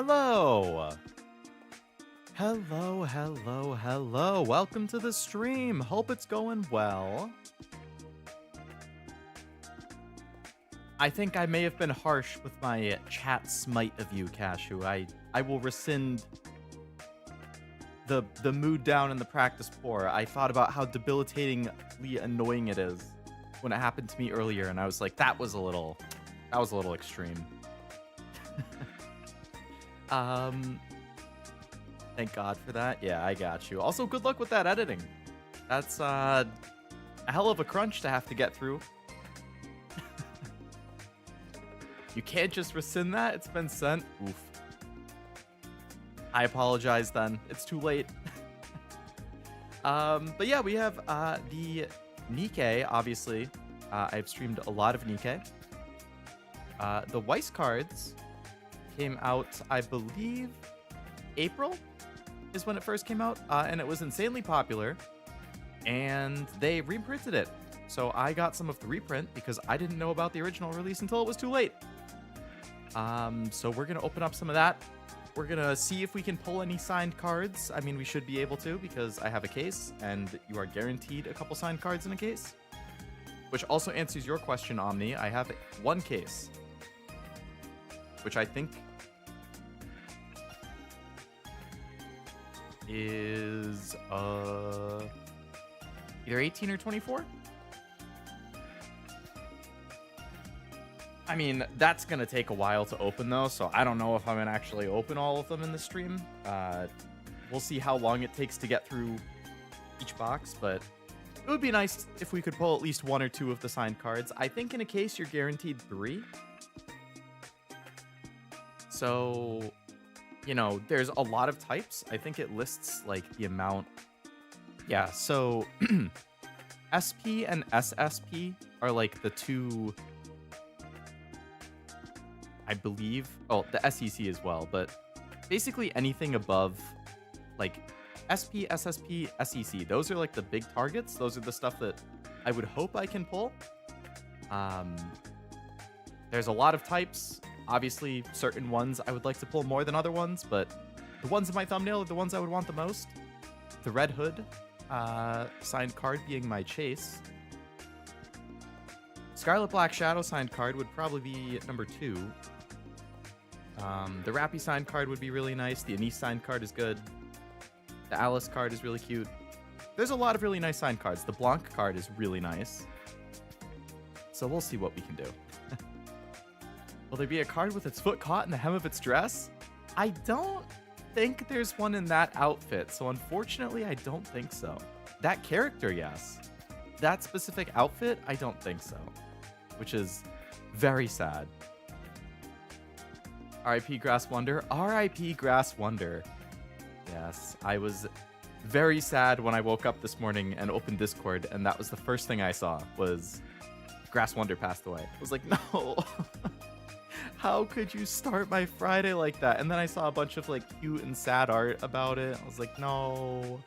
Hello. Hello. Welcome to the stream. Hope it's going well. I think I may have been harsh with my chat smite of you, Cashew. I will rescind the mood down and the practice poor. I thought about how debilitatingly annoying it is when it happened to me earlier, and I was like, that was a little extreme. Thank God for that. Yeah, I got you. Also, good luck with that editing. That's a hell of a crunch to have to get through. You can't just rescind that. It's been sent. Oof. I apologize then. It's too late. But yeah, we have the Nikke, obviously. I've streamed a lot of Nikke. The Weiss cards came out, I believe, April is when it first came out, and it was insanely popular, and they reprinted it. So I got some of the reprint because I didn't know about the original release until it was too late. So we're gonna open up some of that. We're gonna see if we can pull any signed cards. I mean, we should be able to because I have a case, and you are guaranteed a couple signed cards in a case. Which also answers your question, Omni. I have one case, which I think is either 18 or 24. I mean, that's gonna take a while to open though, so I don't know if I'm gonna actually open all of them in the stream. We'll see how long it takes to get through each box, but it would be nice if we could pull at least one or two of the signed cards. I think in a case you're guaranteed 3. So, you know, there's a lot of types. I think it lists like the amount. Yeah, so SP and SSP are like the two, I believe. Oh, the SEC as well, but basically anything above like SP, SSP, SEC. Those are like the big targets. Those are the stuff that I would hope I can pull. There's a lot of types. Obviously, certain ones I would like to pull more than other ones, but the ones in my thumbnail are the ones I would want the most. The Red Hood signed card being my chase. Scarlet Black Shadow signed card would probably be number 2. The Rappy signed card would be really nice. The Anise signed card is good. The Alice card is really cute. There's a lot of really nice signed cards. The Blanc card is really nice. So we'll see what we can do. Will there be a card with its foot caught in the hem of its dress? I don't think there's one in that outfit, so unfortunately I don't think so. That character, yes. That specific outfit, I don't think so. Which is very sad. RIP Grass Wonder. RIP Grass Wonder. Yes, I was very sad when I woke up this morning and opened Discord, and that was the first thing I saw was Grass Wonder passed away. I was like, no. How could you start my Friday like that? And then I saw a bunch of like cute and sad art about it. I was like, no.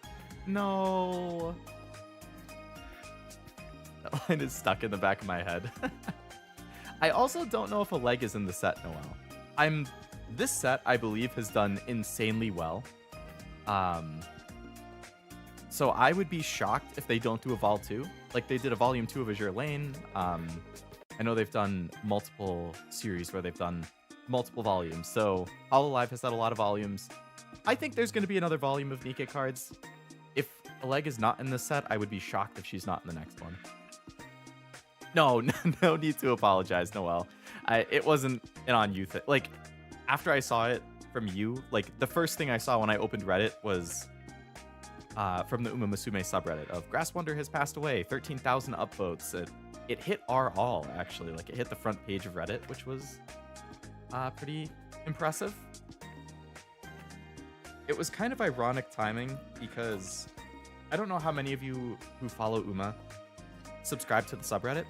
That line is stuck in the back of my head. I also don't know if a leg is in the set, Noel. This set, I believe, has done insanely well. So I would be shocked if they don't do a Vol 2. Like they did a Volume 2 of Azure Lane. I know they've done multiple series where they've done multiple volumes. So Hololive has had a lot of volumes. I think there's going to be another volume of Nikke cards. If a leg is not in this set, I would be shocked if she's not in the next one. No need to apologize, Noel. It wasn't an on you thing. Like, after I saw it from you, like, the first thing I saw when I opened Reddit was from the Uma Musume subreddit of Grass Wonder has passed away, 13,000 upvotes. It hit our all, actually. Like, it hit the front page of Reddit, which was pretty impressive. It was kind of ironic timing because I don't know how many of you who follow Uma subscribe to the subreddit.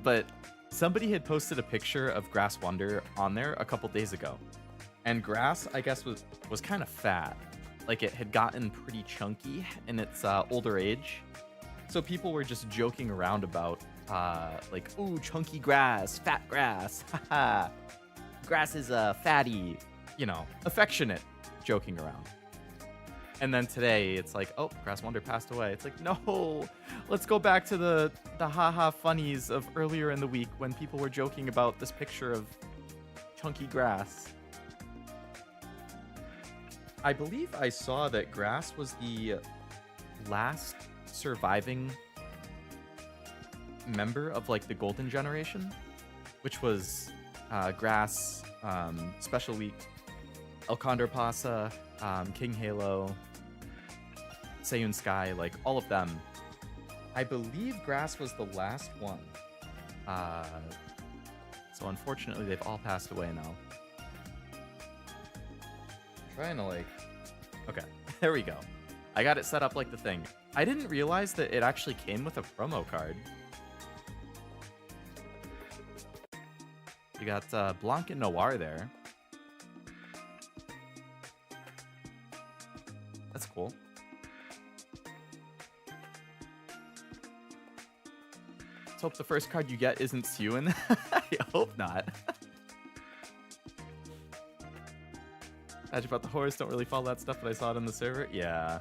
But somebody had posted a picture of Grass Wonder on there a couple days ago. And Grass, I guess, was kind of fat. Like, it had gotten pretty chunky in its older age. So people were just joking around about, like, ooh, chunky grass, fat grass, haha. Grass is fatty, you know, affectionate, joking around. And then today it's like, oh, Grass Wonder passed away. It's like, no, let's go back to the haha funnies of earlier in the week when people were joking about this picture of chunky grass. I believe I saw that Grass was the last surviving member of like the golden generation, which was Grass, Special Week, El Condor Pasa, King Halo, Seiyun Sky, like all of them. I believe Grass was the last one. So unfortunately they've all passed away now. Trying to like, okay, there we go. I got it set up like the thing. I didn't realize that it actually came with a promo card. You got Blanc and Noir there. That's cool. Let's hope the first card you get isn't Seiyun. I hope not. Imagine about the horse, don't really follow that stuff, but I saw it on the server. Yeah.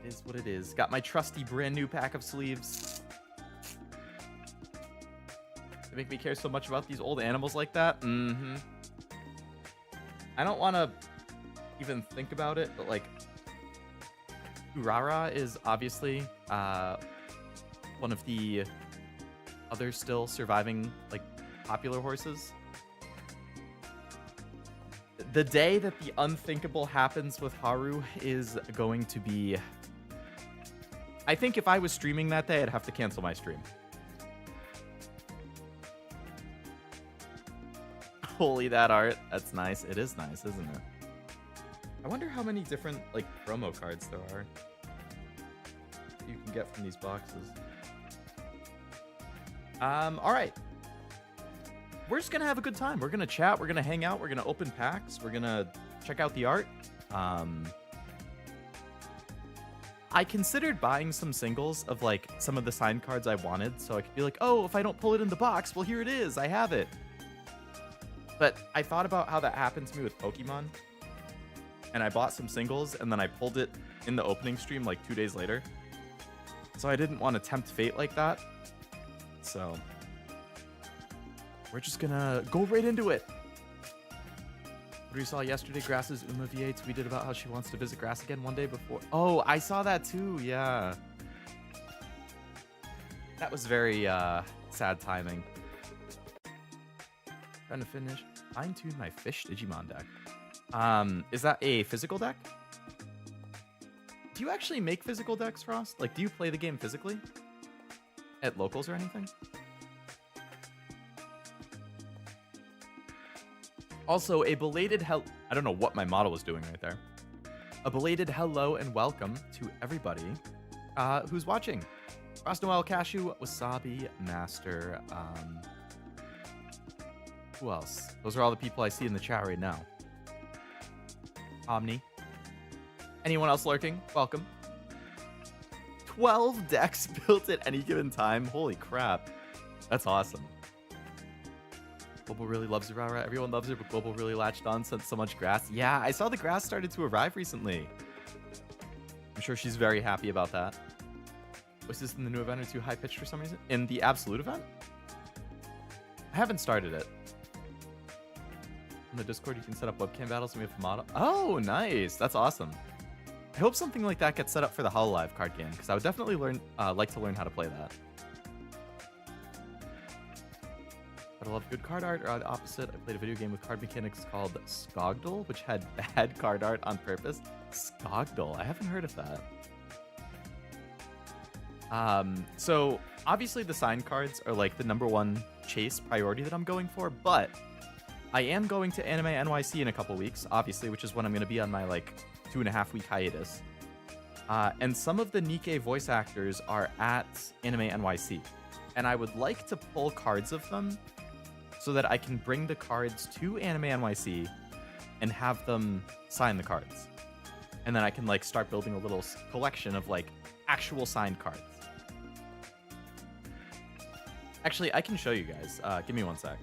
It is what it is. Got my trusty brand new pack of sleeves. They make me care so much about these old animals like that. Mm-hmm. I don't want to even think about it, but like Urara is obviously one of the other still surviving like popular horses. The day that the unthinkable happens with Haru is going to be... I think if I was streaming that day, I'd have to cancel my stream. Holy, that art. That's nice. It is nice, isn't it? I wonder how many different like promo cards there are you can get from these boxes. All right. We're just gonna have a good time. We're gonna chat. We're gonna hang out. We're gonna open packs. We're gonna check out the art. I considered buying some singles of like some of the signed cards I wanted, so I could be like, oh, if I don't pull it in the box, well, here it is. I have it. But I thought about how that happened to me with Pokemon, and I bought some singles, and then I pulled it in the opening stream like 2 days later. So I didn't want to tempt fate like that. So we're just gonna go right into it. What we saw yesterday, Grass's Uma V8 tweeted about how she wants to visit Grass again one day before. Oh, I saw that too, yeah. That was very sad timing. Trying to finish. Fine-tune my fish Digimon deck. Is that a physical deck? Do you actually make physical decks, Frost? Like, do you play the game physically? At locals or anything? Also, a belated I don't know what my model was doing right there. A belated hello and welcome to everybody who's watching. Frost Noel, Cashew, Wasabi, Master, who else? Those are all the people I see in the chat right now. Omni. Anyone else lurking? Welcome. 12 decks built at any given time. Holy crap. That's awesome. Global really loves Urara. Everyone loves her, but Global really latched on since so much grass. Yeah, I saw the grass started to arrive recently. I'm sure she's very happy about that. Was this in the new event or too high-pitched for some reason? In the Absolute event? I haven't started it. In the Discord, you can set up webcam battles and we have a model. Oh, nice. That's awesome. I hope something like that gets set up for the Hololive card game, because I would definitely like to learn how to play that. But I love good card art, or the opposite. I played a video game with card mechanics called Skogdal, which had bad card art on purpose. Skogdal, I haven't heard of that. So obviously the signed cards are like the #1 chase priority that I'm going for, but I am going to Anime NYC in a couple weeks, obviously, which is when I'm going to be on my like 2.5-week hiatus. And some of the Nikke voice actors are at Anime NYC, and I would like to pull cards of them so that I can bring the cards to Anime NYC and have them sign the cards. And then I can like start building a little collection of like actual signed cards. Actually, I can show you guys. Give me one sec.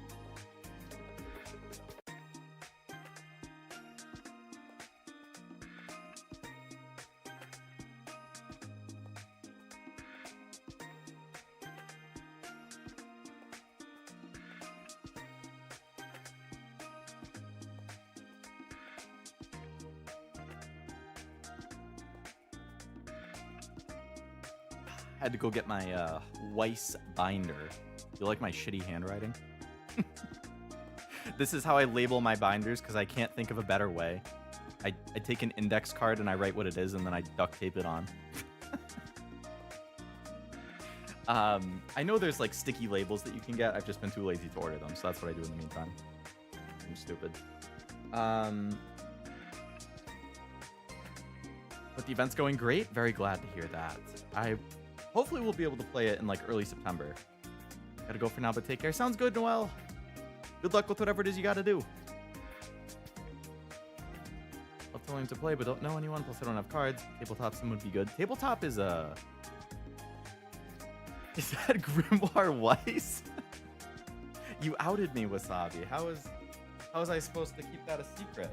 Had to go get my Weiss binder. You like my shitty handwriting? This is how I label my binders because I can't think of a better way. I take an index card and I write what it is and then I duct tape it on. I know there's like sticky labels that you can get. I've just been too lazy to order them, so that's what I do in the meantime. I'm stupid. But the event's going great. Very glad to hear that. Hopefully we'll be able to play it in like early September. Gotta go for now, but take care. Sounds good, Noel. Good luck with whatever it is you gotta do. Love telling to play, but don't know anyone. Plus I don't have cards. Tabletop sim would be good. Tabletop is a... Is that Grimoire Weiss? You outed me, Wasabi. How was I supposed to keep that a secret?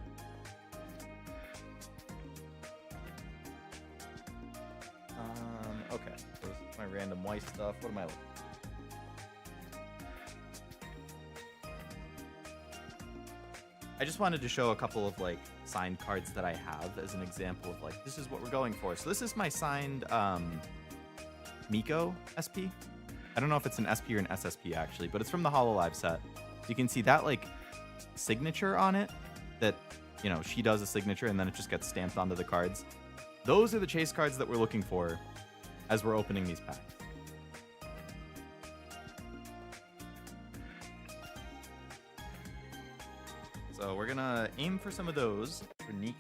Okay. So this is my random Weiss stuff. What am I looking for? I just wanted to show a couple of like signed cards that I have as an example of like, this is what we're going for. So this is my signed Miko SP. I don't know if it's an SP or an SSP actually, but it's from the HoloLive set. You can see that like signature on it that, you know, she does a signature and then it just gets stamped onto the cards. Those are the chase cards that we're looking for as we're opening these packs. So we're gonna aim for some of those for Nikke.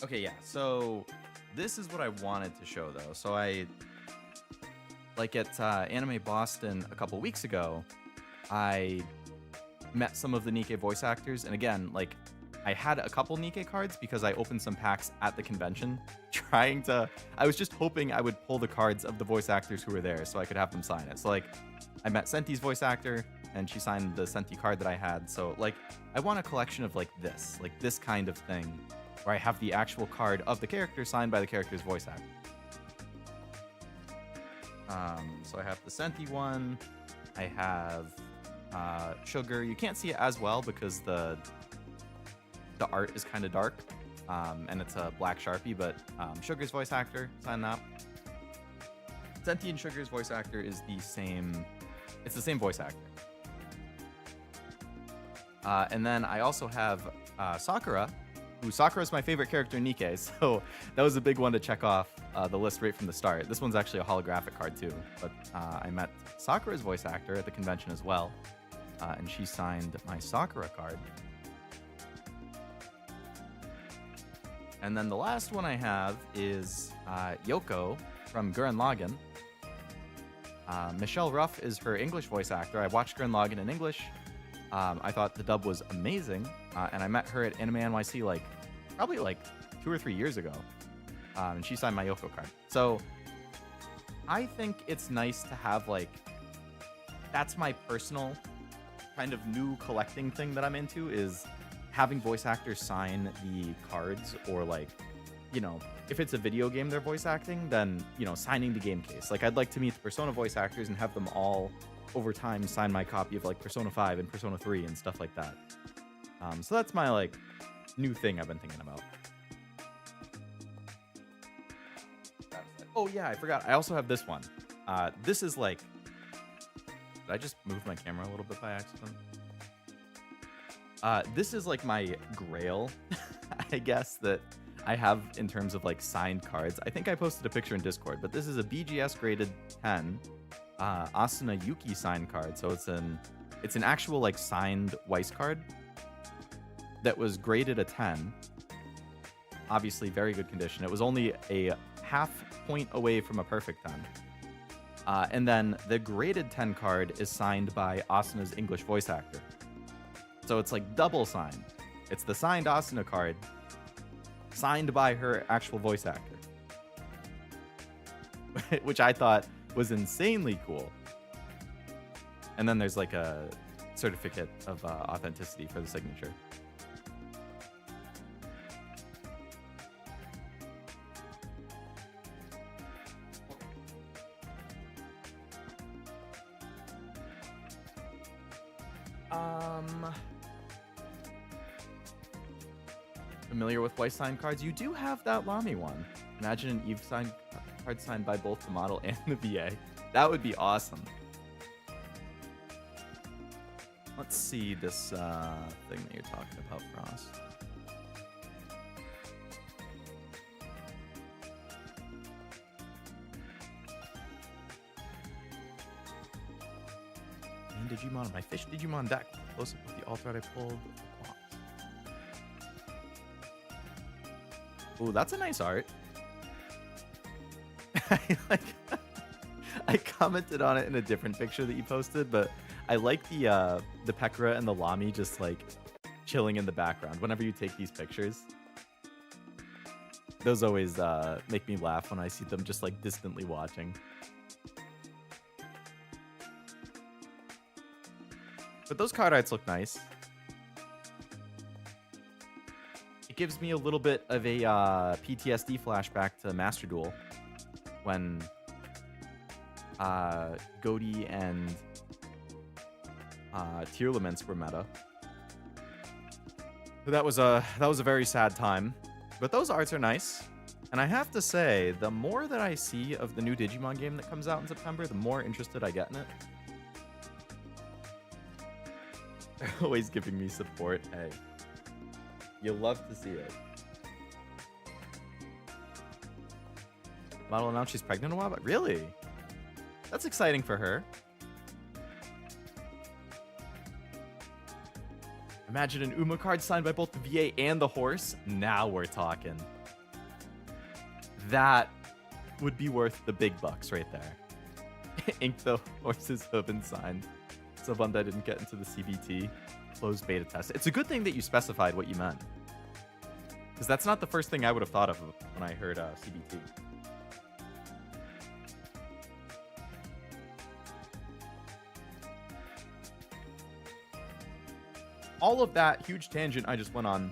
Okay, yeah, so this is what I wanted to show though. So I, like at Anime Boston a couple weeks ago, I met some of the Nikke voice actors, and again, like I had a couple Nikke cards because I opened some packs at the convention I was just hoping I would pull the cards of the voice actors who were there so I could have them sign it. So like I met Senti's voice actor and she signed the Senti card that I had. So like I want a collection of like this kind of thing where I have the actual card of the character signed by the character's voice actor. So I have the Senti one. I have Sugar. You can't see it as well because the art is kind of dark, and it's a black Sharpie, but Sugar's voice actor, sign that. Senti and Sugar's voice actor is the same, it's the same voice actor. And then I also have Sakura, Sakura is my favorite character in Nikke, so that was a big one to check off the list right from the start. This one's actually a holographic card too, but I met Sakura's voice actor at the convention as well, and she signed my Sakura card. And then the last one I have is Yoko from Gurren Lagann. Michelle Ruff is her English voice actor. I watched Gurren Lagann in English. I thought the dub was amazing, and I met her at Anime NYC probably 2 or 3 years ago, and she signed my Yoko card. So I think it's nice to have that's my personal kind of new collecting thing that I'm into, is having voice actors sign the cards, or if it's a video game they're voice acting, then signing the game case. I'd like to meet the Persona voice actors and have them all over time sign my copy of Persona 5 and Persona 3 and stuff like that. So that's my new thing I've been thinking about. Oh yeah, I forgot. I also have this one. This is did I just move my camera a little bit by accident? This is my grail, I guess, that I have in terms of signed cards. I think I posted a picture in Discord, but this is a BGS graded 10 Asuna Yuki signed card. So it's an actual signed Weiss card that was graded a 10. Obviously very good condition. It was only a half point away from a perfect 10. And then the graded 10 card is signed by Asuna's English voice actor. So it's double signed. It's the signed Asuna card, signed by her actual voice actor, which I thought was insanely cool. And then there's like a certificate of authenticity for the signature. Familiar with Weiss signed cards? You do have that Lamy one. Imagine an Eve signed card signed by both the model and the VA. That would be awesome. Let's see this thing that you're talking about, Frost. Main Digimon, my fish Digimon deck. Close up with the alt art I pulled. Ooh, that's a nice art. I commented on it in a different picture that you posted, but I like the Pekra and the Lamy just like chilling in the background whenever you take these pictures. Those always make me laugh when I see them just like distantly watching. But those card arts look nice. It gives me a little bit of a PTSD flashback to Master Duel when Goaty and Tier Laments were meta. That was a very sad time, but those arts are nice. And I have to say, the more that I see of the new Digimon game that comes out in September, the more interested I get in it. They're always giving me support. Hey. You'll love to see it. Model announced she's pregnant a while, but really? That's exciting for her. Imagine an Uma card signed by both the VA and the horse. Now we're talking. That would be worth the big bucks right there. Ink the horse's hoof and signed. So one that didn't get into the CBT. Closed beta test. It's a good thing that you specified what you meant, because that's not the first thing I would have thought of when I heard CBT. All of that huge tangent I just went on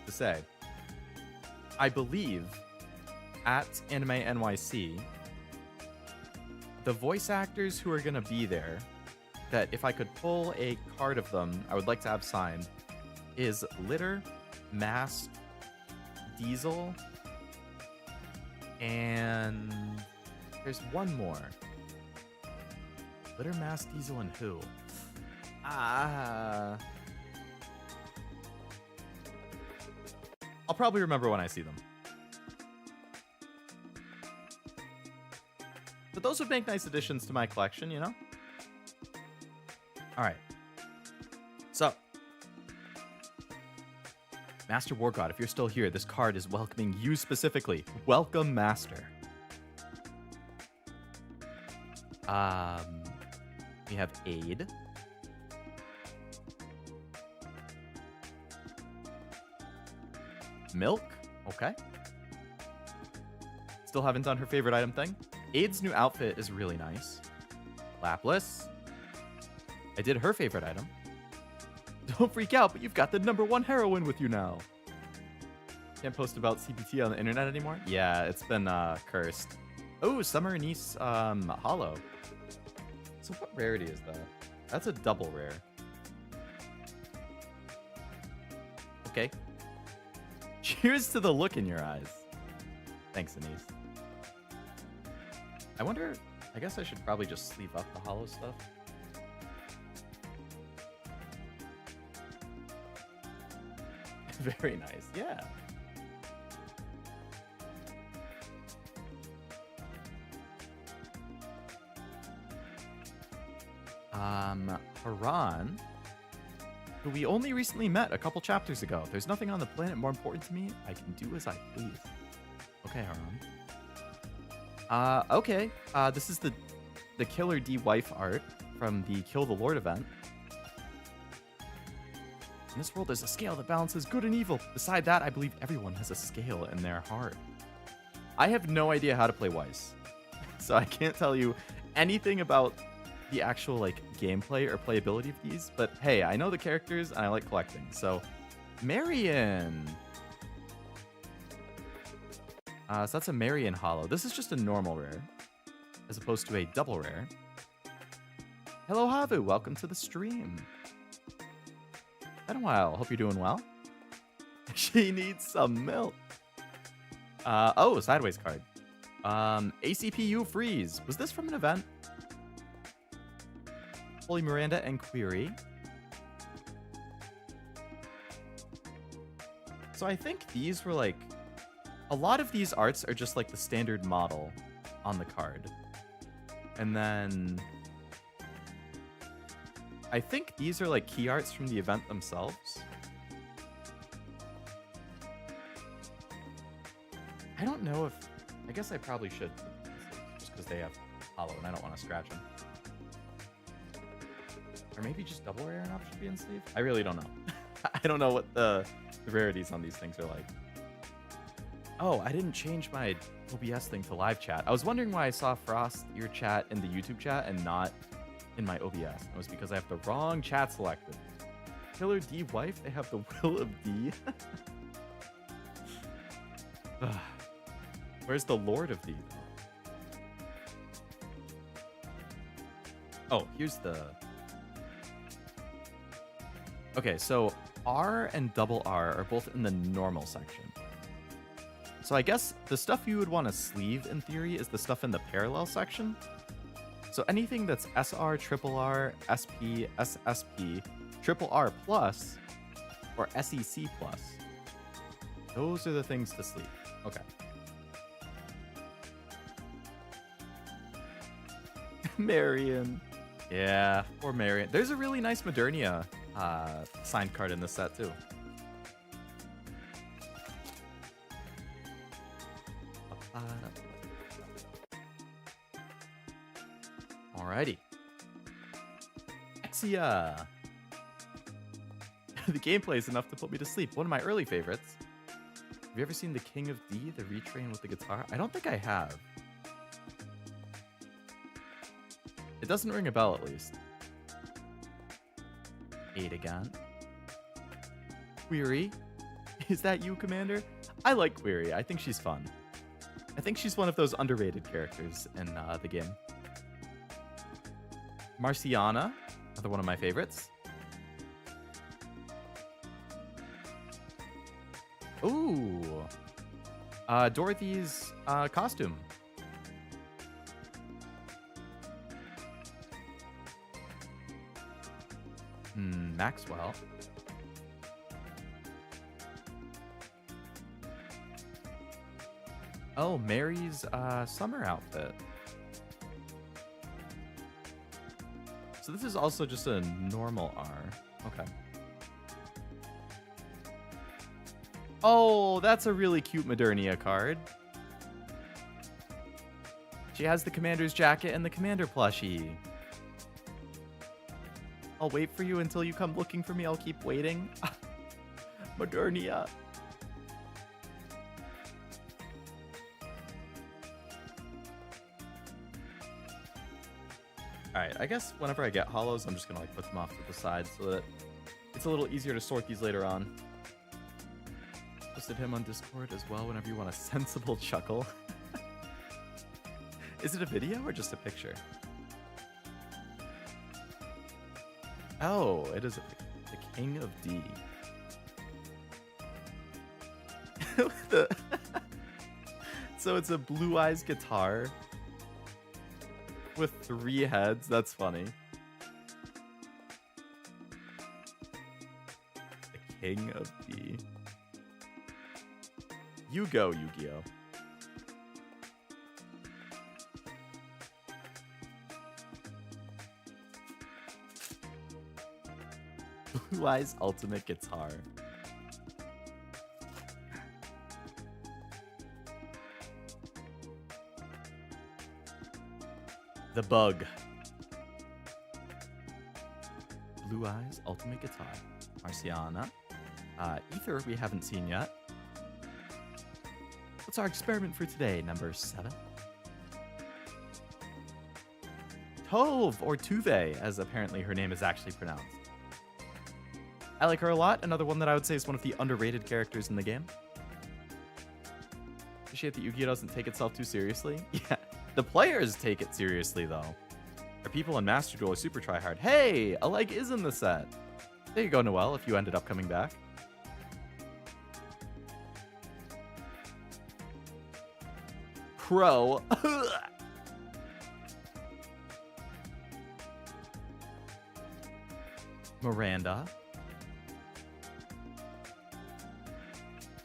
to say, I believe at Anime NYC, the voice actors who are going to be there, that if I could pull a card of them, I would like to have signed, is Litter, Mask, Diesel, and there's one more. Litter, Mask, Diesel, and who? I'll probably remember when I see them. But those would make nice additions to my collection, you know? All right. So, Master War God, if you're still here, this card is welcoming you specifically. Welcome, Master. We have Aid. Milk. Okay. Still haven't done her favorite item thing. Aid's new outfit is really nice. Laplace. I did her favorite item. Don't freak out, but you've got the #1 heroine with you now. Can't post about CBT on the internet anymore? Yeah, it's been cursed. Oh, Summer Anise Hollow. So what rarity is that? That's a double rare. Okay. Cheers to the look in your eyes. Thanks, Anise. I wonder, I guess I should probably just sleeve up the hollow stuff. Very nice, yeah. Haran, who we only recently met a couple chapters ago. There's nothing on the planet more important to me. I can do as I please. Okay, Haran. Okay. This is the Killer D wife art from the Kill the Lord event. In this world, there's a scale that balances good and evil. Beside that, I believe everyone has a scale in their heart. I have no idea how to play Weiss, so I can't tell you anything about the actual like gameplay or playability of these. But hey, I know the characters and I like collecting. So, Marion. So that's a Marion Hollow. This is just a normal rare, as opposed to a double rare. Hello, Havu. Welcome to the stream. Been a while. Hope you're doing well. She needs some milk. Oh, sideways card. ACPU Freeze. Was this from an event? Holy Miranda and Query. So I think these were like... A lot of these arts are just like the standard model on the card. And then... I think these are like key arts from the event themselves. I don't know if... I guess I probably should. Just because they have hollow and I don't want to scratch them. Or maybe just double rare enough should be in sleeve? I really don't know. I don't know what the rarities on these things are like. Oh, I didn't change my OBS thing to live chat. I was wondering why I saw Frost, your chat, in the YouTube chat and not in my OBS. It was because I have the wrong chat selected. Killer D wife, they have the will of D. Where's the Lord of D, though? Oh, here's the... Okay, so R and double R are both in the normal section. So I guess the stuff you would want to sleeve, in theory, is the stuff in the parallel section. So anything that's SR, triple R, SP, SSP, triple R plus, or SEC plus, those are the things to sleeve. Okay. Marion. Yeah, poor Marion. There's a really nice Modernia signed card in this set, too. Alrighty. Exia. The gameplay is enough to put me to sleep. One of my early favorites. Have you ever seen The King of D, the retrain with the guitar? I don't think I have. It doesn't ring a bell, at least. 8 again. Query. Is that you, Commander? I like Query. I think she's fun. I think she's one of those underrated characters in the game. Marciana, another one of my favorites. Ooh. Dorothy's costume. Maxwell. Oh, Mary's summer outfit. So this is also just a normal R. Okay. Oh, that's a really cute Modernia card. She has the commander's jacket and the commander plushie. I'll wait for you until you come looking for me. I'll keep waiting. Modernia. Alright, I guess whenever I get hollows, I'm just gonna like put them off to the side so that it's a little easier to sort these later on. Posted him on Discord as well whenever you want a sensible chuckle. Is it a video or just a picture? Oh, it is the King of D. So it's a Blue Eyes guitar with 3 heads. That's funny. The King of D. You go, Yu-Gi-Oh! Blue Eyes ultimate guitar. The bug. Blue Eyes ultimate guitar. Marciana. Ether, we haven't seen yet. What's our experiment for today? Number 7. Tove, or Tuve, as apparently her name is actually pronounced. I like her a lot. Another one that I would say is one of the underrated characters in the game. Appreciate that Yu-Gi-Oh! Doesn't take itself too seriously. Yeah, the players take it seriously, though. Our people in Master Duel are super tryhard. Hey, a leg is in the set. There you go, Noelle, if you ended up coming back. Crow. Miranda.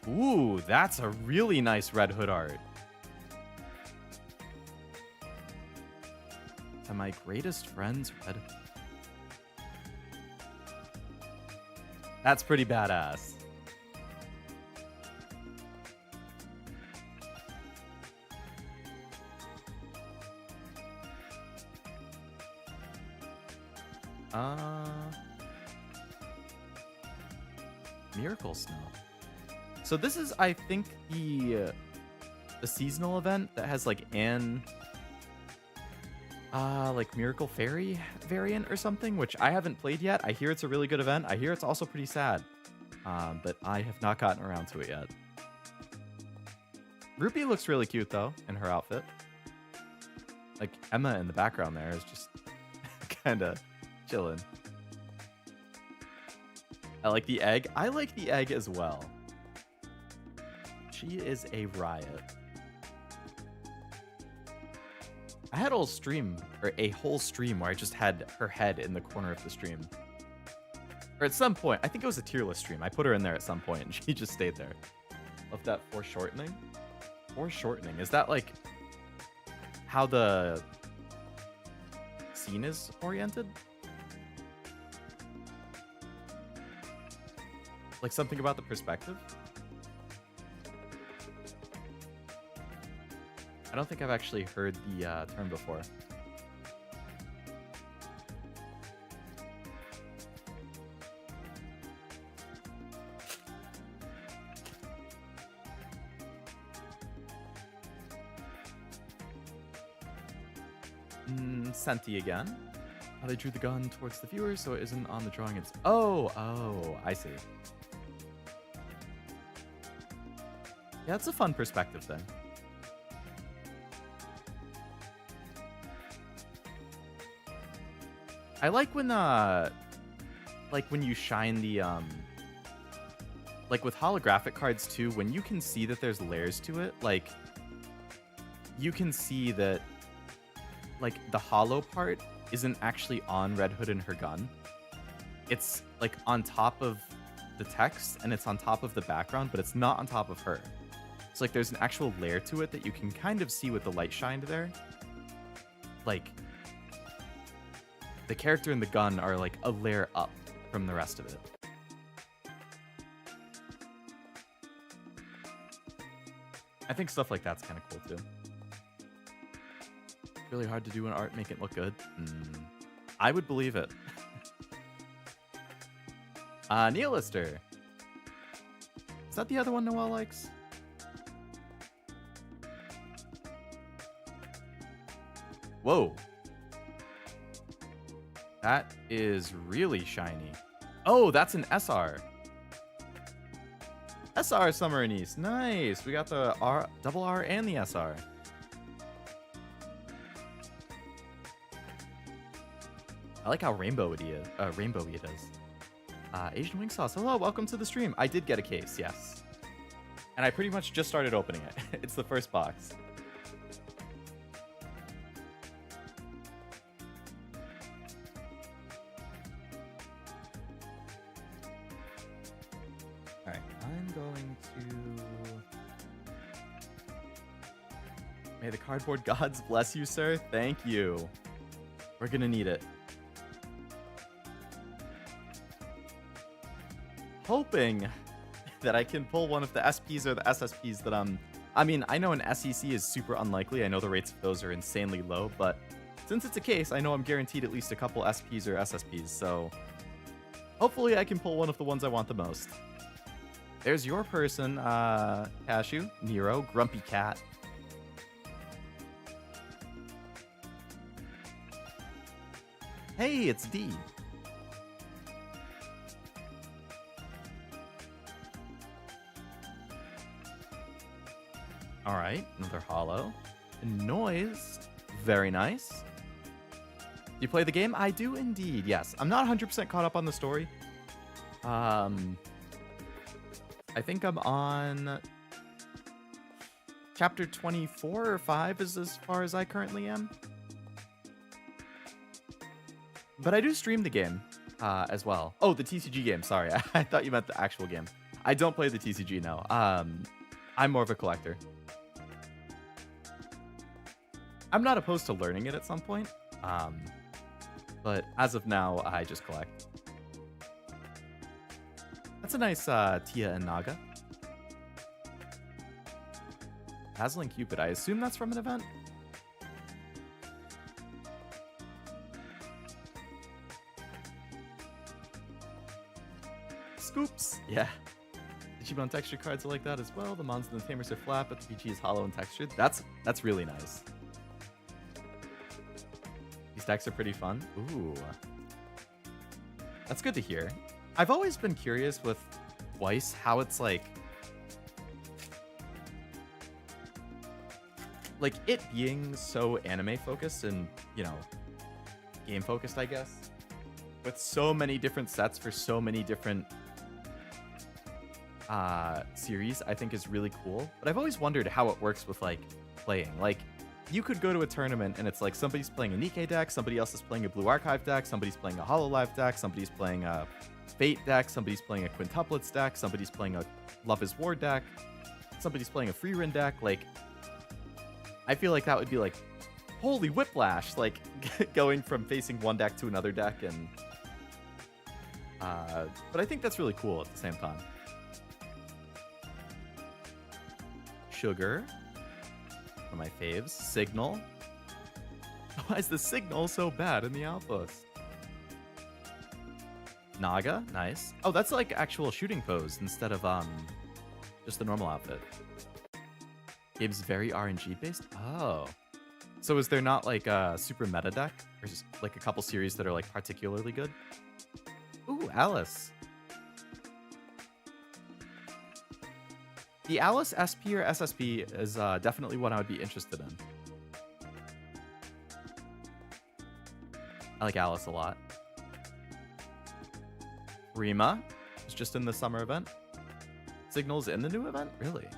Ooh, that's a really nice Red Hood art. To my greatest friend's Red Hood. That's pretty badass. Miracle Snow. So this is, I think, the seasonal event that has like like Miracle Fairy variant or something, which I haven't played yet. I hear it's a really good event. I hear it's also pretty sad, but I have not gotten around to it yet. Ruby looks really cute though in her outfit. Like Emma in the background there is just kind of chilling. I like the egg. I like the egg as well. She is a riot. I had a whole stream where I just had her head in the corner of the stream. Or at some point, I think it was a tier list stream. I put her in there at some point and she just stayed there. Love that foreshortening. Foreshortening, is that like how the scene is oriented? Like something about the perspective? I don't think I've actually heard the term before. Senti again. How they drew the gun towards the viewer so it isn't on the drawing. It's oh, I see. Yeah, it's a fun perspective thing. I like when you shine the like with holographic cards too, when you can see that there's layers to it, like you can see that like the hollow part isn't actually on Red Hood and her gun. It's like on top of the text and it's on top of the background, but it's not on top of her. So like there's an actual layer to it that you can kind of see with the light shined there. Like the character and the gun are like a layer up from the rest of it. I think stuff like that's kind of cool too. Really hard to do an art, make it look good. I would believe it. Nihilister. Is that the other one Noelle likes? Whoa. That is really shiny. Oh, that's an SR. SR Summer Anise. Nice. We got the double R and the SR. I like how rainbowy it is. Asian Wing Sauce. Hello, welcome to the stream. I did get a case, yes. And I pretty much just started opening it. It's the first box. Alright, I'm going to... May the cardboard gods bless you, sir. Thank you. We're gonna need it. Hoping that I can pull one of the SPs or the SSPs that I mean, I know an SEC is super unlikely. I know the rates of those are insanely low, but since it's a case, I know I'm guaranteed at least a couple SPs or SSPs, so Hopefully I can pull one of the ones I want the most. There's your person, Cashew, Nero, Grumpy Cat. Hey, it's D. All right, another holo. Noise, very nice. You play the game? I do indeed, yes. I'm not 100% caught up on the story. I think I'm on chapter 24 or 5 is as far as I currently am. But I do stream the game as well. Oh, the TCG game, sorry. I thought you meant the actual game. I don't play the TCG, no. I'm more of a collector. I'm not opposed to learning it at some point. But as of now, I just collect. That's a nice Tia and Naga. Dazzling Cupid. I assume that's from an event. Scoops. Yeah. Digimon texture cards are like that as well. The Mons and the Tamers are flat, but the PG is hollow and textured. That's really nice. These decks are pretty fun. Ooh. That's good to hear. I've always been curious with Weiss how it's like it being so anime focused and, you know, game focused, I guess, with so many different sets for so many different series, I think is really cool. But I've always wondered how it works with like playing. Like, you could go to a tournament and it's like somebody's playing a Nikke deck, somebody else is playing a Blue Archive deck, somebody's playing a Hololive deck, somebody's playing a Fate deck, somebody's playing a Quintuplets deck, somebody's playing a Love is War deck, somebody's playing a Freerun deck. Like, I feel like that would be like, holy whiplash, like going from facing one deck to another deck. And but I think that's really cool at the same time. Sugar, one of my faves. Signal. Why is the Signal so bad in the outpost? Naga, nice. Oh, that's like actual shooting pose instead of just the normal outfit. Game's very RNG based. Oh, so is there not like a super meta deck, or just like a couple series that are like particularly good? Ooh, Alice. The Alice SP or SSP is definitely one I would be interested in. I like Alice a lot. Rima is just in the summer event. Signal's in the new event? Really?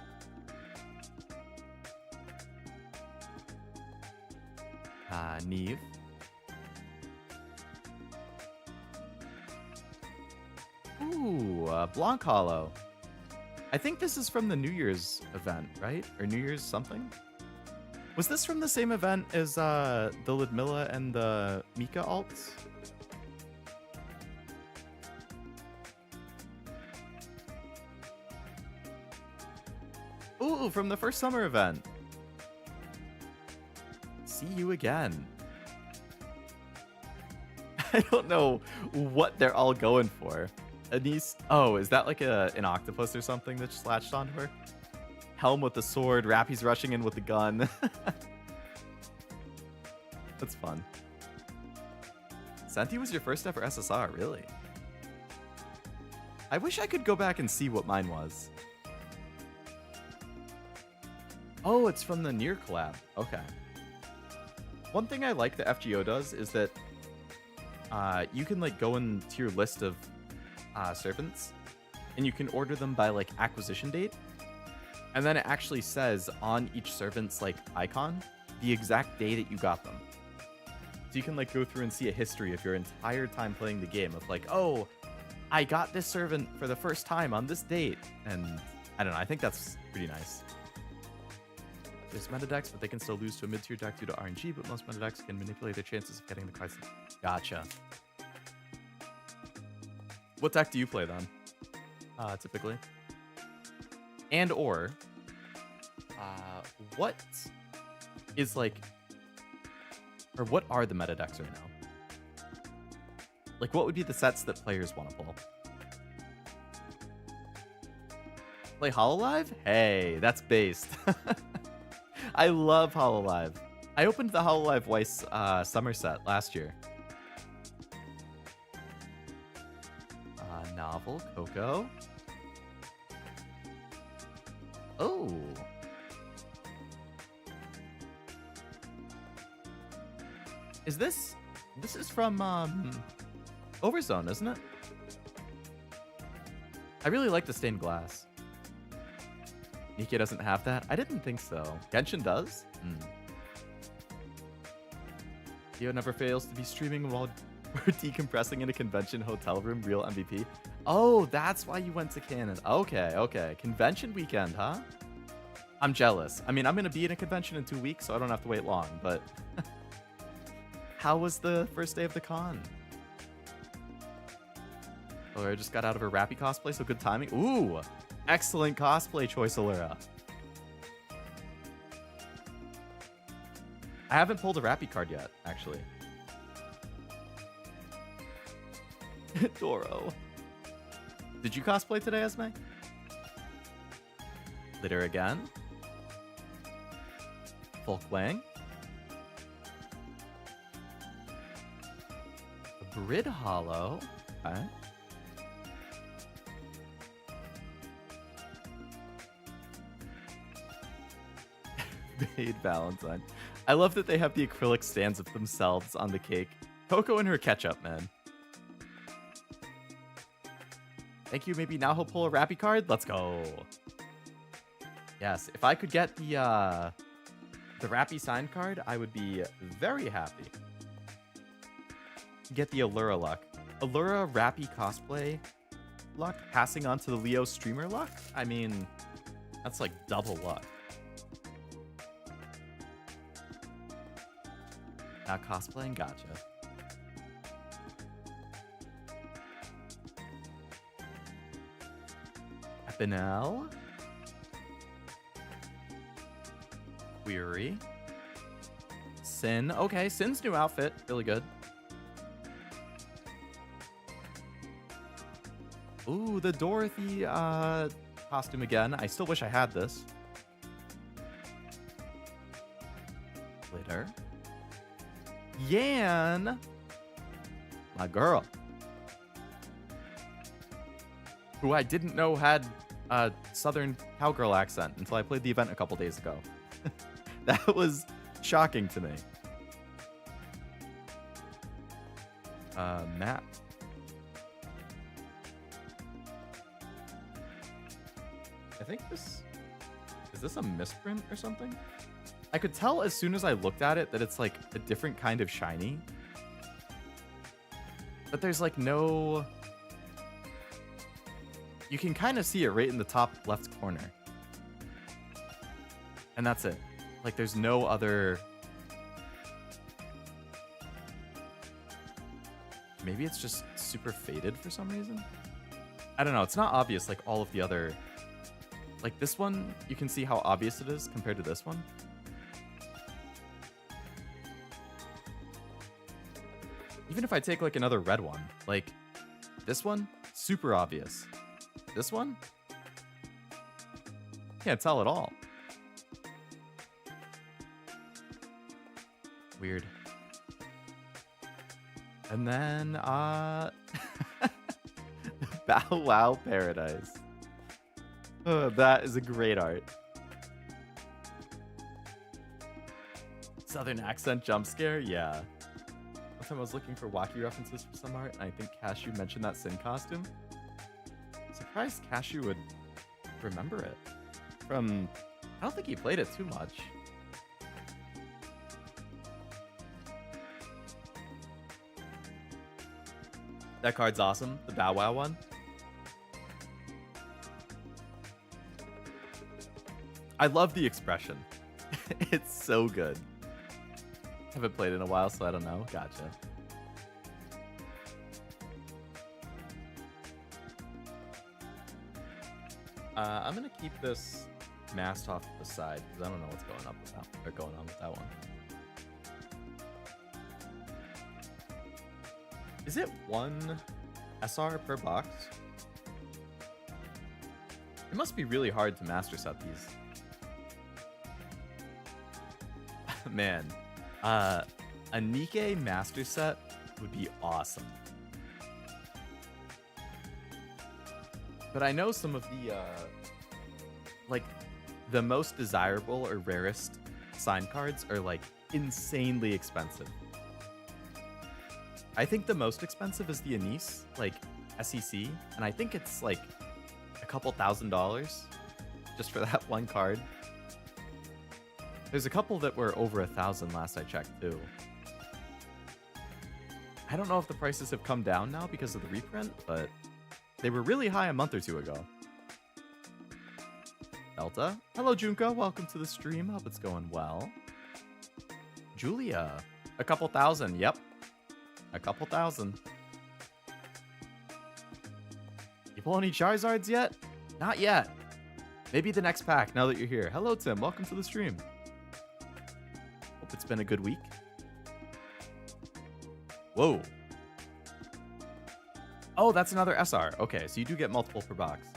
Neve. Ooh, Blanc Hollow. I think this is from the New Year's event, right? Or New Year's something? Was this from the same event as the Ludmilla and the Mika alts? Ooh, from the first summer event. See you again. I don't know what they're all going for. Anise, oh, is that like an octopus or something that just latched onto her? Helm with the sword, Rappy's rushing in with the gun. That's fun. Senti was your first ever SSR, really? I wish I could go back and see what mine was. Oh, it's from the Nier collab. Okay. One thing I like that FGO does is that you can like go into your list of servants and you can order them by like acquisition date, and then it actually says on each servant's like icon the exact day that you got them. So you can like go through and see a history of your entire time playing the game of like, oh, I got this servant for the first time on this date. And I don't know, I think that's pretty nice. There's meta decks, but they can still lose to a mid-tier deck due to RNG, but most meta decks can manipulate their chances of getting the cards. Gotcha. What deck do you play then? Typically. And or what is like, or what are the meta decks right now? Like, what would be the sets that players want to pull? Play Hololive? Hey, that's based. I love Hololive. I opened the Hololive Weiss summer set last year. Novel, Coco. Oh. Is this is from Overzone, isn't it? I really like the stained glass. Nikke doesn't have that? I didn't think so. Genshin does? Theo never fails to be streaming while we're decompressing in a convention hotel room. Real MVP. Oh, that's why you went to Canada. Okay, okay. Convention weekend, huh? I'm jealous. I mean, I'm going to be in a convention in 2 weeks, so I don't have to wait long, but... How was the first day of the con? Oh, I just got out of a Rappy cosplay, so good timing. Ooh, excellent cosplay choice, Allura. I haven't pulled a Rappy card yet, actually. Doro. Did you cosplay today, Esme? Litter again. Folk Wang. A Brid Hollow. Okay. Made Valentine. I love that they have the acrylic stands of themselves on the cake. Coco and her ketchup, man. Thank you. Maybe now he'll pull a Rappy card. Let's go. Yes, if I could get the Rappy signed card, I would be very happy. Get the Allura luck. Allura Rappy cosplay luck passing on to the Leo streamer luck? I mean, that's like double luck. Not cosplaying? Gotcha. Epinel. Query. Sin. Okay, Sin's new outfit. Really good. Ooh, the Dorothy costume again. I still wish I had this. Glitter. Yan. My girl. Who I didn't know had a southern cowgirl accent until I played the event a couple days ago. That was shocking to me. Matt. I think this... Is this a misprint or something? I could tell as soon as I looked at it that it's like a different kind of shiny. But there's like no... You can kind of see it right in the top left corner. And that's it. Like there's no other... Maybe it's just super faded for some reason? I don't know. It's not obvious like all of the other... Like this one, you can see how obvious it is compared to this one. Even if I take like another red one, like this one, super obvious. This one, can't tell at all. Weird. And then, Bow Wow Paradise. Oh, that is a great art. Southern accent jump scare? Yeah. One time I was looking for wacky references for some art, and I think Cashew mentioned that Sin costume. Surprised Cashew would remember it. From... I don't think he played it too much. That card's awesome. The Bow Wow one. I love the expression. It's so good. Haven't played in a while, so I don't know. Gotcha. I'm gonna keep this masked off to the side because I don't know what's going up with that, or going on with that one. Is it 1 SR per box? It must be really hard to master set these. Man, a Nikke master set would be awesome. But I know some of the, like, the most desirable or rarest sign cards are, like, insanely expensive. I think the most expensive is the Anise, like, SEC, and I think it's, like, a couple $1,000 just for that one card. There's a couple that were over 1,000 last I checked, too. I don't know if the prices have come down now because of the reprint, but they were really high a month or two ago. Delta. Hello, Junko. Welcome to the stream. Hope it's going well. Julia. A couple thousand. Yep. A couple thousand. You pull any Charizards yet? Not yet. Maybe the next pack now that you're here. Hello, Tim. Welcome to the stream. Hope it's been a good week. Whoa. Oh, that's another SR. Okay, so you do get multiple per box.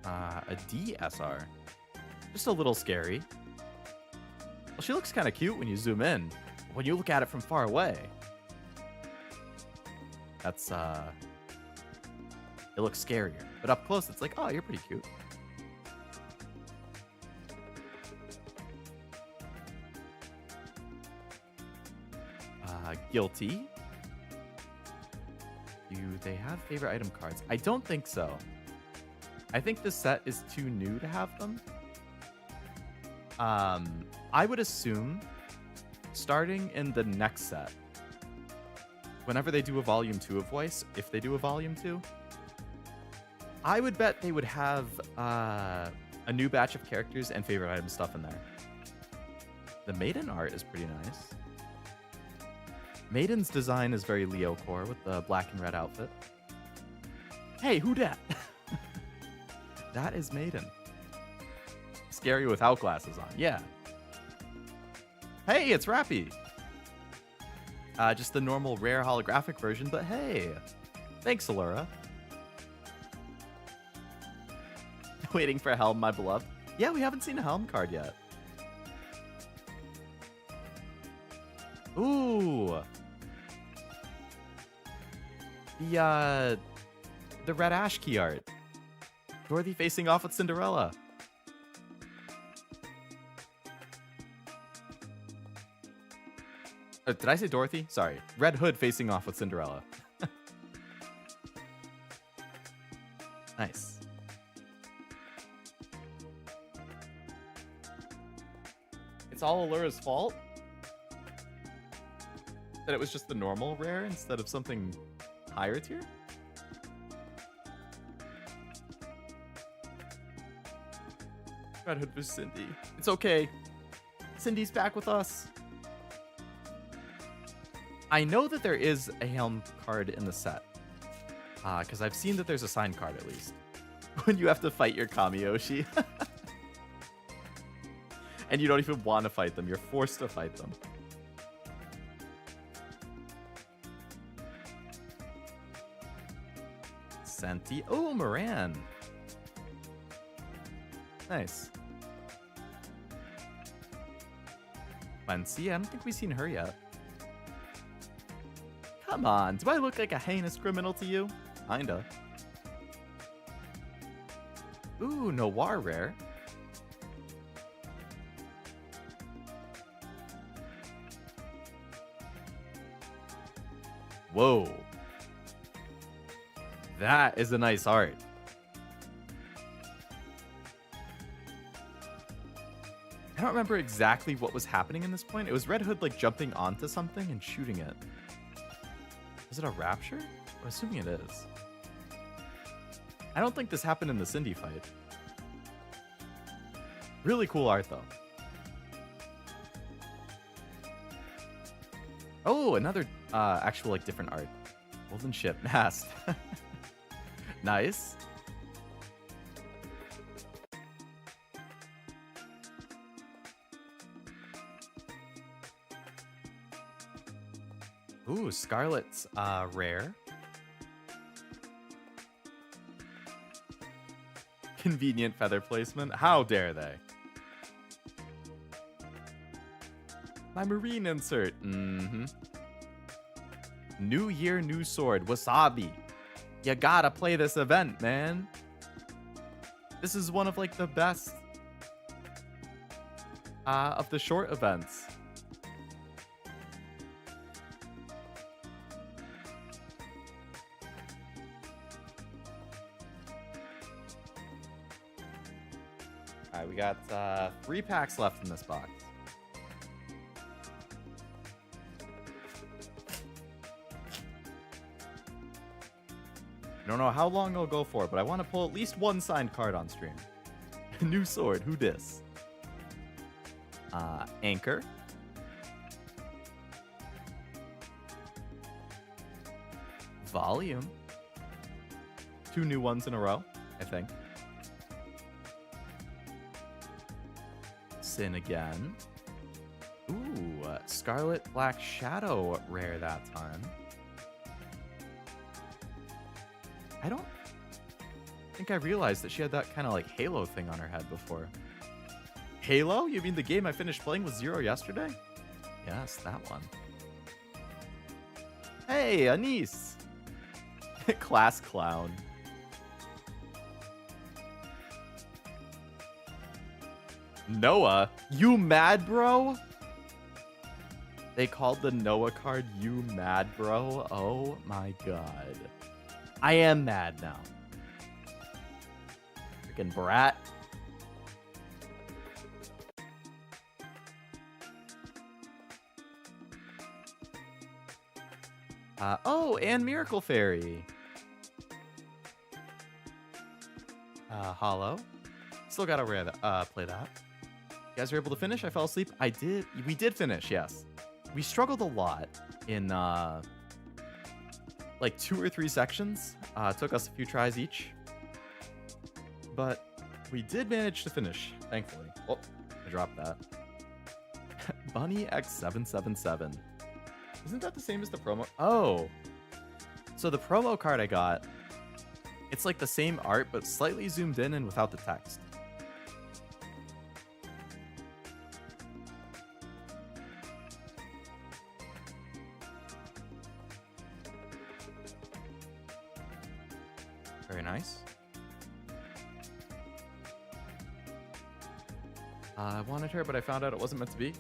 A DSR. Just a little scary. Well, she looks kind of cute when you zoom in. When you look at it from far away, that's, it looks scarier. But up close, it's like, oh, you're pretty cute. Guilty. Do they have favorite item cards? I don't think so. I think this set is too new to have them. I would assume starting in the next set, whenever they do a volume 2 of Weiss, if they do a volume 2, I would bet they would have a new batch of characters and favorite item stuff in there. The Maiden art is pretty nice. Maiden's design is very Leo core with the black and red outfit. Hey, who dat? That is Maiden. Scary without glasses on. Yeah. Hey, it's Rappy. Just the normal rare holographic version, but hey. Thanks, Allura. Waiting for Helm, my beloved. Yeah, we haven't seen a Helm card yet. Ooh. The Red Ash key art. Dorothy facing off with Cinderella. Did I say Dorothy? Sorry. Red Hood facing off with Cinderella. Nice. It's all Allura's fault? That it was just the normal rare instead of something higher tier? Red Hood was Cindy. It's okay. Cindy's back with us. I know that there is a Helm card in the set. Because I've seen that there's a sign card at least. When you have to fight your Kamiyoshi. And you don't even want to fight them. You're forced to fight them. Senti. Oh, Moran. Nice. Quincy, I don't think we've seen her yet. Come on, do I look like a heinous criminal to you? Kinda. Ooh, Noir rare. Whoa. That is a nice art. I don't remember exactly what was happening in this point. It was Red Hood like jumping onto something and shooting it. Is it a Rapture? I'm assuming it is. I don't think this happened in the Cindy fight. Really cool art though. Oh, another actual like different art. Golden Ship masked. Nice. Ooh, Scarlet's rare. Convenient feather placement. How dare they? My marine insert. Mm-hmm. New year, new sword. Wasabi. You gotta play this event, man. This is one of like the best of the short events. All right, we got 3 packs left in this box. I don't know how long it'll go for, but I want to pull at least one signed card on stream. New sword, who dis? Anchor. Volume. 2 new ones in a row, I think. Sin again. Ooh, Scarlet Black Shadow rare that time. I don't think I realized that she had that kind of like Halo thing on her head before. Halo? You mean the game I finished playing with Zero yesterday? Yes, that one. Hey, Anise! Class clown. Noah? You mad, bro? They called the Noah card you mad, bro? Oh my god. I am mad now. Freaking brat. Oh, and Miracle Fairy. Hollow. Still gotta play that. You guys were able to finish? I fell asleep. I did. We did finish, yes. We struggled a lot in like 2 or 3 sections. It took us a few tries each. But we did manage to finish, thankfully. Oh, I dropped that. Bunny X777. Isn't that the same as the promo? Oh. So the promo card I got, it's like the same art, but slightly zoomed in and without the text. Very nice. I wanted her, but I found out it wasn't meant to be.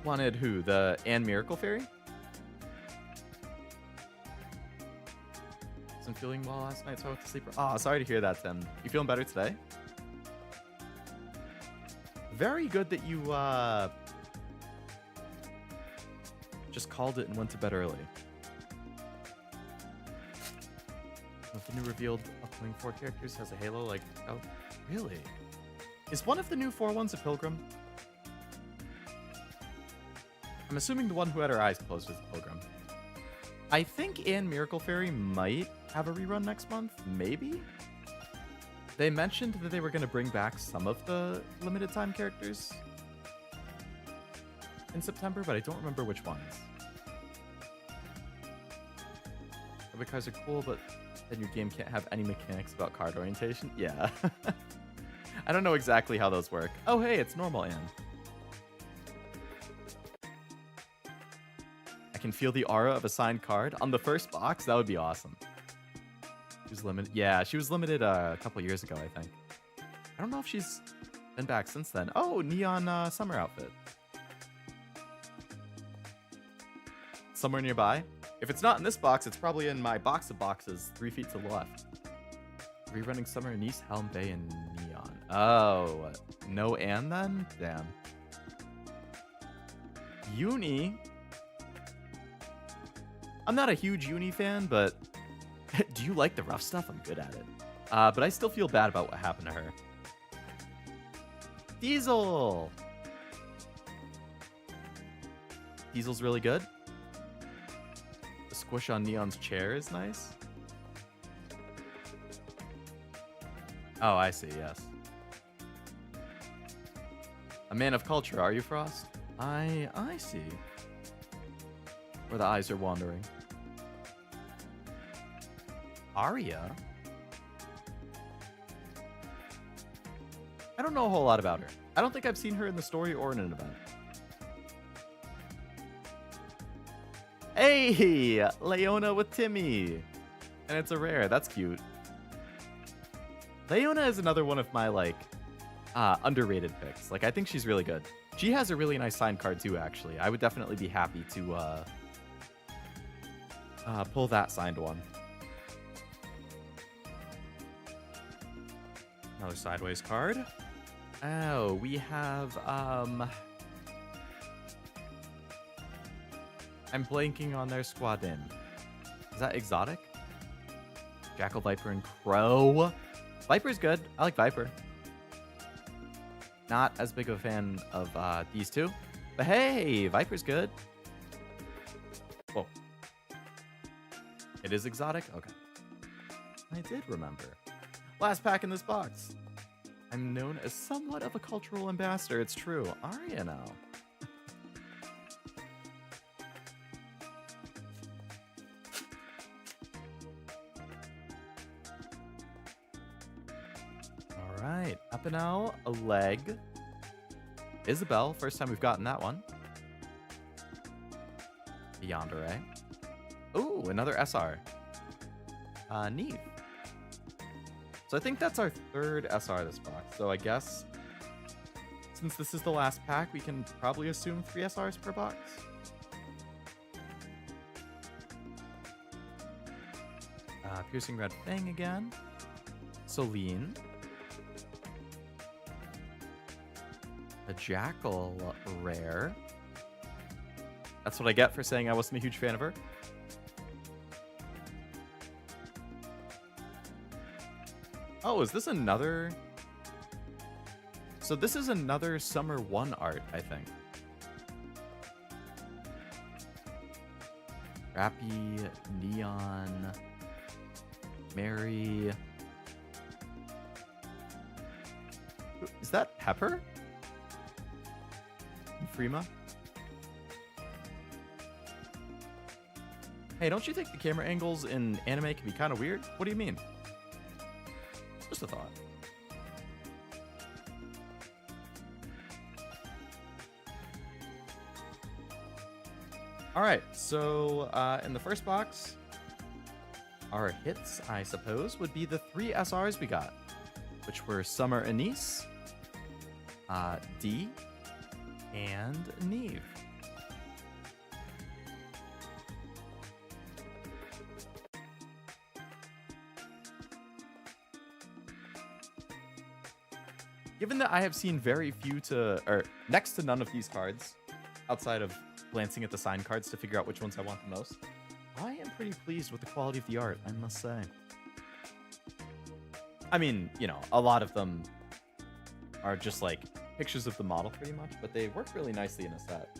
Wanted who? The Anne Miracle Fairy? Wasn't feeling well last night, so I went to sleep. Oh, sorry to hear that, Tim. You feeling better today? Very good that you just called it and went to bed early. With the new revealed upcoming 4 characters has a halo, like, oh, really? Is one of the new 4 ones a Pilgrim? I'm assuming the one who had her eyes closed was a Pilgrim. I think Anne Miracle Fairy might have a rerun next month, maybe? They mentioned that they were going to bring back some of the limited time characters in September, but I don't remember which ones. The cards are cool, but then your game can't have any mechanics about card orientation. Yeah. I don't know exactly how those work. Oh, hey, it's normal Anne. I can feel the aura of a signed card on the first box. That would be awesome. She was limited. Yeah, she was limited a couple years ago, I think. I don't know if she's been back since then. Oh, neon summer outfit. Somewhere nearby. If it's not in this box, it's probably in my box of boxes 3 feet to the left. Rerunning Summer in East, Helm Bay, and Neon. Oh, no Anne then? Damn. Uni. I'm not a huge Uni fan, but do you like the rough stuff? I'm good at it. But I still feel bad about what happened to her. Diesel! Diesel's really good. The squish on Neon's chair is nice. Oh, I see, yes. A man of culture, are you, Frost? I see. Where the eyes are wandering. Arya? I don't know a whole lot about her. I don't think I've seen her in the story or in an event. Hey! Leona with Timmy! And it's a rare. That's cute. Leona is another one of my, like, underrated picks. Like, I think she's really good. She has a really nice signed card, too, actually. I would definitely be happy to pull that signed one. Another sideways card. Oh, we have, I'm blanking on their squad in. Is that exotic? Jackal, Viper, and Crow. Viper's good. I like Viper. Not as big of a fan of these two. But hey, Viper's good. Whoa. It is exotic? Okay. I did remember. Last pack in this box. I'm known as somewhat of a cultural ambassador. It's true. Arya now. Alright. Epinel, a leg. Isabel, first time we've gotten that one. Yandere. Ooh, another SR. Neve. So I think that's our third SR this box. So I guess since this is the last pack, we can probably assume 3 SRs per box. Piercing Red Fang again. Celine. A Jackal rare. That's what I get for saying I wasn't a huge fan of her. Oh, is this another? So this is another Summer 1 art, I think. Rappy, Neon, Mary. Is that Pepper? Freema? Hey, don't you think the camera angles in anime can be kind of weird? What do you mean? Just a thought. All right, so in the first box, our hits, I suppose, would be the 3 SRs we got, which were Summer Anise, D, and Neve. Given that I have seen very few or next to none of these cards, outside of glancing at the signed cards to figure out which ones I want the most, I am pretty pleased with the quality of the art, I must say. I mean, you know, a lot of them are just like pictures of the model pretty much, but they work really nicely in a set.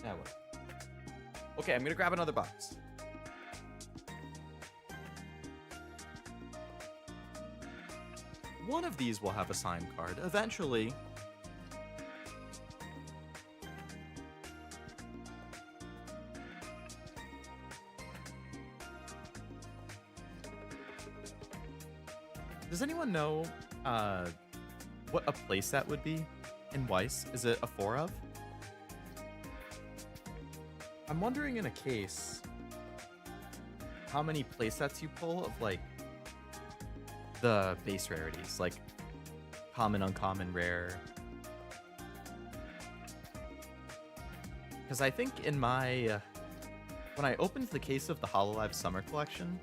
Yeah, what? Okay, I'm gonna grab another box. One of these will have a signed card eventually. Does anyone know what a playset would be in Weiss? Is it a 4 of? I'm wondering in a case how many playsets you pull of like the base rarities, like common, uncommon, rare. Because I think in my when I opened the case of the Hololive Summer Collection,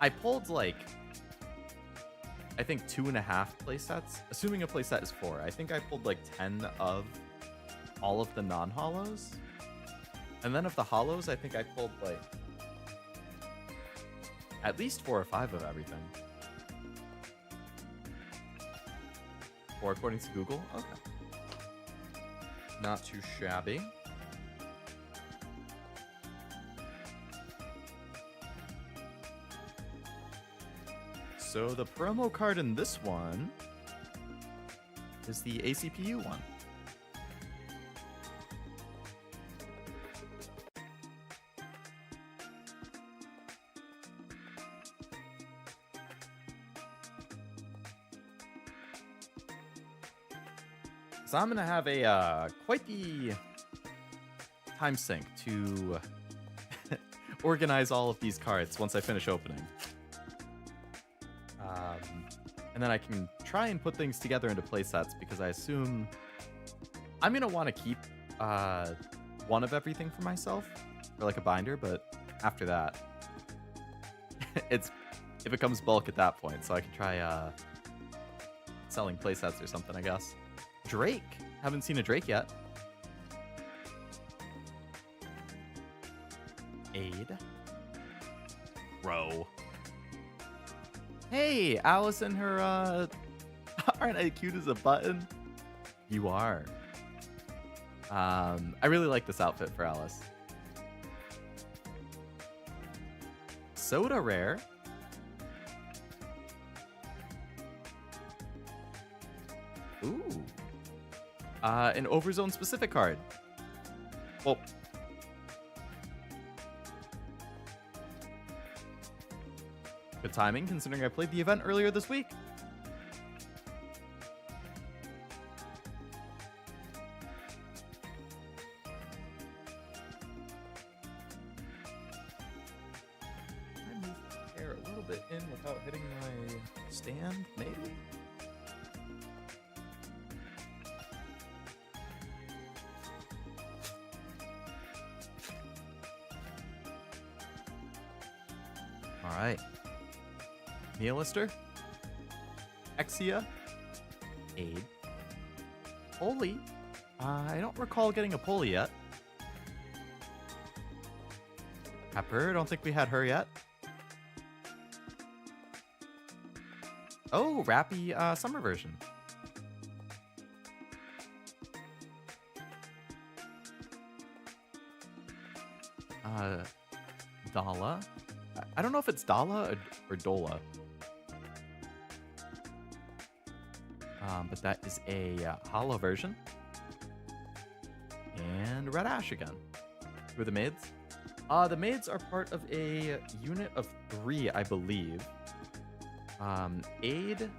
I pulled like I think 2.5 playsets. Assuming a playset is 4, I think I pulled like 10 of all of the non-holos. And then of the holos, I think I pulled like at least 4 or 5 of everything. 4 according to Google? Okay. Not too shabby. So the promo card in this one is the ACPU one. So I'm gonna have a quite the time sink to organize all of these cards once I finish opening. And then I can try and put things together into play sets, because I assume I'm gonna want to keep one of everything for myself, or like a binder, but after that it becomes bulk at that point, so I can try selling play sets or something, I guess. Drake, haven't seen a Drake yet. Aid. Row. Hey, Alice and her, aren't I cute as a button? You are. I really like this outfit for Alice. Soda rare. Ooh. An overzone specific card. Well, good timing, considering I played the event earlier this week. I move the hair a little bit in without hitting my stand, maybe? All right. Neolister, Exia, Aid, Poli. I don't recall getting a Poli yet. Pepper, don't think we had her yet. Oh, Rappy summer version. Dala. I don't know if it's Dala or Dola. But that is a hollow version. And Red Ash again. Who are the maids? The maids are part of a unit of 3, I believe. Aid,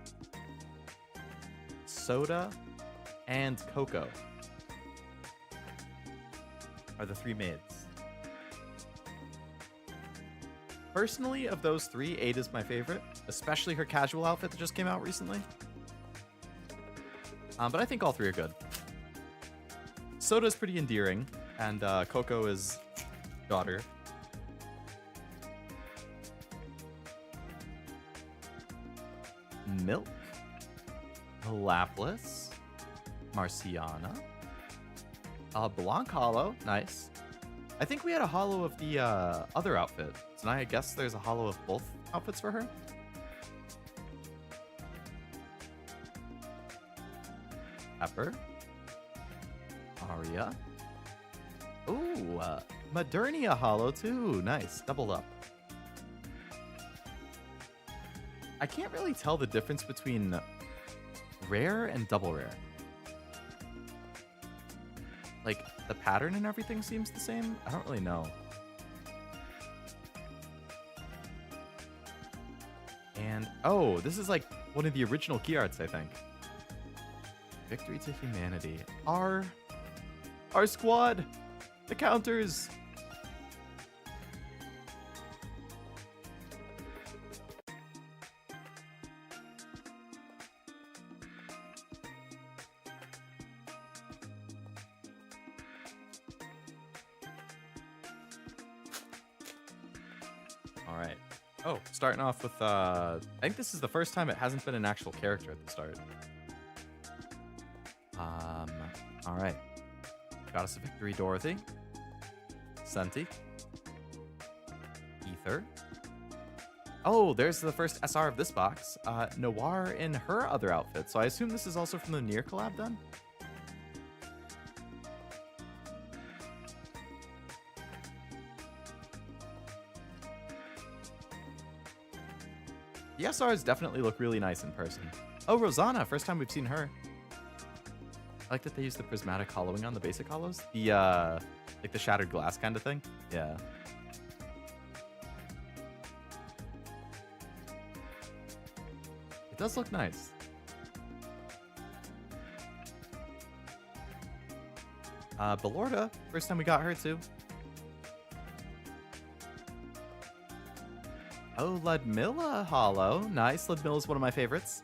Soda, and Coco are the 3 maids. Personally, of those 3, Aid is my favorite, especially her casual outfit that just came out recently. But I think all 3 are good. Soda's pretty endearing, and Coco is daughter. Milk, Lovelace, Marciana, Blanc Hollow, nice. I think we had a hollow of the other outfit, so now I guess there's a hollow of both outfits for her. Pepper, Aria. Ooh, Modernia hollow too, nice, doubled up. I can't really tell the difference between rare and double rare. Like, the pattern and everything seems the same? I don't really know. And, oh, this is like one of the original key arts, I think. Victory to humanity. Our squad! The counters! All right. Oh, starting off with, I think this is the first time it hasn't been an actual character at the start. All right. Got us a Victory Dorothy. Senti. Ether. Oh, there's the first SR of this box. Noir in her other outfit. So I assume this is also from the Nier collab then? The SRs definitely look really nice in person. Oh, Rosanna, first time we've seen her. like that they use the prismatic hollowing on the basic hollows. The like the shattered glass kind of thing. Yeah. It does look nice. Belorda, first time we got her too. Oh, Ludmilla hollow. Nice. Ludmilla is one of my favorites.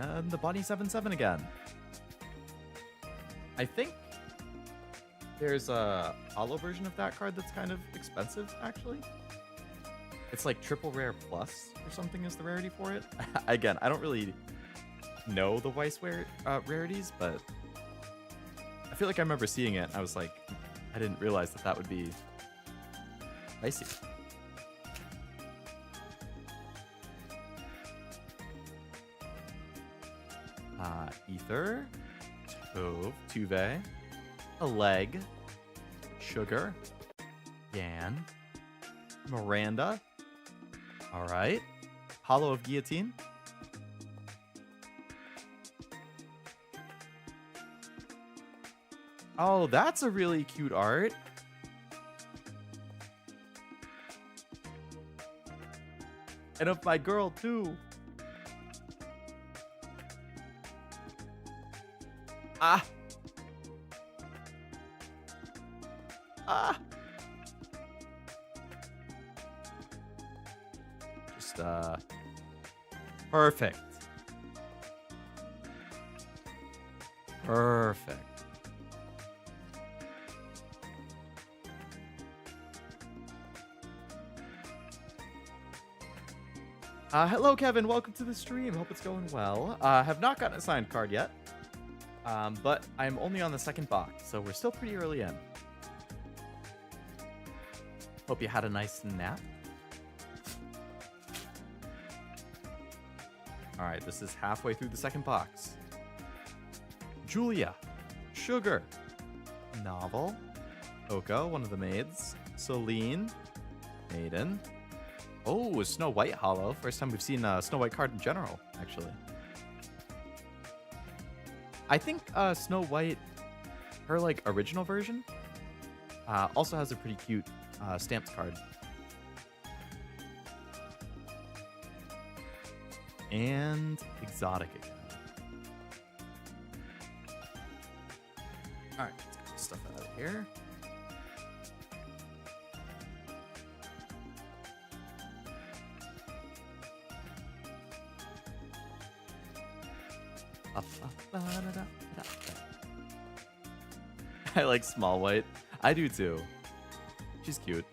And the Bonnie 77 again. I think there's a hollow version of that card that's kind of expensive, actually. It's like triple rare plus or something is the rarity for it. Again, I don't really know the Weiss rarities, but I feel like I remember seeing it. I was like, I didn't realize that that would be pricey. Ether, Tove, Tuve, a leg, Sugar, Yan, Miranda. All right. Hollow of Guillotine. Oh, that's a really cute art. And of my girl, too. Ah. Ah. Just, perfect. Perfect. Hello, Kevin. Welcome to the stream. Hope it's going well. Have not gotten a signed card yet, but I'm only on the second box, so we're still pretty early in. Hope you had a nice nap. All right, this is halfway through the second box. Julia, Sugar, Novel, Oko, one of the maids, Celine, Maiden. Oh, Snow White hollow. First time we've seen a Snow White card in general, actually. I think Snow White, her like original version, also has a pretty cute stamps card. And exotic again. All right, let's get this stuff out of here. I like Small White. I do too. She's cute.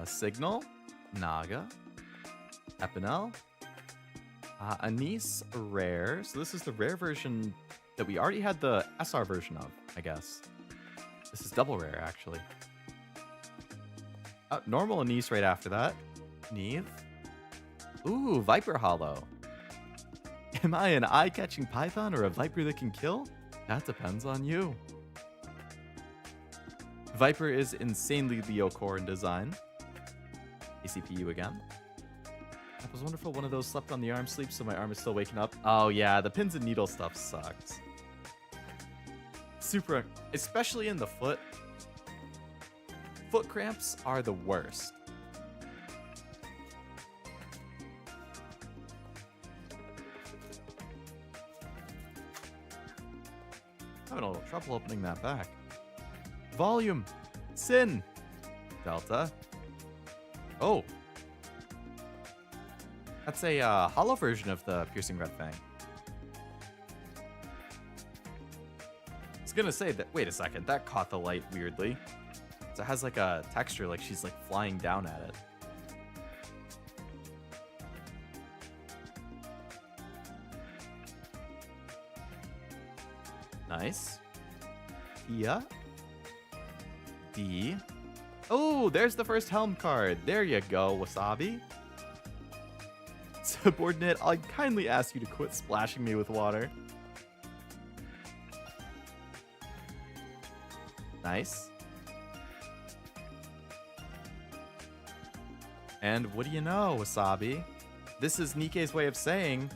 Signal, Naga, Epinel, Anise rare. So this is the rare version that we already had the SR version of, I guess. This is double rare, actually. Normal Anise right after that. Neve. Ooh, Viper hollow. Am I an eye-catching python or a viper that can kill? That depends on you. Viper is insanely Leo core in design. ACPU again. That was wonderful. One of those slept on the arm sleep, so my arm is still waking up. Oh yeah, the pins and needle stuff sucks. Super, especially in the foot. Foot cramps are the worst. Having a little trouble opening that back. Volume. Sin. Delta. Oh. That's a hollow version of the Piercing Red Fang. I was gonna say that, wait a second, that caught the light weirdly. So it has like a texture like she's like flying down at it. Nice. Kia. D. Oh, there's the first helm card. There you go, Wasabi. Subordinate, I kindly ask you to quit splashing me with water. Nice. And what do you know, Wasabi? This is Nikke's way of saying,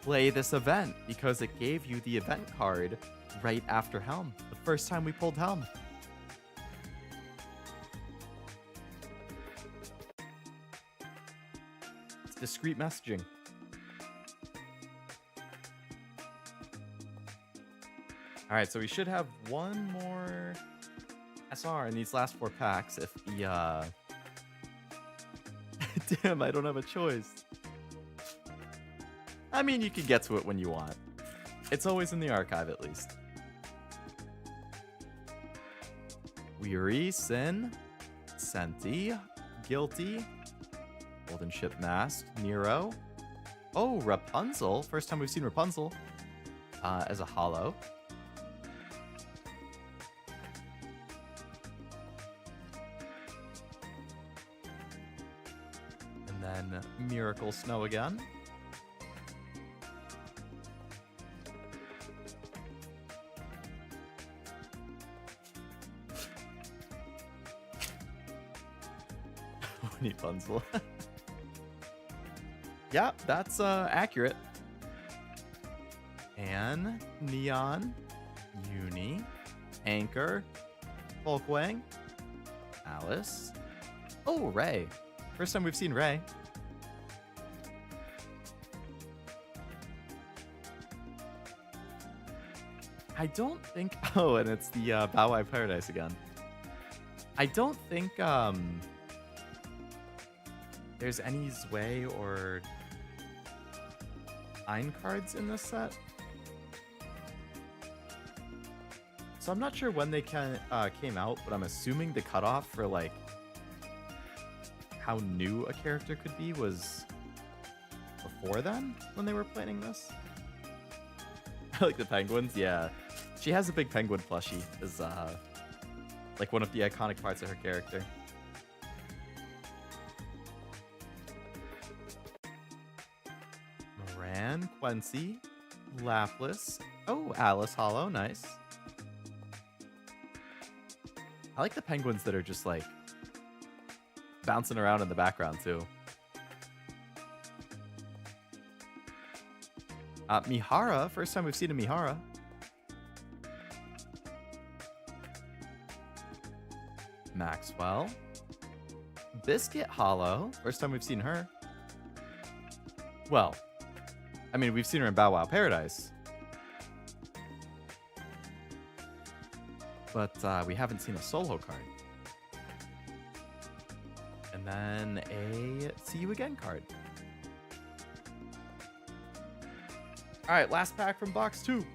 play this event, because it gave you the event card right after Helm. The first time we pulled Helm. It's discreet messaging. All right, so we should have one more SR in these last 4 packs if the, Damn, I don't have a choice. I mean, you can get to it when you want. It's always in the archive, at least. Weary, Sin, Senti, Guilty, Golden Ship Mask, Nero. Oh, Rapunzel. First time we've seen Rapunzel as a holo. And then Miracle Snow again. Rapunzel. Yeah, that's accurate. Anne, Neon, Uni, Anchor, Folkwang, Alice. Oh, Ray. First time we've seen Ray. I don't think... Oh, and it's the Bow Wow Paradise again. I don't think there's any Zwei or Ein cards in this set. So I'm not sure when they came out, but I'm assuming the cutoff for like how new a character could be was before then, when they were planning this. I like the penguins, yeah. She has a big penguin plushie as like one of the iconic parts of her character. Moran, Quincy, Laplace. Oh, Alice Hollow, nice. I like the penguins that are just like bouncing around in the background too. Mihara, first time we've seen a Mihara. Maxwell. Biscuit Hollow, first time we've seen her. Well, I mean, we've seen her in Bow Wow Paradise. But we haven't seen a solo card. And then a See You Again card. All right, last pack from box 2.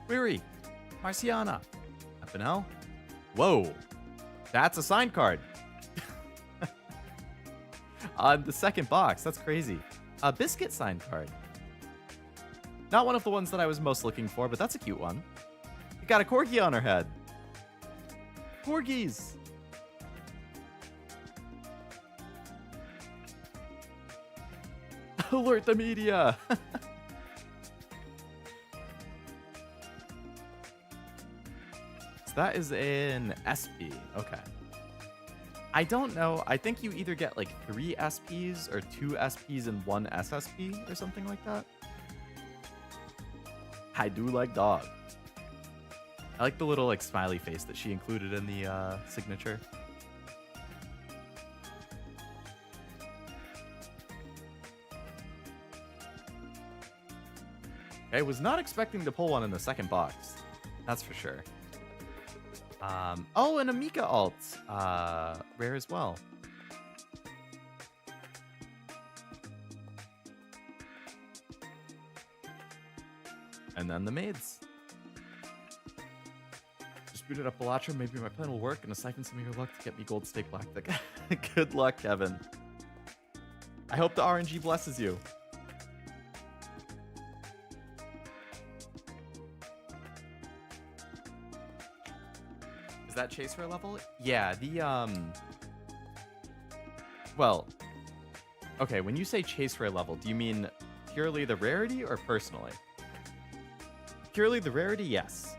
Weary, Marciana, FNL. Whoa, that's a signed card. On the second box, that's crazy. A Biscuit signed card. Not one of the ones that I was most looking for, but that's a cute one. We got a corgi on her head. Corgis. Alert the media. So that is an SP. Okay. I don't know. I think you either get like 3 SPs or 2 SPs and 1 SSP or something like that. I do like dog. I like the little like smiley face that she included in the signature. I was not expecting to pull one in the second box. That's for sure. Oh, and a Mika alt. Rare as well. And then the maids. Just booted up Belatra. Maybe my plan will work and siphon some of your luck to get me gold stake black. Good luck, Kevin. I hope the RNG blesses you. Is that chase rare level? Yeah, the well, okay, when you say chase rare level, do you mean purely the rarity or personally? Purely the rarity, yes.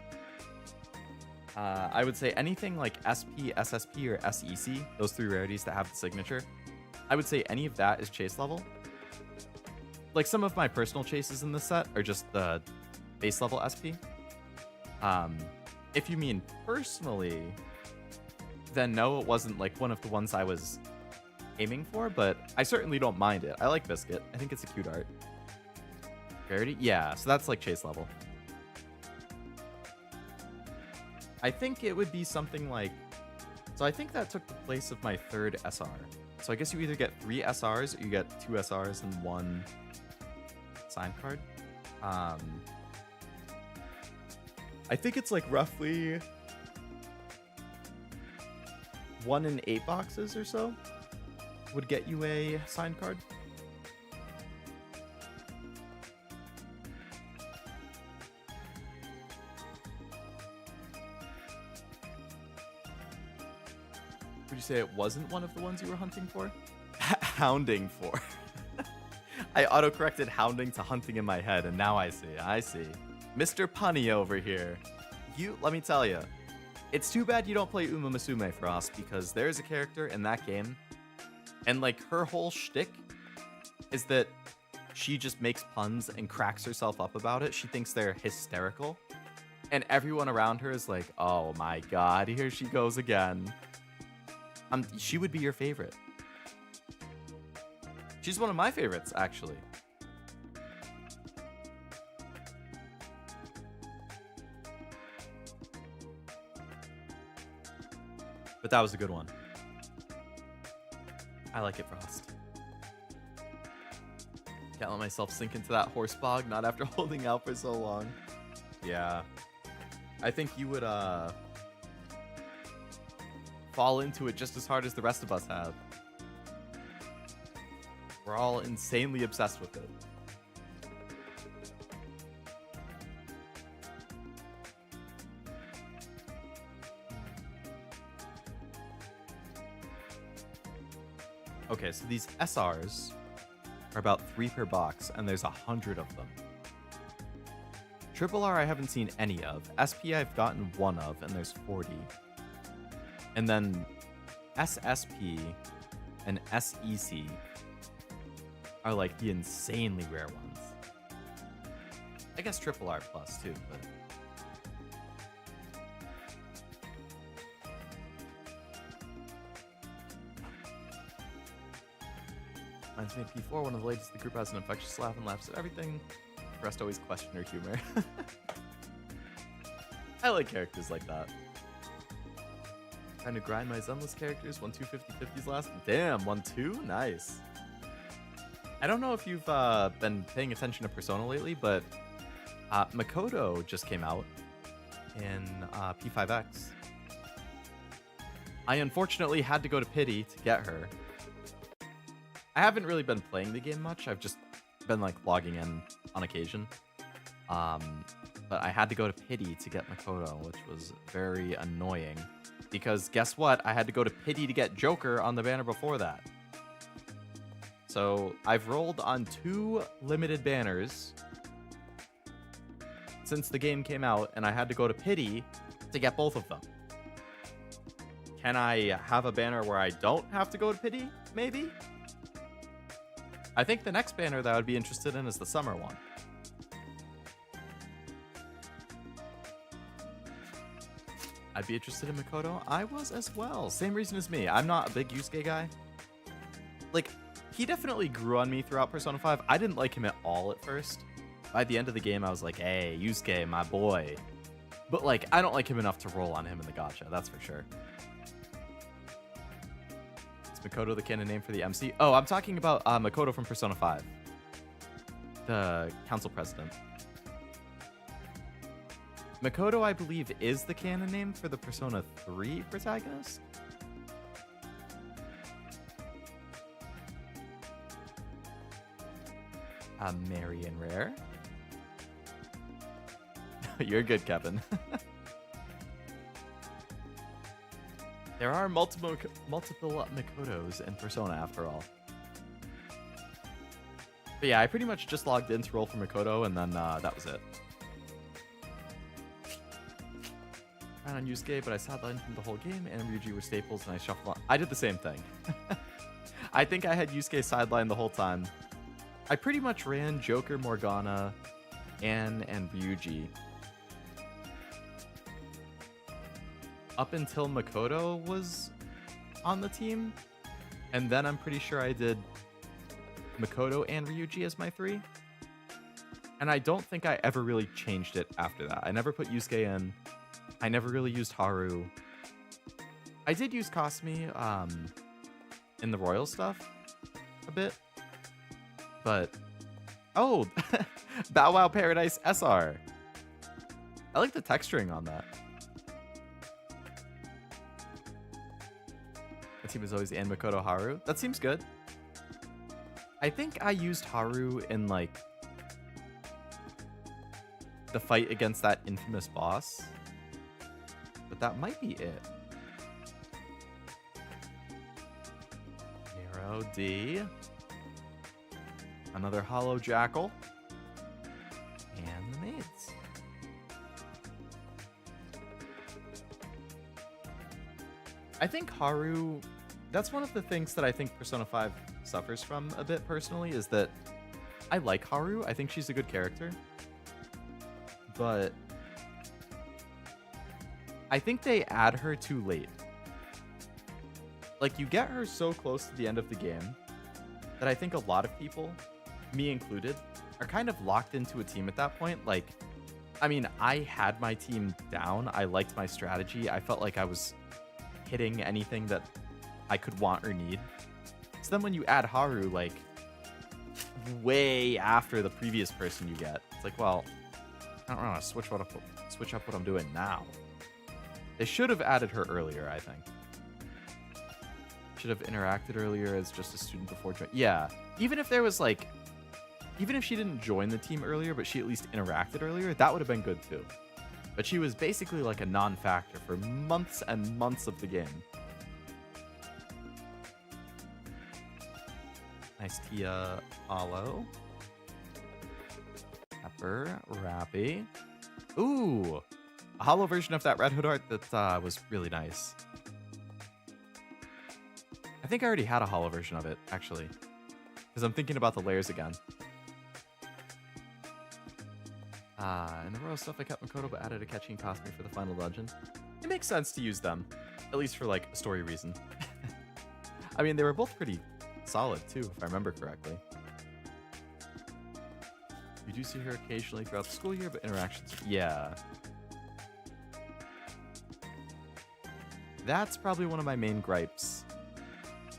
I would say anything like SP, SSP, or SEC, those 3 rarities that have the signature, I would say any of that is chase level. Like some of my personal chases in this set are just the base level SP. If you mean personally, then no, it wasn't like one of the ones I was aiming for, but I certainly don't mind it. I like Biscuit. I think it's a cute art. Rarity? Yeah, so that's like chase level. I think it would be something like... So I think that took the place of my 3rd SR. So I guess you either get 3 SRs or you get 2 SRs and 1 sign card. I think it's like roughly 1 in 8 boxes or so would get you a sign card. Would you say it wasn't one of the ones you were hunting for? Hounding for. I auto-corrected hounding to hunting in my head, and now I see. Mr. Punny over here. Let me tell you, it's too bad you don't play Uma Musume for us, because there's a character in that game, and like her whole shtick is that she just makes puns and cracks herself up about it. She thinks they're hysterical, and everyone around her is like, oh my god, here she goes again. She would be your favorite. She's one of my favorites, actually. But that was a good one. I like it, Frost. Can't let myself sink into that horse bog, not after holding out for so long. Yeah. I think you would, fall into it just as hard as the rest of us have. We're all insanely obsessed with it. Okay, so these SRs are about 3 per box, and there's 100 of them. Triple R I haven't seen any of. SP I've gotten 1 of, and there's 40. And then SSP and SEC are like the insanely rare ones. I guess Triple R plus too, but... Reminds me of P4, one of the latest. The group has an infectious laugh and laughs at everything. The rest always question her humor. I like characters like that. Trying to grind my Zenless characters. 1, 2, 50, 50s last. Damn, 1, 2? Nice. I don't know if you've been paying attention to Persona lately, but Makoto just came out in P5X. I unfortunately had to go to Pity to get her. I haven't really been playing the game much. I've just been like logging in on occasion. But I had to go to Pity to get Makoto, which was very annoying. Because guess what? I had to go to Pity to get Joker on the banner before that. So I've rolled on 2 limited banners since the game came out, and I had to go to Pity to get both of them. Can I have a banner where I don't have to go to Pity? Maybe? I think the next banner that I would be interested in is the summer one. I'd be interested in Makoto. I was as well. Same reason as me. I'm not a big Yusuke guy. Like, he definitely grew on me throughout Persona 5. I didn't like him at all at first. By the end of the game, I was like, hey, Yusuke, my boy. But, like, I don't like him enough to roll on him in the gacha. That's for sure. Is Makoto the canon name for the MC? Oh, I'm talking about Makoto from Persona 5. The council president. Makoto, I believe, is the canon name for the Persona 3 protagonist. Marion Rare. You're good, Kevin. There are multiple Makotos in Persona, after all. But yeah, I pretty much just logged in to roll for Makoto, and then that was it. ran on Yusuke, but I sidelined him the whole game, and Ryuji were staples, and I shuffled on. I did the same thing. I think I had Yusuke sidelined the whole time. I pretty much ran Joker, Morgana, Anne, and Ryuji. Up until Makoto was on the team. And then I'm pretty sure I did Makoto and Ryuji as my 3. And I don't think I ever really changed it after that. I never put Yusuke in. I never really used Haru. I did use Kasumi in the Royal stuff a bit. But, oh, Bow Wow Paradise SR. I like the texturing on that. My team is always Anne, Makoto, Haru. That seems good. I think I used Haru in, like, the fight against that infamous boss. But that might be it. Nero D. Another Hollow Jackal. And the maids. I think Haru, that's one of the things that I think Persona 5 suffers from a bit personally, is that I like Haru. I think she's a good character. But I think they add her too late. Like, you get her so close to the end of the game that I think a lot of people, me included, are kind of locked into a team at that point. Like, I mean, I had my team down. I liked my strategy. I felt like I was hitting anything that I could want or need. So then when you add Haru, like, way after the previous person you get, it's like, well, I don't want to switch up what I'm doing now. They should have added her earlier, I think. Should have interacted earlier as just a student before joining. Yeah, even if there was like, even if she didn't join the team earlier, but she at least interacted earlier, that would have been good too. But she was basically like a non-factor for months and months of the game. Nice Tia Hollow. Pepper, Rappy. Ooh, a hollow version of that Red Hood art that was really nice. I think I already had a hollow version of it, actually, because I'm thinking about the layers again. In the row stuff, I kept Makoto, but added Akechi and Kasumi for the final dungeon. It makes sense to use them, at least for like a story reason. I mean, they were both pretty solid too, if I remember correctly. You do see her occasionally throughout the school year, but interactions, yeah. That's probably one of my main gripes.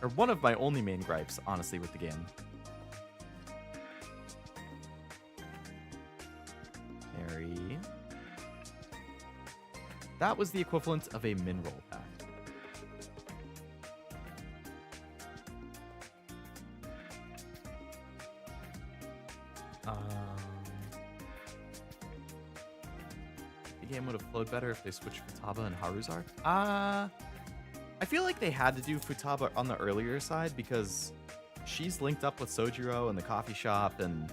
Or one of my only main gripes, honestly, with the game. Mary. That was the equivalent of a min roll pack. The game would have flowed better if they switched Futaba and Haru's arc. I feel like they had to do Futaba on the earlier side because she's linked up with Sojiro in the coffee shop, and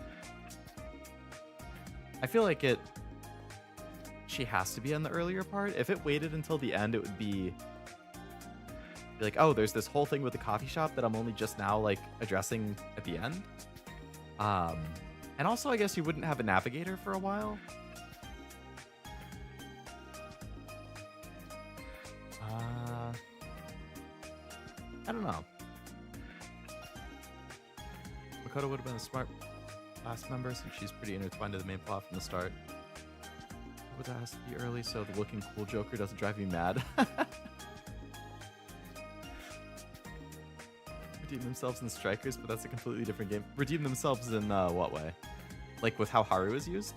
I feel like she has to be on the earlier part. If it waited until the end, it would be like, oh, there's this whole thing with the coffee shop that I'm only just now like addressing at the end. And also, I guess you wouldn't have a navigator for a while. I don't know. Makoto would have been a smart class member since she's pretty intertwined to the main plot from the start. But that has to be early so the looking cool Joker doesn't drive me mad. Redeem themselves in Strikers, but that's a completely different game. Redeem themselves in what way? Like with how Haru is used?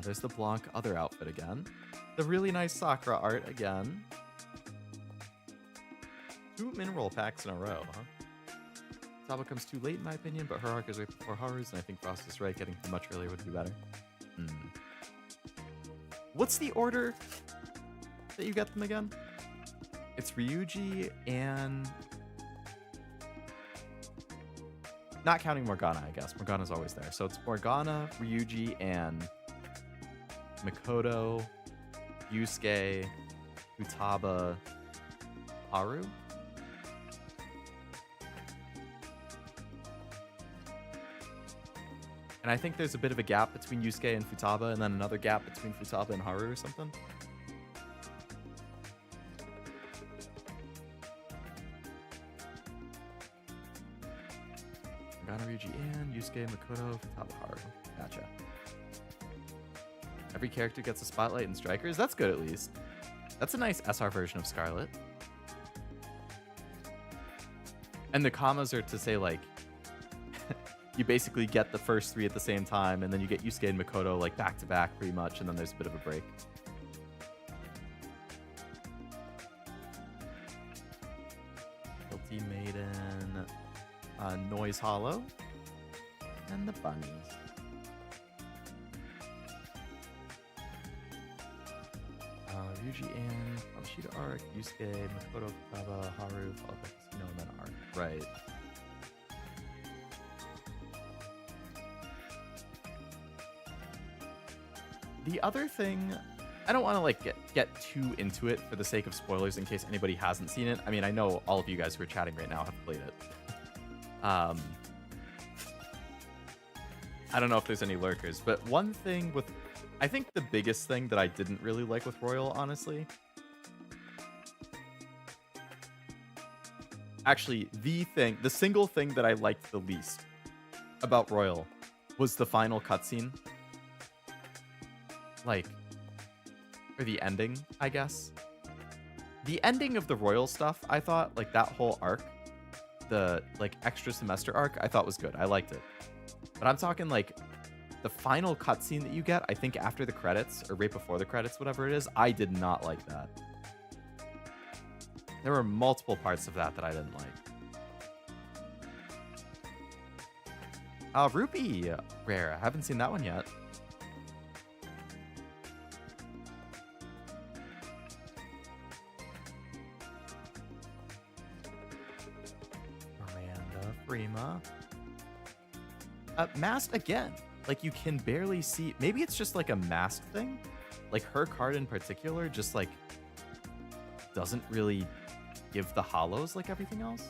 There's the Blanc other outfit again. The really nice Sakura art again. 2 mineral packs in a row, huh? Saba comes too late in my opinion, but her arc is right before Haru's, and I think Frost is right. Getting too much earlier would be better. What's the order that you get them again? It's Ryuji and... Not counting Morgana, I guess. Morgana's always there. So it's Morgana, Ryuji, and Makoto, Yusuke, Futaba, Haru. And I think there's a bit of a gap between Yusuke and Futaba, and then another gap between Futaba and Haru or something. Ryuji and Yusuke, Makoto, Futaba, Haru. Gotcha. Every character gets a spotlight in Strikers. That's good, at least. That's a nice SR version of Scarlet. And the commas are to say, like, you basically get the first 3 at the same time, and then you get Yusuke and Makoto, like, back to back pretty much, and then there's a bit of a break. Guilty Maiden, Noise Hollow, and the bunnies. Ryuji and Kamoshida arc, Yusuke, Makoto, Futaba, Haru, followed by Casino, and then arc. Right. The other thing, I don't want to like get too into it for the sake of spoilers in case anybody hasn't seen it. I mean, I know all of you guys who are chatting right now have played it. I don't know if there's any lurkers, but one thing with, I think the biggest thing that I didn't really like with Royal, honestly, actually the single thing that I liked the least about Royal was the final cutscene. Like, or the ending, I guess. The ending of the Royal stuff, I thought, like that whole arc, the like extra semester arc, I thought was good. I liked it. But I'm talking like the final cutscene that you get, I think after the credits or right before the credits, whatever it is, I did not like that. There were multiple parts of that I didn't like. Rupee Rare. I haven't seen that one yet. Miranda Freema. Masked again. Like, you can barely see. Maybe it's just like a mask thing. Like, her card in particular just like doesn't really give the hollows like everything else.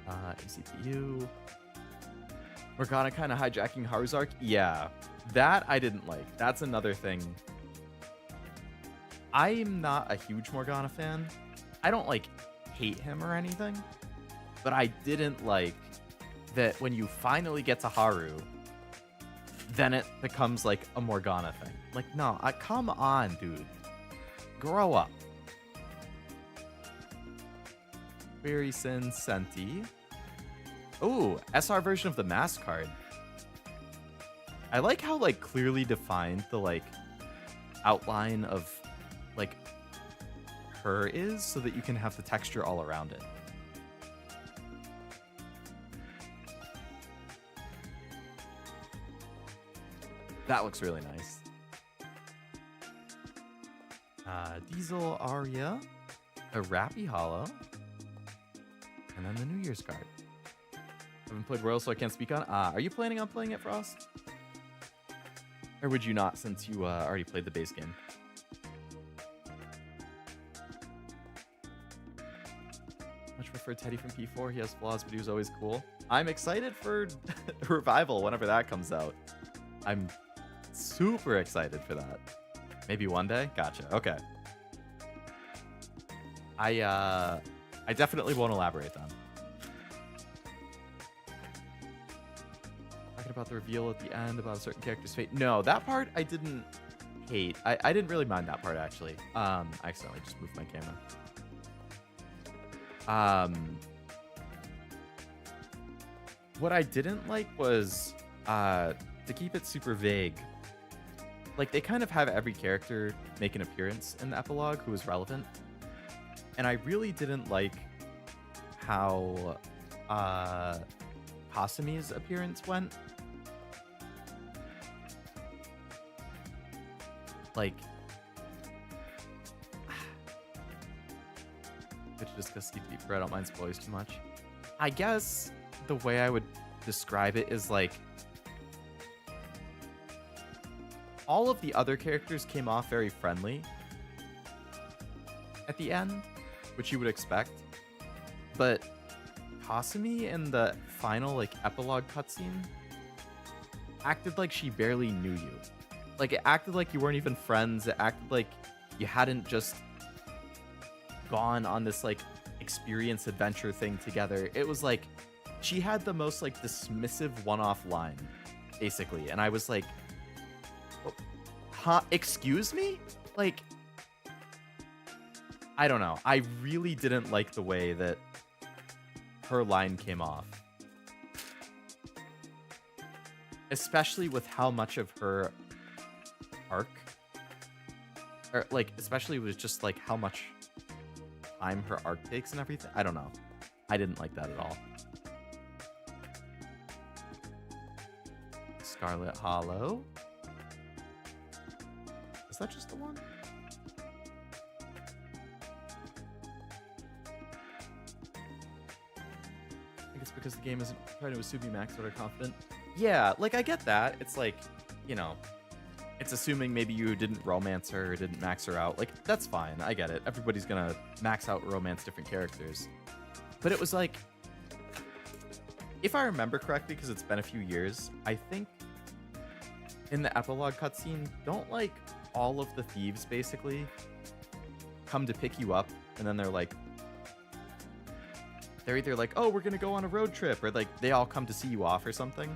ACPU. Morgana kind of hijacking Haru's arc. Yeah, that I didn't like. That's another thing. I'm not a huge Morgana fan. I don't like hate him or anything, but I didn't like that when you finally get to Haru, then it becomes like a Morgana thing. Like, no, come on, dude. Grow up. Query Sin Senti. Ooh, SR version of the mask card. I like how like clearly defined the like outline of like her is, so that you can have the texture all around it. That looks really nice. Diesel Aria, a Rappy Hollow, and then the New Year's card. Haven't played Royal, so I can't speak on. Are you planning on playing it, Frost? Or would you not, since you already played the base game? Much prefer Teddy from P4. He has flaws, but he was always cool. I'm excited for Revival whenever that comes out. I'm super excited for that. Maybe one day? Gotcha. Okay. I definitely won't elaborate then. Talking about the reveal at the end about a certain character's fate. No, that part I didn't hate. I didn't really mind that part, actually. I accidentally just moved my camera. What I didn't like was to keep it super vague. Like, they kind of have every character make an appearance in the epilogue who is relevant. And I really didn't like how Kasumi's appearance went. Like, which just goes deeper. I don't mind spoilers too much. I guess the way I would describe it is like all of the other characters came off very friendly at the end, which you would expect. But Kasumi in the final like epilogue cutscene acted like she barely knew you. Like, it acted like you weren't even friends. It acted like you hadn't just gone on this like experience adventure thing together. It was like she had the most like dismissive one-off line, basically. And I was like, huh, excuse me? Like, I don't know. I really didn't like the way that her line came off. Especially with how much of her arc, or like, especially with just like how much time her arc takes and everything. I don't know. I didn't like that at all. Scarlet Hollow. Is that just the one? I think it's because the game isn't trying to assume you max out or confident. Yeah, like, I get that. It's like, you know, it's assuming maybe you didn't romance her or didn't max her out. Like, that's fine. I get it. Everybody's gonna max out romance different characters. But it was like, if I remember correctly, because it's been a few years, I think in the epilogue cutscene, don't like all of the thieves basically come to pick you up, and then they're either like, oh, we're gonna go on a road trip, or like they all come to see you off or something.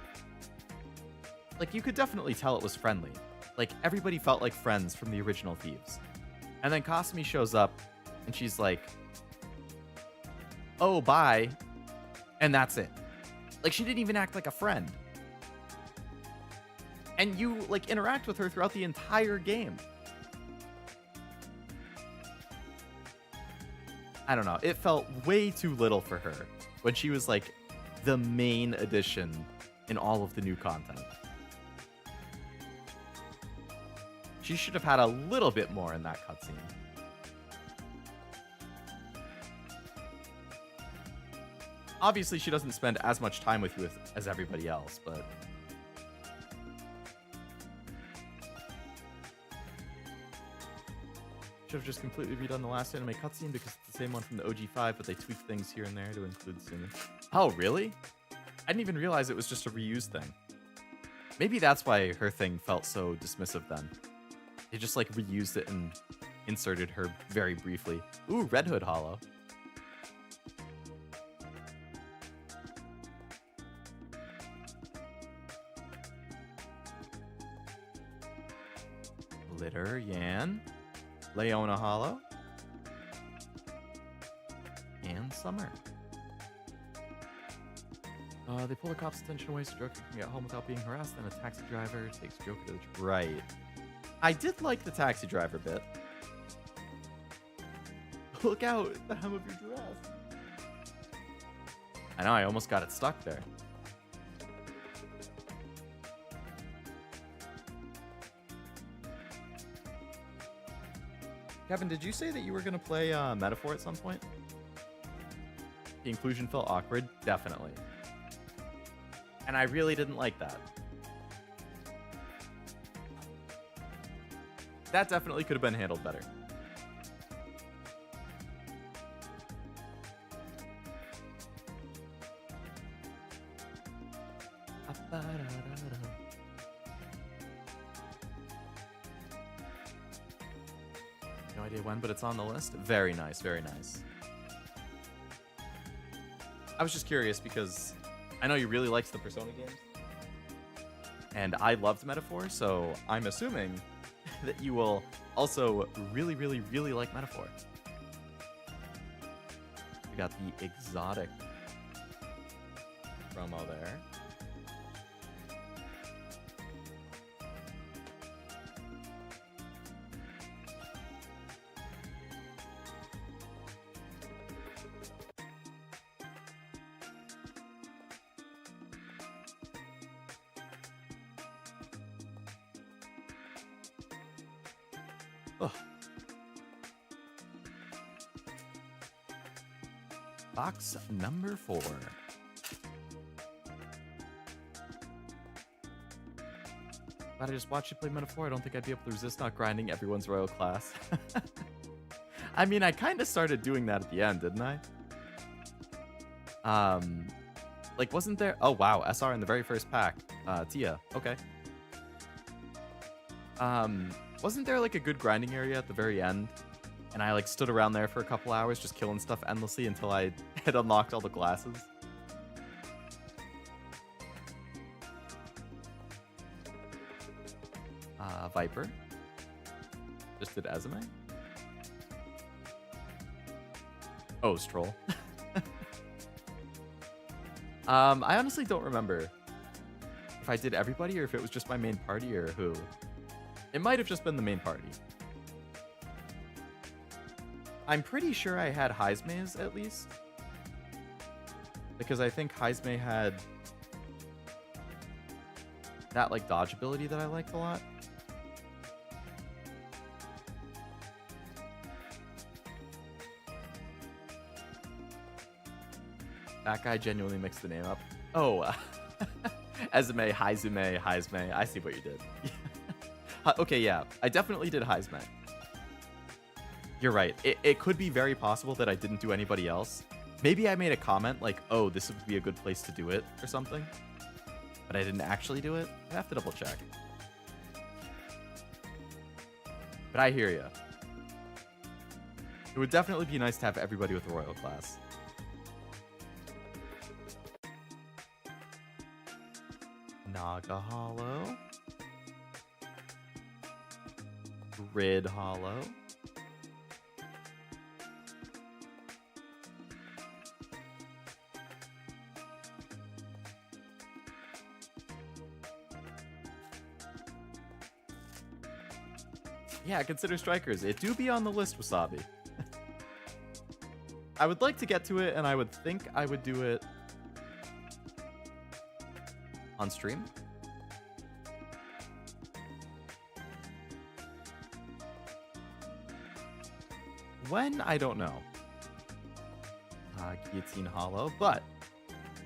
Like, you could definitely tell it was friendly. Like, everybody felt like friends from the original thieves. And then Kasumi shows up and she's like, oh, bye, and that's it. Like, she didn't even act like a friend. And you like interact with her throughout the entire game. I don't know. It felt way too little for her when she was like the main addition in all of the new content. She should have had a little bit more in that cutscene. Obviously, she doesn't spend as much time with you as everybody else, but should have just completely redone the last anime cutscene because it's the same one from the OG5, but they tweaked things here and there to include singing. Oh, really? I didn't even realize it was just a reused thing. Maybe that's why her thing felt so dismissive then. They just like reused it and inserted her very briefly. Ooh, Red Hood Hollow. Litter, Yan. Leona Hollow. And Summer. They pull the cops' attention away so Joker can get home without being harassed, then a taxi driver takes Joker to the... Right. I did like the taxi driver bit. Look out, the hem of your dress. I know, I almost got it stuck there. Kevin, did you say that you were going to play Metaphor at some point? The inclusion felt awkward? Definitely. And I really didn't like that. That definitely could have been handled better. No idea when, but it's on the list. Very nice, very nice. I was just curious because I know you really liked the Persona games. And I loved Metaphor, so I'm assuming that you will also really, really, really like Metaphor. We got the exotic promo there. Oh. Box number 4. Glad I just watched you play Metaphor. I don't think I'd be able to resist not grinding everyone's royal class. I mean, I kind of started doing that at the end, didn't I? Like, wasn't there... Oh, wow. SR in the very first pack. Tia. Okay. Wasn't there, like, a good grinding area at the very end? And I, like, stood around there for a couple hours just killing stuff endlessly until I had unlocked all the glasses. Viper. Just did Azame. Oh, Stroll. I honestly don't remember if I did everybody or if it was just my main party or who. It might have just been the main party. I'm pretty sure I had Heismays at least. Because I think Heismay had that like dodge ability that I liked a lot. That guy genuinely mixed the name up. Oh, Ezume, Heizume, Heismay. I see what you did. Okay, yeah. I definitely did Heismay. You're right. It could be very possible that I didn't do anybody else. Maybe I made a comment like, oh, this would be a good place to do it or something. But I didn't actually do it. I have to double check. But I hear you. It would definitely be nice to have everybody with a royal class. Naga Hollow. Grid Hollow. Yeah, consider strikers. It do be on the list, Wasabi. I would like to get to it, and I would think I would do it on stream. When? I don't know. Guillotine Hollow, but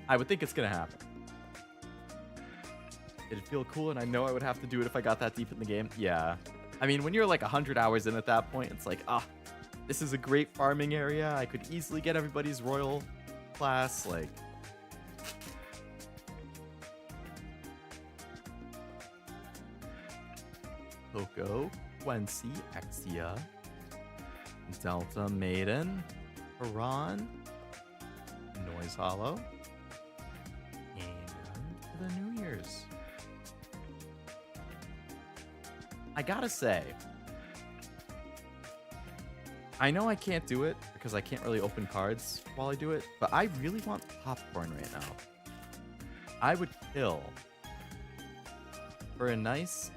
I would think it's going to happen. It'd feel cool, and I know I would have to do it if I got that deep in the game. Yeah. I mean, when you're like 100 hours in at that point, it's like, this is a great farming area. I could easily get everybody's royal class. Like, Coco, Quincy, Exia, Delta Maiden, Haran, Noise Hollow, and the New Year's. I gotta say, I know I can't do it because I can't really open cards while I do it, but I really want popcorn right now. I would kill for a nice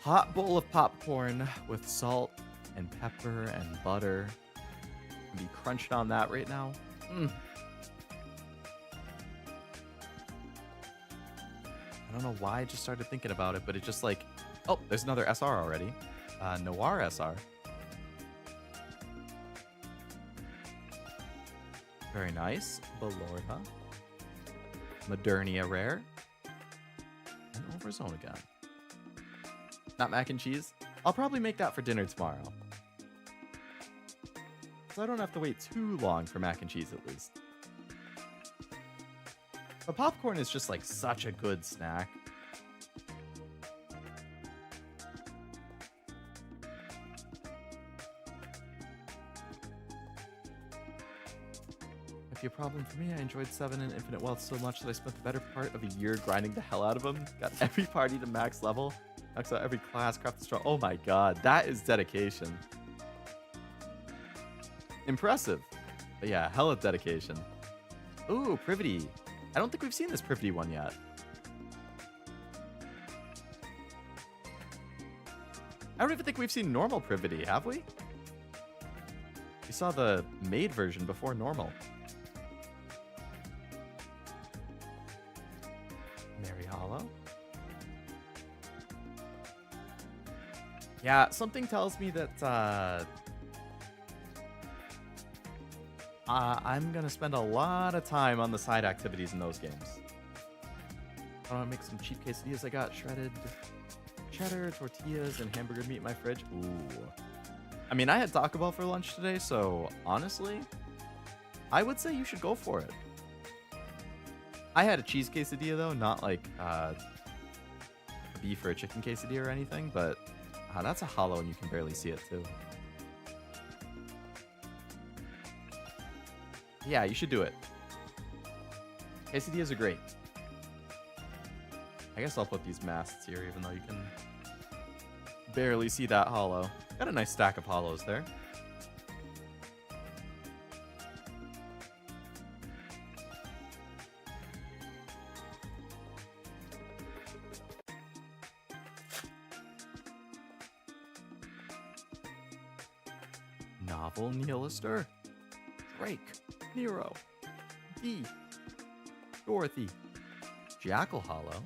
hot bowl of popcorn with salt and pepper and butter. And be crunched on that right now. I don't know why I just started thinking about it, but it just like, oh, there's another SR already. Noir SR. Very nice. Balorda. Modernia Rare. And Overzone again. Not mac and cheese. I'll probably make that for dinner tomorrow. So I don't have to wait too long for mac and cheese at least. But popcorn is just like such a good snack. Might be a problem for me. I enjoyed 7 and Infinite Wealth so much that I spent the better part of a year grinding the hell out of them. Got every party to max level. Max out every class, craft the straw. Oh my god, that is dedication. Impressive. But yeah, hella dedication. Ooh, Privity. I don't think we've seen this Privity one yet. I don't even think we've seen normal Privity, have we? We saw the made version before normal. Mary Hollow. Yeah, something tells me that I'm gonna spend a lot of time on the side activities in those games. I want to make some cheap quesadillas. I got shredded cheddar, tortillas, and hamburger meat in my fridge. Ooh. I mean, I had Taco Bell for lunch today, so honestly, I would say you should go for it. I had a cheese quesadilla, though, not like a beef or a chicken quesadilla or anything, but that's a hollow and you can barely see it, too. Yeah, you should do it. Quesadillas are great. I guess I'll put these masts here, even though you can barely see that hollow. Got a nice stack of hollows there. Novel Nihilister, Drake, Nero, D, Dorothy, Jackal Hollow.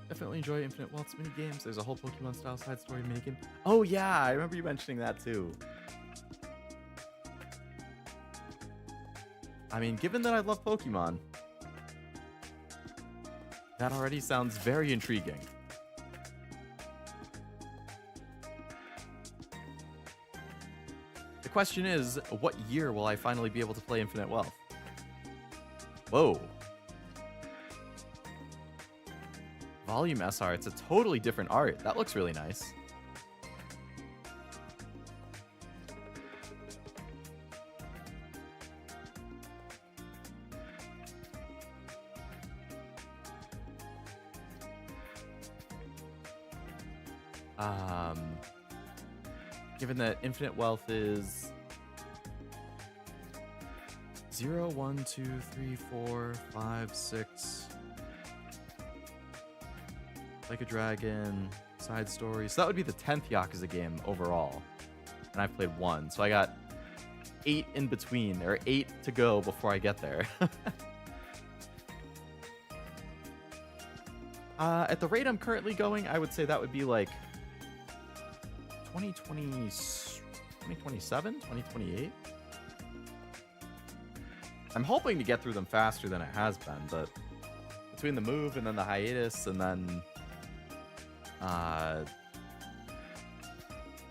Definitely enjoy Infinite Wealth's mini games. There's a whole Pokemon style side story minigame. Oh yeah, I remember you mentioning that too. I mean, given that I love Pokemon, that already sounds very intriguing. The question is, what year will I finally be able to play Infinite Wealth? Whoa. Volume SR, it's a totally different art. That looks really nice. Given that Infinite Wealth is 0, 1, 2, 3, 4, 5, 6. Like a Dragon, side story. So that would be the 10th Yakuza game overall. And I've played 1. So I got 8 in between, or 8 to go before I get there. At the rate I'm currently going, I would say that would be like 2027, 2028. I'm hoping to get through them faster than it has been, but between the move and then the hiatus and then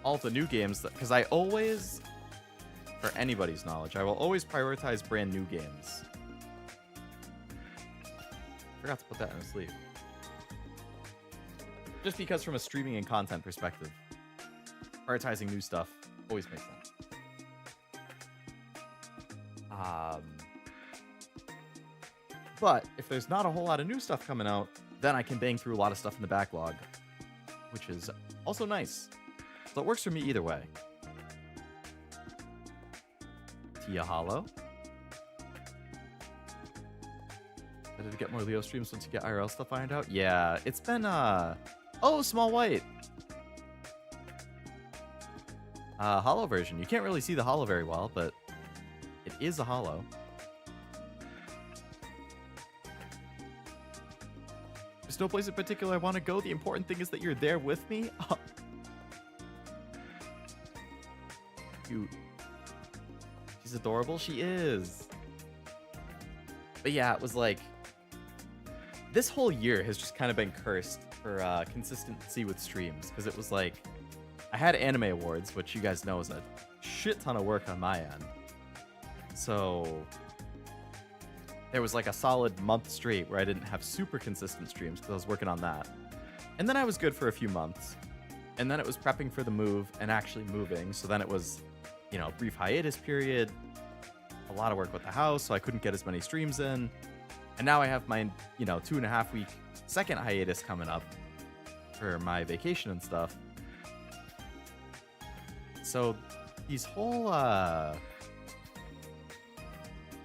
all the new games, because I always, for anybody's knowledge, I will always prioritize brand new games. Forgot to put that in a sleeve. Just because from a streaming and content perspective, prioritizing new stuff always makes sense. But if there's not a whole lot of new stuff coming out, then I can bang through a lot of stuff in the backlog, which is also nice. So it works for me either way. Tia Hollow. Did it get more Leo streams once you get IRL stuff ironed out? Yeah, it's been, oh, Small White! Hollow version. You can't really see the hollow very well, but it is a hollow. There's no place in particular I want to go. The important thing is that you're there with me. Oh. Cute. She's adorable. She is. But yeah, it was like, this whole year has just kind of been cursed for consistency with streams, because it was like, I had Anime Awards, which you guys know is a shit ton of work on my end. So there was like a solid month straight where I didn't have super consistent streams because I was working on that. And then I was good for a few months. And then it was prepping for the move and actually moving. So then it was, you know, a brief hiatus period, a lot of work with the house, so I couldn't get as many streams in. And now I have my, you know, 2.5 week second hiatus coming up for my vacation and stuff. So these whole,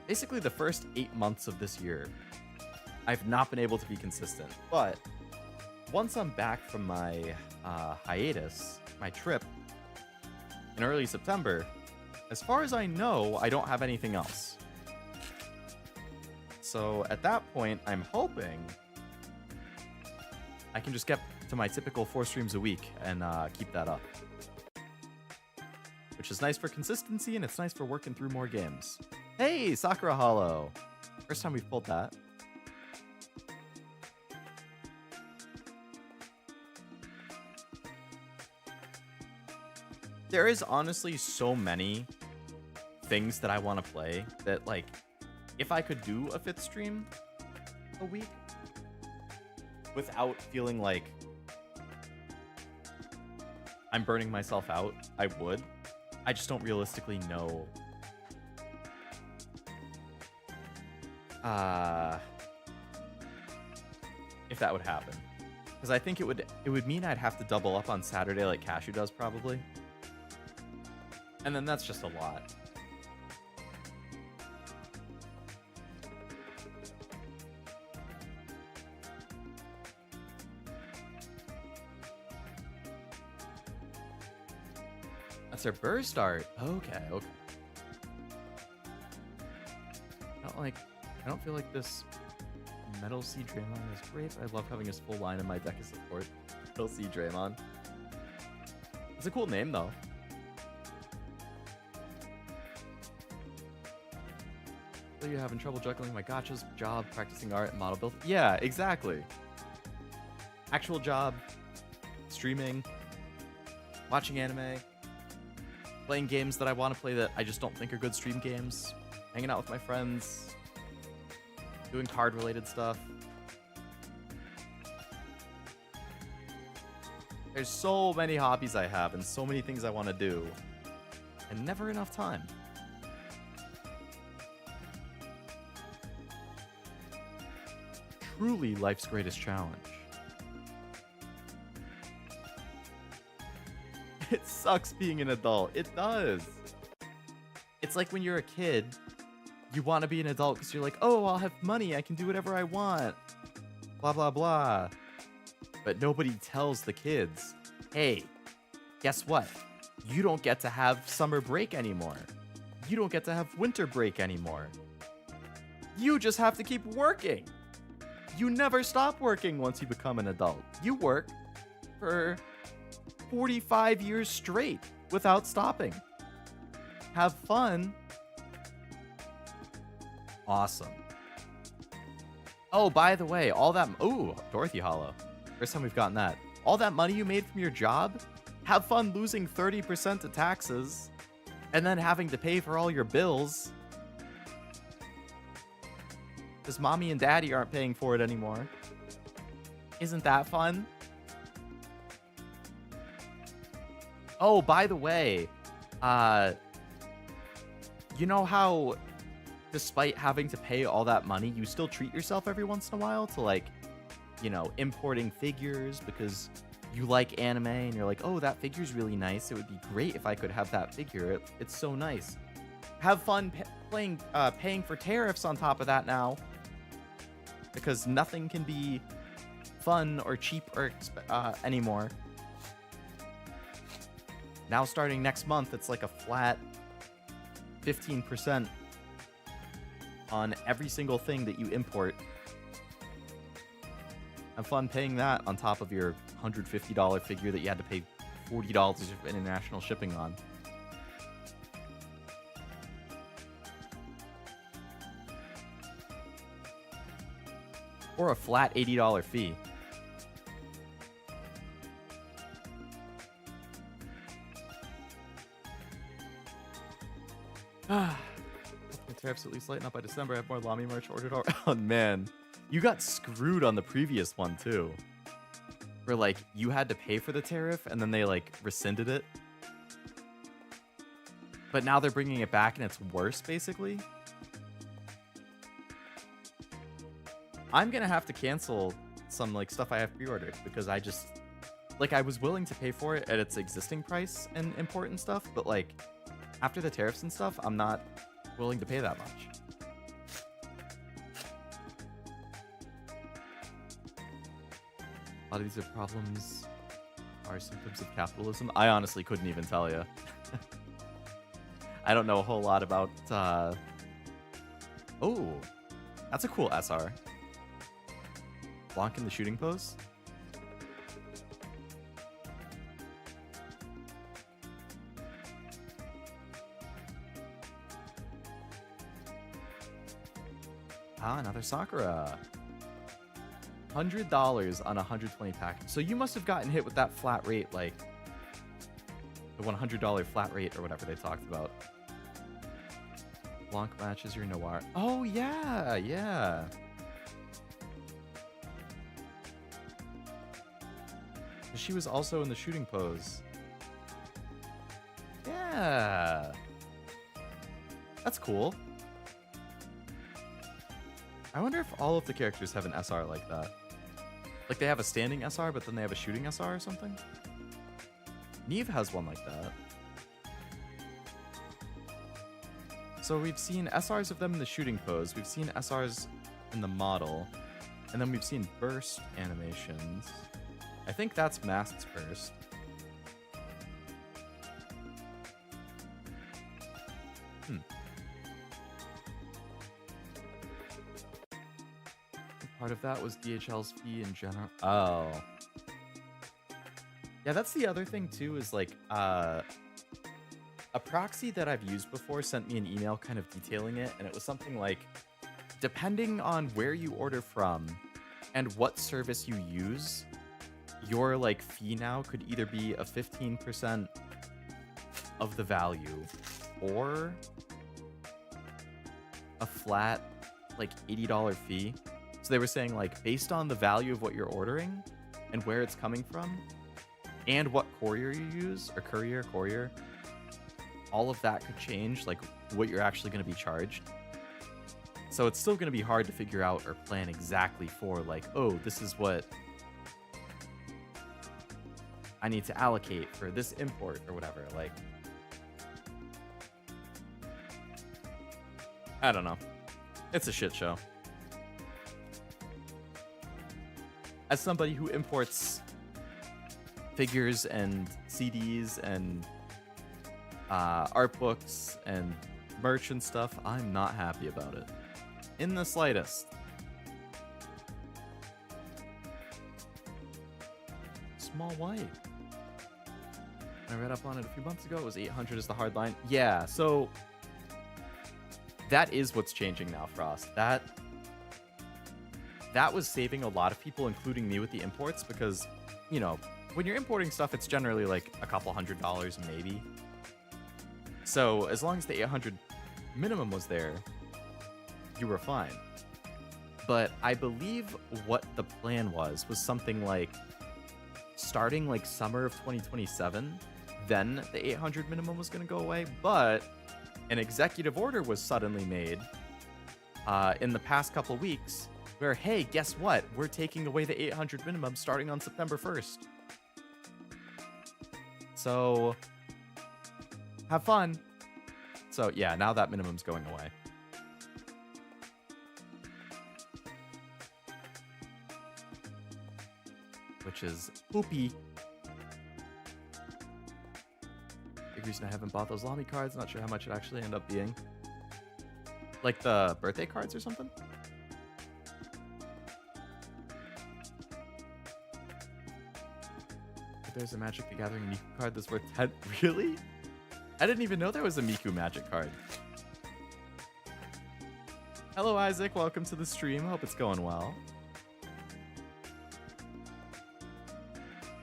basically the first 8 months of this year, I've not been able to be consistent. But once I'm back from my hiatus, my trip in early September, as far as I know, I don't have anything else. So at that point, I'm hoping I can just get to my typical 4 streams a week and keep that up. Which is nice for consistency, and it's nice for working through more games. Hey, Sakura Hollow! First time we've pulled that. There is honestly so many things that I want to play that, like, if I could do a 5th stream a week without feeling like I'm burning myself out, I would. I just don't realistically know if that would happen. Because I think it would mean I'd have to double up on Saturday like Cashew does probably. And then that's just a lot. That's our burst art. Okay. I don't feel like this Metal Sea Draymond is great. I love having his full line in my deck of support. Metal Sea Draymond. It's a cool name though. So you're having trouble juggling my gotchas, job, practicing art, and model build? Yeah, exactly. Actual job, streaming, watching anime, playing games that I want to play that I just don't think are good stream games, hanging out with my friends, doing card-related stuff. There's so many hobbies I have and so many things I want to do, and never enough time. Truly life's greatest challenge. It sucks being an adult. It does. It's like when you're a kid, you want to be an adult because you're like, oh, I'll have money. I can do whatever I want. Blah, blah, blah. But nobody tells the kids, hey, guess what? You don't get to have summer break anymore. You don't get to have winter break anymore. You just have to keep working. You never stop working once you become an adult. You work for 45 years straight without stopping. Have fun. Awesome. Oh, by the way, all that... Ooh, Dorothy Hollow. First time we've gotten that. All that money you made from your job? Have fun losing 30% to taxes and then having to pay for all your bills. Because mommy and daddy aren't paying for it anymore. Isn't that fun? Oh, by the way, you know how despite having to pay all that money, you still treat yourself every once in a while to, like, you know, importing figures because you like anime and you're like, oh, that figure's really nice. It would be great if I could have that figure. It's so nice. Have fun paying for tariffs on top of that now. Because nothing can be fun or cheap or anymore. Now starting next month, it's like a flat 15% on every single thing that you import. Have fun paying that on top of your $150 figure that you had to pay $40 of international shipping on. Or a flat $80 fee. The tariffs at least lighten up by December. I have more Lamy merch ordered. Oh man, you got screwed on the previous one too. Where like you had to pay for the tariff and then they like rescinded it. But now they're bringing it back and it's worse basically. I'm gonna have to cancel some like stuff I have pre-ordered because I just like I was willing to pay for it at its existing price and import and stuff, but like after the tariffs and stuff, I'm not willing to pay that much. A lot of these are problems, are symptoms of capitalism. I honestly couldn't even tell you. I don't know a whole lot about. Oh, that's a cool SR. Blanc in the shooting pose. Ah, another Sakura. $100 on a 120 pack. So you must have gotten hit with that flat rate like The $100 flat rate or whatever they talked about. Blanc matches your noir. Oh, yeah, yeah. She was also in the shooting pose. Yeah. That's cool. I wonder if all of the characters have an SR like that. Like they have a standing SR, but then they have a shooting SR or something? Neve has one like that. So we've seen SRs of them in the shooting pose. We've seen SRs in the model. And then we've seen burst animations. I think that's Mask's burst. Part of that was DHL's fee in general. Oh. Yeah, that's the other thing too, is like a proxy that I've used before sent me an email kind of detailing it, and it was something like, depending on where you order from and what service you use, your like fee now could either be a 15% of the value or a flat like $80 fee. So they were saying like based on the value of what you're ordering and where it's coming from and what courier you use, or courier, all of that could change like what you're actually going to be charged. So it's still going to be hard to figure out or plan exactly for like, oh, this is what I need to allocate for this import or whatever. Like, I don't know. It's a shit show. As somebody who imports figures and CDs and art books and merch and stuff, I'm not happy about it. In the slightest. Small white. I read up on it a few months ago. It was 800 is the hard line. Yeah, so that is what's changing now, Frost. That was saving a lot of people, including me, with the imports, because, you know, when you're importing stuff, it's generally like a couple $100 maybe. So as long as the 800 minimum was there, you were fine. But I believe what the plan was something like starting like summer of 2027, then the 800 minimum was going to go away. But an executive order was suddenly made in the past couple weeks where, hey, guess what? We're taking away the 800 minimum starting on September 1st. So have fun. So yeah, now that minimum's going away. Which is poopy. Big reason I haven't bought those Lamy cards. Not sure how much it actually ended up being. Like the birthday cards or something? There's a Magic the Gathering Miku card that's worth 10. Really? I didn't even know there was a Miku Magic card. Hello, Isaac. Welcome to the stream. Hope it's going well.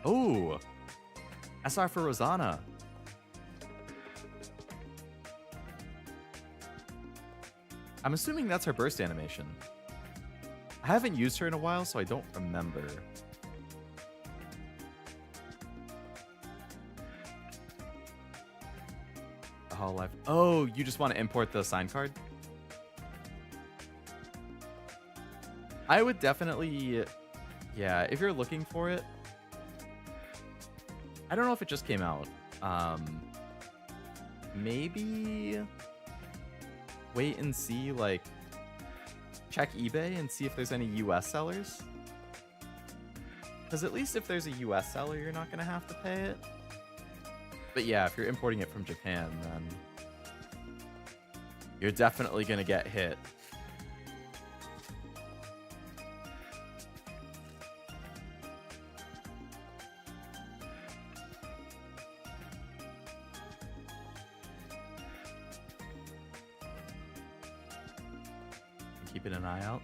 Oh, SR for Rosanna. I'm assuming that's her burst animation. I haven't used her in a while, so I don't remember. Life. Oh, you just want to import the sign card? I would definitely, yeah, if you're looking for it. I don't know if it just came out. Maybe wait and see, like, check eBay and see if there's any US sellers. Because at least if there's a US seller, you're not going to have to pay it. But yeah, if you're importing it from Japan, then you're definitely going to get hit. Keeping an eye out.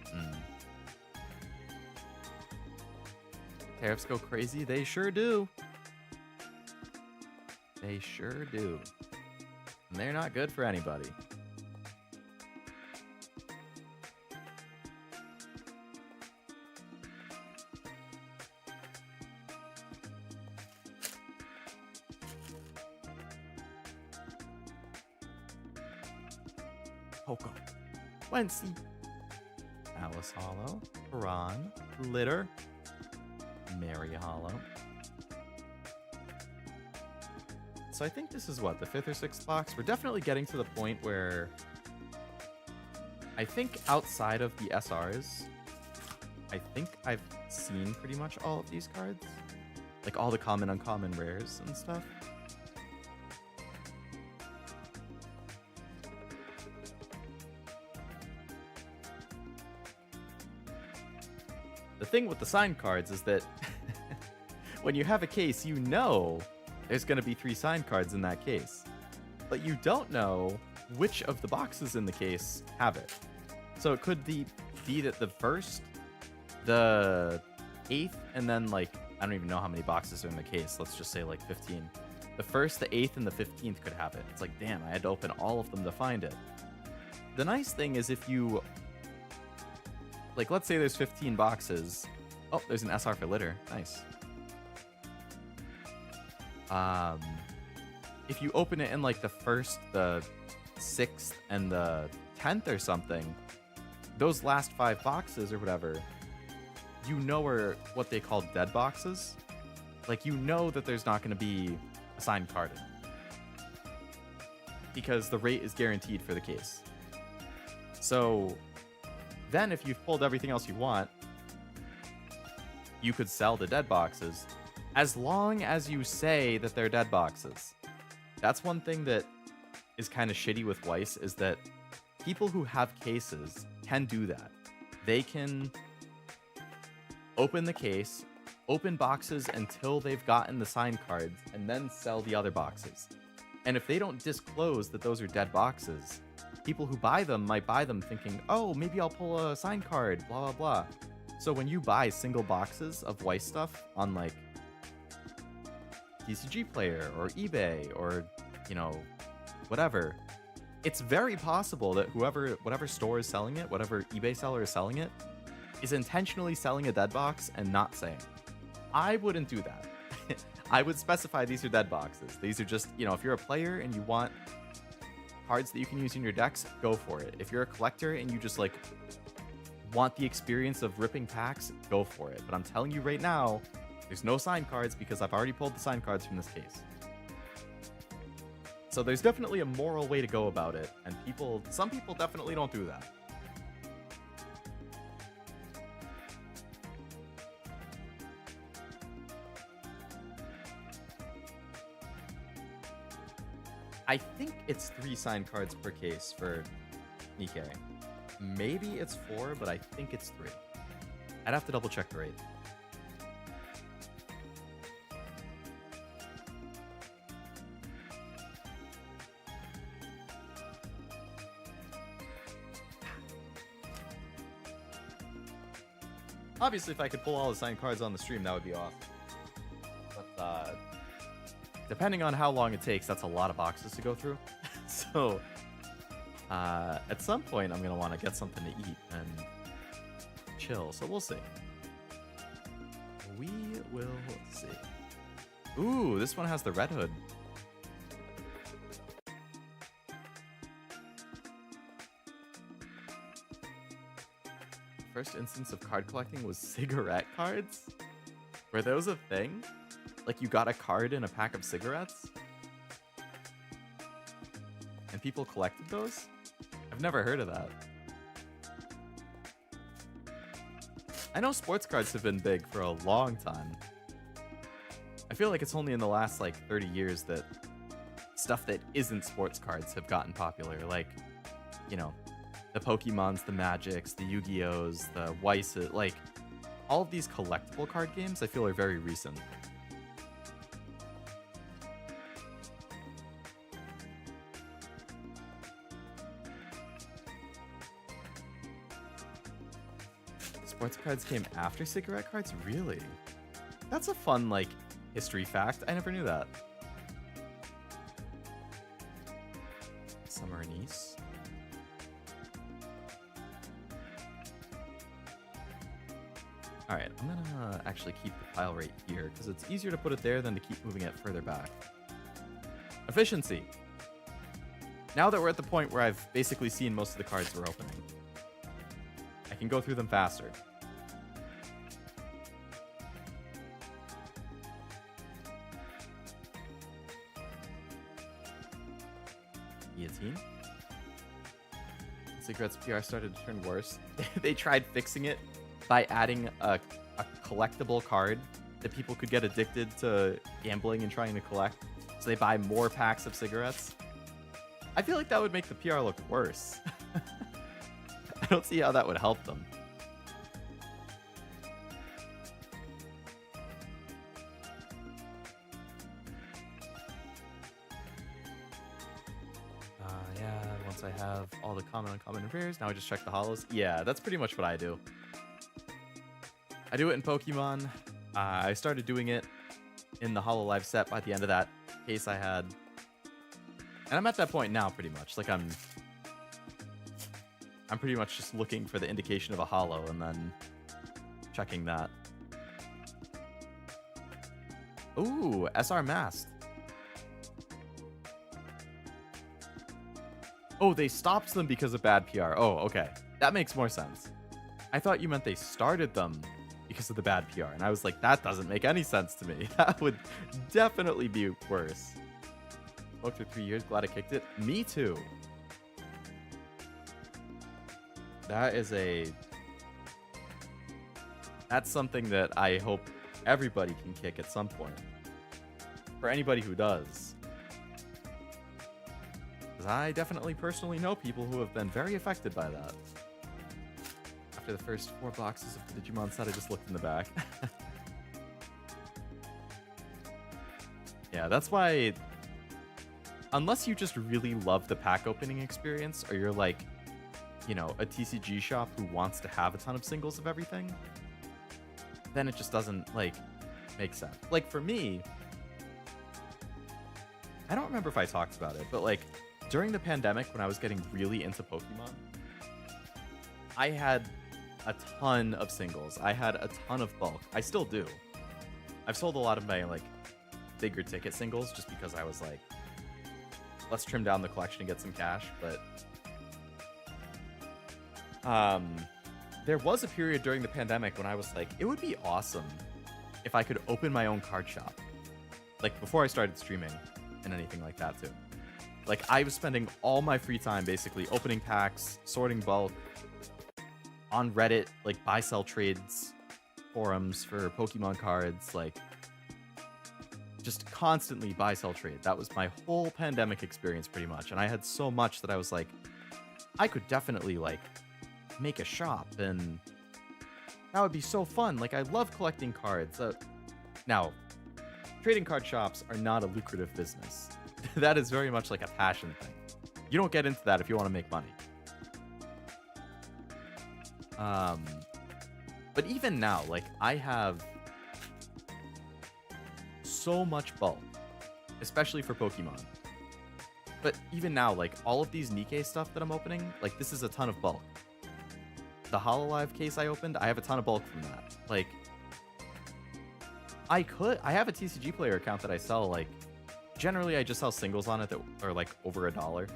Tariffs go crazy. They sure do. They sure do. And they're not good for anybody. Poco. Wency. Alice Hollow. Piran. Litter. Mary Hollow. So I think this is what, the 5th or 6th box? We're definitely getting to the point where I think outside of the SRs, I think I've seen pretty much all of these cards. Like all the common, uncommon rares and stuff. The thing with the signed cards is that when you have a case, you know there's going to be 3 signed cards in that case. But you don't know which of the boxes in the case have it. So it could be that the 1st, the 8th, and then like, I don't even know how many boxes are in the case. Let's just say like 15. The 1st, the 8th, and the 15th could have it. It's like, damn, I had to open all of them to find it. The nice thing is if you... Like, let's say there's 15 boxes. Oh, there's an SR for litter. Nice. If you open it in, like, the 1st, the 6th, and the 10th or something, those last 5 boxes or whatever, you know are what they call dead boxes. Like, you know that there's not going to be a signed card in. Because the rate is guaranteed for the case. So... Then, if you've pulled everything else you want, you could sell the dead boxes as long as you say that they're dead boxes. That's one thing that is kind of shitty with Weiss, is that people who have cases can do that. They can open the case, open boxes until they've gotten the signed cards, and then sell the other boxes. And if they don't disclose that those are dead boxes, people who buy them might buy them thinking, oh, maybe I'll pull a signed card, blah, blah, blah. So when you buy single boxes of Weiss stuff on, like, TCG Player or eBay or, you know, whatever, it's very possible that whatever store is selling it, whatever eBay seller is selling it, is intentionally selling a dead box and not saying. I wouldn't do that. I would specify these are dead boxes. These are just, you know, if you're a player and you want cards that you can use in your decks, go for it. If you're a collector and you just like want the experience of ripping packs, go for it. But I'm telling you right now, there's no signed cards because I've already pulled the signed cards from this case. So there's definitely a moral way to go about it, and some people definitely don't do that. I think it's 3 signed cards per case for Nikke. Maybe it's 4, but I think it's 3. I'd have to double check the rate. Obviously, if I could pull all the signed cards on the stream, that would be awesome. But, depending on how long it takes, that's a lot of boxes to go through. So, at some point, I'm going to want to get something to eat and chill. So, we'll see. We will see. Ooh, this one has the red hood. First instance of card collecting was cigarette cards? Were those a thing? Like you got a card in a pack of cigarettes? And people collected those? I've never heard of that. I know sports cards have been big for a long time. I feel like it's only in the last like 30 years that stuff that isn't sports cards have gotten popular. Like, you know, the Pokemons, the Magics, the Yu-Gi-Ohs, the Weisses, like all of these collectible card games I feel are very recent. Sports cards came after cigarette cards? Really? That's a fun, like, history fact. I never knew that. Summer Niece. Alright, I'm gonna actually keep the pile right here, because it's easier to put it there than to keep moving it further back. Efficiency. Now that we're at the point where I've basically seen most of the cards we're opening, I can go through them faster. Guillotine. Cigarettes PR started to turn worse. They tried fixing it by adding a collectible card that people could get addicted to gambling and trying to collect. So they buy more packs of cigarettes. I feel like that would make the PR look worse. I don't see how that would help them. Yeah, once I have all the common, uncommon, and rares, now I just check the holos. Yeah, that's pretty much what I do. I do it in Pokemon. I started doing it in the Hololive set by the end of that case I had. And I'm at that point now, pretty much. Like, I'm pretty much just looking for the indication of a holo and then checking that. Ooh, SR Masked. Oh, they stopped them because of bad PR. Oh, okay. That makes more sense. I thought you meant they started them because of the bad PR. And I was like, that doesn't make any sense to me. That would definitely be worse. Smoked for 3 years. Glad I kicked it. Me too. That's something that I hope everybody can kick at some point. For anybody who does. Because I definitely personally know people who have been very affected by that. After the first 4 boxes of the Digimon set, I just looked in the back. Yeah, that's why... Unless you just really love the pack opening experience, or you're like, you know, a TCG shop who wants to have a ton of singles of everything, then it just doesn't, like, make sense. Like, for me, I don't remember if I talked about it, but, like, during the pandemic, when I was getting really into Pokemon, I had a ton of singles. I had a ton of bulk. I still do. I've sold a lot of my, like, bigger ticket singles just because I was like, let's trim down the collection and get some cash. But there was a period during the pandemic when I was like, it would be awesome if I could open my own card shop. Like, before I started streaming and anything like that, too. Like, I was spending all my free time basically opening packs, sorting bulk, on Reddit, like, buy-sell trades, forums for Pokemon cards, like, just constantly buy-sell trade. That was my whole pandemic experience, pretty much. And I had so much that I was like, I could definitely, like, make a shop, and that would be so fun. Like, I love collecting cards. Now, trading card shops are not a lucrative business. That is very much like a passion thing. You don't get into that if you want to make money. But even now, like, I have so much bulk, especially for Pokemon. But even now, like, all of these Nikke stuff that I'm opening, like, this is a ton of bulk. The Hololive case I opened, I have a ton of bulk from that. Like, I have a TCG player account that I sell, like, generally I just sell singles on it that are, like, over $1.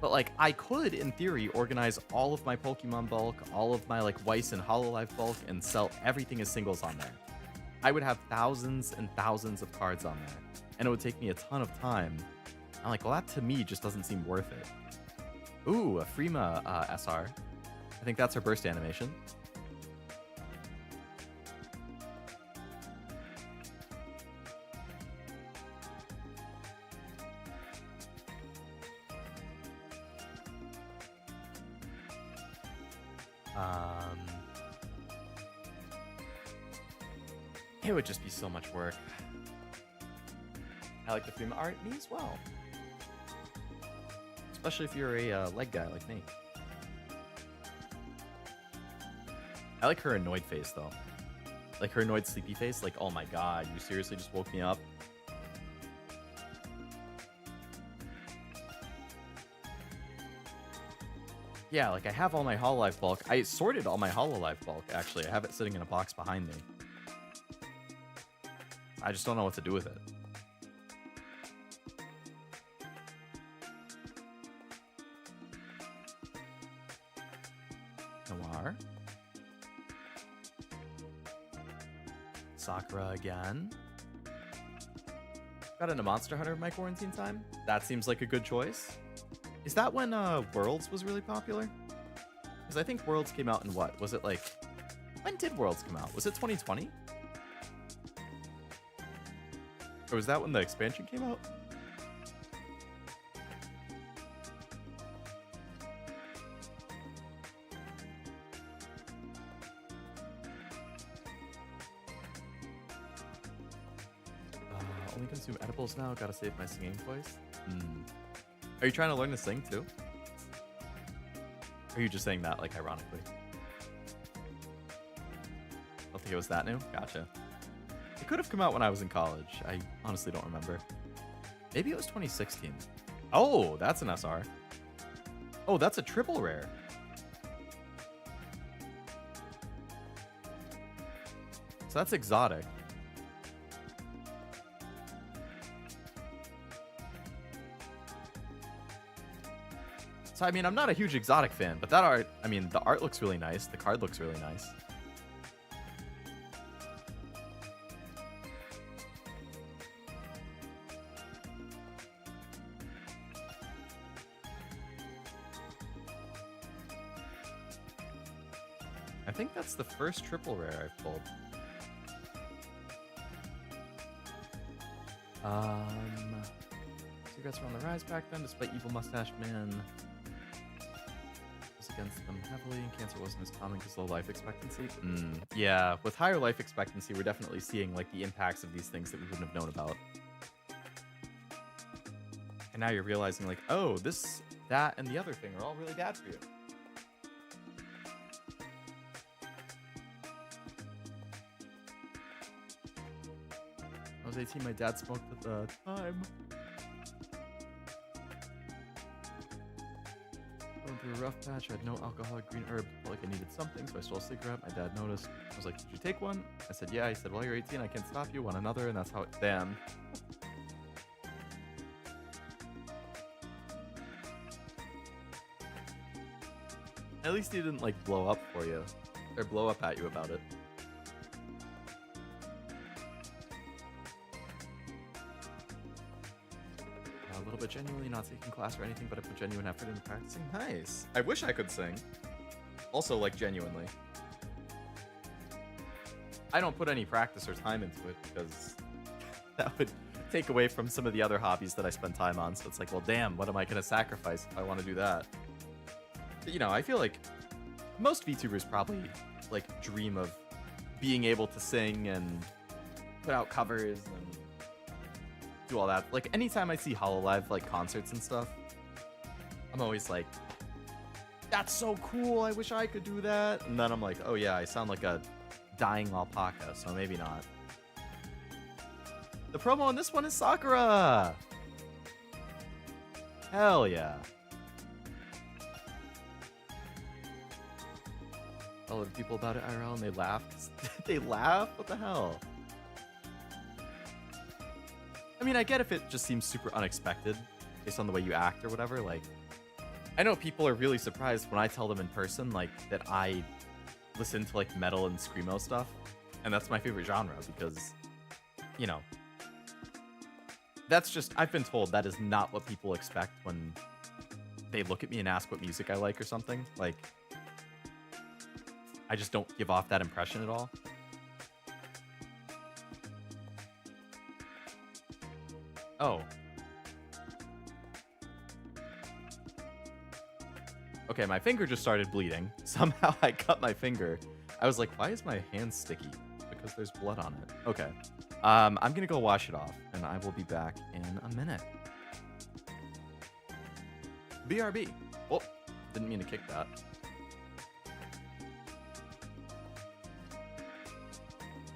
But, like, I could, in theory, organize all of my Pokemon bulk, all of my, like, Weiss and Hololive bulk, and sell everything as singles on there. I would have thousands and thousands of cards on there, and it would take me a ton of time. I'm like, well, that to me just doesn't seem worth it. Ooh, a Freema SR. I think that's her burst animation. It would just be so much work. I like the Freema art, me as well. Especially if you're a leg guy like me. I like her annoyed face, though. Like, her annoyed sleepy face. Like, oh my god, you seriously just woke me up? Yeah, like I have all my Hololive bulk. I sorted all my Hololive bulk, actually. I have it sitting in a box behind me. I just don't know what to do with it. Noir. Sakura again. Got into Monster Hunter in my quarantine time. That seems like a good choice. Is that when Worlds was really popular? Because I think Worlds came out in what? Was it like... When did Worlds come out? Was it 2020? Or was that when the expansion came out? Only consume edibles now. Gotta save my singing voice. Are you trying to learn to sing too? Or are you just saying that like ironically? I don't think it was that new. Gotcha. It could have come out when I was in college. I honestly don't remember. Maybe it was 2016. Oh, that's an SR. Oh, that's a triple rare. So that's exotic. So, I mean, I'm not a huge exotic fan, but that art, I mean, the art looks really nice. The card looks really nice. I think that's the first triple rare I've pulled. Cigarettes were on the rise back then, despite Evil Mustache Man was against them heavily, and cancer wasn't as common because low life expectancy. Yeah, with higher life expectancy, we're definitely seeing like the impacts of these things that we wouldn't have known about. And now you're realizing like, oh, this, that, and the other thing are all really bad for you. I was 18, my dad smoked at the time. Going through a rough patch, I had no alcoholic green herb. Felt like I needed something, so I stole a cigarette. My dad noticed. I was like, did you take one? I said, yeah. He said, well, you're 18, I can't stop you. Want another? And that's how it... Damn. At least he didn't, like, blow up for you. Or blow up at you about it. A little bit genuinely, not taking class or anything, but I put genuine effort into practicing. Nice. I wish I could sing. Also, like, genuinely. I don't put any practice or time into it because that would take away from some of the other hobbies that I spend time on. So it's like, well, damn, what am I going to sacrifice if I want to do that? But, you know, I feel like most VTubers probably, like, dream of being able to sing and put out covers and do all that. Like, anytime I see Hololive, like, concerts and stuff, I'm always like, that's so cool, I wish I could do that. And then I'm like, oh yeah, I sound like a dying alpaca, so maybe not. The promo on this one is Sakura! Hell yeah. I told people about it IRL and they laughed. They laugh? What the hell? I mean, I get if it just seems super unexpected based on the way you act or whatever. Like, I know people are really surprised when I tell them in person, like, that I listen to, like, metal and screamo stuff. And that's my favorite genre because, you know, that's just, I've been told that is not what people expect when they look at me and ask what music I like or something. Like, I just don't give off that impression at all. Oh. Okay, my finger just started bleeding. Somehow I cut my finger. I was like, why is my hand sticky? Because there's blood on it. Okay. I'm gonna go wash it off, and I will be back in a minute. BRB. Oh, didn't mean to kick that.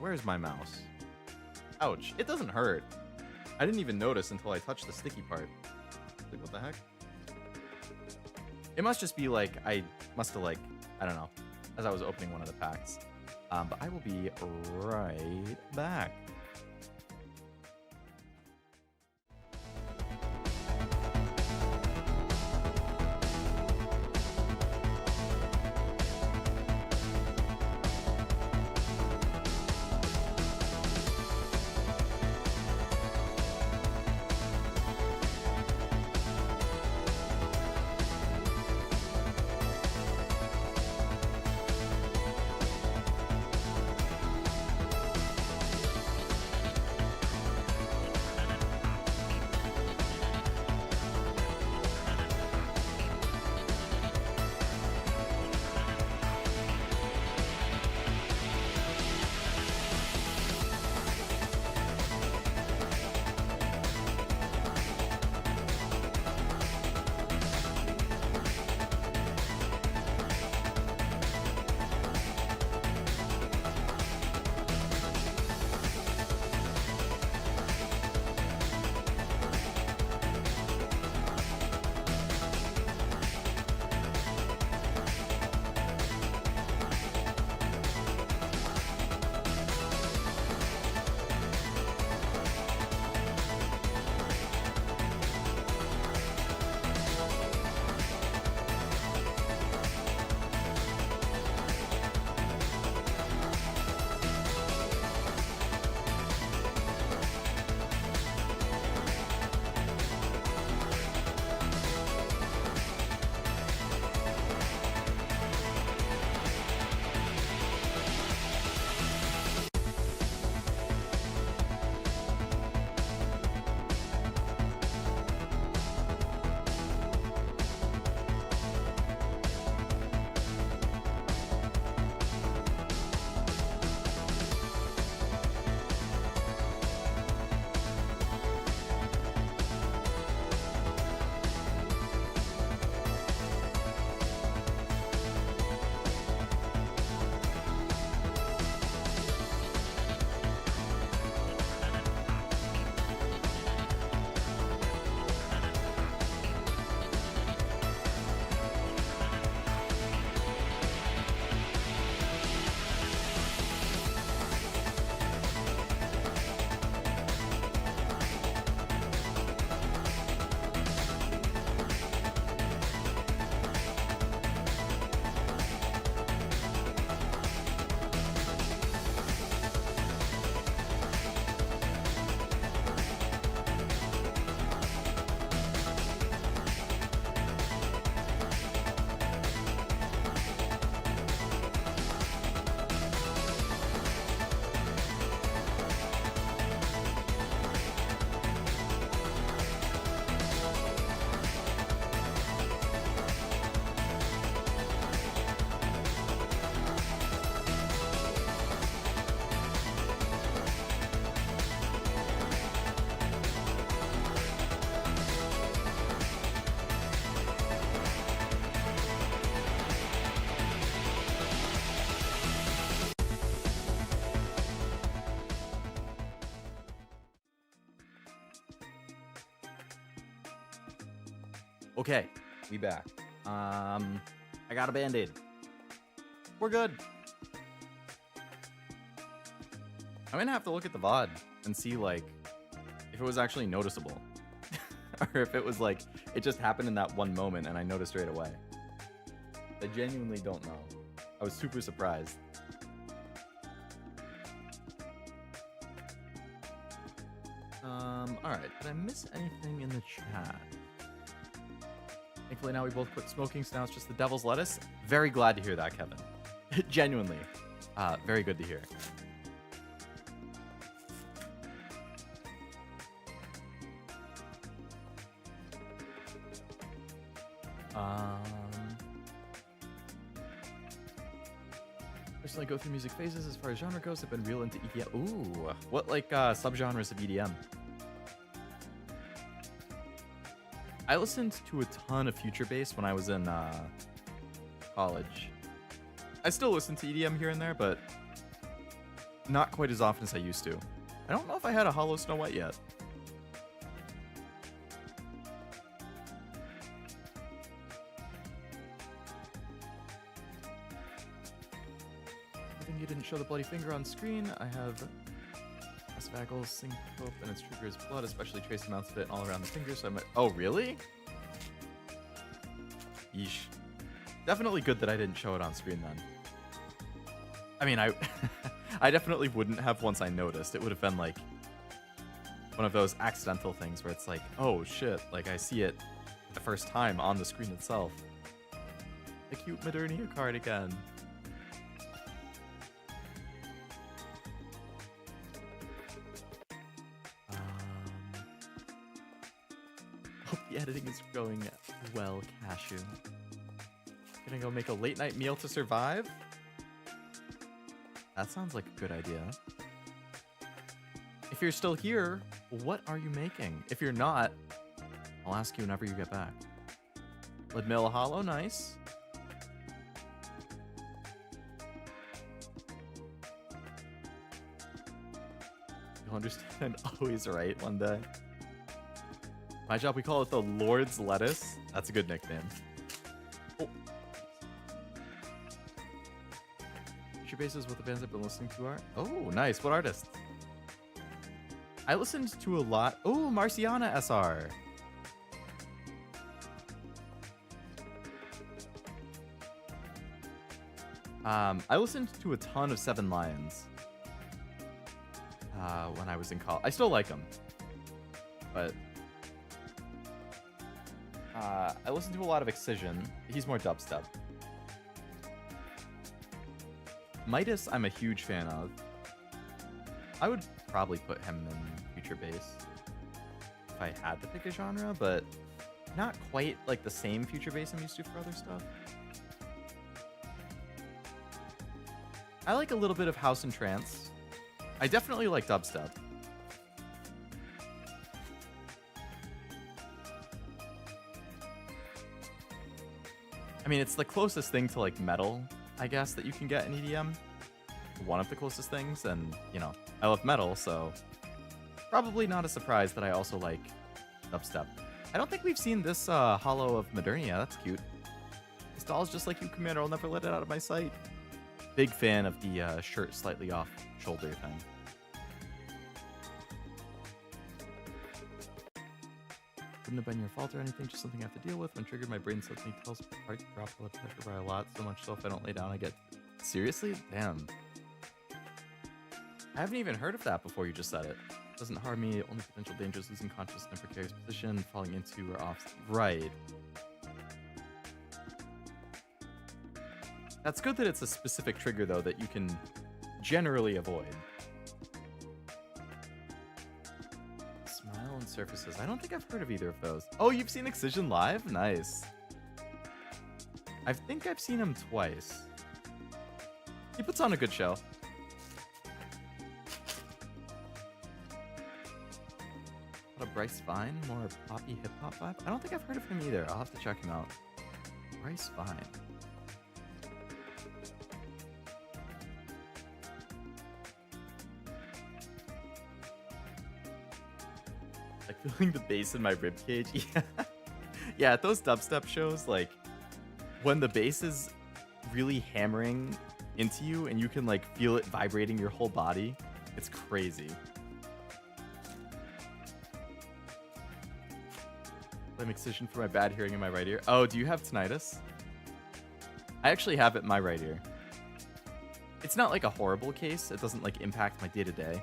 Where's my mouse? Ouch. It doesn't hurt. I didn't even notice until I touched the sticky part. Like, what the heck? It must just be like, I must have like, I don't know, as I was opening one of the packs. But I will be right back. Okay, we back. I got a band-aid. We're good. I'm gonna have to look at the VOD and see like if it was actually noticeable. Or if it was like it just happened in that one moment and I noticed right away. I genuinely don't know. I was super surprised. Alright, did I miss anything in the chat? Thankfully now we both quit smoking, so now it's just the devil's lettuce. Very glad to hear that, Kevin. Genuinely. Very good to hear. Personally, go through music phases as far as genre goes. I've been real into EDM. Ooh, what like subgenres of EDM? I listened to a ton of future bass when I was in college. I still listen to EDM here and there, but not quite as often as I used to. I don't know if I had a Hollow Snow White yet. thing you didn't show the bloody finger on screen. I have esophageal syncope and its trigger is blood, especially trace amounts of it all around the finger. So I might. Oh, really? Yeesh. Definitely good that I didn't show it on screen then. I mean, I definitely wouldn't have once I noticed. It would have been like one of those accidental things where it's like, oh shit, like I see it the first time on the screen itself. The cute Modernia card again. Hope the editing is going well, Cashew. Gonna go make a late night meal to survive? That sounds like a good idea. If you're still here, what are you making? If you're not, I'll ask you whenever you get back. Leadmill Hollow, nice. You'll understand always right one day. My job, we call it the Lord's Lettuce. That's a good nickname. Oh. Future bases, what the bands I've been listening to are. Oh, nice. What artists? I listened to a lot. Oh, Marciana SR. I listened to a ton of Seven Lions when I was in college. I still like them, but I listened to a lot of Excision. He's more dubstep. Midas, I'm a huge fan of. I would probably put him in future bass if I had to pick a genre, but not quite like the same future bass I'm used to for other stuff. I like a little bit of house and trance. I definitely like dubstep. I mean, it's the closest thing to like metal, I guess, that you can get in EDM. One of the closest things, and you know, I love metal, so probably not a surprise that I also like dubstep. I don't think we've seen this hollow of Modernia. That's cute. This doll's just like you, Commander. I'll never let it out of my sight. Big fan of the shirt slightly off shoulder thing. Wouldn't have been your fault or anything, just something I have to deal with. When triggered, my brain suddenly tells heart to drop blood pressure by a lot, so much so if I don't lay down, I get... Seriously? Damn. I haven't even heard of that before you just said it. Doesn't harm me, only potential dangers, losing consciousness in a precarious position, falling into or off... Right. That's good that it's a specific trigger, though, that you can generally avoid. Smile and surfaces. I don't think I've heard of either of those. Oh, you've seen Excision live? Nice. I think I've seen him twice. He puts on a good show. What a Bryce Vine? More poppy hip-hop vibe? I don't think I've heard of him either. I'll have to check him out. Bryce Vine. Feeling the bass in my ribcage. Yeah. Yeah, at those dubstep shows, like when the bass is really hammering into you and you can like feel it vibrating your whole body, it's crazy. Blame Excision for my bad hearing in my right ear. Oh, do you have tinnitus? I actually have it in my right ear. It's not like a horrible case. It doesn't like impact my day-to-day.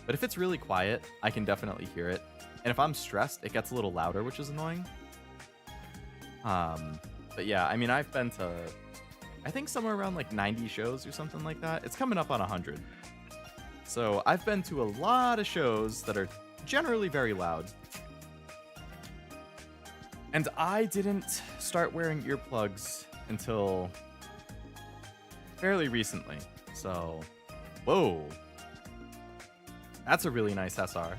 But if it's really quiet, I can definitely hear it. And if I'm stressed, it gets a little louder, which is annoying. But yeah, I mean, I've been to, I think somewhere around like 90 shows or something like that. It's coming up on 100. So I've been to a lot of shows that are generally very loud. And I didn't start wearing earplugs until fairly recently. So, whoa. That's a really nice SR.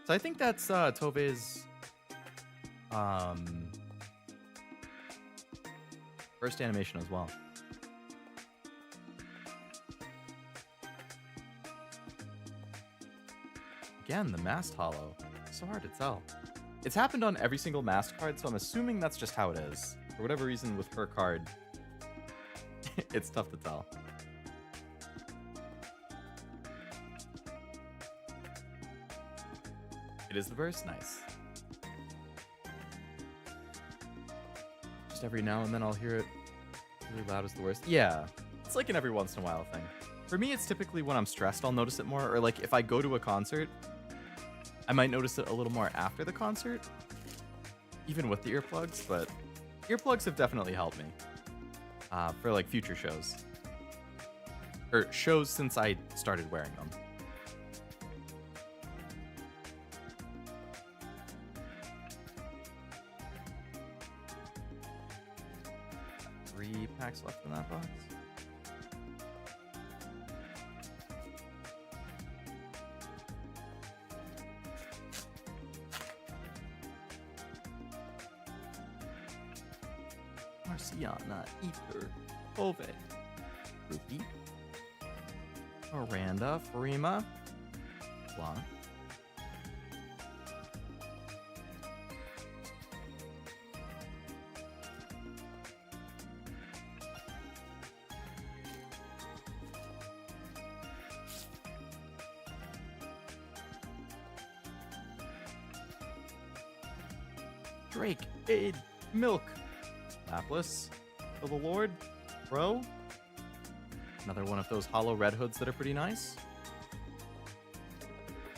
So I think that's Tove's first animation as well. Again, the mast hollow. So hard to tell. It's happened on every single MasterCard, so I'm assuming that's just how it is. For whatever reason, with her card, it's tough to tell. It is the burst, nice. Just every now and then I'll hear it really loud is the worst. Yeah, it's like an every once in a while thing. For me, it's typically when I'm stressed, I'll notice it more. Or like if I go to a concert, I might notice it a little more after the concert, even with the earplugs. But earplugs have definitely helped me for like future shows. Or shows since I started wearing them. 3 packs left in that box. Marciana, Ether, Ove, Ruby, Miranda, Farima, Blanc, Drake, Aid, Milk, Lapis, for the Lord, Bro. Another one of those hollow red hoods that are pretty nice.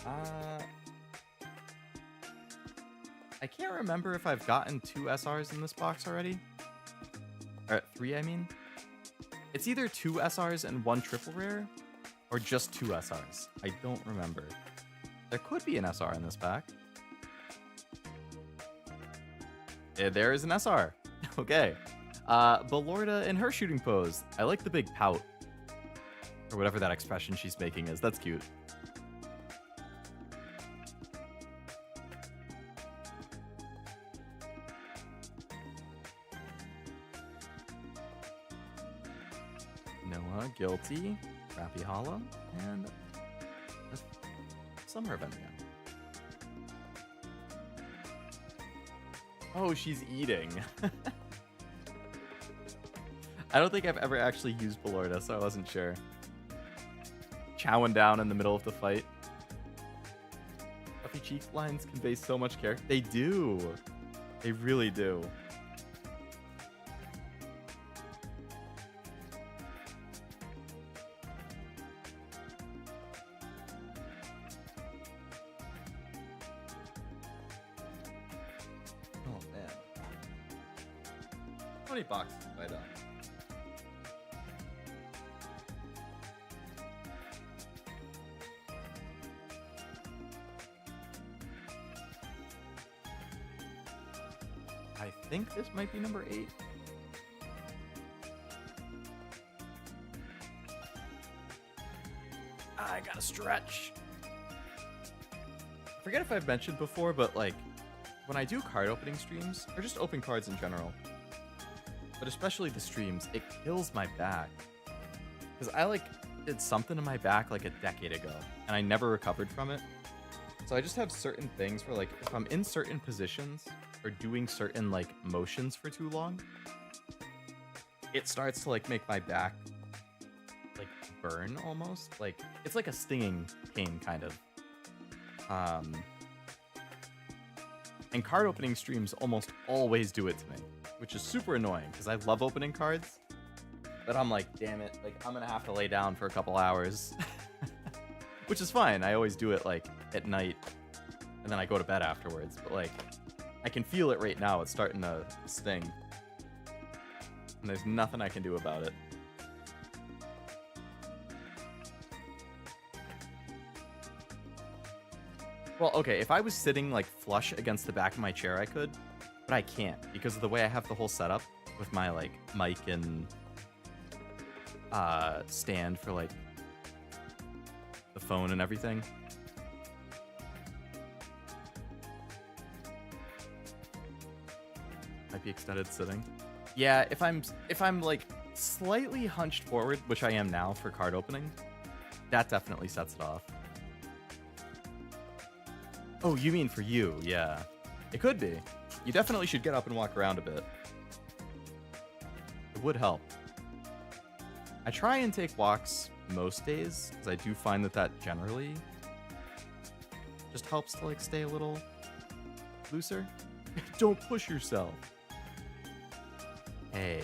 I can't remember if I've gotten 2 SRs in this box already. Or 3, I mean. It's either 2 SRs and 1 triple rare, or just 2 SRs. I don't remember. There could be an SR in this pack. There is an SR. Okay. Belorda in her shooting pose. I like the big pout. Or whatever that expression she's making is. That's cute. Noah, Guilty, Crappy Hollow, and Summer Event again. Oh, she's eating. I don't think I've ever actually used Belorda, so I wasn't sure. Chowing down in the middle of the fight. Puffy cheek lines convey so much character. They do. They really do. Oh, man. How many boxes have I done? I think this might be number 8. I gotta stretch. I forget if I've mentioned before, but like when I do card opening streams, or just open cards in general, but especially the streams, it kills my back. Because I like did something to my back like a decade ago, and I never recovered from it. So I just have certain things where like if I'm in certain positions or doing certain like motions for too long, it starts to like make my back like burn almost. Like it's like a stinging pain kind of. And card opening streams almost always do it to me, which is super annoying because I love opening cards. But I'm like, damn it, like I'm gonna have to lay down for a couple hours. Which is fine. I always do it like at night and then I go to bed afterwards. But like I can feel it right now. It's starting to sting. And there's nothing I can do about it. Well, okay, if I was sitting like flush against the back of my chair, I could, but I can't because of the way I have the whole setup with my like mic and stand for like the phone and everything. Might be extended sitting. Yeah, if I'm like slightly hunched forward, which I am now for card opening, that definitely sets it off. Oh, you mean for you? Yeah. It could be. You definitely should get up and walk around a bit. It would help. I try and take walks most days, because I do find that that generally just helps to like stay a little looser. Don't push yourself. Hey.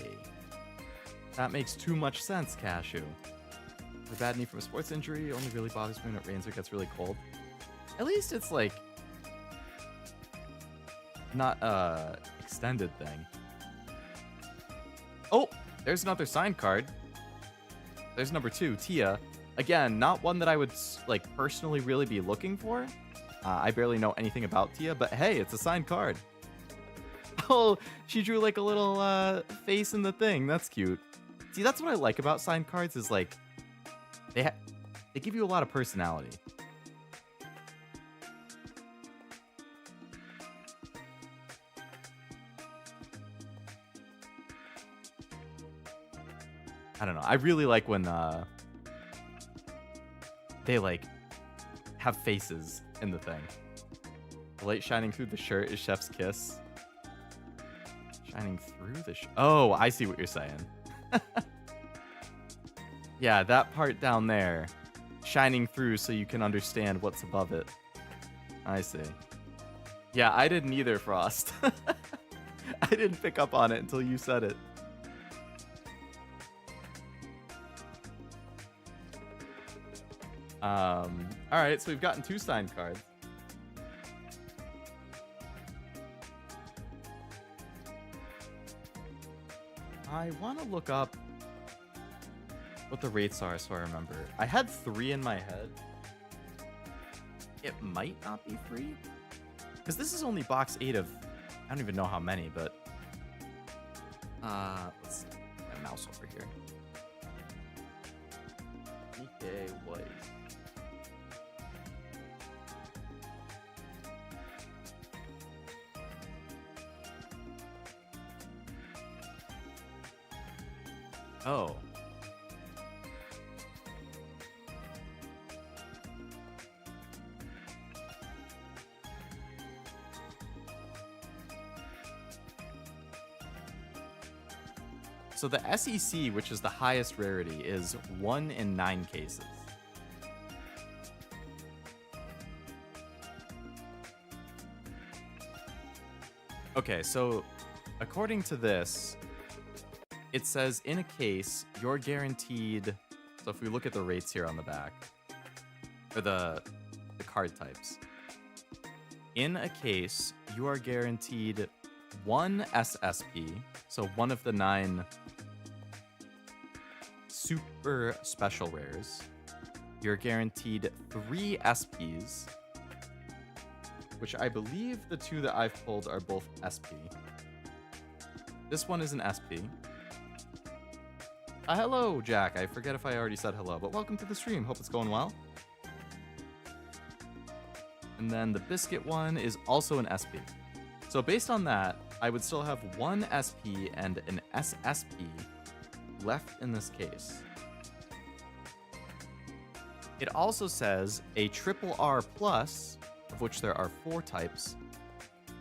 That makes too much sense, Cashew. The bad knee from a sports injury only really bothers me when it rains or gets really cold. At least it's like not a extended thing. Oh, there's another signed card. There's number 2, Tia. Again, not one that I would like personally really be looking for. I barely know anything about Tia, but hey, it's a signed card. Oh, she drew like a little face in the thing. That's cute. See, that's what I like about signed cards is like they give you a lot of personality. I don't know. I really like when they like have faces in the thing. The light shining through the shirt is Chef's kiss. Shining through the oh, I see what you're saying. Yeah, that part down there. Shining through so you can understand what's above it. I see. Yeah, I didn't either, Frost. I didn't pick up on it until you said it. Alright, so we've gotten 2 signed cards. I want to look up what the rates are so I remember. I had 3 in my head. It might not be free. Because this is only box 8 of... I don't even know how many, but... let's see. My mouse over here. Nikke Weiss. Oh. So the SEC, which is the highest rarity, is 1 in 9 cases. Okay, so according to this, it says in a case, you're guaranteed... So if we look at the rates here on the back, or the card types. In a case, you are guaranteed 1 SSP, so one of the 9 super special rares. You're guaranteed 3 SPs, which I believe the 2 that I've pulled are both SP. This one is an SP. Hello, Jack. I forget if I already said hello, but welcome to the stream. Hope it's going well. And then the biscuit one is also an SP. So based on that, I would still have 1 SP and an SSP left in this case. It also says a triple R plus, of which there are 4 types,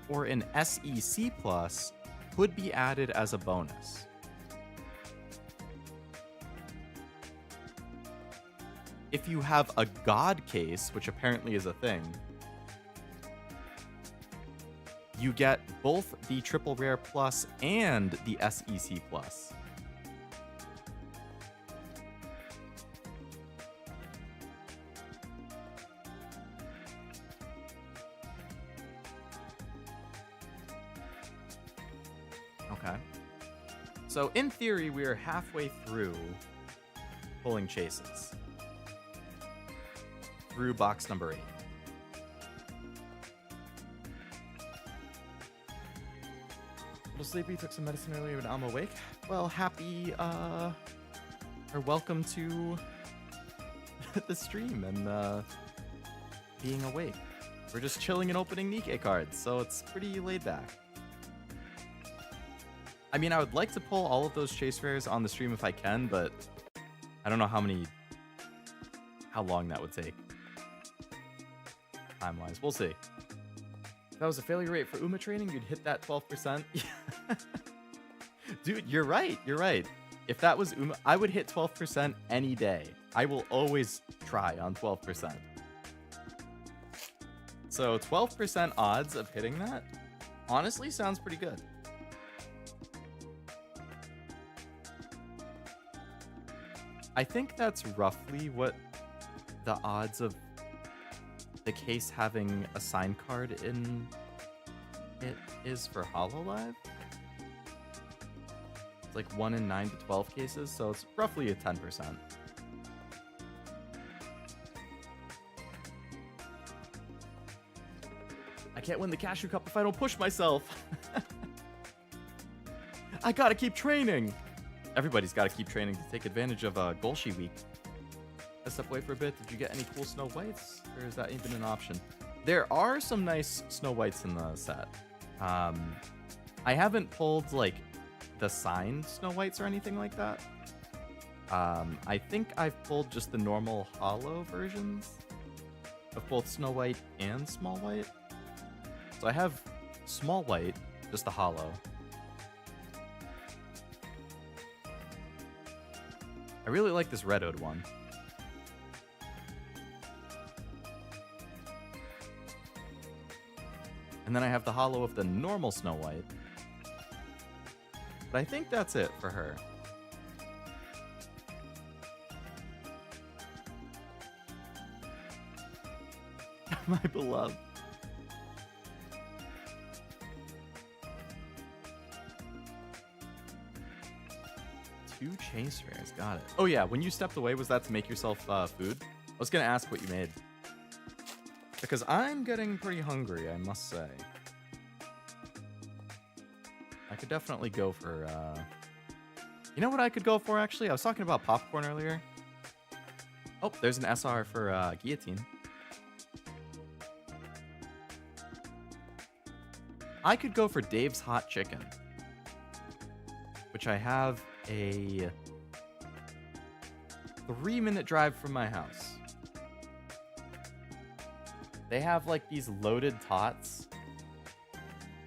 or an SEC plus could be added as a bonus. If you have a God case, which apparently is a thing, you get both the triple rare plus and the SEC plus. Okay. So in theory, we are halfway through pulling chases. Through box number 8. A little sleepy, took some medicine earlier, but I'm awake. Well, happy, or welcome to the stream and being awake. We're just chilling and opening Nikke cards, so it's pretty laid back. I mean, I would like to pull all of those chase rares on the stream if I can, but I don't know how long that would take. Time-wise, we'll see. If that was a failure rate for Uma training, you'd hit that 12%. Dude, you're right. You're right. If that was Uma, I would hit 12% any day. I will always try on 12%. So 12% odds of hitting that honestly sounds pretty good. I think that's roughly what the odds of the case having a sign card in it is for HoloLive. It's like 1 in 9 to 12 cases, so it's roughly a 10%. I can't win the Cashew Cup if I don't push myself. I gotta keep training. Everybody's gotta keep training to take advantage of Golshi Week. I step away for a bit. Did you get any cool Snow Whites, or is that even an option? There are some nice Snow Whites in the set. I haven't pulled like the signed Snow Whites or anything like that. I think I've pulled just the normal holo versions of both Snow White and Small White. So I have Small White, just the holo. I really like this Red-Ode one. And then I have the holo of the normal Snow White. But I think that's it for her. My beloved. Two chase rares, got it. Oh yeah, when you stepped away, was that to make yourself food? I was gonna ask what you made. Because I'm getting pretty hungry, I must say. I could definitely go for, you know what I could go for, actually? I was talking about popcorn earlier. Oh, there's an SR for Guillotine. I could go for Dave's Hot Chicken, which I have a 3-minute drive from my house. They have like these loaded tots.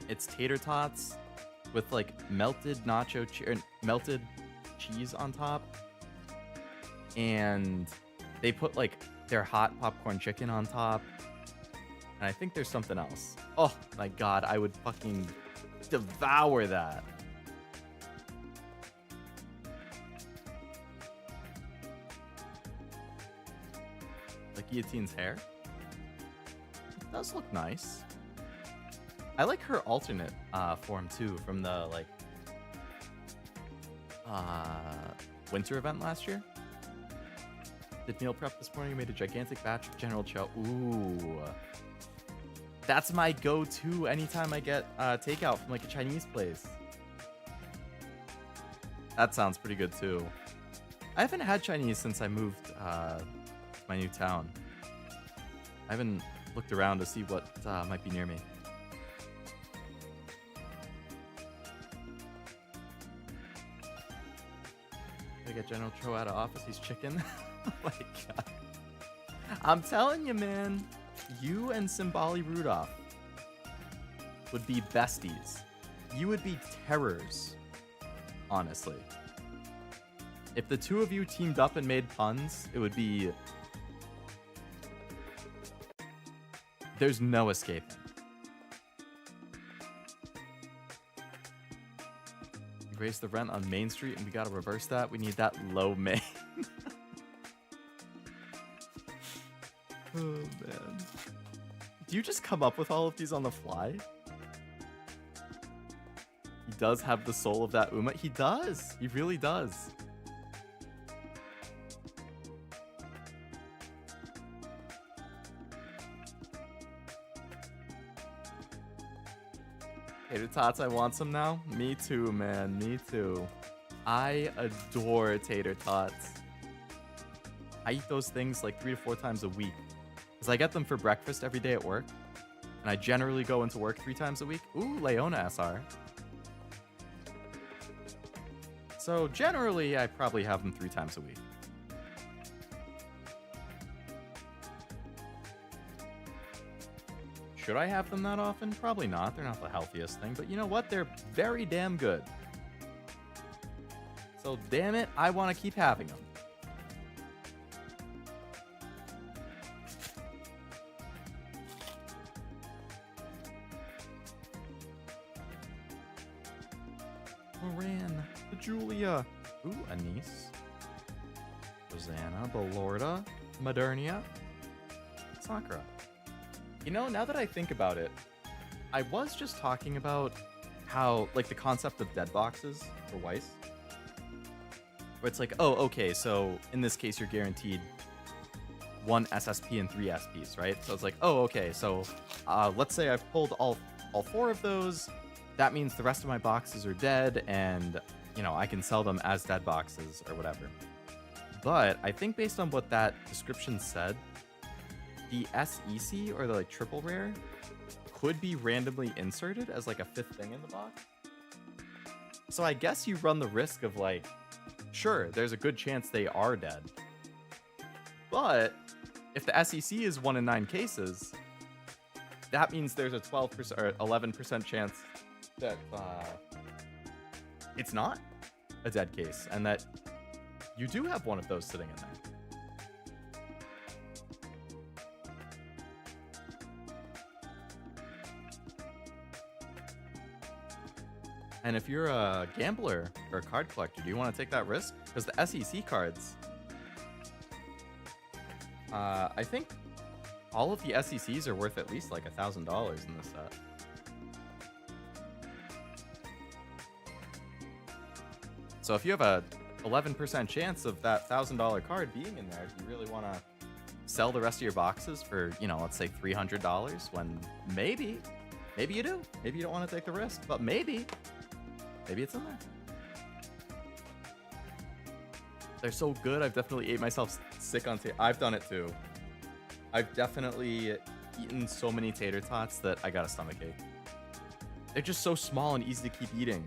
It's tater tots with like melted melted cheese on top, and they put like their hot popcorn chicken on top, and I think there's something else. Oh my god, I would fucking devour that. Like Guillotine's hair. It does look nice. I like her alternate form too from the like winter event last year. Did meal prep this morning. Made a gigantic batch of General Cho. Ooh, that's my go-to anytime I get takeout from like a Chinese place. That sounds pretty good too. I haven't had Chinese since I moved to my new town. I haven't looked around to see what might be near me. I get General Cho out of office. He's chicken. Oh my god. I'm telling you, man. You and Simbali Rudolph would be besties. You would be terrors. Honestly. If the two of you teamed up and made puns, it would be... There's no escaping. We raised the rent on Main Street and we gotta reverse that. We need that low Main. Oh, man. Do you just come up with all of these on the fly? He does have the soul of that Uma. He does. He really does. Tater tots, I want some now. Me too, man. Me too. I adore tater tots. I eat those things like 3 to 4 times a week. Because I get them for breakfast every day at work. And I generally go into work 3 times a week. Ooh, Leona SR. So generally, I probably have them 3 times a week. Should I have them that often? Probably not. They're not the healthiest thing, but you know what? They're very damn good. So damn it, I want to keep having them. Moran, Julia, ooh, Anise, Rosanna, Belorda, Modernia, Sakura. You know, now that I think about it, I was just talking about how, like, the concept of dead boxes for Weiss. Where it's like, oh, okay, so in this case, you're guaranteed 1 SSP and 3 SPs, right? So it's like, oh, okay, so let's say I've pulled all 4 of those. That means the rest of my boxes are dead, and, you know, I can sell them as dead boxes or whatever. But I think based on what that description said, the SEC, or the like triple rare, could be randomly inserted as like a 5th thing in the box. So I guess you run the risk of like, sure, there's a good chance they are dead. But if the SEC is 1 in 9 cases, that means there's a 12% or 11% chance that it's not a dead case, and that you do have one of those sitting in there. And if you're a gambler or a card collector, do you want to take that risk? Because the SEC cards, I think all of the SECs are worth at least like $1,000 in this set. So if you have a 11% chance of that $1,000 card being in there, do you really want to sell the rest of your boxes for, you know, let's say $300 when maybe you do. Maybe you don't want to take the risk, but maybe it's in there. They're so good. I've definitely ate myself sick on tater. I've done it too. I've definitely eaten so many tater tots that I got a stomachache. They're just so small and easy to keep eating.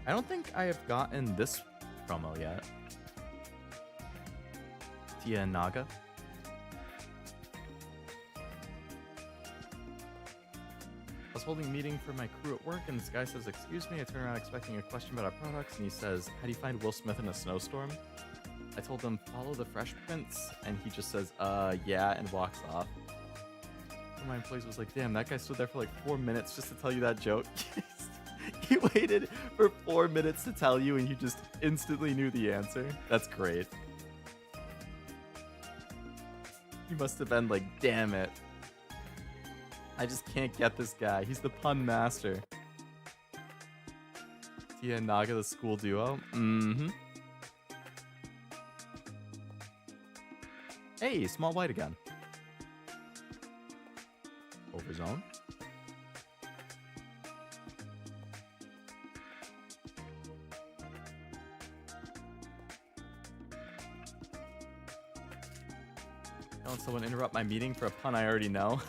I don't think I have gotten this promo yet. Tia Naga. I was holding a meeting for my crew at work, and this guy says, "Excuse me." I turn around expecting a question about our products, and he says, "How do you find Will Smith in a snowstorm?" I told him, "Follow the Fresh Prince," and he just says, yeah, and walks off. One of my employees was like, "Damn, that guy stood there for like 4 minutes just to tell you that joke." He waited for 4 minutes to tell you, and you just instantly knew the answer. That's great. He must have been like, damn it. I just can't get this guy. He's the pun master. Tia and Naga, the school duo. Mm-hmm. Hey, small white again. Overzone. Don't let someone interrupt my meeting for a pun I already know.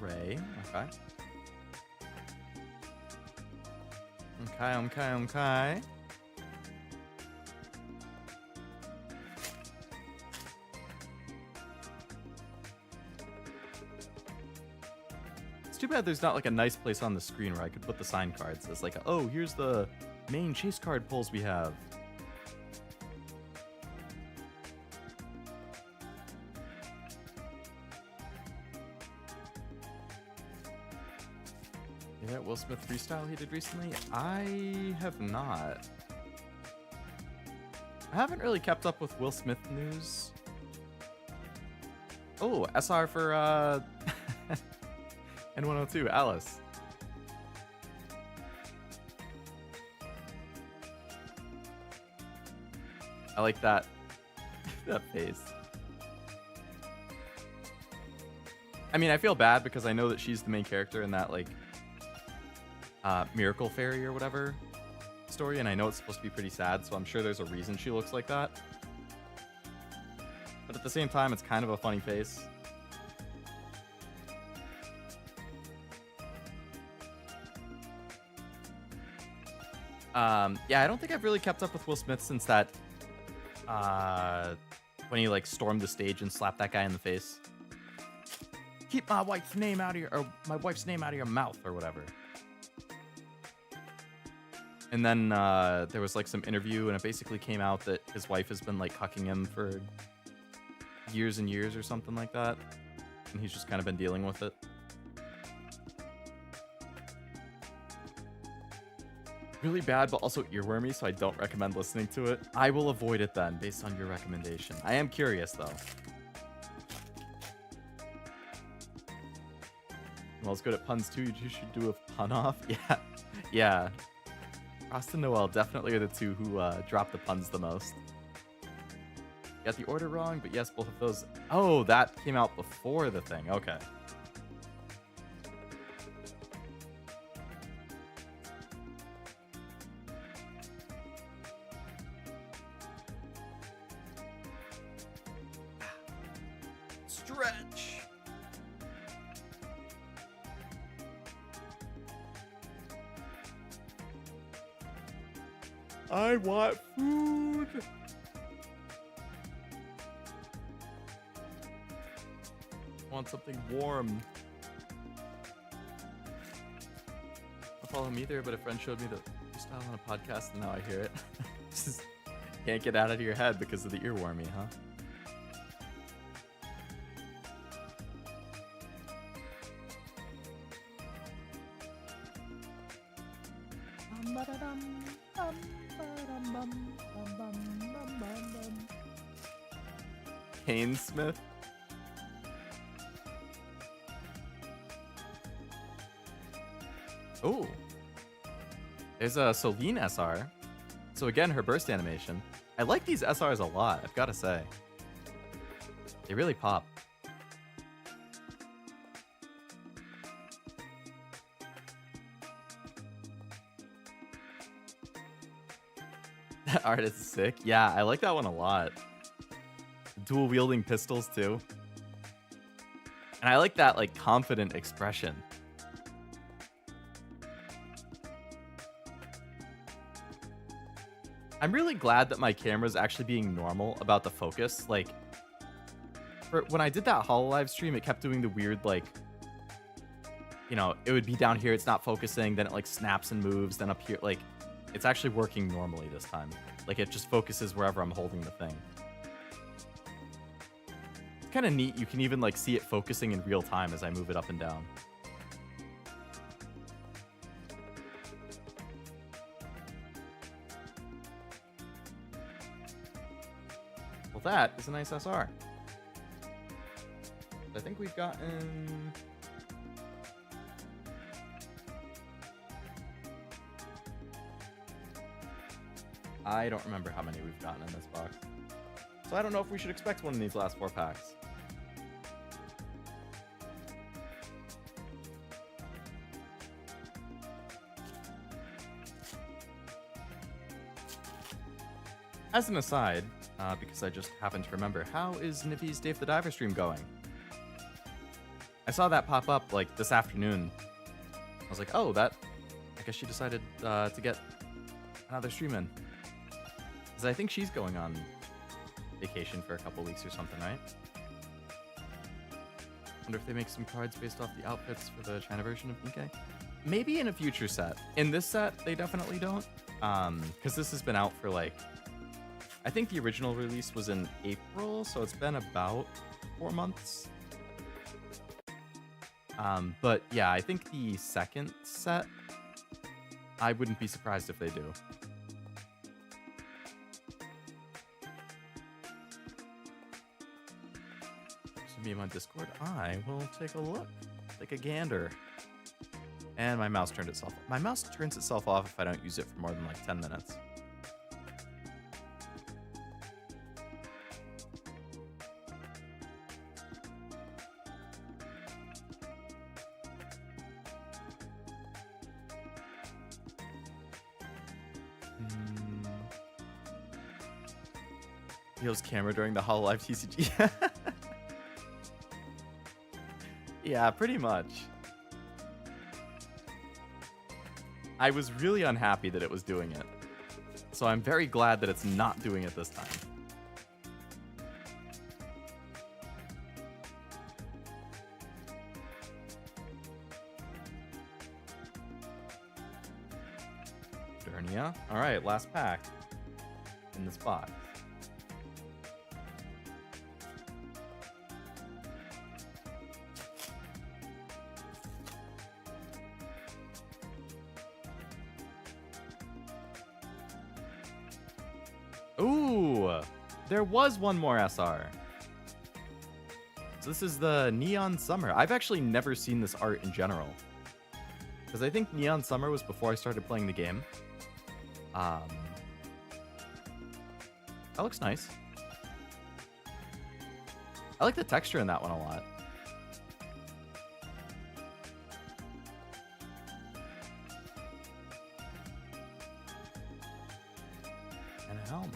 Ray, okay. Okay. It's too bad there's not like a nice place on the screen where I could put the sign cards. It's like, oh, here's the main chase card pulls we have. Yeah, Will Smith freestyle he did recently? I have not. I haven't really kept up with Will Smith news. Oh, SR for N102, Alice. I like that that face. I mean, I feel bad because I know that she's the main character in that like Miracle Fairy or whatever story, and I know it's supposed to be pretty sad, so I'm sure there's a reason she looks like that. But at the same time, it's kind of a funny face. Yeah, I don't think I've really kept up with Will Smith since that, when he like stormed the stage and slapped that guy in the face. Keep my wife's name out of your mouth or whatever. And then there was like some interview, and it basically came out that his wife has been like cucking him for years and years or something like that, and he's just kind of been dealing with it. Really bad, but also earwormy, so I don't recommend listening to it. I will avoid it then, based on your recommendation. I am curious though. Well, it's good at puns too. You should do a pun off. Yeah, yeah. Frost and Noel definitely are the two who drop the puns the most. Got the order wrong, but yes, both of those. Oh, that came out before the thing. Okay. Stretch. I want food. I want something warm. I follow him either, but a friend showed me the style on a podcast, and now I hear it. Just can't get out of your head because of the earwormy, huh? Kane Smith. Oh, there's a Celine SR. So again, her burst animation. I like these SRs a lot, I've got to say. They really pop. That art is sick. Yeah, I like that one a lot. Dual wielding pistols too. And I like that like confident expression. I'm really glad that my camera's actually being normal about the focus. Like, when I did that HoloLive stream, it kept doing the weird, like, you know, it would be down here, it's not focusing, then it like snaps and moves, then up here, like, it's actually working normally this time. Like, it just focuses wherever I'm holding the thing. It's kind of neat. You can even like see it focusing in real time as I move it up and down. Well, that is a nice SR. I think we've gotten... I don't remember how many we've gotten in this box. So I don't know if we should expect one in these last 4 packs. As an aside, because I just happened to remember, how is Nippy's Dave the Diver stream going? I saw that pop up like this afternoon. I was like, oh, that... I guess she decided to get another stream in. Because I think she's going on vacation for a couple weeks or something, right? Wonder if they make some cards based off the outfits for the China version of Nikke? Maybe in a future set. In this set, they definitely don't. Because this has been out for like... I think the original release was in April, so it's been about 4 months. But yeah, I think the second set, I wouldn't be surprised if they do. So me on Discord, I will take a look, take a gander. And my mouse turned itself off. My mouse turns itself off if I don't use it for more than like 10 minutes. Yo's camera during the HoloLive TCG. Yeah, pretty much. I was really unhappy that it was doing it. So I'm very glad that it's not doing it this time. Durnia. All right, last pack in this box. Ooh, there was one more SR. So this is the Neon Summer. I've actually never seen this art in general, because I think Neon Summer was before I started playing the game. That looks nice. I like the texture in that one a lot. And a helm.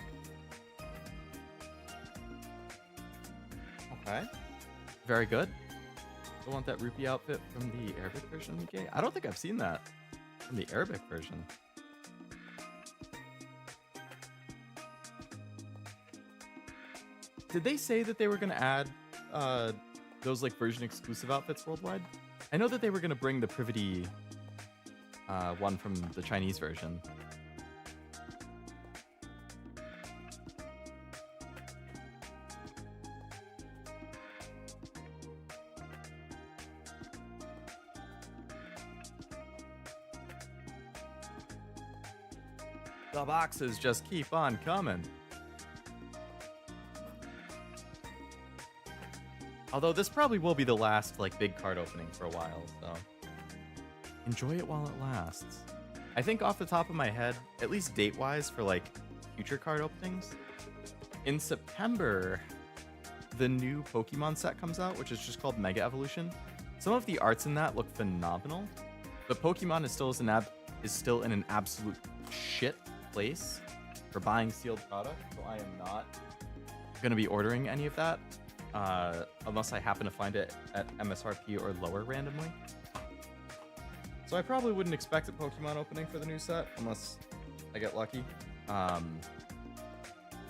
Okay. Very good. I want that rupee outfit from the Arabic version of Nikke. I don't think I've seen that from the Arabic version. Did they say that they were going to add those like version exclusive outfits worldwide? I know that they were going to bring the Privity one from the Chinese version. The boxes just keep on coming. Although this probably will be the last like big card opening for a while, so enjoy it while it lasts. I think off the top of my head, at least date-wise for like future card openings, in September, the new Pokemon set comes out, which is just called Mega Evolution. Some of the arts in that look phenomenal, but Pokemon is still in an absolute shit place for buying sealed product, so I am not gonna be ordering any of that. Unless I happen to find it at MSRP or lower randomly. So I probably wouldn't expect a Pokemon opening for the new set unless I get lucky.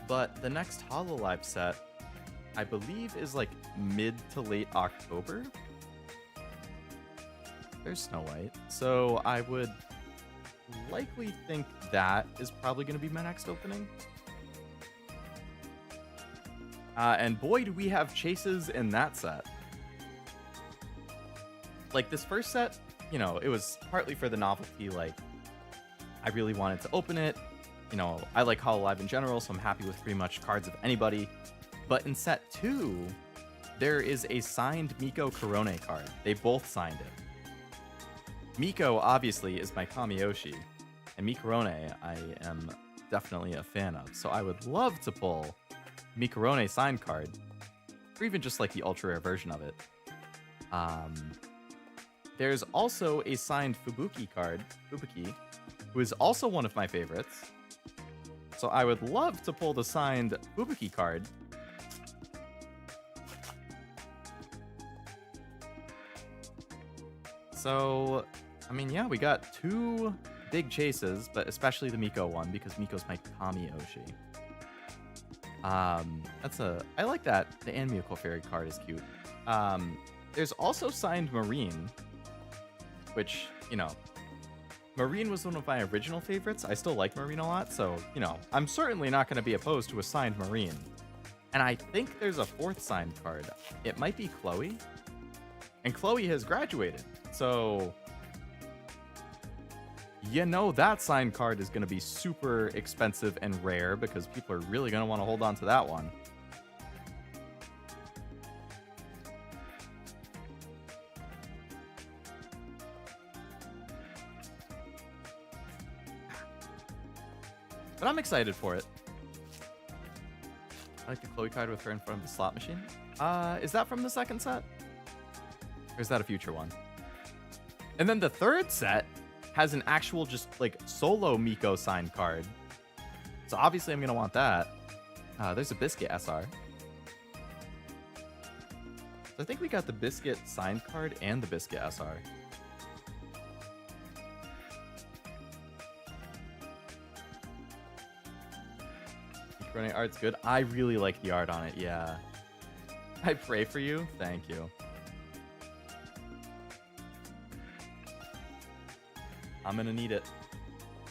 But the next Hololive set, I believe, is like mid to late October. There's Snow White. So I would likely think that is probably going to be my next opening. And boy, do we have chases in that set. Like this first set, you know, it was partly for the novelty. Like, I really wanted to open it. You know, I like Hololive in general, so I'm happy with pretty much cards of anybody. But in set 2, there is a signed Miko Korone card. They both signed it. Miko, obviously, is my Kamiyoshi. And Mikorone, I am definitely a fan of. So I would love to pull Mikorone signed card, or even just like the ultra rare version of it. There's also a signed Fubuki card, Fubuki, who is also one of my favorites. So I would love to pull the signed Fubuki card. So, I mean, yeah, we got 2 big chases, but especially the Miko one, because Miko's my Kamiyoshi. I like that. The Anime Fairy card is cute. There's also signed Marine, which, you know, Marine was one of my original favorites. I still like Marine a lot, so, you know, I'm certainly not going to be opposed to a signed Marine. And I think there's a 4th signed card. It might be Chloe. And Chloe has graduated, so you know that signed card is going to be super expensive and rare because people are really going to want to hold on to that one. But I'm excited for it. I like the Chloe card with her in front of the slot machine. Is that from the second set? Or is that a future one? And then the third set has an actual just like solo Miko signed card. So obviously I'm going to want that. There's a Biscuit SR. So I think we got the Biscuit signed card and the Biscuit SR. Running art's good. I really like the art on it, yeah. I pray for you. Thank you. I'm gonna need it.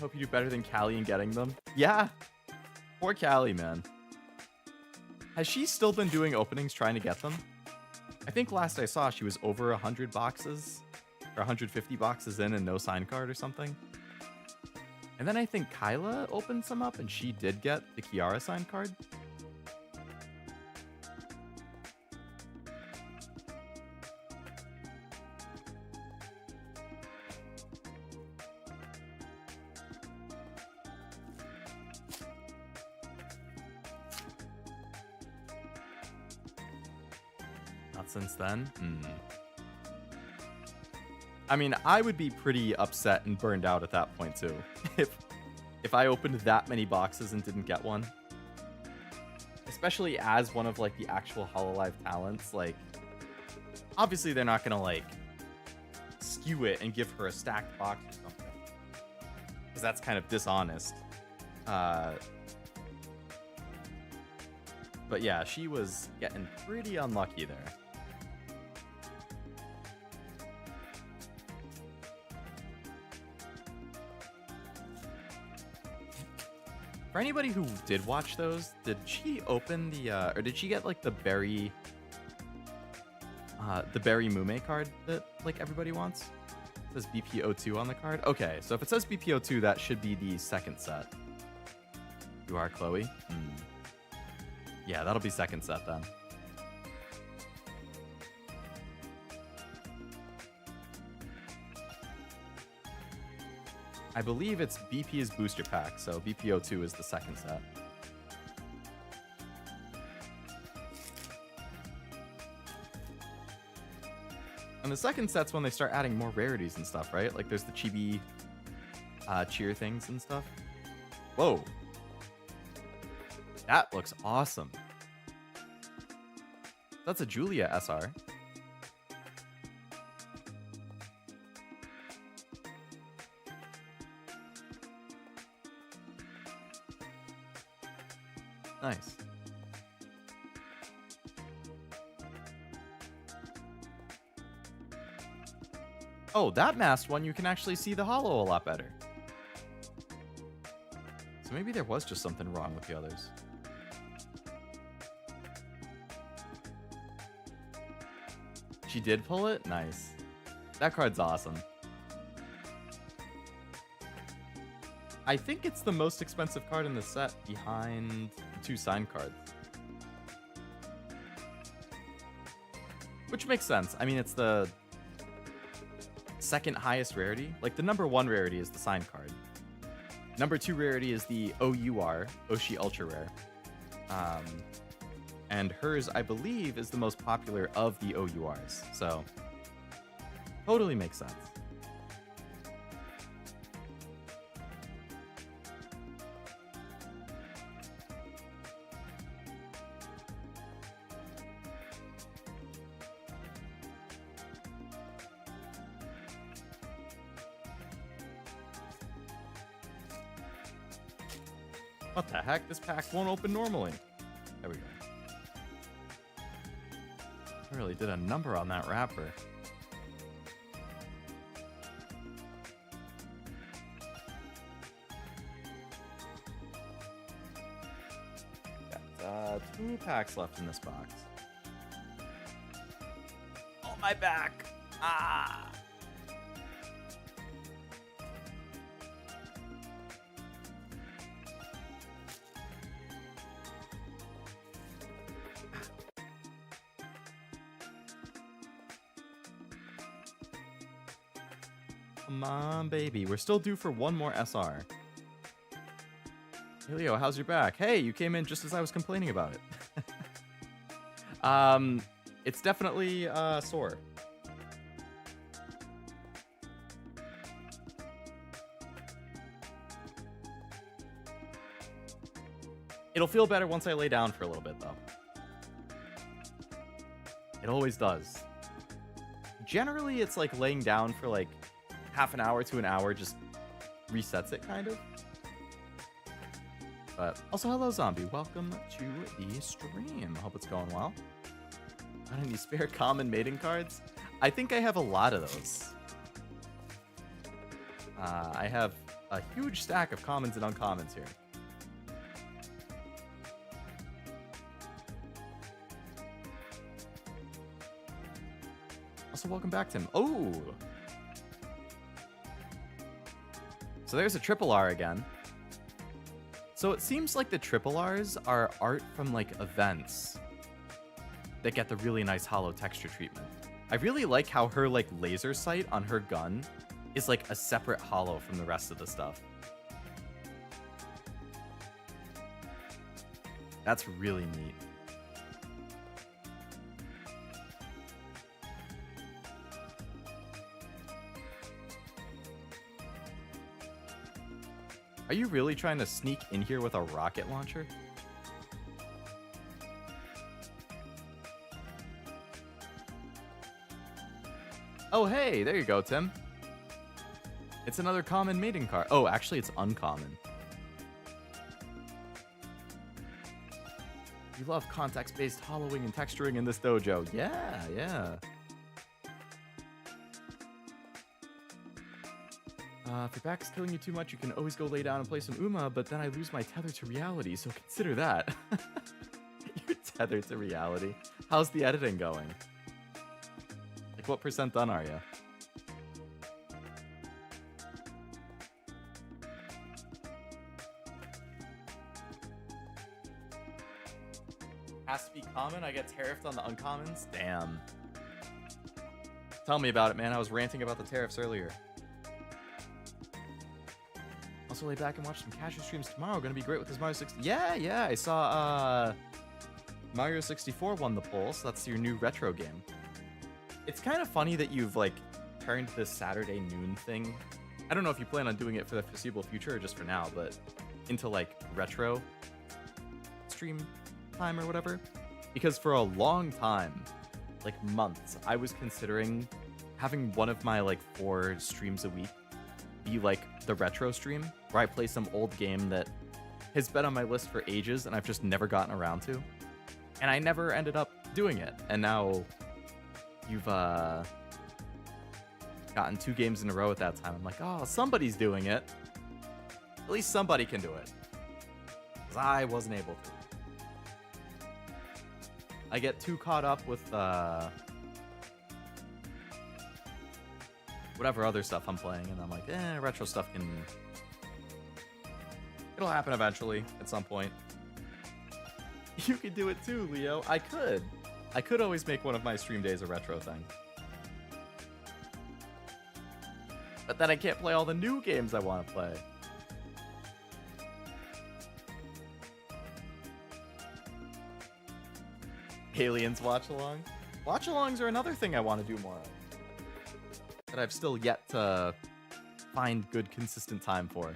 Hope you do better than Callie in getting them. Yeah. Poor Callie, man. Has she still been doing openings trying to get them? I think last I saw she was over 100 boxes or 150 boxes in and no sign card or something. And then I think Kyla opened some up and she did get the Kiara sign card. Not since then? I mean, I would be pretty upset and burned out at that point too. If I opened that many boxes and didn't get one. Especially as one of like the actual Hololive talents, like obviously they're not gonna like skew it and give her a stacked box or something. Because that's kind of dishonest. But yeah, she was getting pretty unlucky there. For anybody who did watch those, did she open the, or did she get like the berry Mume card that like everybody wants? It says BPO2 on the card. Okay, so if it says BPO2, that should be the second set. You are Chloe? Yeah, that'll be second set then. I believe it's BP is booster pack, so BPO2 is the second set. And the second set's when they start adding more rarities and stuff, right? Like there's the chibi cheer things and stuff. Whoa. That looks awesome. That's a Julia SR. Nice. Oh, that masked one, you can actually see the holo a lot better. So maybe there was just something wrong with the others. She did pull it? Nice. That card's awesome. I think it's the most expensive card in the set behind the two signed cards. Which makes sense. I mean, it's the second highest rarity. Like, the number one rarity is the signed card. Number two rarity is the OUR, Oshi Ultra Rare. And hers, I believe, is the most popular of the OURs. So, totally makes sense. What the heck? This pack won't open normally. There we go. I really did a number on that wrapper. Got 2 packs left in this box. Oh, my back! Ah! Come on, baby. We're still due for one more SR. Hey, Leo, how's your back? Hey, you came in just as I was complaining about it. It's definitely sore. It'll feel better once I lay down for a little bit, though. It always does. Generally, it's like laying down for like half an hour to an hour just resets it, kind of. But also, hello, Zombie. Welcome to the stream. Hope it's going well. Got any spare common mating cards? I think I have a lot of those. I have a huge stack of commons and uncommons here. Also, welcome back, Tim. Oh! So there's a triple R again. So it seems like the triple Rs are art from, like, events that get the really nice hollow texture treatment. I really like how her, like, laser sight on her gun is, like, a separate hollow from the rest of the stuff. That's really neat. Are you really trying to sneak in here with a rocket launcher? Oh, hey, there you go, Tim. It's another common mating card. Oh, actually, it's uncommon. You love context-based hollowing and texturing in this dojo. Yeah, yeah. If your back is killing you too much, you can always go lay down and play some Uma, but then I lose my tether to reality, so consider that. You're tethered to reality. How's the editing going? Like, what % done are you? Has to be common? I get tariffed on the uncommons? Damn. Tell me about it, man. I was ranting about the tariffs earlier. Also, lay back and watch some Cashew streams tomorrow. Gonna be great with this Mario 60. Yeah. I saw Mario 64 won the poll, so that's your new retro game. It's kind of funny that you've, like, turned this Saturday noon thing. I don't know if you plan on doing it for the foreseeable future or just for now, but into, like, retro stream time or whatever. Because for a long time, like months, I was considering having one of my, like, 4 streams a week be like the retro stream, where I play some old game that has been on my list for ages and I've just never gotten around to. And I never ended up doing it. And now you've gotten 2 games in a row at that time. I'm like, oh, somebody's doing it. At least somebody can do it. Because I wasn't able to. I get too caught up with whatever other stuff I'm playing, and I'm like, retro stuff it'll happen eventually at some point. You could do it too, Leo. I could always make one of my stream days a retro thing. But then I can't play all the new games I want to play. Aliens watch-along. Watch-alongs are another thing I want to do more of, that I've still yet to find good, consistent time for.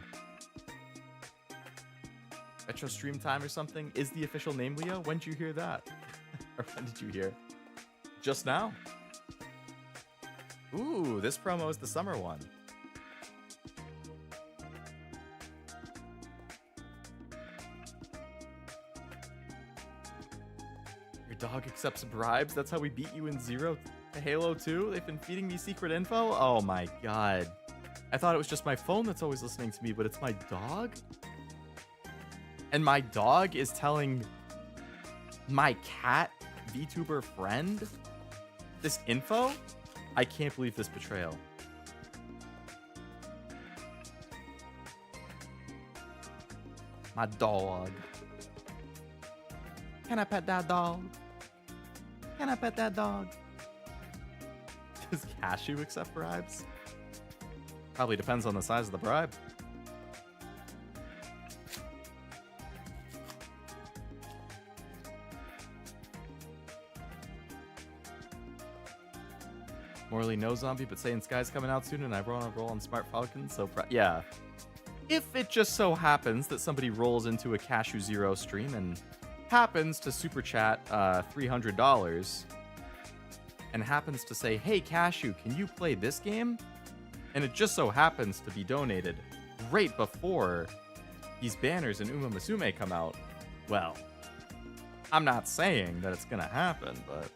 Retro stream time or something is the official name, Leo? When did you hear that? Or when did you hear? Just now. Ooh, this promo is the summer one. Your dog accepts bribes? That's how we beat you in Zero to Halo 2? They've been feeding me secret info? Oh my god. I thought it was just my phone that's always listening to me, but it's my dog? And my dog is telling my cat VTuber friend this info? I can't believe this betrayal. My dog. Can I pet that dog? Can I pet that dog? Does Cashew accept bribes? Probably depends on the size of the bribe. Morley no zombie, but saying Sky's coming out soon and I want to roll on Smart Falcon, so yeah. If it just so happens that somebody rolls into a Cashew Zero stream and happens to super chat $300 and happens to say, hey Cashew, can you play this game? And it just so happens to be donated right before these banners in Uma Musume come out, well, I'm not saying that it's gonna happen, but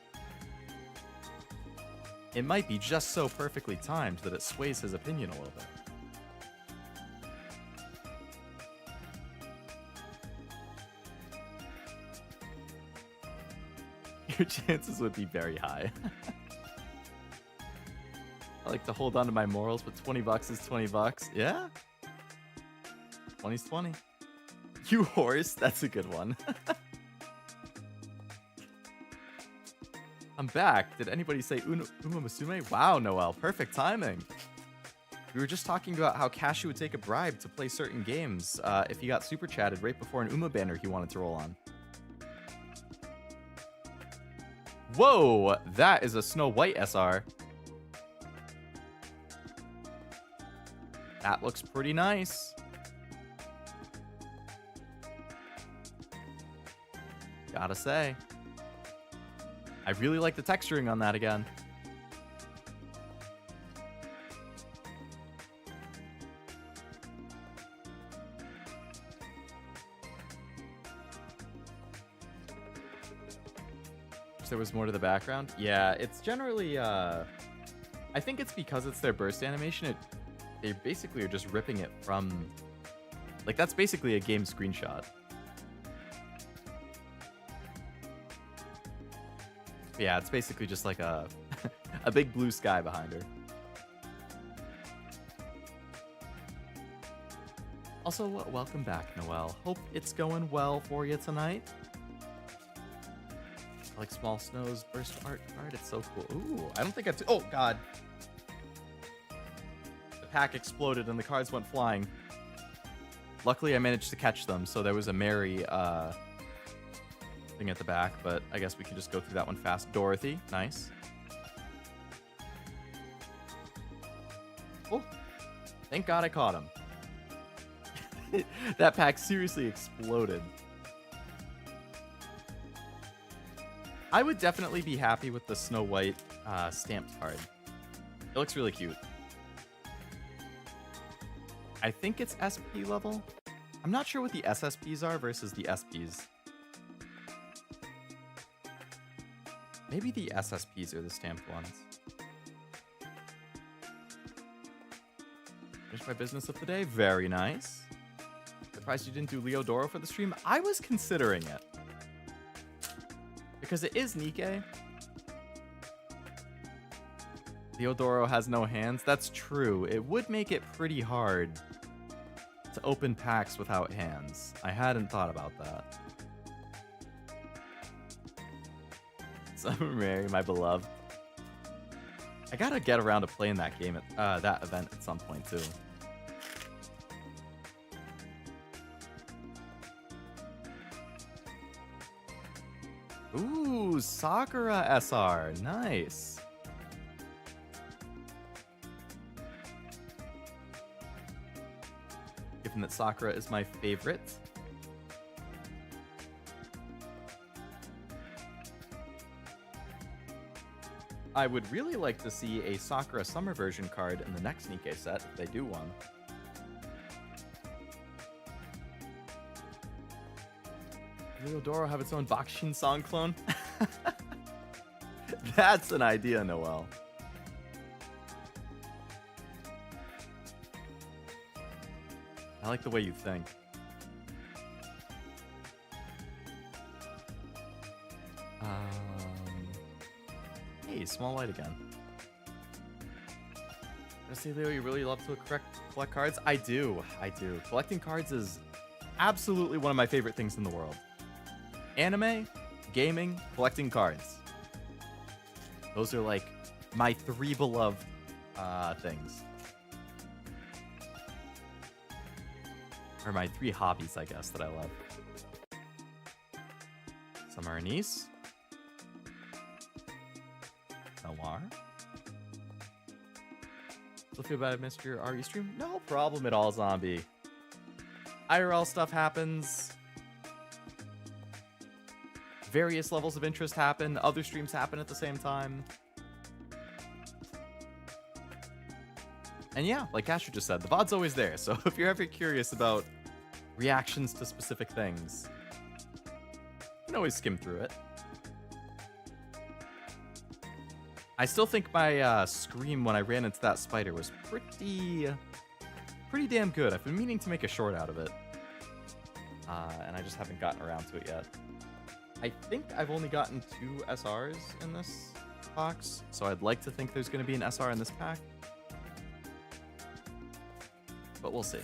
it might be just so perfectly timed that it sways his opinion a little bit. Your chances would be very high. I like to hold on to my morals, but 20 bucks is 20 bucks. Yeah? 20's 20. You horse, that's a good one. I'm back. Did anybody say Uma Musume? Wow, Noel, perfect timing. We were just talking about how Cashew would take a bribe to play certain games if he got super chatted right before an Uma banner he wanted to roll on. Whoa, that is a Snow White SR. That looks pretty nice. Gotta say. I really like the texturing on that again. There was more to the background. Yeah, it's generally I think it's because it's their burst animation. They basically are just ripping it from, like, that's basically a game screenshot. Yeah, it's basically just like a a big blue sky behind her. Also, welcome back, Noel. Hope it's going well for you tonight. I like Small Snow's burst art card. It's so cool. Ooh, I don't think I've... Oh, God. The pack exploded and the cards went flying. Luckily, I managed to catch them, so there was a merry thing at the back, but I guess we can just go through that one fast. Dorothy, nice. Oh, thank God I caught him. That pack seriously exploded. I would definitely be happy with the Snow White stamped card. It looks really cute. I think it's SP level. I'm not sure what the SSPs are versus the SPs. Maybe the SSPs are the stamped ones. Finished my business of the day. Very nice. Surprised you didn't do Leodoro for the stream. I was considering it. Because it is Nikke. Leodoro has no hands. That's true. It would make it pretty hard to open packs without hands. I hadn't thought about that. Summer Mary, my beloved. I gotta get around to playing that game at that event at some point too. Ooh, Sakura SR. Nice. Given that Sakura is my favorite. I would really like to see a Sakura Summer version card in the next Nikke set if they do one. Leodoro have its own Bakshin song clone? That's an idea, Noel. I like the way you think. Hey, Small Light again. I say, Leo, you really love to collect cards? I do. Collecting cards is absolutely one of my favorite things in the world. Anime, gaming, collecting cards. Those are like my three beloved things. Or my three hobbies, I guess, that I love. Summer Anise. Noir. Still feel bad I missed your RE stream? No problem at all, Zombie. IRL stuff happens. Various levels of interest happen. Other streams happen at the same time. And yeah, like Asher just said, the VOD's always there. So if you're ever curious about reactions to specific things. You can always skim through it. I still think my scream when I ran into that spider was pretty damn good. I've been meaning to make a short out of it. And I just haven't gotten around to it yet. I think I've only gotten 2 SRs in this box, so I'd like to think there's going to be an SR in this pack. But we'll see.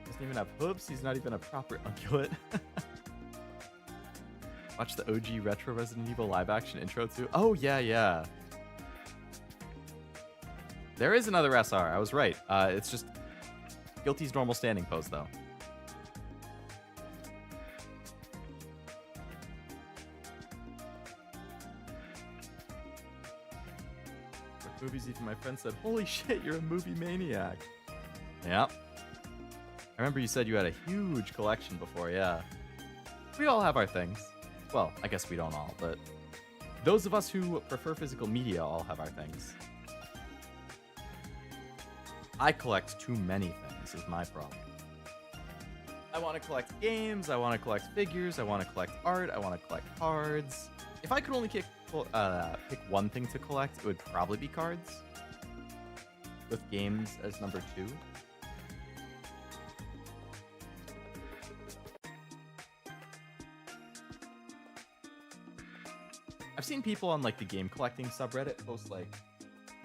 Doesn't even have hooves. He's not even a proper ungulate. Watch the OG retro Resident Evil live action intro too. Oh yeah. There is another SR. I was right. It's just Guilty's normal standing pose though. Movies, even my friend said, holy shit, you're a movie maniac. Yeah. I remember you said you had a huge collection before, yeah. We all have our things. Well, I guess we don't all, but those of us who prefer physical media all have our things. I collect too many things is my problem. I want to collect games, I want to collect figures, I want to collect art, I want to collect cards. If I could only pick one thing to collect, it would probably be cards, with games as number 2. I've seen people on like the game collecting subreddit post like,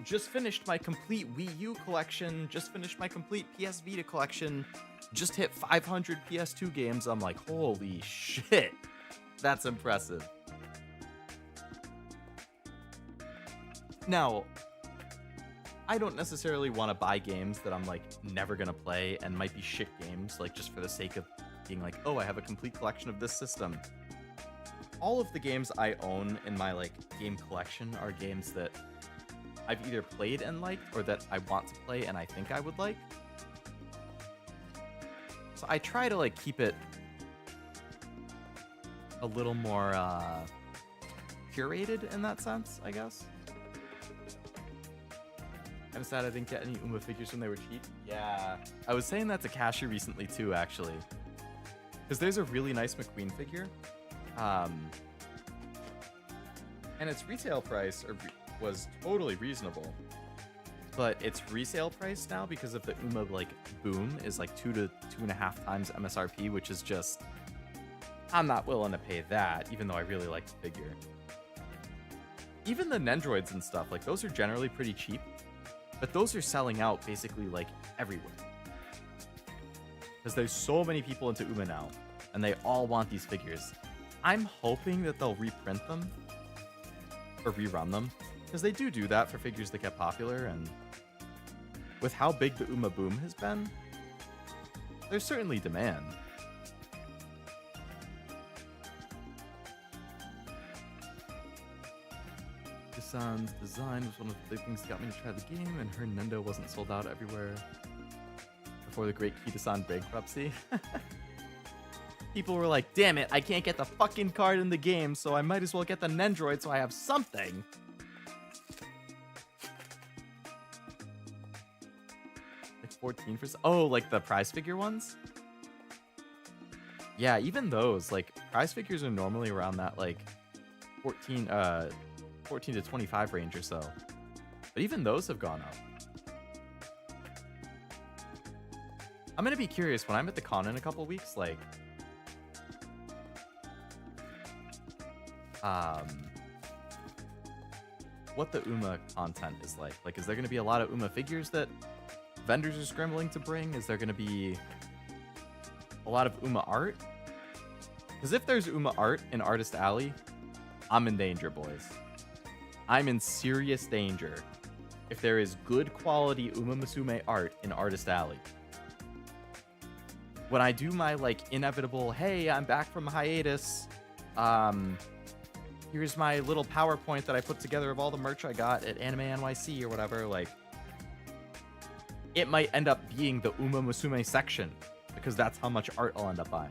just finished my complete Wii U collection, just finished my complete PS Vita collection, just hit 500 PS2 games. I'm like, holy shit, that's impressive. Now, I don't necessarily want to buy games that I'm like never gonna play and might be shit games, like just for the sake of being like, oh, I have a complete collection of this system. All of the games I own in my like game collection are games that I've either played and liked or that I want to play and I think I would like. So I try to like keep it a little more curated in that sense, I guess. I'm sad I didn't get any Uma figures when they were cheap. Yeah, I was saying that to Casher recently too, actually, because there's a really nice McQueen figure, and its retail price was totally reasonable, but its resale price now because of the Uma like boom is like 2 to 2.5 times MSRP, which is just, I'm not willing to pay that, even though I really like the figure. Even the Nendroids and stuff, like those are generally pretty cheap. But those are selling out basically like everywhere. Because there's so many people into Uma now, and they all want these figures. I'm hoping that they'll reprint them, or rerun them, because they do that for figures that get popular, and with how big the Uma boom has been, there's certainly demand. Kisan's design was one of the big things that got me to try the game, and her Nendo wasn't sold out everywhere before the great Kitasan bankruptcy. People were like, damn it, I can't get the fucking card in the game, so I might as well get the Nendroid so I have something. Like 14 for... Oh, like the prize figure ones? Yeah, even those, like, prize figures are normally around that, like, 14 to 25 range or so. But even those have gone up. I'm gonna be curious when I'm at the con in a couple weeks, like, what the Uma content is like. Like, is there gonna be a lot of Uma figures that vendors are scrambling to bring? Is there gonna be a lot of Uma art? Because if there's Uma art in Artist Alley, I'm in danger, boys. I'm in serious danger if there is good quality Uma Musume art in Artist Alley. When I do my, like, inevitable, hey, I'm back from hiatus, here's my little PowerPoint that I put together of all the merch I got at Anime NYC or whatever, like, it might end up being the Uma Musume section, because that's how much art I'll end up buying.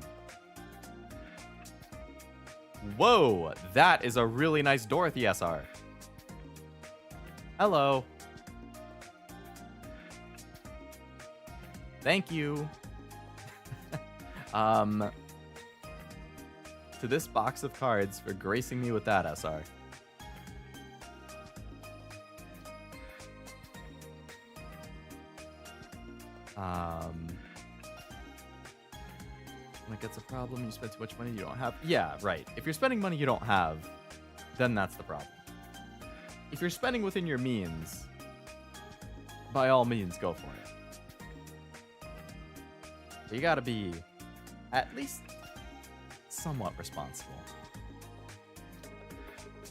Whoa, that is a really nice Dorothy SR. Hello. Thank you. To this box of cards for gracing me with that SR. Like, that's a problem. You spend too much money you don't have. Yeah, right. If you're spending money you don't have, then that's the problem. If you're spending within your means, by all means, go for it. But you gotta be at least somewhat responsible.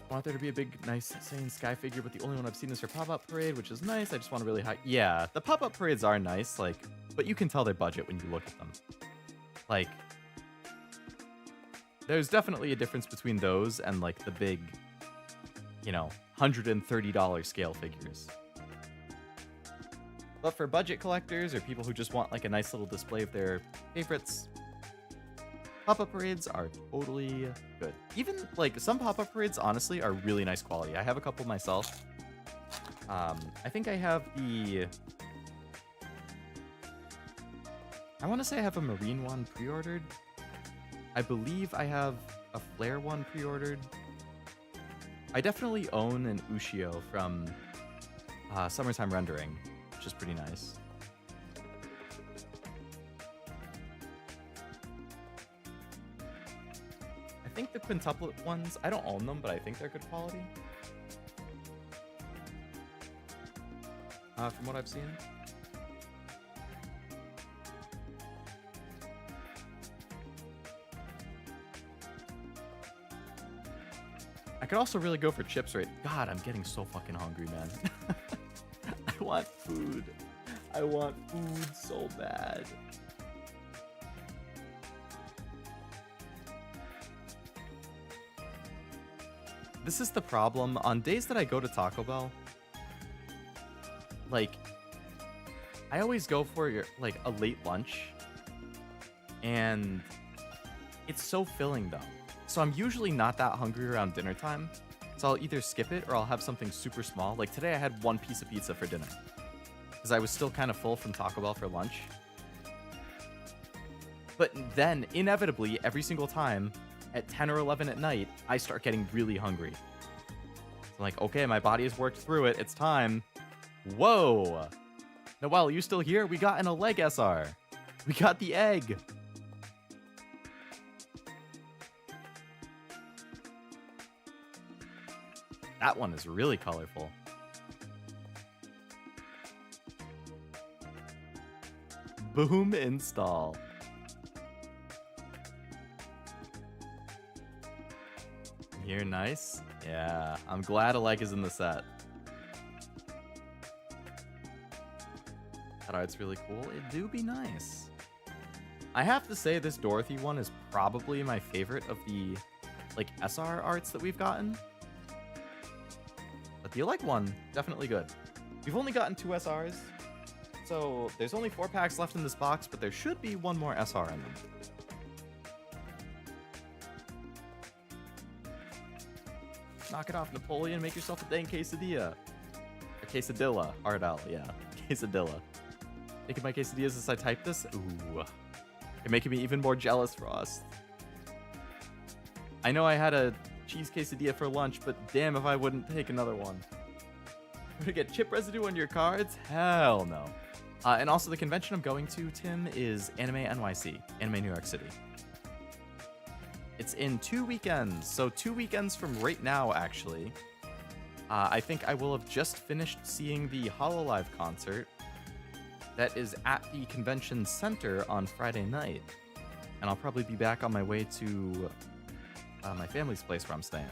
I want there to be a big, nice, insane sky figure, but the only one I've seen is her pop-up parade, which is nice. I just want to really high. Yeah, the pop-up parades are nice, like, but you can tell their budget when you look at them. Like, there's definitely a difference between those and, like, the big, you know, $130 scale figures. But for budget collectors or people who just want, like, a nice little display of their favorites, pop-up parades are totally good. Even, like, some pop-up parades, honestly, are really nice quality. I have a couple myself. I think I have the... I want to say I have a Marine one pre-ordered. I believe I have a Flare one pre-ordered. I definitely own an Ushio from Summertime Rendering, which is pretty nice. I think the quintuplet ones, I don't own them, but I think they're good quality. From what I've seen. I could also really go for chips right. God, I'm getting so fucking hungry, man. I want food. I want food so bad. This is the problem. On days that I go to Taco Bell, like, I always go for, like, a late lunch. And it's so filling, though. So I'm usually not that hungry around dinner time. So I'll either skip it or I'll have something super small. Like today I had one piece of pizza for dinner because I was still kind of full from Taco Bell for lunch. But then inevitably every single time at 10 or 11 at night, I start getting really hungry. So I'm like, okay, my body has worked through it. It's time. Whoa. Noelle, you still here? We got an a leg SR. We got the egg. That one is really colorful. Boom install. Here, nice. Yeah, I'm glad a leg is in the set. That art's really cool. It do be nice. I have to say this Dorothy one is probably my favorite of the, like, SR arts that we've gotten. But the Elect one, definitely good. We've only gotten 2 SRs, so there's only 4 packs left in this box, but there should be 1 more SR in them. Knock it off, Napoleon. Make yourself a dang quesadilla. A quesadilla. RL, yeah. Quesadilla. Making my quesadillas as I type this? Ooh. You're making me even more jealous, Frost. I know I had a cheese quesadilla for lunch, but damn if I wouldn't take another one. Would it get chip residue on your cards? Hell no. And also the convention I'm going to, Tim, is Anime NYC, Anime New York City. It's in 2 weekends, so 2 weekends from right now, actually. I think I will have just finished seeing the HoloLive concert that is at the convention center on Friday night. And I'll probably be back on my way to my family's place where I'm staying.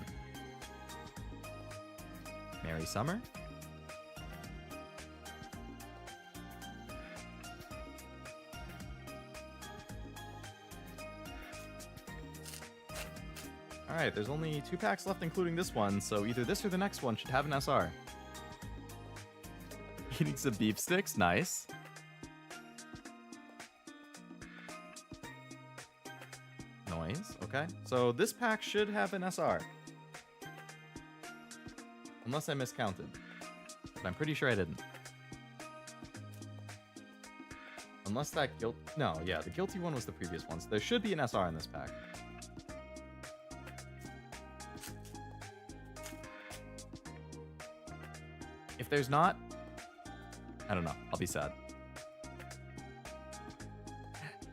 Merry summer. Alright, there's only 2 packs left, including this one, so either this or the next one should have an SR. Eating some beef sticks, nice. Noise, okay. So this pack should have an SR. Unless I miscounted. But I'm pretty sure I didn't. Unless that guilt... No, yeah, the guilty one was the previous one. So there should be an SR in this pack. If there's not, I don't know. I'll be sad.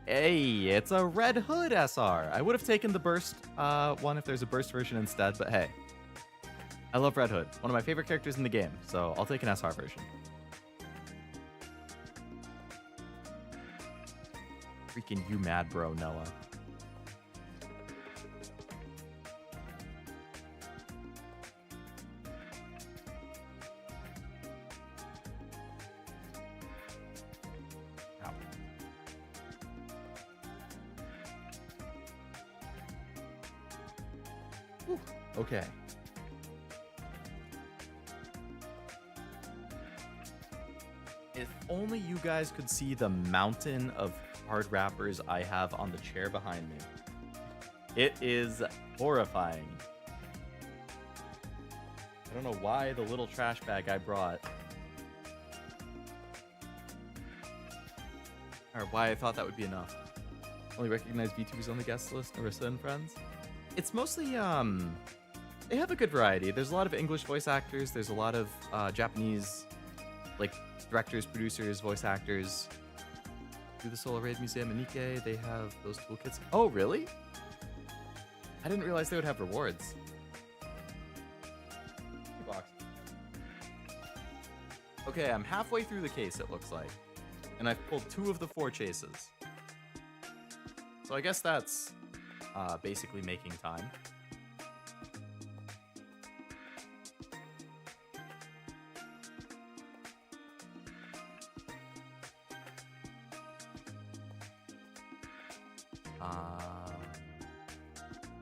Hey, it's a Red Hood SR. I would have taken the burst one if there's a burst version instead, but hey. I love Red Hood. One of my favorite characters in the game, so I'll take an SR version. Freaking you mad bro, Noah. Ow. Whew. Okay. If only you guys could see the mountain of card wrappers I have on the chair behind me. It is horrifying. I don't know why the little trash bag I brought, or why I thought that would be enough. Only recognize VTubers on the guest list, Narissa and friends. It's mostly, they have a good variety. There's a lot of English voice actors. There's a lot of Japanese, like, directors, producers, voice actors. Do the Solar Raid Museum in Nikke, they have those toolkits. Oh, really? I didn't realize they would have rewards. Okay, I'm halfway through the case, it looks like. And I've pulled 2 of the 4 chases. So I guess that's basically making time.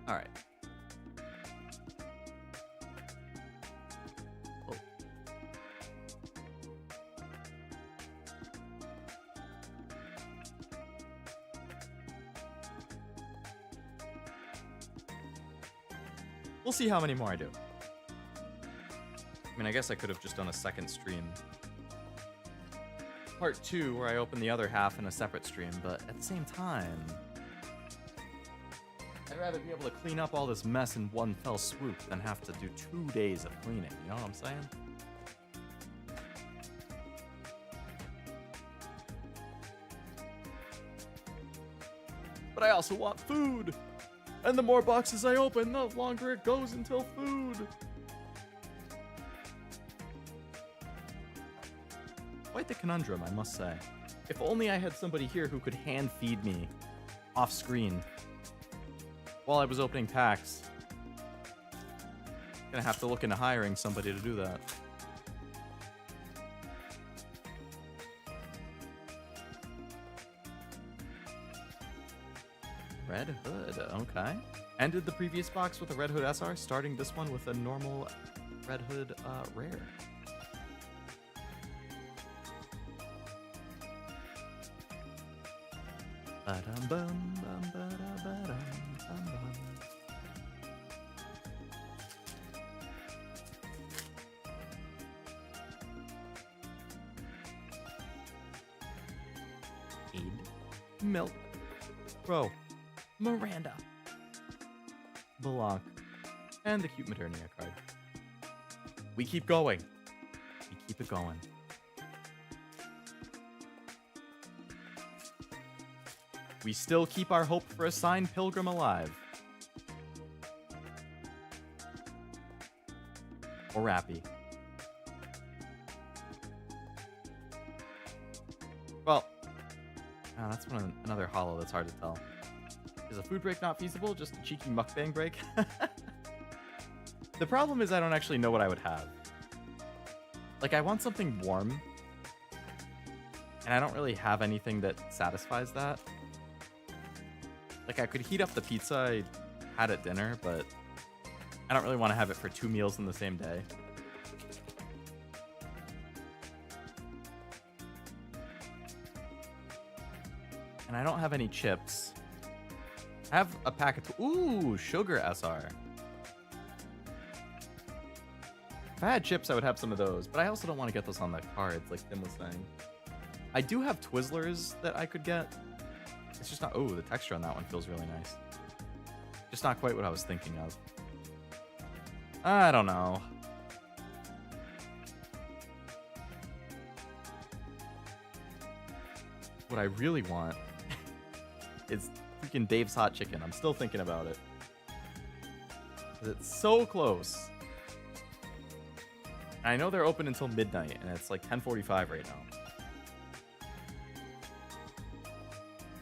All right. Oh. We'll see how many more I do. I mean, I guess I could have just done a second stream. Part 2, where I open the other half in a separate stream, but at the same time, I'd rather be able to clean up all this mess in one fell swoop than have to do 2 days of cleaning, you know what I'm saying? But I also want food! And the more boxes I open, the longer it goes until food! Quite the conundrum, I must say. If only I had somebody here who could hand feed me off screen while I was opening packs. Gonna have to look into hiring somebody to do that. Red Hood, okay. Ended the previous box with a Red Hood SR, starting this one with a normal Red Hood rare. Milk. Bro. Miranda. Belong. And the cute Maternia card. We keep going. We keep it going. We still keep our hope for a signed Pilgrim alive. Or Rappy. Well, that's another holo that's hard to tell. Is a food break not feasible? Just a cheeky mukbang break? The problem is I don't actually know what I would have. Like, I want something warm. And I don't really have anything that satisfies that. Like, I could heat up the pizza I had at dinner, but I don't really want to have it for 2 meals in the same day. And I don't have any chips. I have a pack of... Ooh, sugar SR. If I had chips, I would have some of those. But I also don't want to get those on the cards, like Tim was saying. I do have Twizzlers that I could get. It's just not... Oh, the texture on that one feels really nice. Just not quite what I was thinking of. I don't know. What I really want is freaking Dave's Hot Chicken. I'm still thinking about it. It's so close. And I know they're open until midnight, and it's like 10:45 right now.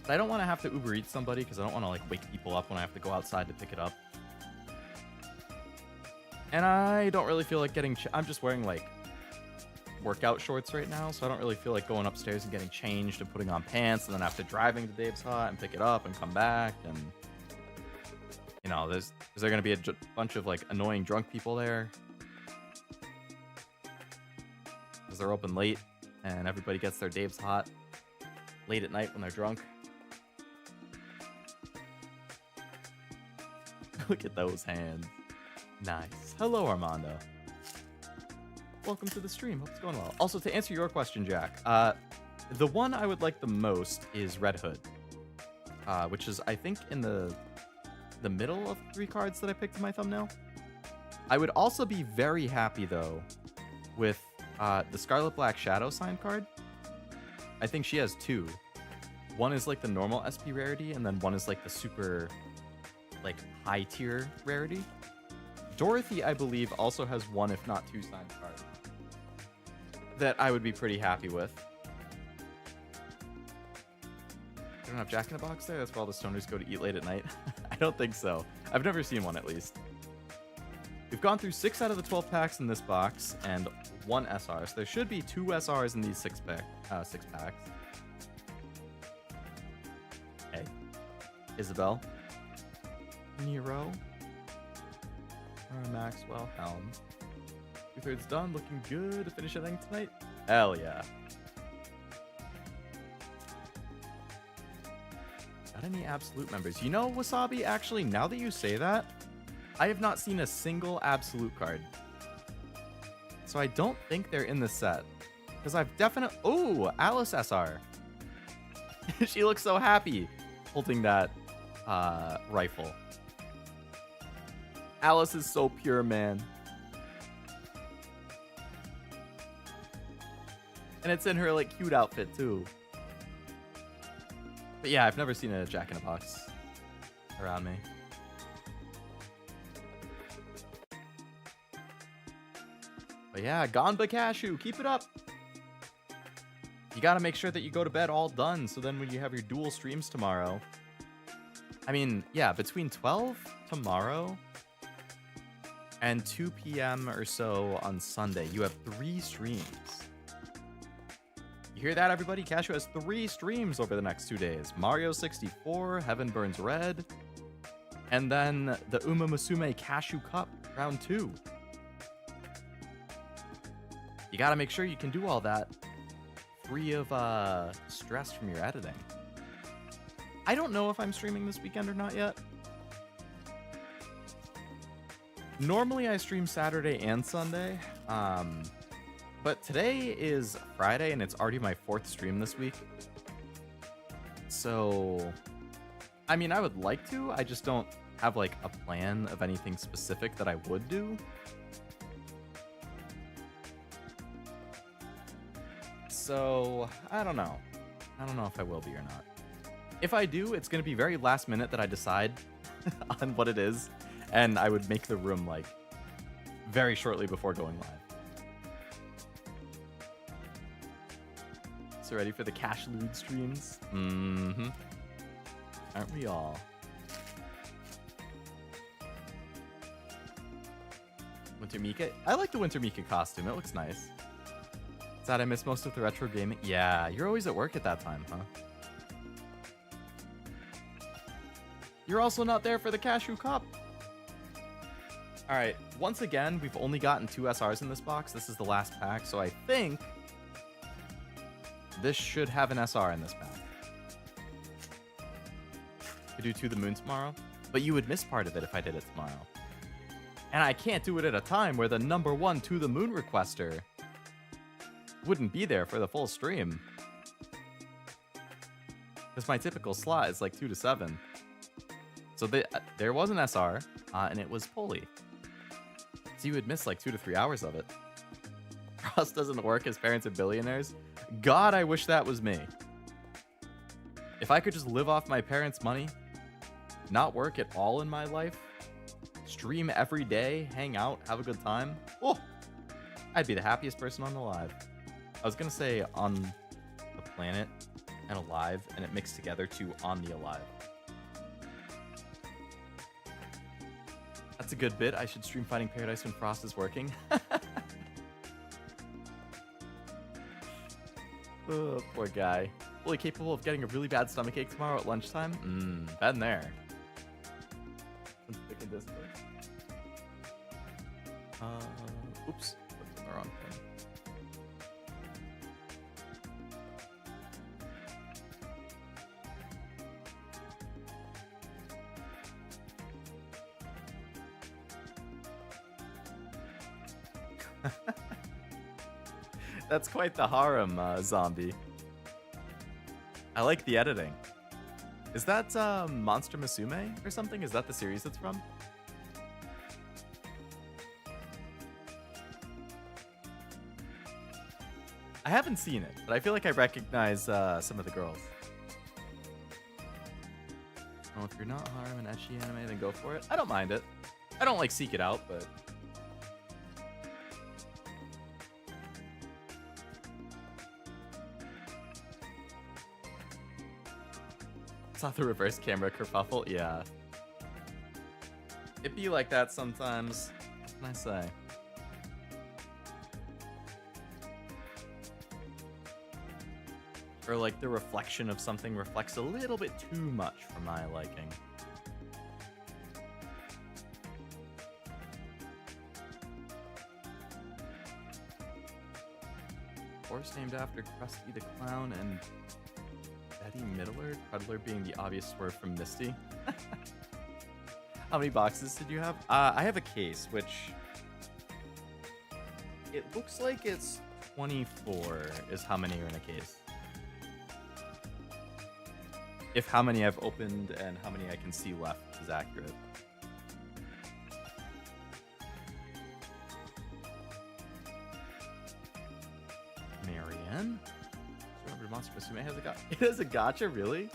But I don't want to have to Uber Eats somebody because I don't want to like wake people up when I have to go outside to pick it up. And I don't really feel like getting... I'm just wearing like workout shorts right now, so I don't really feel like going upstairs and getting changed and putting on pants and then after driving to Dave's Hot and pick it up and come back. And you know, is there going to be a bunch of like annoying drunk people there? Because they're open late and everybody gets their Dave's Hot late at night when they're drunk. Look at those hands. Nice. Hello, Armando. Welcome to the stream. Hope it's going well. Also, to answer your question, Jack, the one I would like the most is Red Hood, which is, I think, in the middle of 3 cards that I picked in my thumbnail. I would also be very happy, though, with the Scarlet Black Shadow signed card. I think she has 2. One is like the normal SP rarity, and then one is like the super, like, high tier rarity. Dorothy, I believe, also has 1, if not 2 signed cards that I would be pretty happy with. I don't have Jack in the Box there? That's where all the stoners go to eat late at night? I don't think so. I've never seen one, at least. We've gone through 6 out of the 12 packs in this box, and 1 SR. So there should be 2 SRs in these 6 packs. Hey. Isabel. Nero. Maxwell. Helm. 2/3 done. Looking good to finish everything tonight. Hell yeah. Got any Absolute members? You know, Wasabi, actually, now that you say that, I have not seen a single Absolute card. So I don't think they're in the set. Because I've definitely... Oh, Alice SR. She looks so happy holding that rifle. Alice is so pure, man. And it's in her, like, cute outfit, too. But yeah, I've never seen a Jack in a Box around me. But yeah, Ganba Cashew, keep it up. You gotta make sure that you go to bed all done, so then when you have your dual streams tomorrow... I mean, yeah, between 12 tomorrow... and 2 p.m. or so on Sunday, you have 3 streams. You hear that, everybody? Cashew has 3 streams over the next 2 days. Mario 64, Heaven Burns Red, and then the Uma Musume Cashew Cup, round 2. You gotta make sure you can do all that free of stress from your editing. I don't know if I'm streaming this weekend or not yet. Normally I stream Saturday and Sunday, but today is Friday and it's already my 4th stream this week. So, I mean, I would like to, I just don't have like a plan of anything specific that I would do. So, I don't know. I don't know if I will be or not. If I do, it's going to be very last minute that I decide on what it is. And I would make the room, like, very shortly before going live. So ready for the Cash Loot streams? Mm-hmm. Aren't we all? Winter Mika? I like the Winter Mika costume. It looks nice. Sad I missed most of the retro gaming. Yeah, you're always at work at that time, huh? You're also not there for the Cashew Cup. All right, once again, we've only gotten 2 SRs in this box. This is the last pack, so I think this should have an SR in this pack. Could do To the Moon tomorrow, but you would miss part of it if I did it tomorrow. And I can't do it at a time where the #1 To the Moon requester wouldn't be there for the full stream. Because my typical slot is like 2 to 7. So there was an SR, and it was Poli. So you would miss like 2 to 3 hours of it. Ross doesn't work, his parents are billionaires. God, I wish that was me. If I could just live off my parents' money, not work at all in my life, stream every day, hang out, have a good time, oh, I'd be the happiest person on alive. I was gonna say on the planet and alive, and it mixed together to on the alive. That's a good bit. I should stream Fighting Paradise when Frost is working. Oh, poor guy. Fully capable of getting a really bad stomachache tomorrow at lunchtime? Been there. Let's pick a Discord. Oops. That's in the wrong thing. That's quite the harem, zombie. I like the editing. Is that Monster Musume or something? Is that the series it's from? I haven't seen it, but I feel like I recognize some of the girls. Oh, if you're not harem and ecchi anime, then go for it. I don't mind it. I don't like seek it out, but... Saw the reverse camera kerfuffle? Yeah. It be like that sometimes. What can I say? Or like the reflection of something reflects a little bit too much for my liking. Horse named after Krusty the Clown and Betty Midler, Cuddler being the obvious swerve from Misty. How many boxes did you have? I have a case, which it looks like it's 24 is how many are in a case. If how many I've opened and how many I can see left is accurate. Marianne? Monster Musume has a gacha. It has a gacha, really?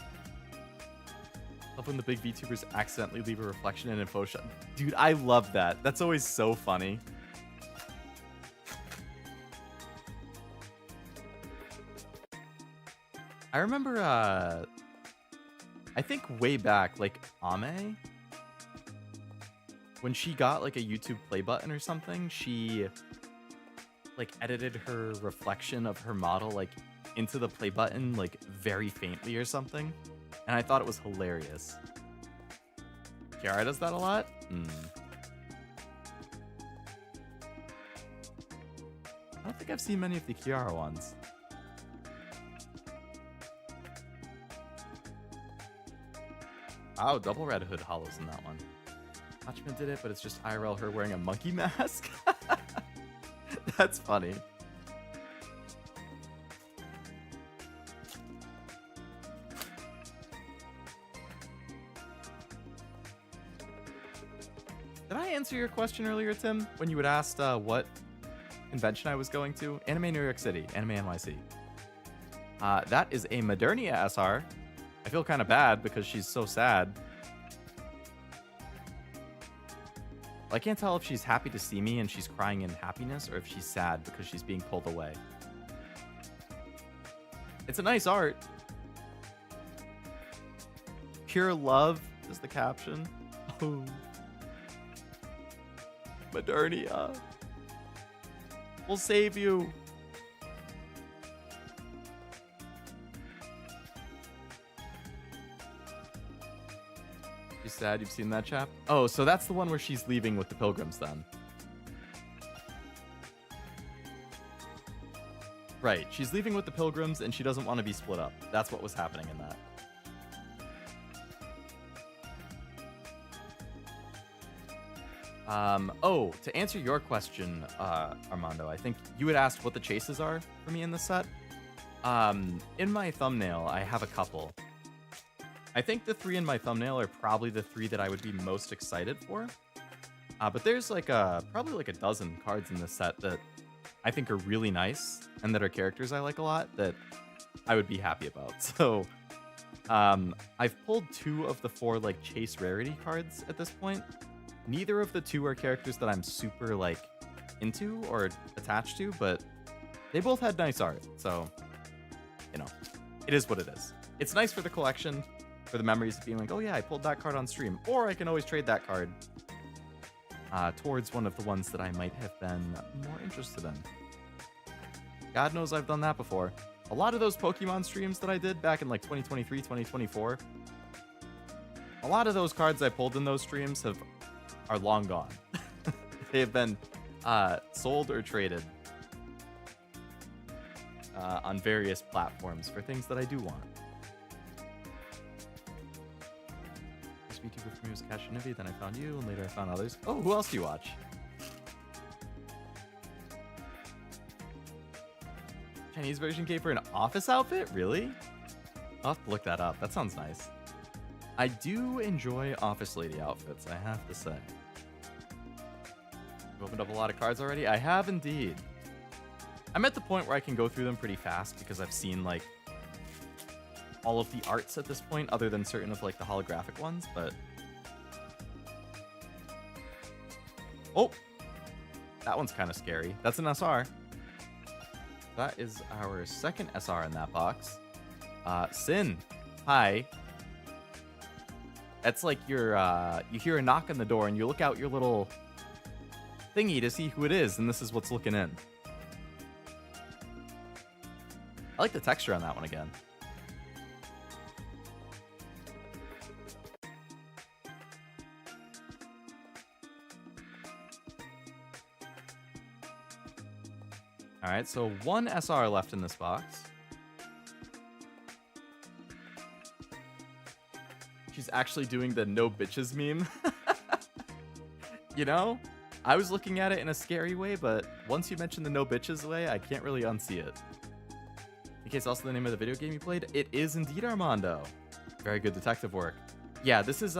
Love when the big VTubers accidentally leave a reflection in info shot. Dude, I love that. That's always so funny. I remember, I think way back, like, Ame, when she got, like, a YouTube play button or something, she, like, edited her reflection of her model, like, into the play button, like, very faintly or something. And I thought it was hilarious. Kiara does that a lot? I don't think I've seen many of the Kiara ones. Oh, double Red Hood hollows in that one. Watchman did it, but it's just IRL her wearing a monkey mask. That's funny. Did I answer your question earlier, Tim, when you had asked what convention I was going to? Anime New York City, Anime NYC. That is a Modernia SR. I feel kind of bad because she's so sad. I can't tell if she's happy to see me and she's crying in happiness or if she's sad because she's being pulled away. It's a nice art. Pure love is the caption. Oh. Modernia. We'll save you. You sad you've seen that chap? Oh, so that's the one where she's leaving with the Pilgrims then. Right, she's leaving with the Pilgrims and she doesn't want to be split up. That's what was happening in that. Oh, to answer your question, Armando, I think you had asked what the chases are for me in this set. In my thumbnail, I have a couple. I think the 3 in my thumbnail are probably the 3 that I would be most excited for. But there's like probably like a dozen cards in this set that I think are really nice and that are characters I like a lot that I would be happy about. So I've pulled 2 of the 4 like chase rarity cards at this point. Neither of the 2 are characters that I'm super like into or attached to, but they both had nice art. So, you know, it is what it is. It's nice for the collection, for the memories of being like, oh yeah, I pulled that card on stream. Or I can always trade that card towards one of the ones that I might have been more interested in. God knows I've done that before. A lot of those Pokemon streams that I did back in like 2023, 2024, a lot of those cards I pulled in those streams are long gone. They have been sold or traded on various platforms for things that I do want. First VTuber for me was Cashinivy, then I found you, and later I found others. Oh, who else do you watch? Chinese version came for an office outfit? Really? I'll have to look that up. That sounds nice. I do enjoy office lady outfits, I have to say. You opened up a lot of cards already? I have indeed. I'm at the point where I can go through them pretty fast because I've seen like all of the arts at this point, other than certain of like the holographic ones, but... Oh! That one's kind of scary. That's an SR. That is our second SR in that box. Sin. Hi. That's like your, you hear a knock on the door and you look out your little thingy to see who it is, and this is what's looking in. I like the texture on that one again. All right, so 1 SR left in this box. She's actually doing the no bitches meme. You know, I was looking at it in a scary way, but once you mention the no bitches way, I can't really unsee it. In case also the name of the video game you played, it is indeed Armando. Very good detective work. Yeah, this is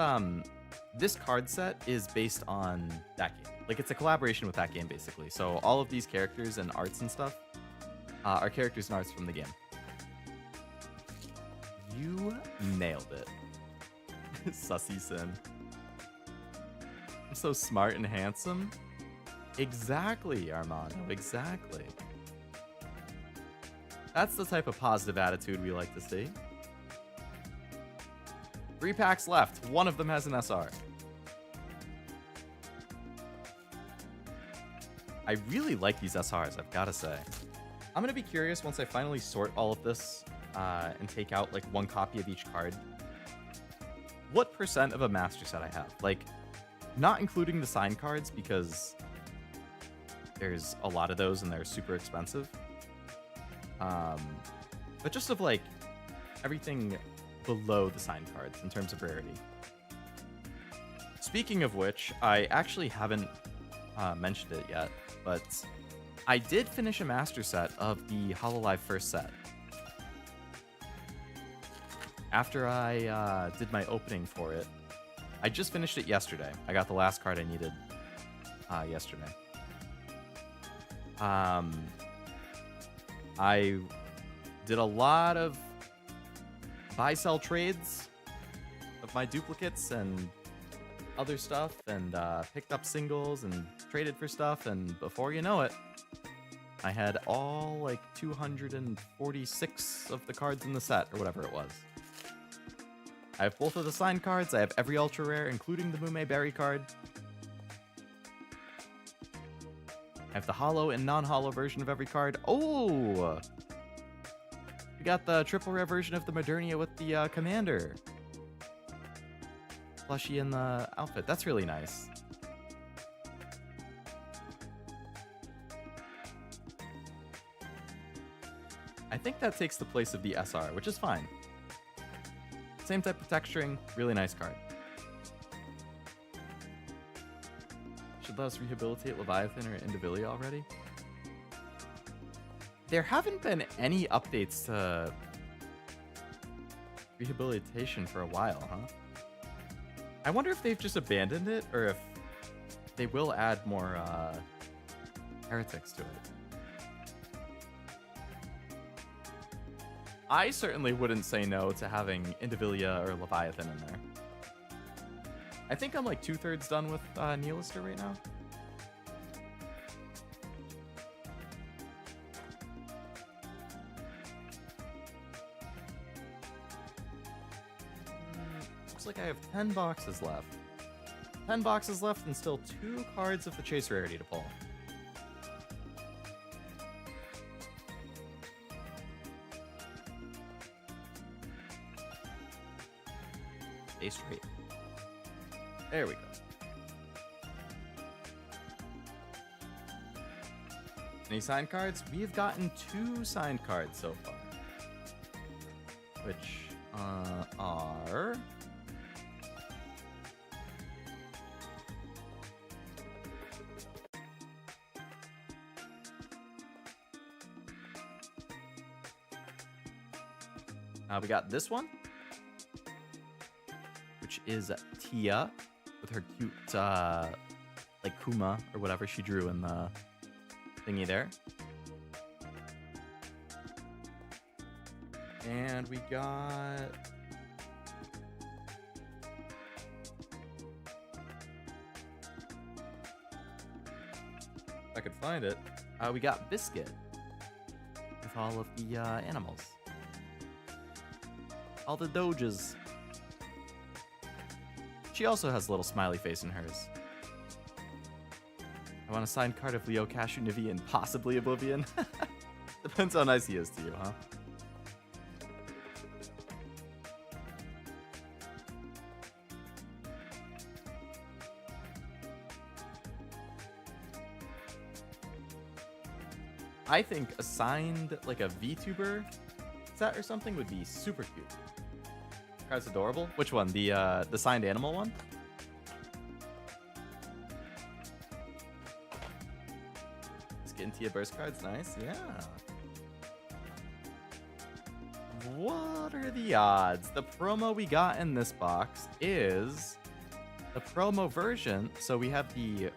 this card set is based on that game. Like, it's a collaboration with that game, basically. So all of these characters and arts and stuff are characters and arts from the game. You nailed it. Sussy Sin. I'm so smart and handsome. Exactly, Armando. Exactly. That's the type of positive attitude we like to see. 3 packs left. 1 of them has an SR. I really like these SRs, I've got to say. I'm going to be curious once I finally sort all of this and take out like 1 copy of each card. What % of a master set I have? Like, not including the signed cards because there's a lot of those and they're super expensive. But just of like everything below the signed cards in terms of rarity. Speaking of which, I actually haven't mentioned it yet, but I did finish a master set of the Hololive first set. After I did my opening for it, I just finished it yesterday. I got the last card I needed yesterday. I did a lot of buy-sell trades of my duplicates and other stuff, and picked up singles and traded for stuff, and before you know it, I had all like 246 of the cards in the set, or whatever it was. I have both of the signed cards. I have every ultra rare, including the Mume Berry card. I have the holo and non-holo version of every card. Oh! We got the triple rare version of the Modernia with the commander plushie in the outfit. That's really nice. I think that takes the place of the SR, which is fine. Same type of texturing, really nice card. Should let us rehabilitate Leviathan or Indivilia already? There haven't been any updates to rehabilitation for a while, huh? I wonder if they've just abandoned it or if they will add more heretics to it. I certainly wouldn't say no to having Indivilia or Leviathan in there. I think I'm like 2/3 done with Nihilister right now. Looks like I have 10 boxes left. 10 boxes left and still 2 cards of the Chase Rarity to pull. Stay straight. There we go. Any signed cards? We've gotten 2 signed cards so far. Which are... we got this one, which is Tia with her cute, like Kuma or whatever she drew in the thingy there. And we got... if I could find it. We got Biscuit with all of the animals. All the doges. She also has a little smiley face in hers. I want a signed card of Leo, Cashew, Nivi, and possibly Oblivion. Depends how nice he is to you, huh? I think a signed, like a VTuber set or something would be super cute. Card's adorable. Which one? The signed animal one? Skin Tia burst cards, nice. Yeah. What are the odds? The promo we got in this box is the promo version. So we have the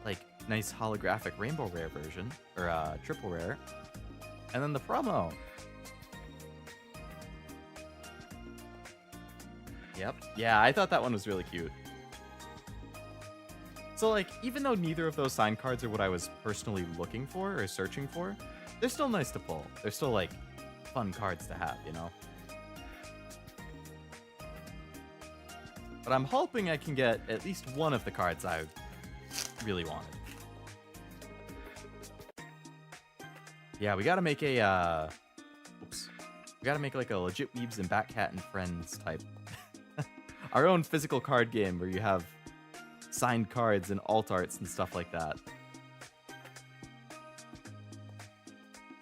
like nice holographic rainbow rare version or triple rare, and then the promo. Yep. Yeah, I thought that one was really cute. So, like, even though neither of those signed cards are what I was personally looking for or searching for, they're still nice to pull. They're still, like, fun cards to have, you know? But I'm hoping I can get at least one of the cards I really wanted. Yeah, we gotta make a, we gotta make, like, a legit Weebs and Batcat and Friends type. Our own physical card game where you have signed cards and alt arts and stuff like that.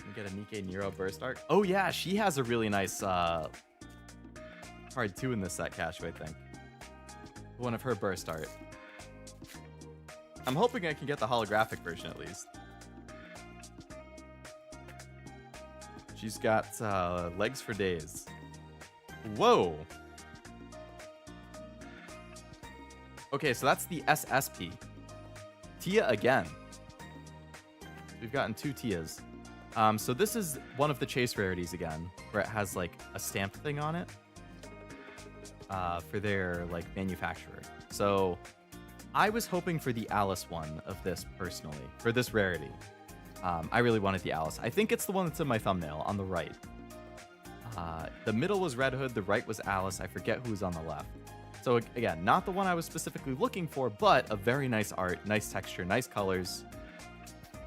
You get a Nikke Nero burst art. Oh yeah, she has a really nice card too in this set, Cashew, I think. One of her burst art. I'm hoping I can get the holographic version at least. She's got legs for days. Whoa! Okay, so that's the SSP. Tia again. We've gotten 2 Tias. So this is one of the chase rarities again, where it has like a stamped thing on it for their like manufacturer. So I was hoping for the Alice one of this personally, for this rarity. I really wanted the Alice. I think it's the one that's in my thumbnail on the right. The middle was Red Hood, the right was Alice. I forget who was on the left. So again, not the one I was specifically looking for, but a very nice art, nice texture, nice colors.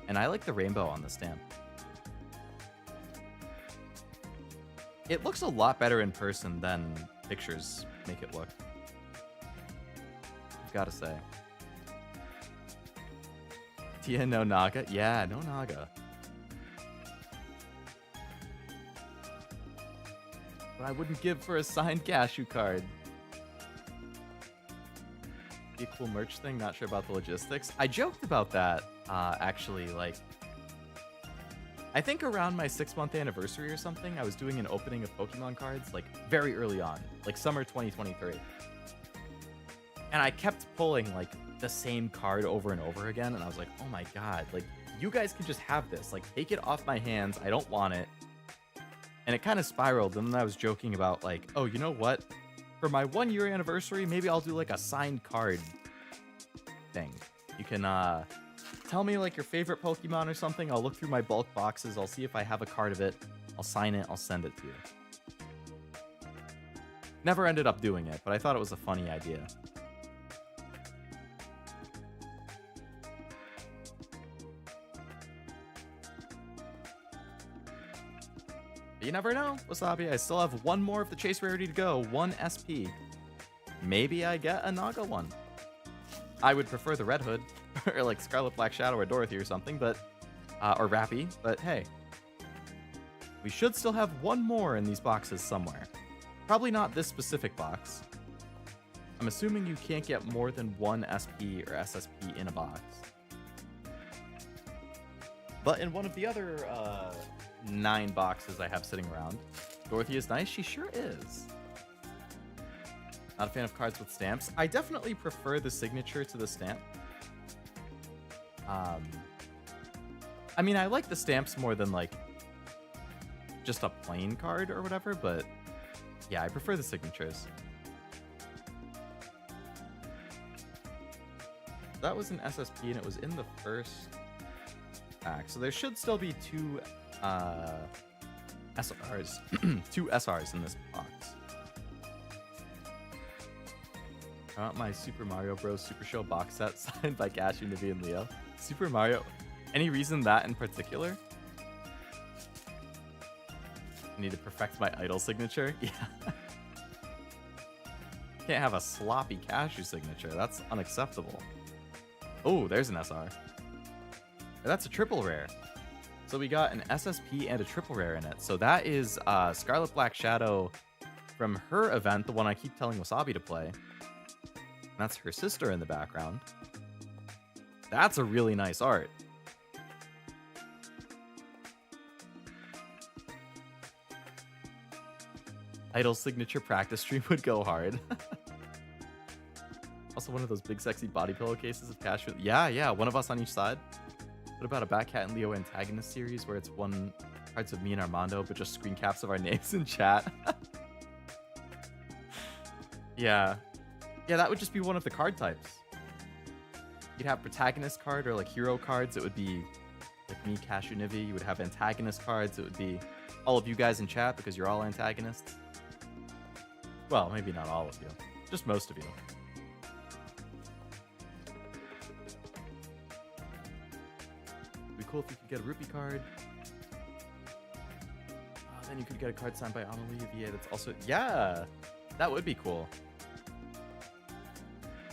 And I like the rainbow on the stamp. It looks a lot better in person than pictures make it look. I've got to say. Tia, no Naga? Yeah, no Naga. But I wouldn't give for a signed Cashew card. Be a cool merch thing, not sure about the logistics. I joked about that, actually, like... I think around my 6-month anniversary or something, I was doing an opening of Pokemon cards, like, very early on, like summer 2023. And I kept pulling, like, the same card over and over again, and I was like, oh my god, like, you guys can just have this. Like, take it off my hands. I don't want it. And it kind of spiraled, and then I was joking about, like, oh, you know what? For my 1-year anniversary, maybe I'll do, like, a signed card thing. You can, tell me, like, your favorite Pokemon or something. I'll look through my bulk boxes. I'll see if I have a card of it. I'll sign it. I'll send it to you. Never ended up doing it, but I thought it was a funny idea. But you never know, Wasabi. I still have 1 more of the chase rarity to go. 1 SP. Maybe I get a Naga one. I would prefer the Red Hood. Or like Scarlet Black Shadow or Dorothy or something, but or Rappy, but hey. We should still have 1 more in these boxes somewhere. Probably not this specific box. I'm assuming you can't get more than 1 SP or SSP in a box. But in one of the other 9 boxes I have sitting around, Dorothy is nice. She sure is. Not a fan of cards with stamps. I definitely prefer the signature to the stamp. I mean, I like the stamps more than, like, just a plain card or whatever, but yeah, I prefer the signatures. That was an SSP, and it was in the first pack, so there should still be 2 SRs, 2 SRs in this box. I want my Super Mario Bros. Super Show box set signed by Cashew, Nivi, and Leo. Super Mario. Any reason that in particular? I need to perfect my idol signature. Yeah. Can't have a sloppy Cashew signature. That's unacceptable. Oh, there's an SR. That's a triple rare. So we got an SSP and a triple rare in it. So that is Scarlet Black Shadow from her event, the one I keep telling Wasabi to play. And that's her sister in the background. That's a really nice art. Idol signature practice stream would go hard. Also one of those big sexy body pillowcases of Cashew. Yeah, one of us on each side. What about a Batcat and Leo antagonist series where it's 1 cards of me and Armando, but just screen caps of our names in chat? Yeah, that would just be one of the card types. You'd have protagonist card or like hero cards. It would be like me, Cashew, Nivi. You would have antagonist cards. It would be all of you guys in chat because you're all antagonists. Well, maybe not all of you, just most of you. It'd be cool if you could get a rupee card. Then you could get a card signed by Amelie VA. That's also, yeah, that would be cool.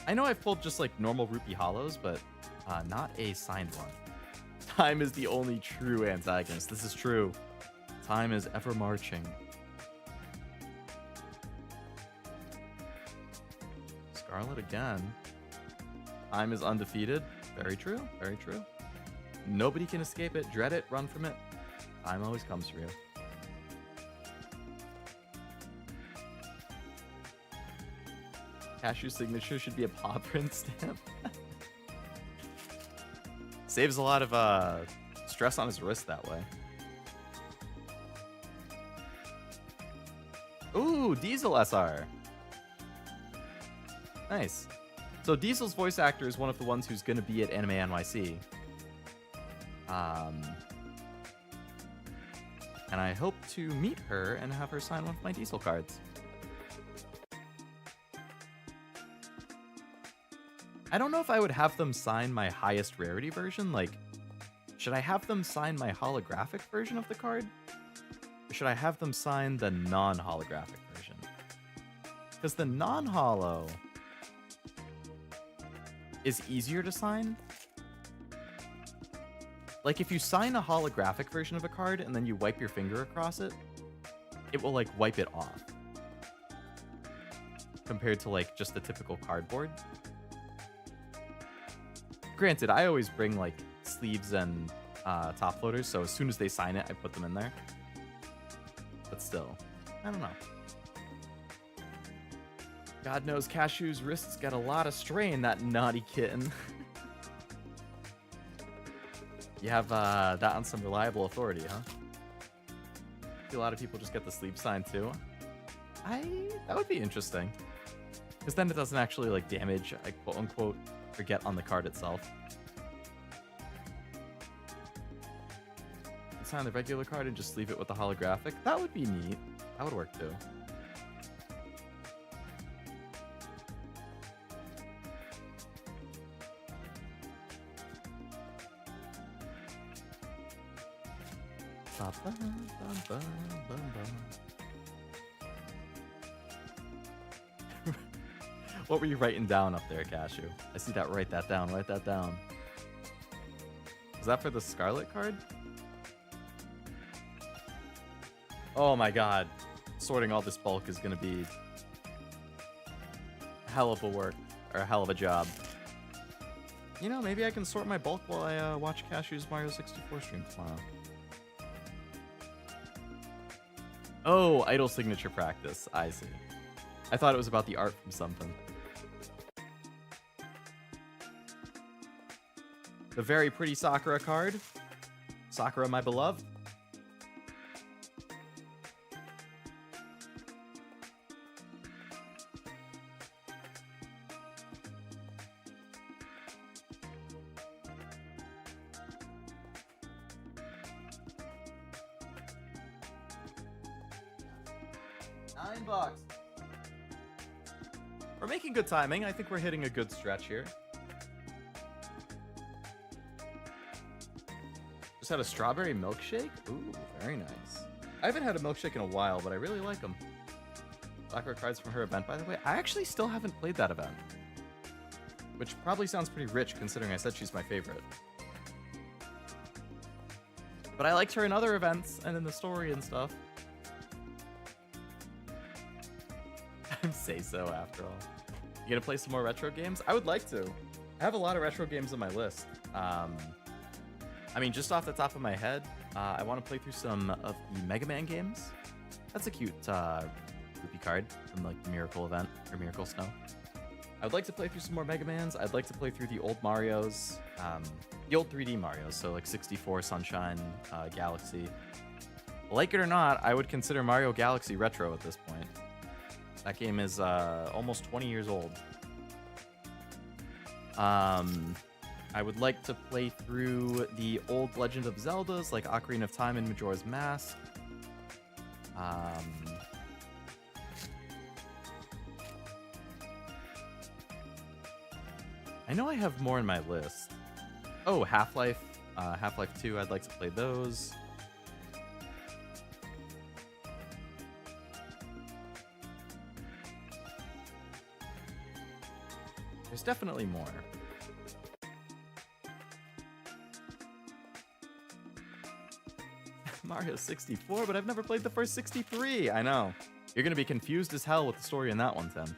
I know I've pulled just like normal rupee hollows, but not a signed one. Time is the only true antagonist. This is true. Time is ever marching. Scarlet again. Time is undefeated. Very true. Very true. Nobody can escape it. Dread it. Run from it. Time always comes for you. Cashew signature should be a paw print stamp. Saves a lot of stress on his wrist that way. Ooh, Diesel SR. Nice. So Diesel's voice actor is one of the ones who's going to be at Anime NYC. And I hope to meet her and have her sign one of my Diesel cards. I don't know if I would have them sign my highest rarity version. Like, should I have them sign my holographic version of the card? Or should I have them sign the non-holographic version? Because the non-holo is easier to sign. Like, if you sign a holographic version of a card and then you wipe your finger across it, it will, like, wipe it off. Compared to, like, just the typical cardboard. Granted, I always bring, like, sleeves and top floaters, so as soon as they sign it, I put them in there. But still, I don't know. God knows Cashew's wrists got a lot of strain, that naughty kitten. You have that on some reliable authority, huh? I see a lot of people just get the sleep sign too. That would be interesting. Because then it doesn't actually like damage, I quote unquote, forget on the card itself. Sign the regular card and just leave it with the holographic. That would be neat. That would work too. What were you writing down up there, Cashew? I see that. Write that down. Write that down. Is that for the Scarlet card? Oh my god. Sorting all this bulk is going to be a hell of a work, or a hell of a job. You know, maybe I can sort my bulk while I watch Cashew's Mario 64 stream tomorrow. Oh, idle signature practice. I see. I thought it was about the art from something. The very pretty Sakura card. Sakura, my beloved. $9. We're making good timing. I think we're hitting a good stretch here. Just had a strawberry milkshake. Ooh, very nice. I haven't had a milkshake in a while, but I really like them. Sakura cards from her event, by the way. I actually still haven't played that event, which probably sounds pretty rich considering I said she's my favorite. But I liked her in other events and in the story and stuff. Say so after all. You gonna play some more retro games? I would like to. I have a lot of retro games on my list. I mean, just off the top of my head, I want to play through some of the Mega Man games. That's a cute rupee card from like the Miracle event or Miracle Snow. I would like to play through some more Mega Mans. I'd like to play through the old Marios, the old 3D Marios, so like 64, Sunshine, Galaxy. Like it or not, I would consider Mario Galaxy retro at this point. That game is almost 20 years old. I would like to play through the old Legend of Zeldas, like Ocarina of Time and Majora's Mask. I know I have more in my list. Oh, Half-Life, Half-Life 2, I'd like to play those. There's definitely more. Mario 64, but I've never played the first 63. I know. You're going to be confused as hell with the story in that one, Tim.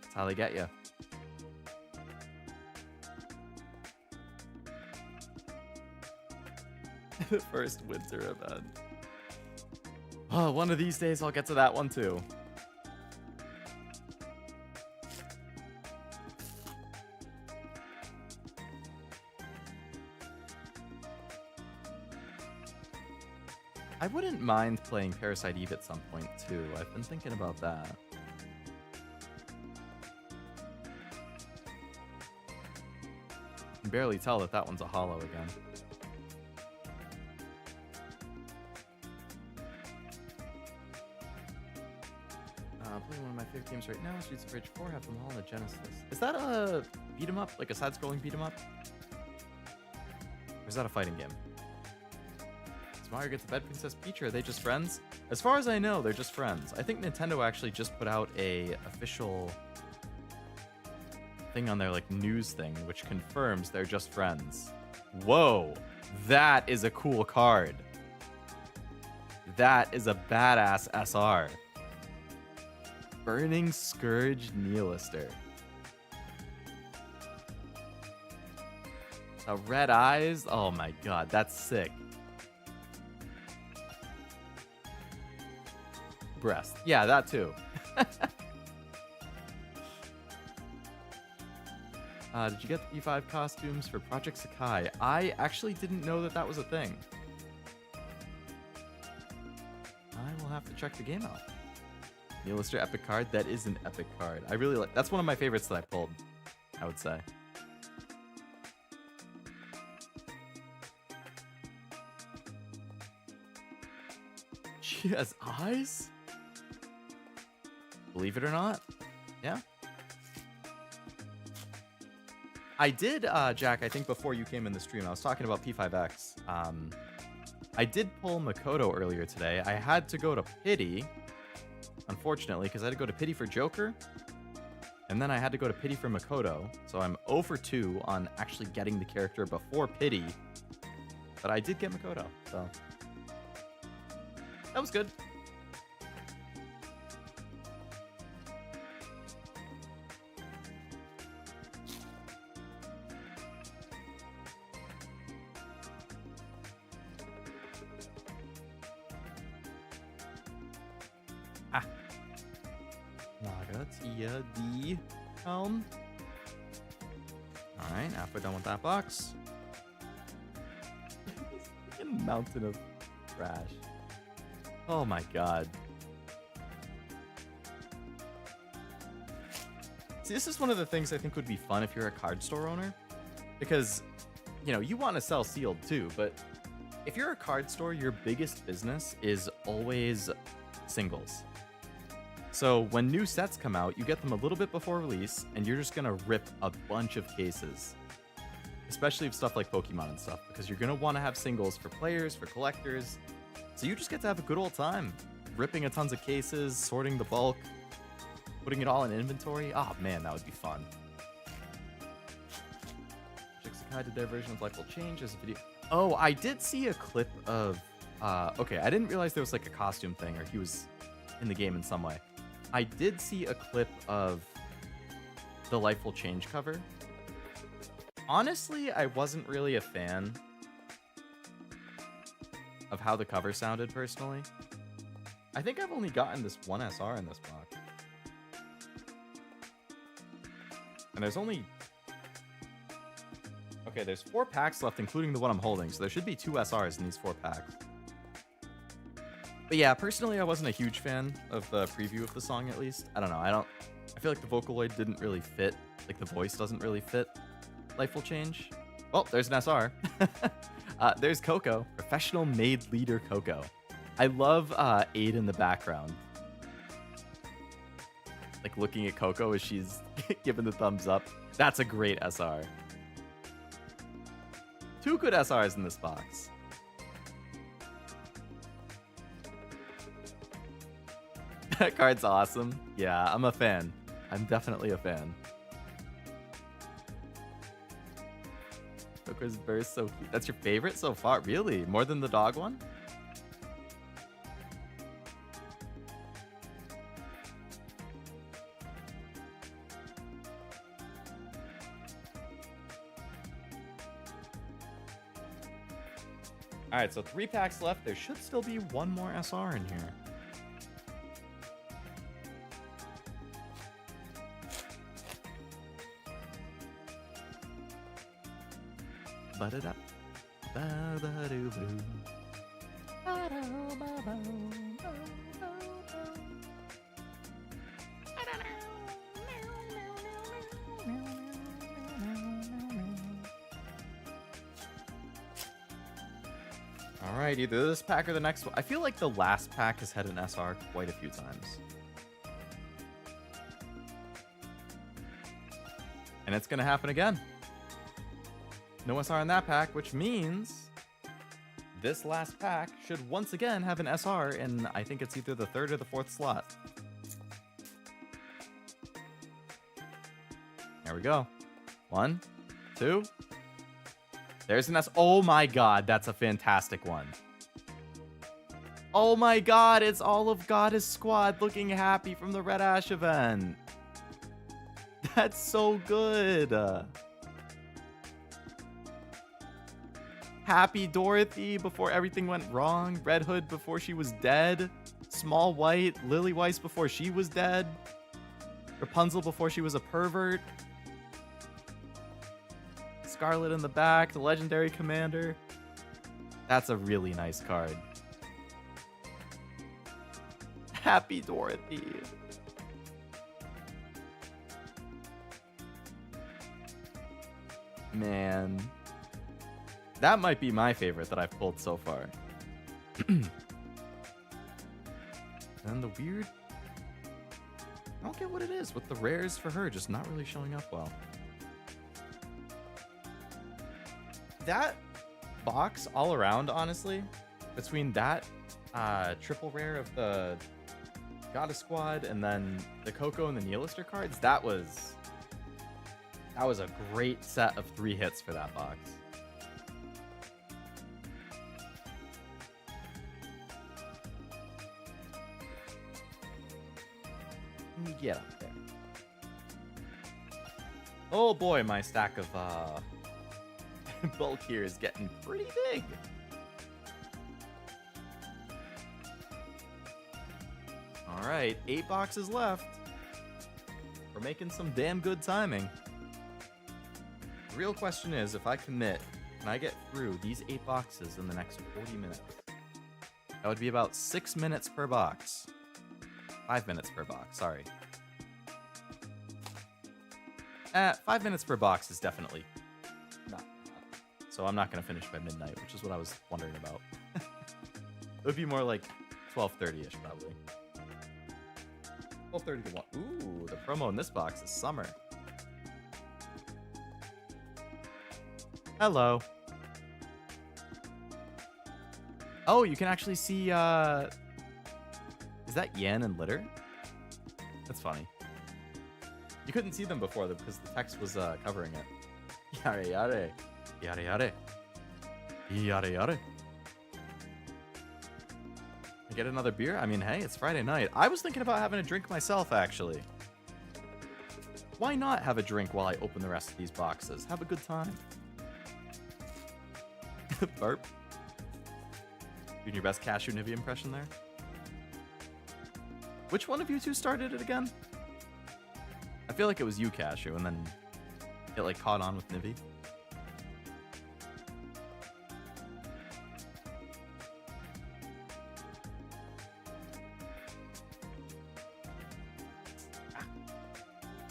That's how they get you. The first winter event. Oh, one of these days I'll get to that one too. I wouldn't mind playing Parasite Eve at some point too. I've been thinking about that. I can barely tell that that one's a holo again. Playing one of my favorite games right now, Streets of Rage 4, have them all on the Genesis. Is that a beat 'em up, like a side-scrolling beat 'em up? Or is that a fighting game? Does Mario get the Bed Princess Peach, or are they just friends? As far as I know, they're just friends. I think Nintendo actually just put out a official thing on their like news thing, which confirms they're just friends. Whoa, that is a cool card. That is a badass SR. Burning Scourge Nihilister. red eyes. Oh my god, that's sick. Breast. Yeah, that too. Did you get the E5 costumes for Project Sakai? I actually didn't know that that was a thing. I will have to check the game out. The Lister epic card. That is an epic card. I really like. That's one of my favorites that I pulled, I would say. She has eyes? Believe it or not. Yeah. I did, Jack, I think before you came in the stream, I was talking about P5X. I did pull Makoto earlier today. I had to go to Pity, unfortunately, because I had to go to Pity for Joker. And then I had to go to Pity for Makoto. So I'm 0 for 2 on actually getting the character before Pity. But I did get Makoto, so that was good. Naga the helm. Alright, halfway done with that box. Mountain of trash. Oh my god. See, this is one of the things I think would be fun if you're a card store owner. Because, you know, you want to sell sealed too, but if you're a card store, your biggest business is always singles. So when new sets come out, you get them a little bit before release, and you're just gonna rip a bunch of cases. Especially of stuff like Pokemon and stuff, because you're gonna want to have singles for players, for collectors. So you just get to have a good old time. Ripping a tons of cases, sorting the bulk, putting it all in inventory. Oh man, that would be fun. Sakai did their version of Life Will Change as a video. Oh, I did see a clip of... okay, I didn't realize there was like a costume thing, or he was in the game in some way. I did see a clip of the Life Will Change cover. Honestly, I wasn't really a fan of how the cover sounded, personally. I think I've only gotten this one SR in this box. And there's only... Okay, there's 4 packs left, including the one I'm holding, so there should be 2 SRs in these 4 packs. But yeah, personally, I wasn't a huge fan of the preview of the song, at least. I don't know, I feel like the Vocaloid didn't really fit. Like, the voice doesn't really fit Life Will Change. Well, there's an SR. There's Coco. Professional Maid Leader Coco. I love Aid in the background. Like, looking at Coco as she's giving the thumbs up. That's a great SR. 2 good SRs in this box. That card's awesome. Yeah, I'm a fan. I'm definitely a fan. Joker's burst, so cute. That's your favorite so far? Really? More than the dog one? Alright, so 3 packs left. There should still be 1 more SR in here. Ba-da-da. Ba-ba-doo-boo. Alright, either this pack or the next one. I feel like the last pack has had an SR quite a few times. And it's gonna happen again. No SR in that pack, which means this last pack should once again have an SR in, I think it's either the 3rd or the 4th slot. There we go. 1, 2. There's an S. Oh my god, that's a fantastic one. Oh my god, it's all of Goddess Squad looking happy from the Red Ash event. That's so good. Happy Dorothy before everything went wrong. Red Hood before she was dead. Small White. Lily Weiss before she was dead. Rapunzel before she was a pervert. Scarlet in the back. The Legendary Commander. That's a really nice card. Happy Dorothy. Man. That might be my favorite that I've pulled so far. And the weird... I don't get what it is with the rares for her just not really showing up well. That box all around, honestly, between that triple rare of the Goddess Squad and then the Coco and the Neolister cards, that was a great set of 3 hits for that box. Get up there. Oh boy, my stack of bulk here is getting pretty big. All right, 8 boxes left. We're making some damn good timing. The real question is, if I commit, can I get through these 8 boxes in the next 40 minutes? That would be about 6 minutes per box. 5 minutes per box, sorry. 5 minutes per box is definitely not enough. So I'm not going to finish by midnight, which is what I was wondering about. It would be more like 12:30-ish, probably. 12:30 to 1. Ooh, the promo in this box is summer. Hello. Oh, you can actually see, is that Yan and Litter? That's funny. You couldn't see them before because the text was covering it. Yare yare. Yare yare. Yare yare. I get another beer? I mean, hey, it's Friday night. I was thinking about having a drink myself, actually. Why not have a drink while I open the rest of these boxes? Have a good time. Burp. Doing your best Cashew Nivea impression there. Which one of you two started it again? I feel like it was you, Cashew, and then it like caught on with Nivea.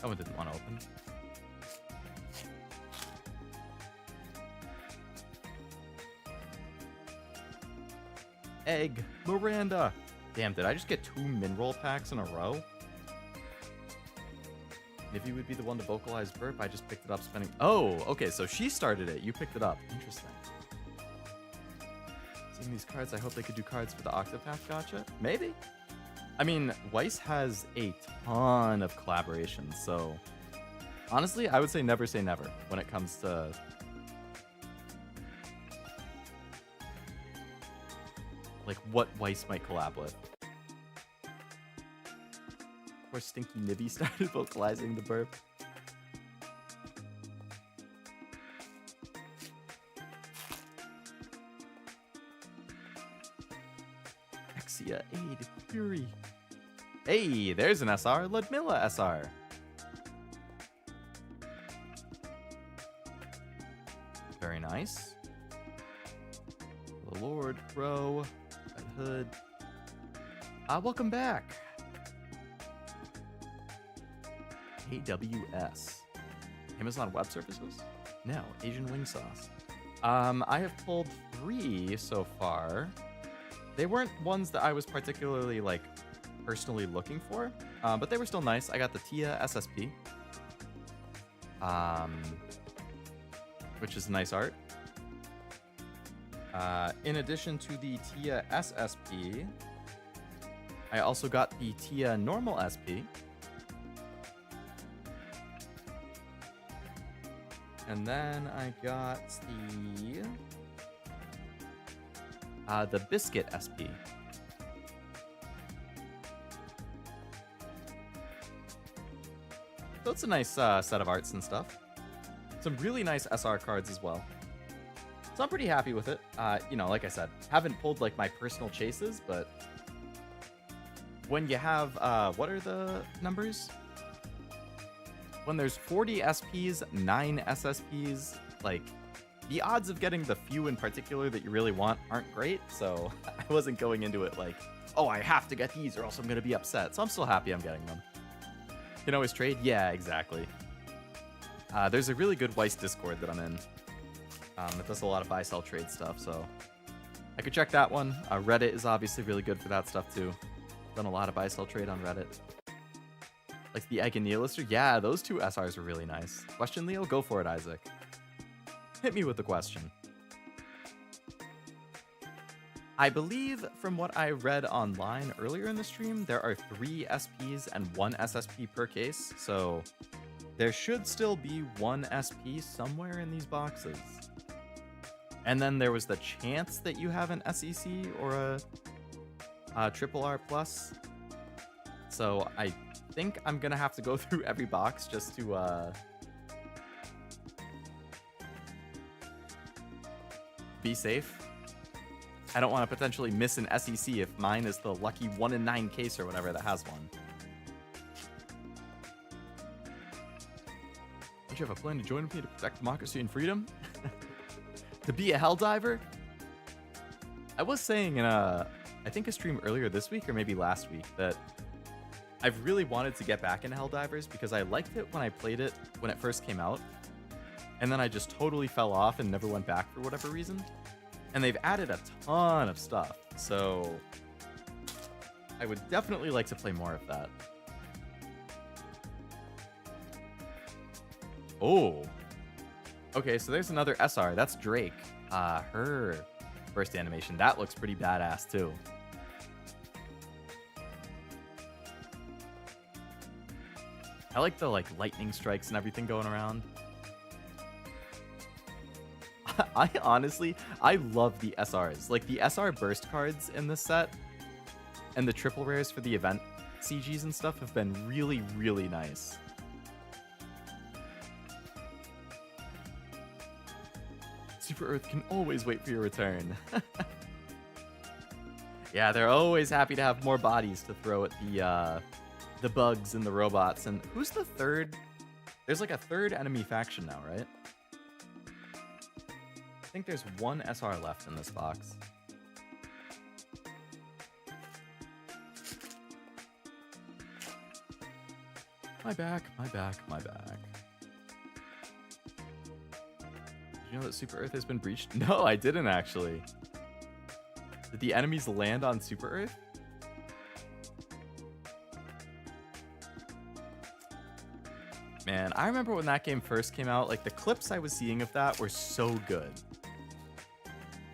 That one didn't want to open. Egg. Miranda. Damn, did I just get 2 Mineral packs in a row? Nivea would be the one to vocalize burp. I just picked it up spending... Oh, okay, so she started it. You picked it up. Interesting. Seeing these cards, I hope they could do cards for the Octopath Gotcha. Maybe. I mean, Weiss has a ton of collaborations, so... Honestly, I would say never when it comes to... like, what Weiss might collab with. Of course, Stinky Nivea started vocalizing the burp. Exia, Aid, Fury. Hey, there's an SR. Ludmilla SR. Very nice. The Lord, Crow, Red Hood. Welcome back. AWS. Amazon Web Services? No, Asian Wing Sauce. I have pulled 3 so far. They weren't ones that I was particularly, like, personally looking for, but they were still nice. I got the Tia SSP, which is nice art. In addition to the Tia SSP, I also got the Tia Normal SP. And then I got the Biscuit SP. So it's a nice set of arts and stuff. Some really nice SR cards as well. So I'm pretty happy with it. You know, like I said, haven't pulled like my personal chases, but when you have, what are the numbers? When there's 40 SPs, 9 SSPs, like the odds of getting the few in particular that you really want aren't great. So I wasn't going into it like, oh, I have to get these or else I'm going to be upset. So I'm still happy I'm getting them. Can always trade? Yeah, exactly. There's a really good Weiss Discord that I'm in. It does a lot of buy-sell trade stuff, so I could check that one. Reddit is obviously really good for that stuff too. Done a lot of buy-sell trade on Reddit. Like the Egg and Nihilister? Yeah, those two SRs are really nice. Question, Leo? Go for it, Isaac. Hit me with the question. I believe from what I read online earlier in the stream, there are 3 SPs and 1 SSP per case, so there should still be 1 SP somewhere in these boxes. And then there was the chance that you have an SEC or a triple R plus. So I think I'm gonna have to go through every box just to be safe. I don't want to potentially miss an SEC if mine is the lucky 1 in 9 case or whatever that has one. Don't you have a plan to join me to protect democracy and freedom? To be a Helldiver? I was saying in I think a stream earlier this week or maybe last week that I've really wanted to get back into Helldivers because I liked it when I played it when it first came out. And then I just totally fell off and never went back for whatever reason. And they've added a ton of stuff. So I would definitely like to play more of that. Oh. Okay, so there's another SR. That's Drake. Her first animation. That looks pretty badass too. I like the lightning strikes and everything going around. I honestly love the SRs. Like the SR burst cards in this set and the triple rares for the event CGs and stuff have been really, really nice. Super Earth can always wait for your return. Yeah, they're always happy to have more bodies to throw at the bugs and the robots. And who's the third? There's like a third enemy faction now, right? I think there's 1 SR left in this box. My back, my back, my back. Did you know that Super Earth has been breached? No, I didn't actually. Did the enemies land on Super Earth? Man, I remember when that game first came out, like the clips I was seeing of that were so good.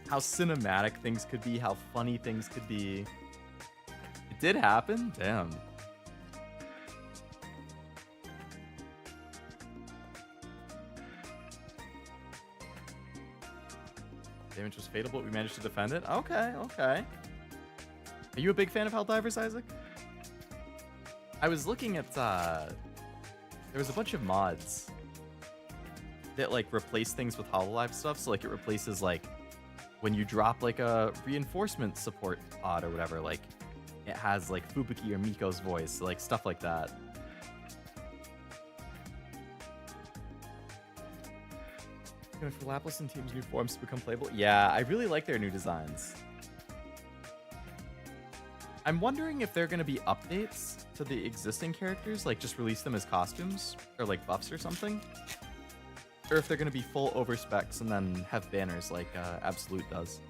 How cinematic things could be, how funny things could be. It did happen? Damn. Damage was fatal, but we managed to defend it. Okay, okay. Are you a big fan of Helldivers, Isaac? I was looking at, there was a bunch of mods that like replace things with HoloLive stuff. So like it replaces like when you drop like a reinforcement support pod or whatever, like it has like Fubuki or Miko's voice, like stuff like that. For Lapis and Team's new forms to become playable. Yeah, I really like their new designs. I'm wondering if they're going to be updates to the existing characters, like just release them as costumes or like buffs or something. Or if they're going to be full over specs and then have banners like Absolute does.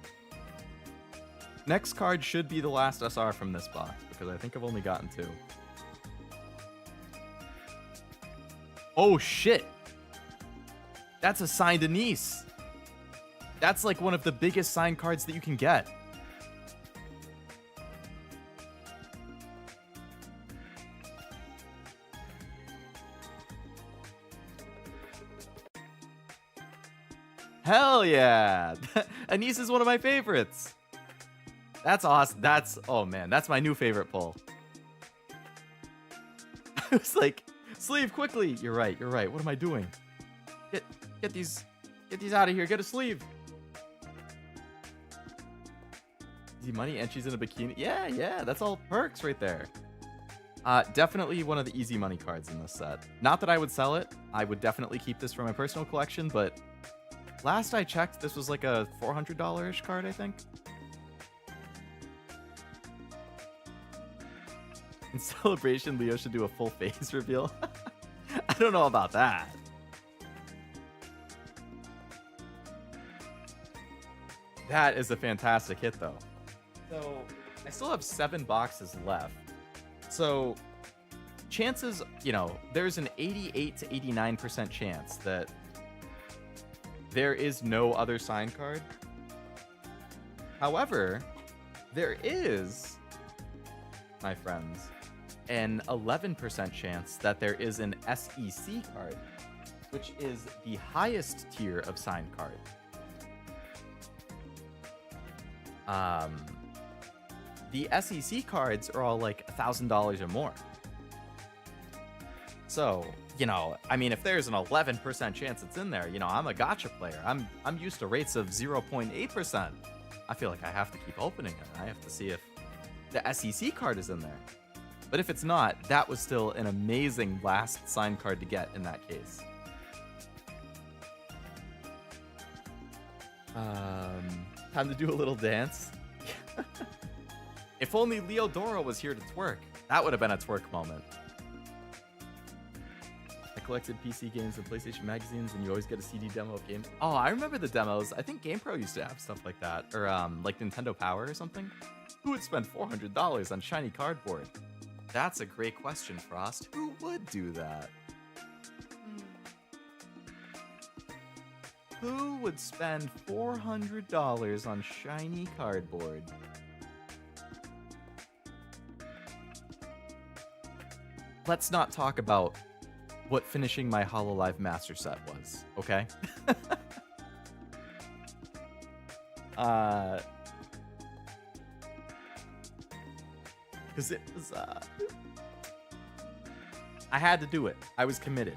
Next card should be the last SR from this box because I think I've only gotten 2. Oh shit! That's a signed Denise. That's like one of the biggest signed cards that you can get. Hell yeah. Anise is one of my favorites. That's awesome. Oh man, that's my new favorite pull. I was like, sleeve quickly. You're right. What am I doing? Get these out of here. Get a sleeve. Easy money and she's in a bikini. Yeah, that's all perks right there. Definitely one of the easy money cards in this set. Not that I would sell it. I would definitely keep this for my personal collection, but last I checked, this was like a $400-ish card, I think. In celebration, Leo should do a full face reveal. I don't know about that. That is a fantastic hit, though. So, I still have 7 boxes left. So, chances, you know, there's an 88 to 89% chance that there is no other sign card. However, there is, my friends, an 11% chance that there is an SEC card, which is the highest tier of signed card. The SEC cards are all like $1,000 or more. So, you know, I mean, if there's an 11% chance it's in there, you know, I'm a gacha player. I'm used to rates of 0.8%. I feel like I have to keep opening it. I have to see if the SEC card is in there. But if it's not, that was still an amazing last signed card to get in that case. Time to do a little dance. If only Leodora was here to twerk. That would have been a twerk moment. I collected PC games and PlayStation magazines, and you always get a CD demo of games. Oh, I remember the demos. I think GamePro used to have stuff like that. Or like Nintendo Power or something. Who would spend $400 on shiny cardboard? That's a great question, Frost. Who would do that? Who would spend $400 on shiny cardboard? Let's not talk about what finishing my HoloLive Master Set was, okay? Because it was, I had to do it. I was committed.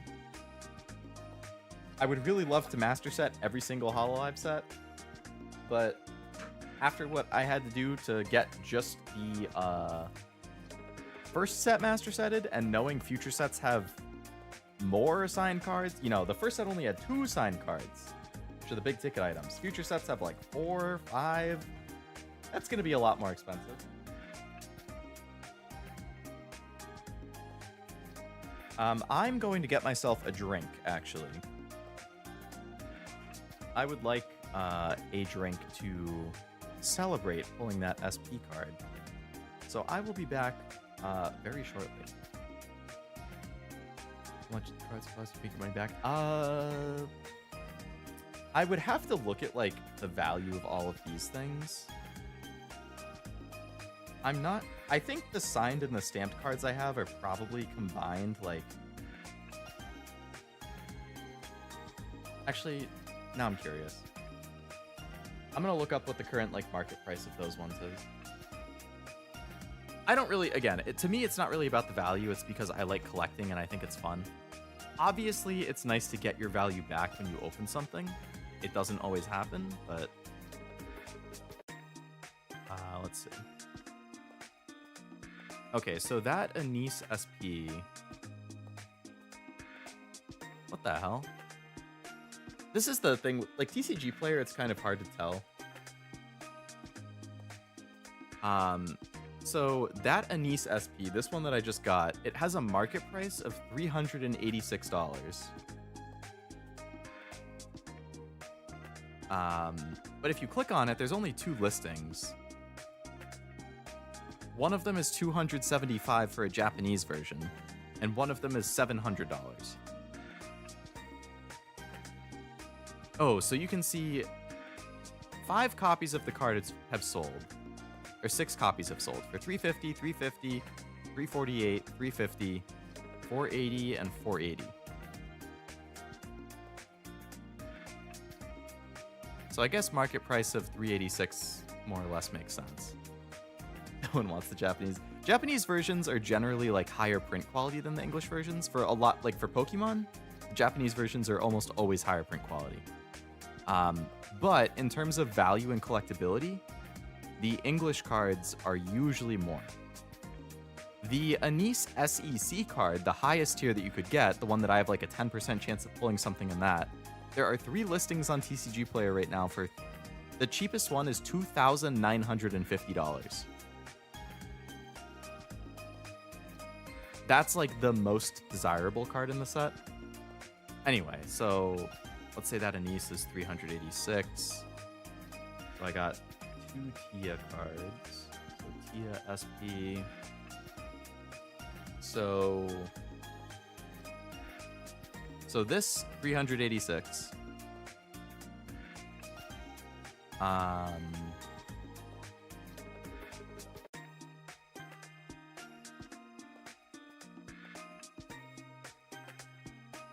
I would really love to master set every single HoloLive set, but after what I had to do to get just the first set master setted, and knowing future sets have more signed cards, you know, the first set only had 2 signed cards, which are the big ticket items. Future sets have like 4, 5. That's going to be a lot more expensive. I'm going to get myself a drink, actually. I would like a drink to celebrate pulling that SP card. So I will be back very shortly. How much the cards cost to make your money back? I would have to look at like the value of all of these things. I think the signed and the stamped cards I have are probably combined, like... Actually, now I'm curious. I'm gonna look up what the current, like, market price of those ones is. I don't really, again, to me, it's not really about the value. It's because I like collecting and I think it's fun. Obviously, it's nice to get your value back when you open something. It doesn't always happen, but... let's see. Okay, so that Anise SP... What the hell? This is the thing, like TCG player, it's kind of hard to tell. So that Anise SP, this one that I just got, it has a market price of $386. But if you click on it, there's only 2 listings. One of them is $275 for a Japanese version, and one of them is $700. Oh, so you can see 5 copies of the card have sold, or 6 copies have sold for $350, $350, $348, $350, $480, and $480. So I guess market price of $386 more or less makes sense. No one wants the Japanese. Japanese versions are generally like higher print quality than the English versions. For a lot, like for Pokemon, Japanese versions are almost always higher print quality. But in terms of value and collectability, The English cards are usually more. The Anise SEC card, the highest tier that you could get, the one that I have like a 10% chance of pulling something in that, there are 3 listings on TCG Player right now for the cheapest one is $2,950. That's like the most desirable card in the set. Anyway, so let's say that Anise is 386. So I got 2 Tia cards. So Tia SP. So this 386.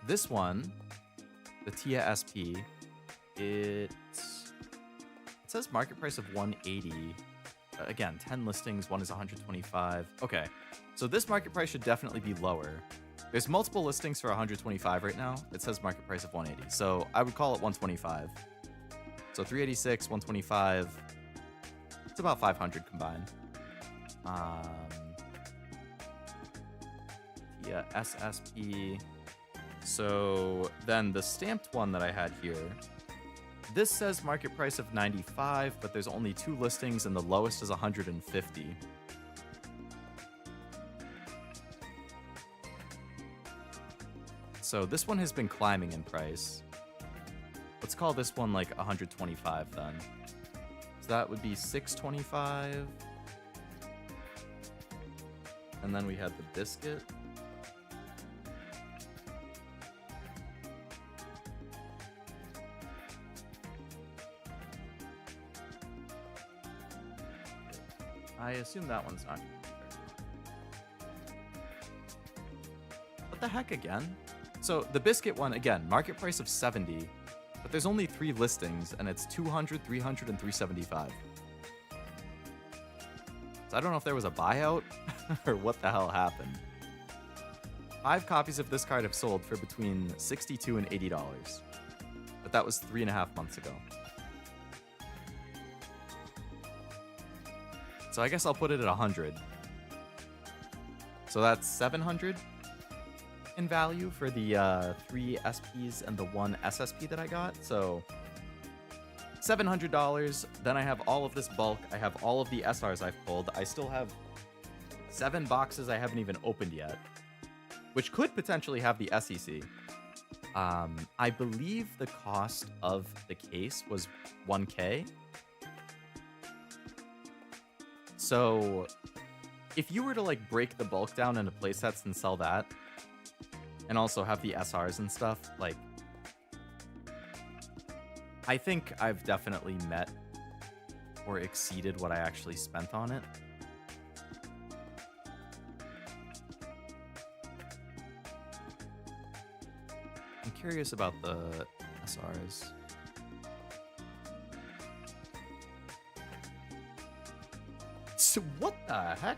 This one, the Tia SP, it says market price of 180. Again, 10 listings, one is 125. Okay, so this market price should definitely be lower. There's multiple listings for 125 right now. It says market price of 180, so I would call it 125. So 386, 125. It's about 500 combined. Yeah, SSP. So then the stamped one that I had here, this says market price of 95, but there's only 2 listings and the lowest is 150. So this one has been climbing in price. Let's call this one like 125 then. So that would be 625. And then we had the biscuit. I assume that one's not. What the heck again? So the biscuit one, again, market price of 70, but there's only 3 listings and it's 200, 300, and 375. So I don't know if there was a buyout or what the hell happened. 5 copies of this card have sold for between $62 and $80, but that was 3.5 months ago. So I guess I'll put it at 100. So that's 700 in value for the 3 SPs and the 1 SSP that I got. So $700. Then I have all of this bulk. I have all of the SRs I've pulled. I still have 7 boxes I haven't even opened yet, which could potentially have the SEC. I believe the cost of the case was 1K. So if you were to like break the bulk down into playsets and sell that, and also have the SRs and stuff, like, I think I've definitely met or exceeded what I actually spent on it. I'm curious about the SRs. So what the heck?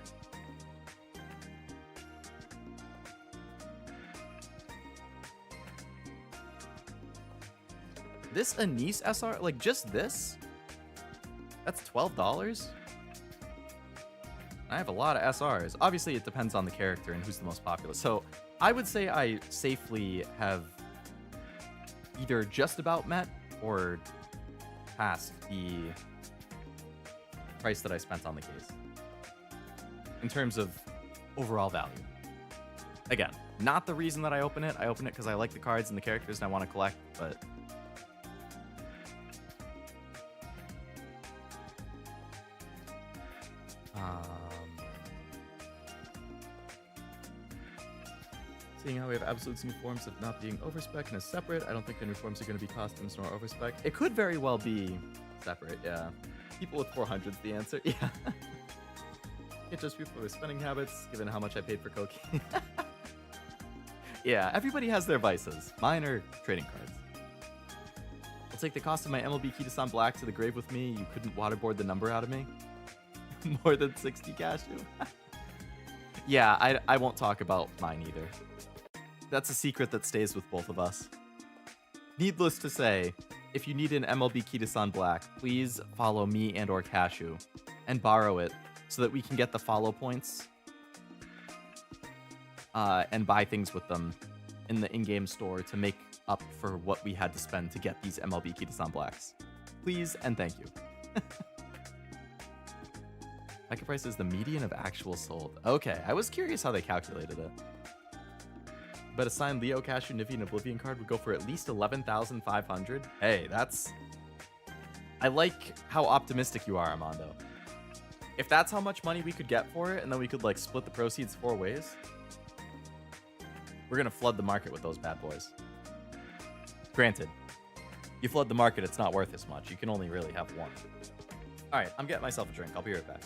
This Anise SR, like just this? That's $12? I have a lot of SRs. Obviously, it depends on the character and who's the most popular. So I would say I safely have either just about met or passed the price that I spent on the case in terms of overall value. Again, not the reason that I open it. I open it because I like the cards and the characters and I want to collect, but seeing how we have absolute new forms of not being overspec and as separate, I don't think the new forms are going to be costumes nor overspec. It could very well be separate, yeah. People with 400's the answer, yeah. Can't just people with spending habits, given how much I paid for cocaine. Yeah, everybody has their vices. Mine are trading cards. I'll take the cost of my MLB Kitasan Black to the grave with me. You couldn't waterboard the number out of me. More than 60 cashew. Yeah, I won't talk about mine either. That's a secret that stays with both of us. Needless to say, if you need an MLB Kitasan Black, please follow me and or Cashew and borrow it so that we can get the follow points and buy things with them in the in-game store to make up for what we had to spend to get these MLB Kitasan Blacks. Please and thank you. Market price is the median of actual sold. Okay, I was curious how they calculated it. But a signed Leo Cashew, Nivea, and Oblivion card would go for at least 11,500. Hey, that's... I like how optimistic you are, Armando. If that's how much money we could get for it, and then we could, like, split the proceeds 4 ways, we're gonna flood the market with those bad boys. Granted, you flood the market, it's not worth as much. You can only really have one. All right, I'm getting myself a drink. I'll be right back.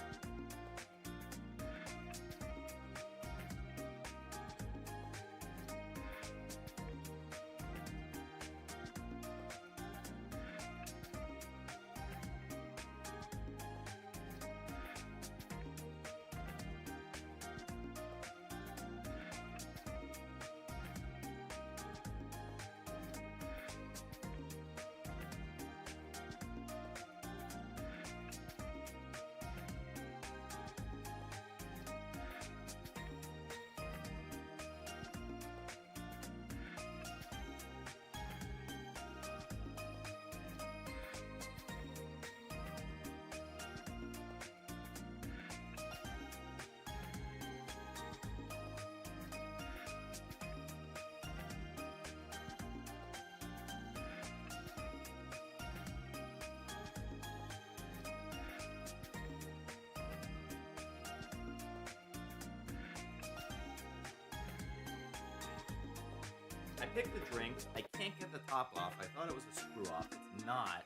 I picked the drink. I can't get the top off. I thought it was a screw off. It's not.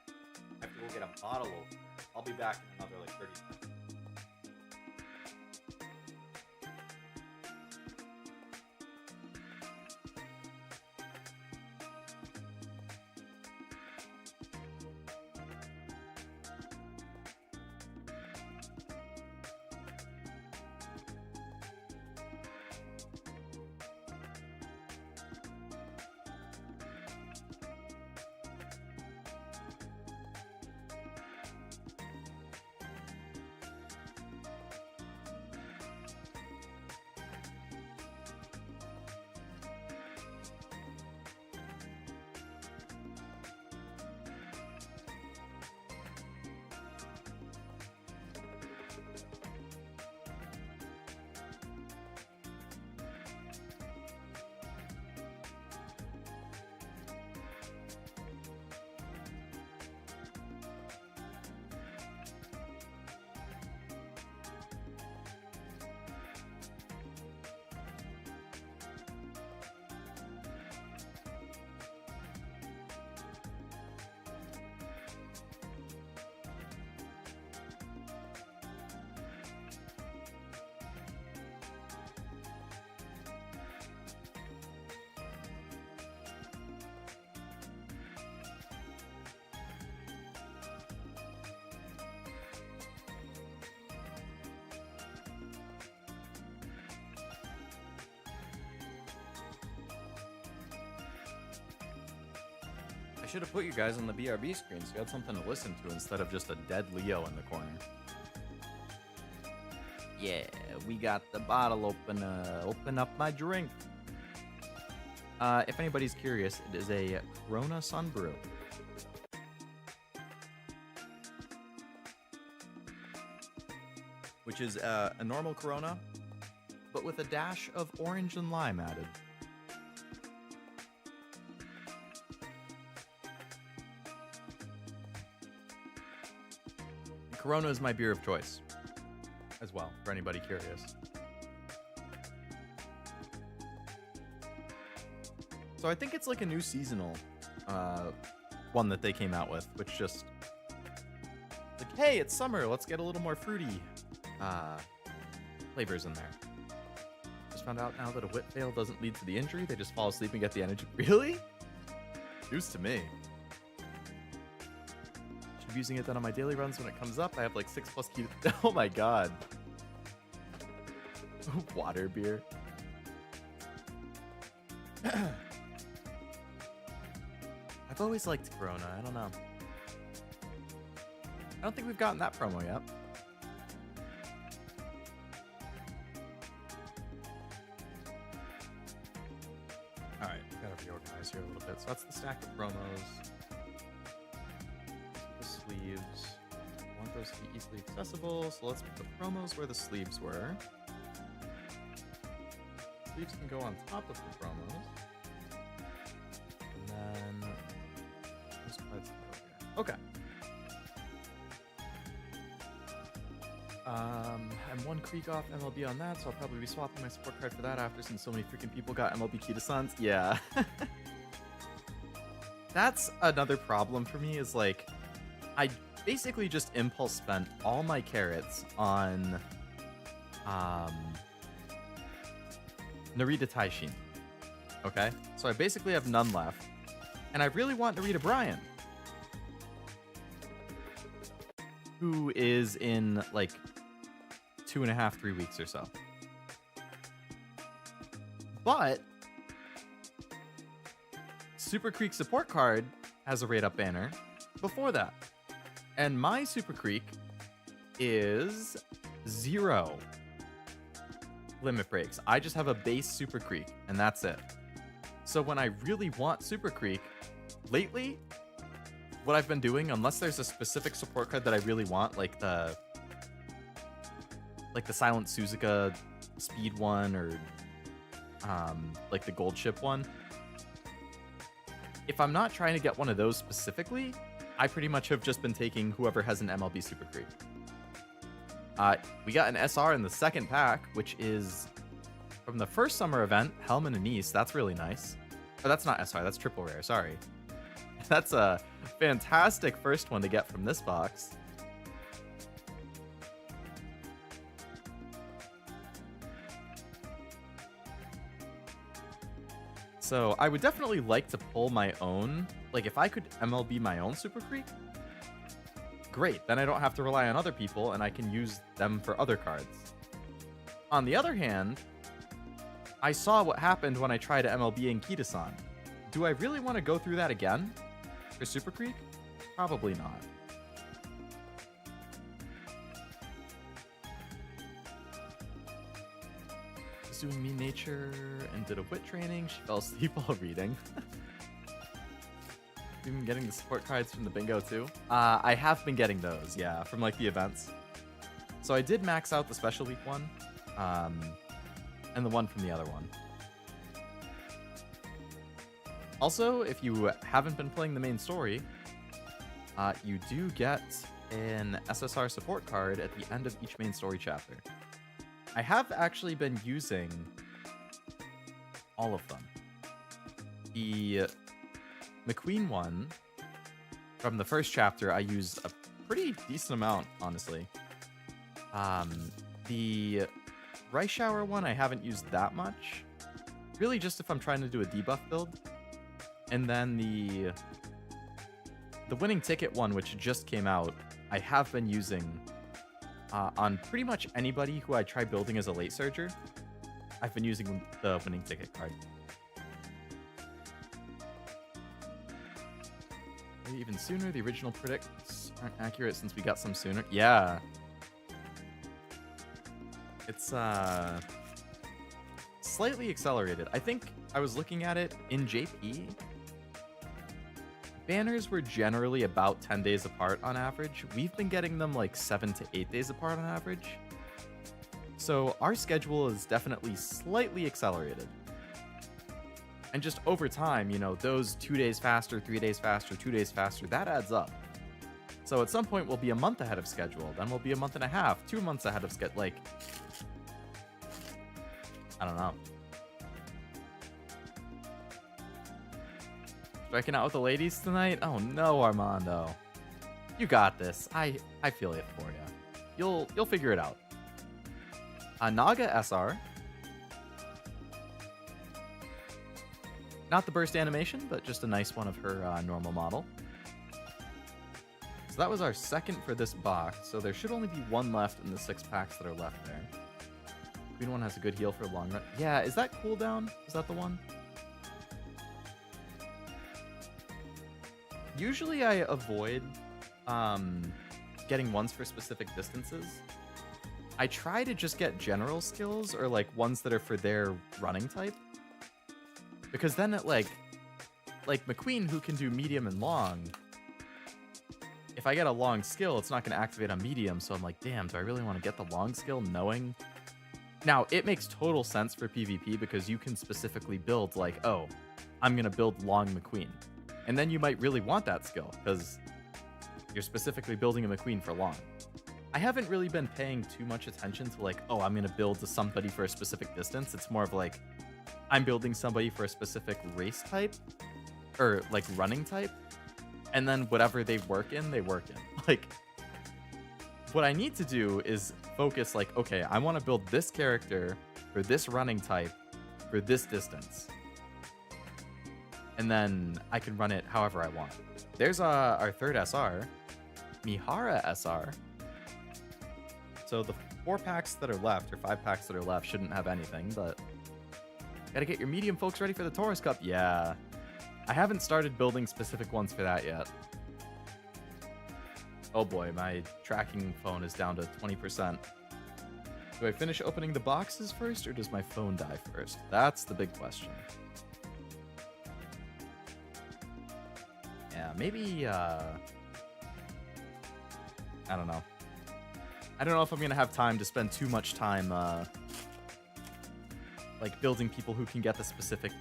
I have to go get a bottle opener. I'll be back in another like 30 minutes. I should have put you guys on the BRB screen so you had something to listen to instead of just a dead Leo in the corner. Yeah, we got the bottle opener. Open up my drink. If anybody's curious, it is a Corona Sun Brew. Which is a normal Corona, but with a dash of orange and lime added. Corona is my beer of choice as well, for anybody curious. So I think it's like a new seasonal one that they came out with, which just like, hey, it's summer, let's get a little more fruity flavors in there. Just found out now that a whip fail doesn't lead to the injury, they just fall asleep and get the energy. Really? News to me. Should be using it then on my daily runs when it comes up. I have like 6+ keto. Oh my god. Water beer. I've always liked Corona. I don't know. I don't think we've gotten that promo yet. that's the stack of promos. The sleeves. I want those to be easily accessible, so let's put the promos where the sleeves were. Sleeves can go on top of the promos. And then those cards can go here. Okay. I'm one creek off MLB on that, so I'll probably be swapping my support card for that after, since so many freaking people got MLB Kita-sans. Yeah. That's another problem for me, is like, I basically just impulse spent all my carrots on Narita Taishin. Okay? So I basically have none left. And I really want Narita Bryant, who is in like 2.5, 3 weeks or so. But Super Creek support card has a rate up banner before that. And my Super Creek is 0 limit breaks. I just have a base Super Creek, and that's it. So when I really want Super Creek, lately, what I've been doing, unless there's a specific support card that I really want, like the Silent Suzuka speed one, or like the gold chip one, if I'm not trying to get one of those specifically, I pretty much have just been taking whoever has an MLB Super Creek. We got an SR in the second pack, which is from the first summer event, Helm and Anise. That's really nice. Oh, that's not SR, that's triple rare, sorry. That's a fantastic first one to get from this box. So I would definitely like to pull my own. Like, if I could MLB my own Super Creek, great. Then I don't have to rely on other people, and I can use them for other cards. On the other hand, I saw what happened when I tried to MLB in Kita-san. Do I really want to go through that again for Super Creek? Probably not. Doing Mean Nature and did a wit training. She fell asleep while reading. You've been getting the support cards from the bingo too? I have been getting those, yeah, from like the events. So I did max out the special week one, and the one from the other one. Also, if you haven't been playing the main story, you do get an SSR support card at the end of each main story chapter. I have actually been using all of them. The McQueen one from the first chapter, I used a pretty decent amount, honestly. The Rice Shower one, I haven't used that much. Really just if I'm trying to do a debuff build. And then the Winning Ticket one, which just came out, I have been using on pretty much anybody who I try building as a late surger. I've been using the Winning Ticket card. Maybe even sooner. The original predicts aren't accurate since we got some sooner. Yeah. It's slightly accelerated. I think I was looking at it in JP. Banners were generally about 10 days apart on average. We've been getting them like 7 to 8 days apart on average. So our schedule is definitely slightly accelerated. And just over time, you know, those 2 days faster, 3 days faster, 2 days faster, that adds up. So at some point we'll be a month ahead of schedule. Then we'll be a month and a half, 2 months ahead of schedule. Like, I don't know. Striking out with the ladies tonight? Oh no, Armando. You got this. I feel it for you. You'll figure it out. Naga SR. Not the burst animation, but just a nice one of her normal model. So that was our second for this box. So there should only be one left in the 6 packs that are left there. Green one has a good heal for a long run. Yeah, is that cooldown? Is that the one? Usually I avoid getting ones for specific distances. I try to just get general skills or like ones that are for their running type. Because then it like like McQueen, who can do medium and long, if I get a long skill, it's not going to activate on medium. So I'm like, damn, do I really want to get the long skill knowing? Now, it makes total sense for PvP because you can specifically build like, oh, I'm going to build long McQueen. And then you might really want that skill because you're specifically building a McQueen for long. I haven't really been paying too much attention to like, oh, I'm going to build to somebody for a specific distance. It's more of like, I'm building somebody for a specific race type or like running type. And then whatever they work in, they work in. Like, what I need to do is focus like, okay, I want to build this character for this running type for this distance. And then I can run it however I want. There's our third SR, Mihara SR. So the 4 packs that are left, or 5 packs that are left, shouldn't have anything, but gotta get your medium folks ready for the Taurus Cup. Yeah. I haven't started building specific ones for that yet. Oh boy, my tracking phone is down to 20%. Do I finish opening the boxes first, or does my phone die first? That's the big question. Yeah, maybe, I don't know. I don't know if I'm going to have time to spend too much time, like, building people who can get the specific,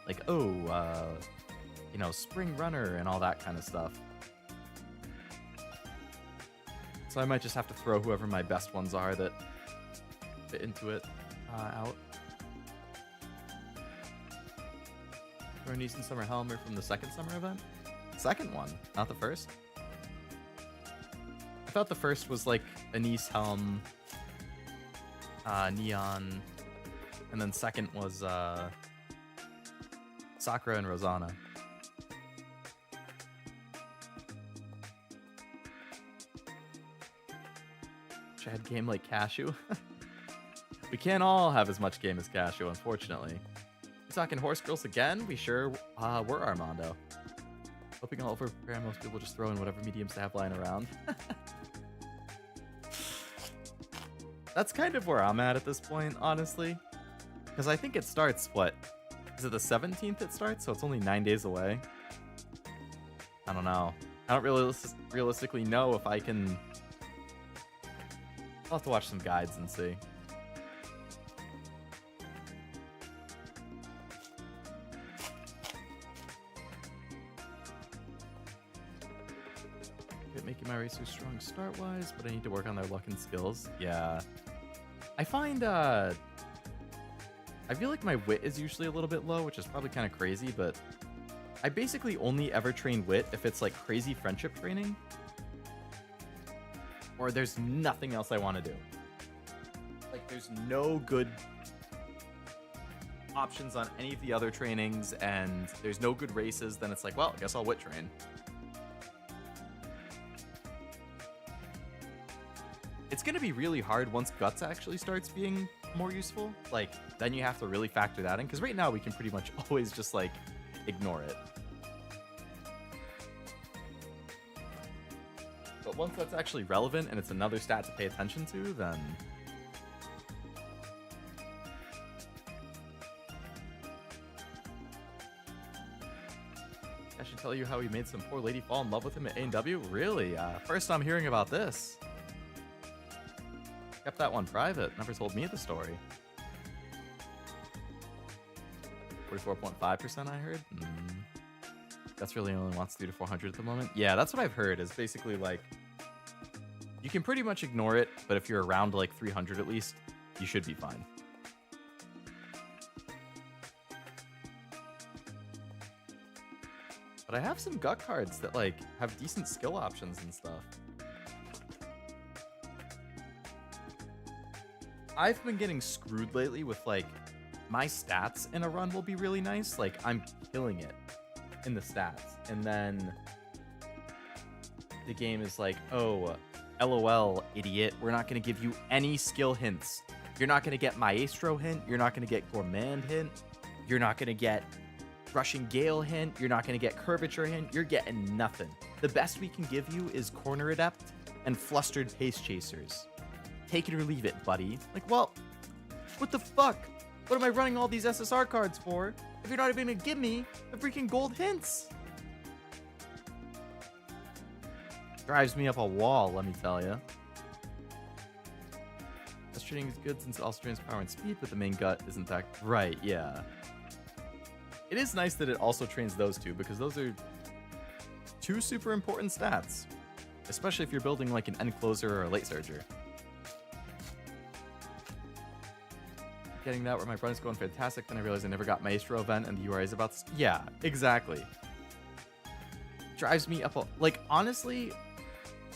like, oh, you know, spring runner and all that kind of stuff. So I might just have to throw whoever my best ones are that fit into it out. Throw a decent summer helmet from the second summer event? Second one, not the first. I thought the first was like Anise helm, neon, and then second was Sakura and Rosanna. Chad game like Cashew. We can't all have as much game as Cashew, unfortunately. We talking horse girls again? We sure were, Armando. Hoping I'll over-prepare, most people just throw in whatever mediums they have lying around. That's kind of where I'm at this point, honestly. Because I think it starts, what? Is it the 17th it starts? So it's only 9 days away. I don't know. I don't really realistically know if I can... I'll have to watch some guides and see. Making my racers strong start-wise, but I need to work on their luck and skills. Yeah. I find, I feel like my wit is usually a little bit low, which is probably kind of crazy, but I basically only ever train wit if it's like crazy friendship training. Or there's nothing else I want to do. Like, there's no good options on any of the other trainings, and there's no good races, then it's like, well, I guess I'll wit train. It's going to be really hard once Guts actually starts being more useful. Like, then you have to really factor that in, because right now we can pretty much always just, like, ignore it. But once that's actually relevant and it's another stat to pay attention to, then... I should tell you how he made some poor lady fall in love with him at A&W? Really? First I'm hearing about this. Kept that one private. Never told me the story. 44.5% I heard? That's really only wants 3 to 400 at the moment. Yeah, that's what I've heard, is basically like, you can pretty much ignore it, but if you're around like 300 at least, you should be fine. But I have some gut cards that like have decent skill options and stuff. I've been getting screwed lately with, like, my stats in a run will be really nice. Like, I'm killing it in the stats. And then the game is like, oh, LOL, idiot. We're not going to give you any skill hints. You're not going to get Maestro hint. You're not going to get Gourmand hint. You're not going to get Rushing Gale hint. You're not going to get Curvature hint. You're getting nothing. The best we can give you is Corner Adept and Flustered Pace Chasers. Take it or leave it, buddy. Like, well, what the fuck? What am I running all these SSR cards for if you're not even gonna give me the freaking gold hints? Drives me up a wall, let me tell you. This training is good since it also trains power and speed, but the main gut isn't that right. Yeah, it is nice that it also trains those two, because those are two super important stats, especially if you're building like an end closer or a late surger. Getting that where my brother's going fantastic, then I realized I never got Maestro event and the URA is about to... Yeah, exactly. Drives me up a... Like, honestly,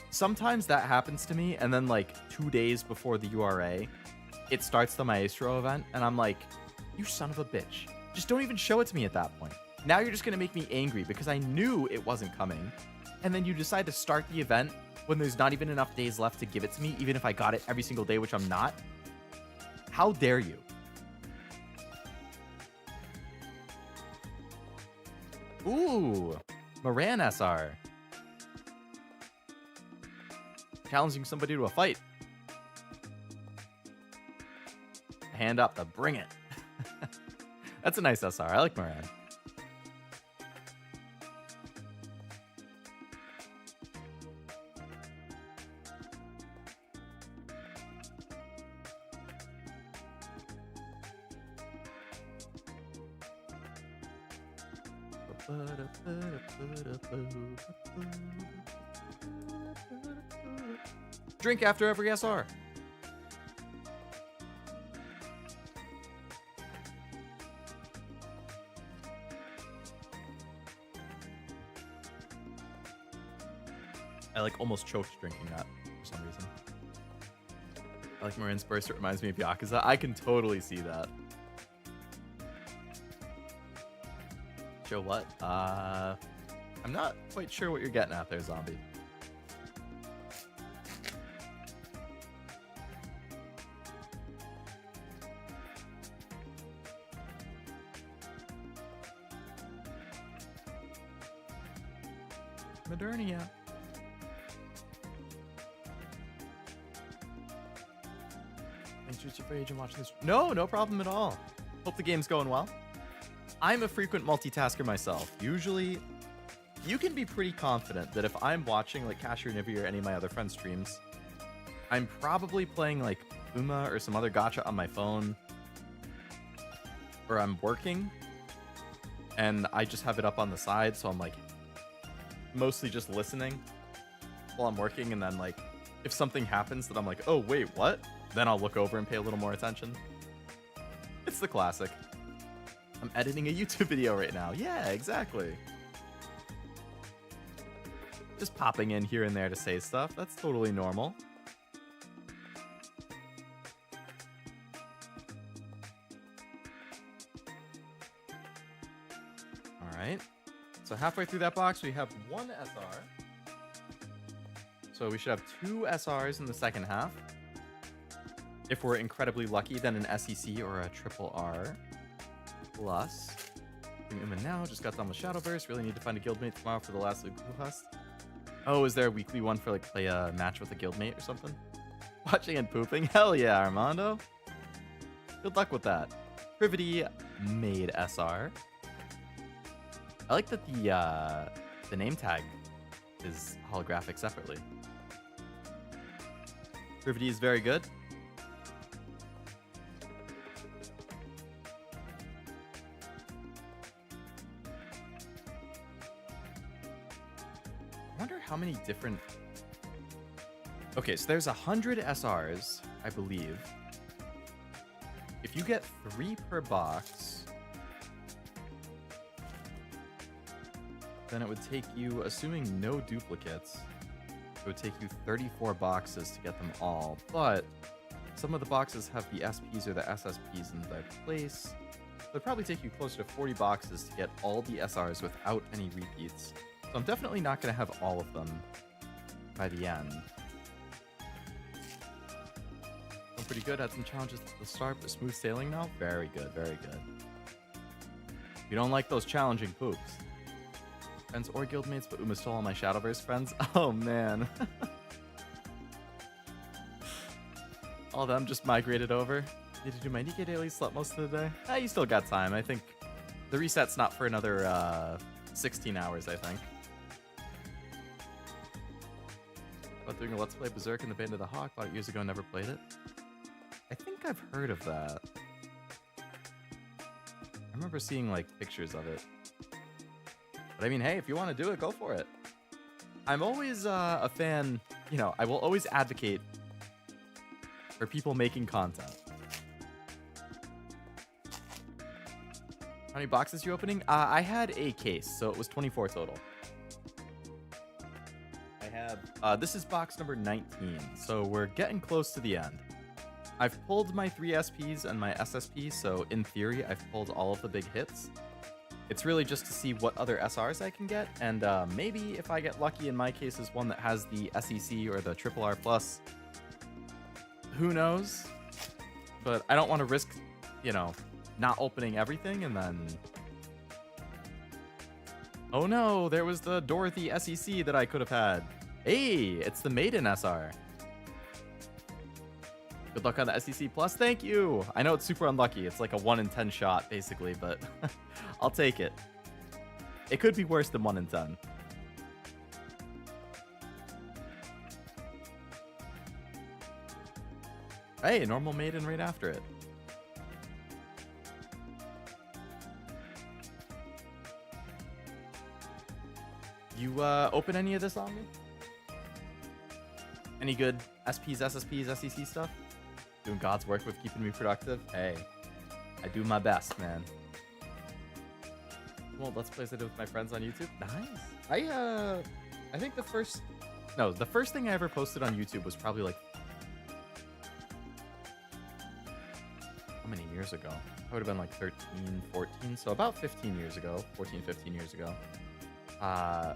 sometimes that happens to me, and then like 2 days before the URA, it starts the Maestro event, and I'm like, you son of a bitch. Just don't even show it to me at that point. Now you're just going to make me angry because I knew it wasn't coming, and then you decide to start the event when there's not even enough days left to give it to me, even if I got it every single day, which I'm not. How dare you? Ooh, Moran SR. Challenging somebody to a fight. Hand up to bring it. That's a nice SR. I like Moran. Drink after every SR. I like almost choked drinking that for some reason. I like Moran's burst. It reminds me of Yakuza. I can totally see that. Show what? I'm not quite sure what you're getting at there, zombie. Modernia. Thanks, Richie, for agent watching this. No problem at all. Hope the game's going well. I'm a frequent multitasker myself. Usually, you can be pretty confident that if I'm watching like Cashier Nivi or any of my other friends' streams, I'm probably playing like Uma or some other gacha on my phone, or I'm working, and I just have it up on the side, so I'm like mostly just listening while I'm working, and then like if something happens that I'm like, oh wait, what? Then I'll look over and pay a little more attention. It's the classic. I'm editing a YouTube video right now. Yeah, exactly. Just popping in here and there to say stuff. That's totally normal. All right. So halfway through that box, we have one SR. So we should have 2 SRs in the second half. If we're incredibly lucky, then an SEC or a triple R. Plus, Uma now, just got done with Shadowverse. Really need to find a guildmate tomorrow for the last Quest. Oh, is there a weekly one for like play a match with a guildmate or something? Watching and pooping? Hell yeah, Armando. Good luck with that. Privity made SR. I like that the name tag is holographic separately. Privity is very good. How many different... Okay, so there's 100 SRs, I believe. If you get 3 per box, then it would take you, assuming no duplicates, it would take you 34 boxes to get them all. But some of the boxes have the SPs or the SSPs in their place. It would probably take you closer to 40 boxes to get all the SRs without any repeats. So I'm definitely not going to have all of them by the end. I'm pretty good. Had some challenges at the start, but smooth sailing now. Very good, very good. You don't like those challenging poops. Friends or guildmates, but Uma stole all my Shadowverse friends. Oh, man. All of them just migrated over. Need to do my Nikke daily, slept most of the day. You still got time. I think The reset's not for another 16 hours, I think. About doing a Let's Play Berserk in the Band of the Hawk. Bought it years ago, never played it. I think I've heard of that. I remember seeing like pictures of it. But I mean, hey, if you want to do it, go for it. I'm always a fan, you know, I will always advocate for people making content. How many boxes you opening? I had a case, so it was 24 total. I have, this is box number 19, so we're getting close to the end. I've pulled my 3 SPs and my SSP, so in theory, I've pulled all of the big hits. It's really just to see what other SRs I can get, and maybe if I get lucky, in my case, is one that has the SEC or the RR+. Who knows? But I don't want to risk, you know, not opening everything and then... Oh no, there was the Dorothy SEC that I could have had. Hey, it's the Maiden SR. Good luck on the SEC Plus. Thank you. I know it's super unlucky. It's like a 1 in 10 shot, basically, but I'll take it. It could be worse than 1 in 10. Hey, normal Maiden right after it. You open any of this on me? Any good SPs, SSPs, SEC stuff? Doing God's work with keeping me productive? Hey, I do my best, man. Well, Let's Plays I did with my friends on YouTube. Nice. I think the first thing I ever posted on YouTube was probably like, how many years ago? I would have been like 13, 14, so about 15 years ago, 14, 15 years ago. I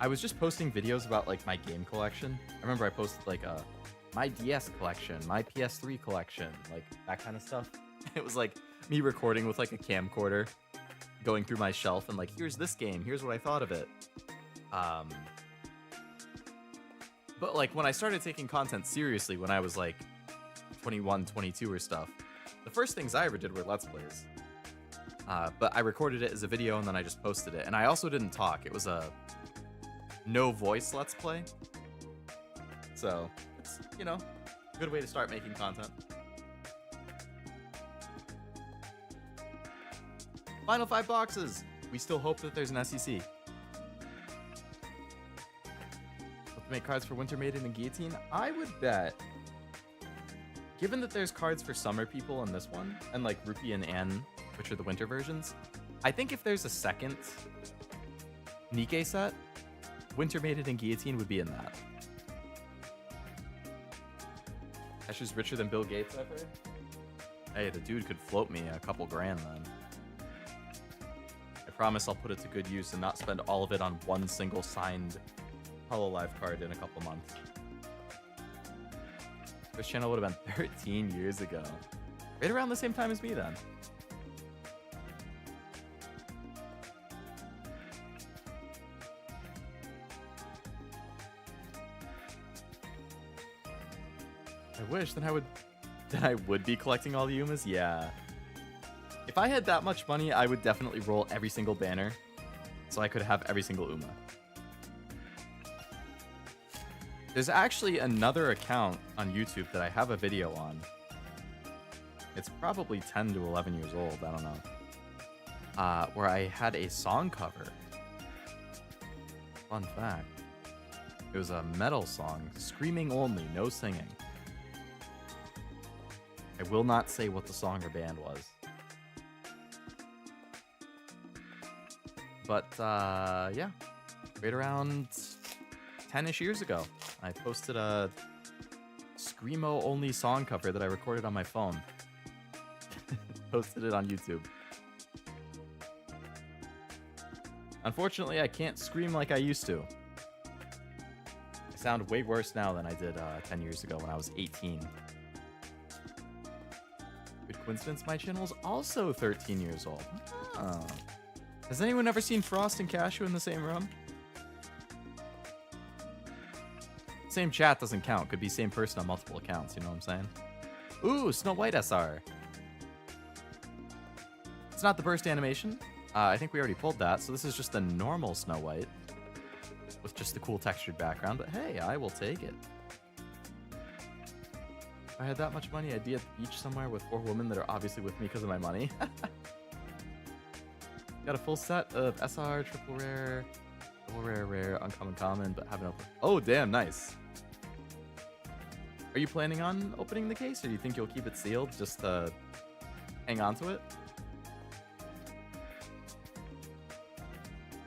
was just posting videos about like my game collection. I remember I posted like my DS collection, my PS3 collection, like that kind of stuff. It was like me recording with like a camcorder, going through my shelf and like, here's this game, here's what I thought of it. But like when I started taking content seriously when I was like 21, 22 or stuff, the first things I ever did were Let's Plays. But I recorded it as a video and then I just posted it. And I also didn't talk. It was a no voice Let's Play. So it's, you know, a good way to start making content. Final 5 boxes. We still hope that there's an SEC. Hope to make cards for Winter Maiden and Guillotine. I would bet, given that there's cards for summer people in this one, and like Rupee and Anne, which are the winter versions, I think if there's a second Nikke set, Winter Maiden and Guillotine would be in that. Asher's richer than Bill Gates, I've heard. Hey, the dude could float me a couple grand then. I promise I'll put it to good use and not spend all of it on one single signed Hololive card in a couple months. This channel would have been 13 years ago. Right around the same time as me then. I wish, then I would be collecting all the Umas? Yeah. If I had that much money, I would definitely roll every single banner so I could have every single Uma. There's actually another account on YouTube that I have a video on. It's probably 10 to 11 years old, I don't know. Where I had a song cover. Fun fact. It was a metal song, screaming only, no singing. I will not say what the song or band was. But, yeah. Right around 10-ish years ago, I posted a Screamo-only song cover that I recorded on my phone. Posted it on YouTube. Unfortunately, I can't scream like I used to. I sound way worse now than I did 10 years ago when I was 18. Good coincidence, my channel is also 13 years old. Oh. Has anyone ever seen Frost and Cashew in the same room? Same chat doesn't count. Could be same person on multiple accounts, you know what I'm saying? Ooh, Snow White SR. It's not the burst animation. I think we already pulled that, so this is just a normal Snow White with just the cool textured background, but hey, I will take it. If I had that much money, I'd be at the beach somewhere with 4 women that are obviously with me because of my money. Got a full set of SR, triple rare, rare, uncommon, common, but haven't opened. Oh, damn, nice. Are you planning on opening the case, or do you think you'll keep it sealed just to hang on to it?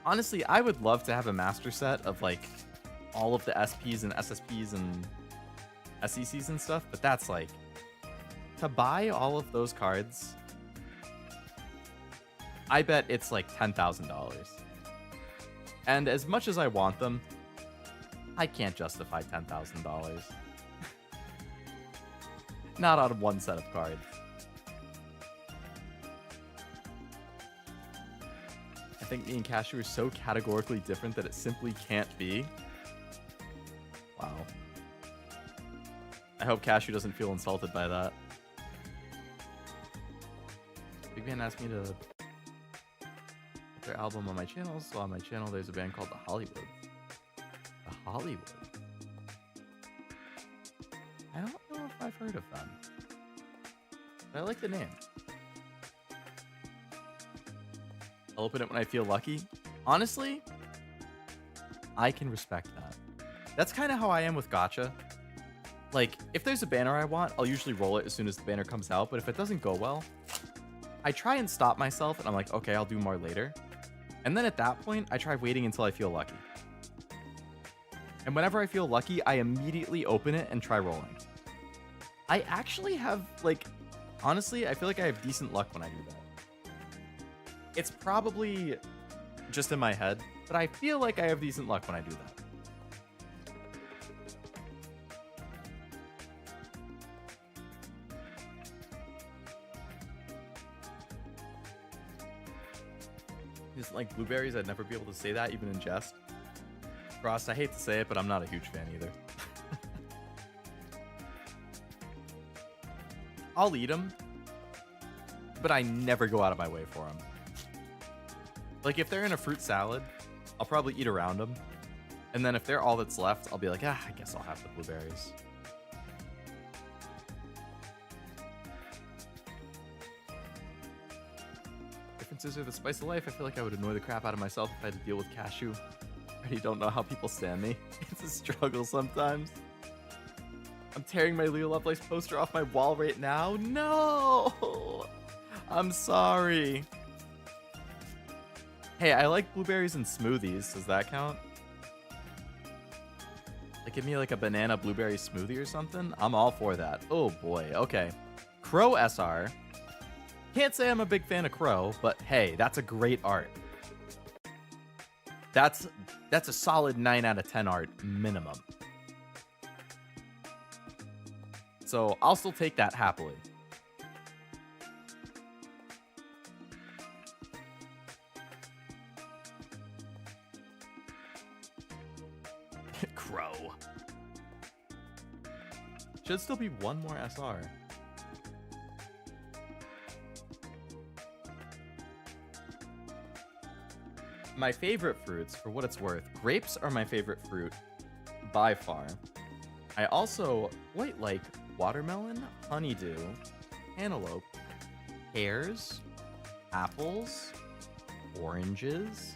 Honestly, I would love to have a master set of like all of the SPs and SSPs and SECs and stuff, but that's like, to buy all of those cards, I bet it's like $10,000. And as much as I want them, I can't justify $10,000. Not out of one set of cards. I think me and Cashew are so categorically different that it simply can't be. Wow. I hope Cashew doesn't feel insulted by that. Big Man asked me to put their album on my channel, so on my channel there's a band called The Hollywood. The Hollywood? I don't know if I've heard of them, but I like the name. I'll open it when I feel lucky. Honestly, I can respect that. That's kind of how I am with gacha. Like, if there's a banner I want, I'll usually roll it as soon as the banner comes out, but if it doesn't go well, I try and stop myself, and I'm like, okay, I'll do more later. And then at that point, I try waiting until I feel lucky. And whenever I feel lucky, I immediately open it and try rolling. I actually have, like, honestly, I feel like I have decent luck when I do that. It's probably just in my head, but I feel like I have decent luck when I do that. Just like blueberries, I'd never be able to say that, even in jest. Frost, I hate to say it, but I'm not a huge fan either. I'll eat them, but I never go out of my way for them. Like, if they're in a fruit salad, I'll probably eat around them. And then if they're all that's left, I'll be like, I guess I'll have the blueberries. Differences are the spice of life. I feel like I would annoy the crap out of myself if I had to deal with Cashew. I already don't know how people stand me. It's a struggle sometimes. I'm tearing my Leo Lovelace poster off my wall right now. No! I'm sorry. Hey, I like blueberries and smoothies. Does that count? Like, give me like a banana blueberry smoothie or something? I'm all for that. Oh boy, okay. Crow SR. Can't say I'm a big fan of Crow, but hey, that's a great art. That's a solid 9 out of 10 art minimum. So I'll still take that happily. Crow. Should still be one more SR. My favorite fruits, for what it's worth, grapes are my favorite fruit by far. I also quite like watermelon, honeydew, cantaloupe, pears, apples, oranges,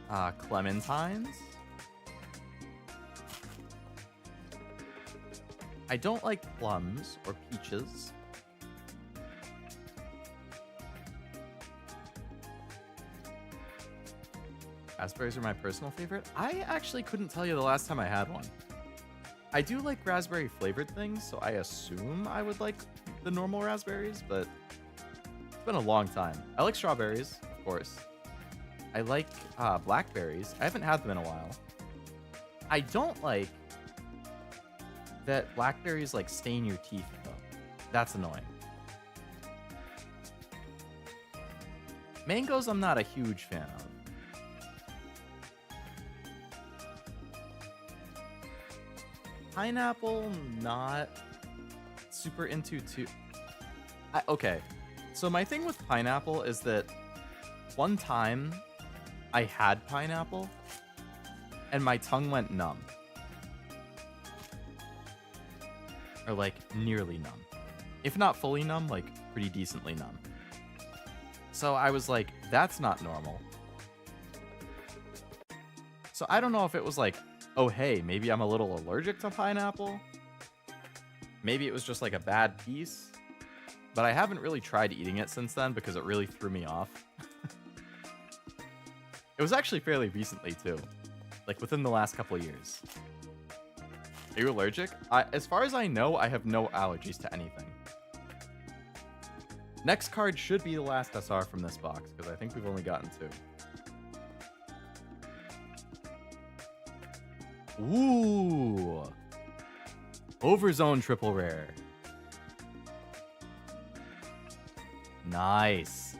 clementines. I don't like plums or peaches. Raspberries are my personal favorite. I actually couldn't tell you the last time I had one. I do like raspberry flavored things, so I assume I would like the normal raspberries, but it's been a long time. I like strawberries, of course. I like blackberries. I haven't had them in a while. I don't like that blackberries like stain your teeth though. That's annoying. Mangoes I'm not a huge fan of. Pineapple, not super into too. Okay, So my thing with pineapple is that one time I had pineapple and my tongue went numb. Or like nearly numb. If not fully numb, like pretty decently numb. So I was like, that's not normal. So I don't know if it was like, oh hey, maybe I'm a little allergic to pineapple. Maybe it was just like a bad piece. But I haven't really tried eating it since then because it really threw me off. It was actually fairly recently too. Like within the last couple of years. Are you allergic? As far as I know, I have no allergies to anything. Next card should be the last SR from this box because I think we've only gotten 2. Ooh. Overzone triple rare. Nice.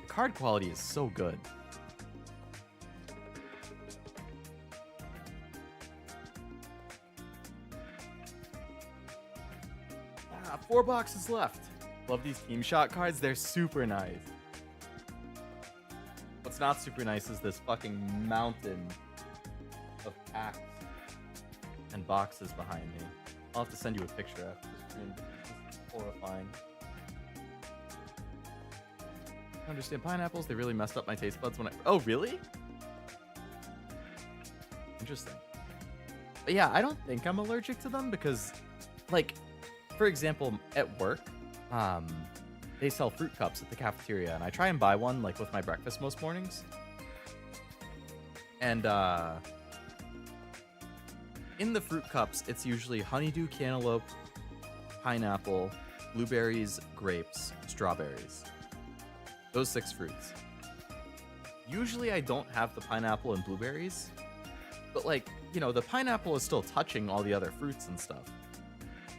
The card quality is so good. Ah, 4 boxes left. Love these team shot cards. They're super nice. What's not super nice is this fucking mountain of packs and boxes behind me. I'll have to send you a picture after the stream. This is horrifying. I understand pineapples. They really messed up my taste buds when I... Oh, really? Interesting. But yeah, I don't think I'm allergic to them because, like, for example, at work, they sell fruit cups at the cafeteria, and I try and buy one, like, with my breakfast most mornings. And, in the fruit cups, it's usually honeydew, cantaloupe, pineapple, blueberries, grapes, strawberries. Those 6 fruits. Usually I don't have the pineapple and blueberries, but like, you know, the pineapple is still touching all the other fruits and stuff.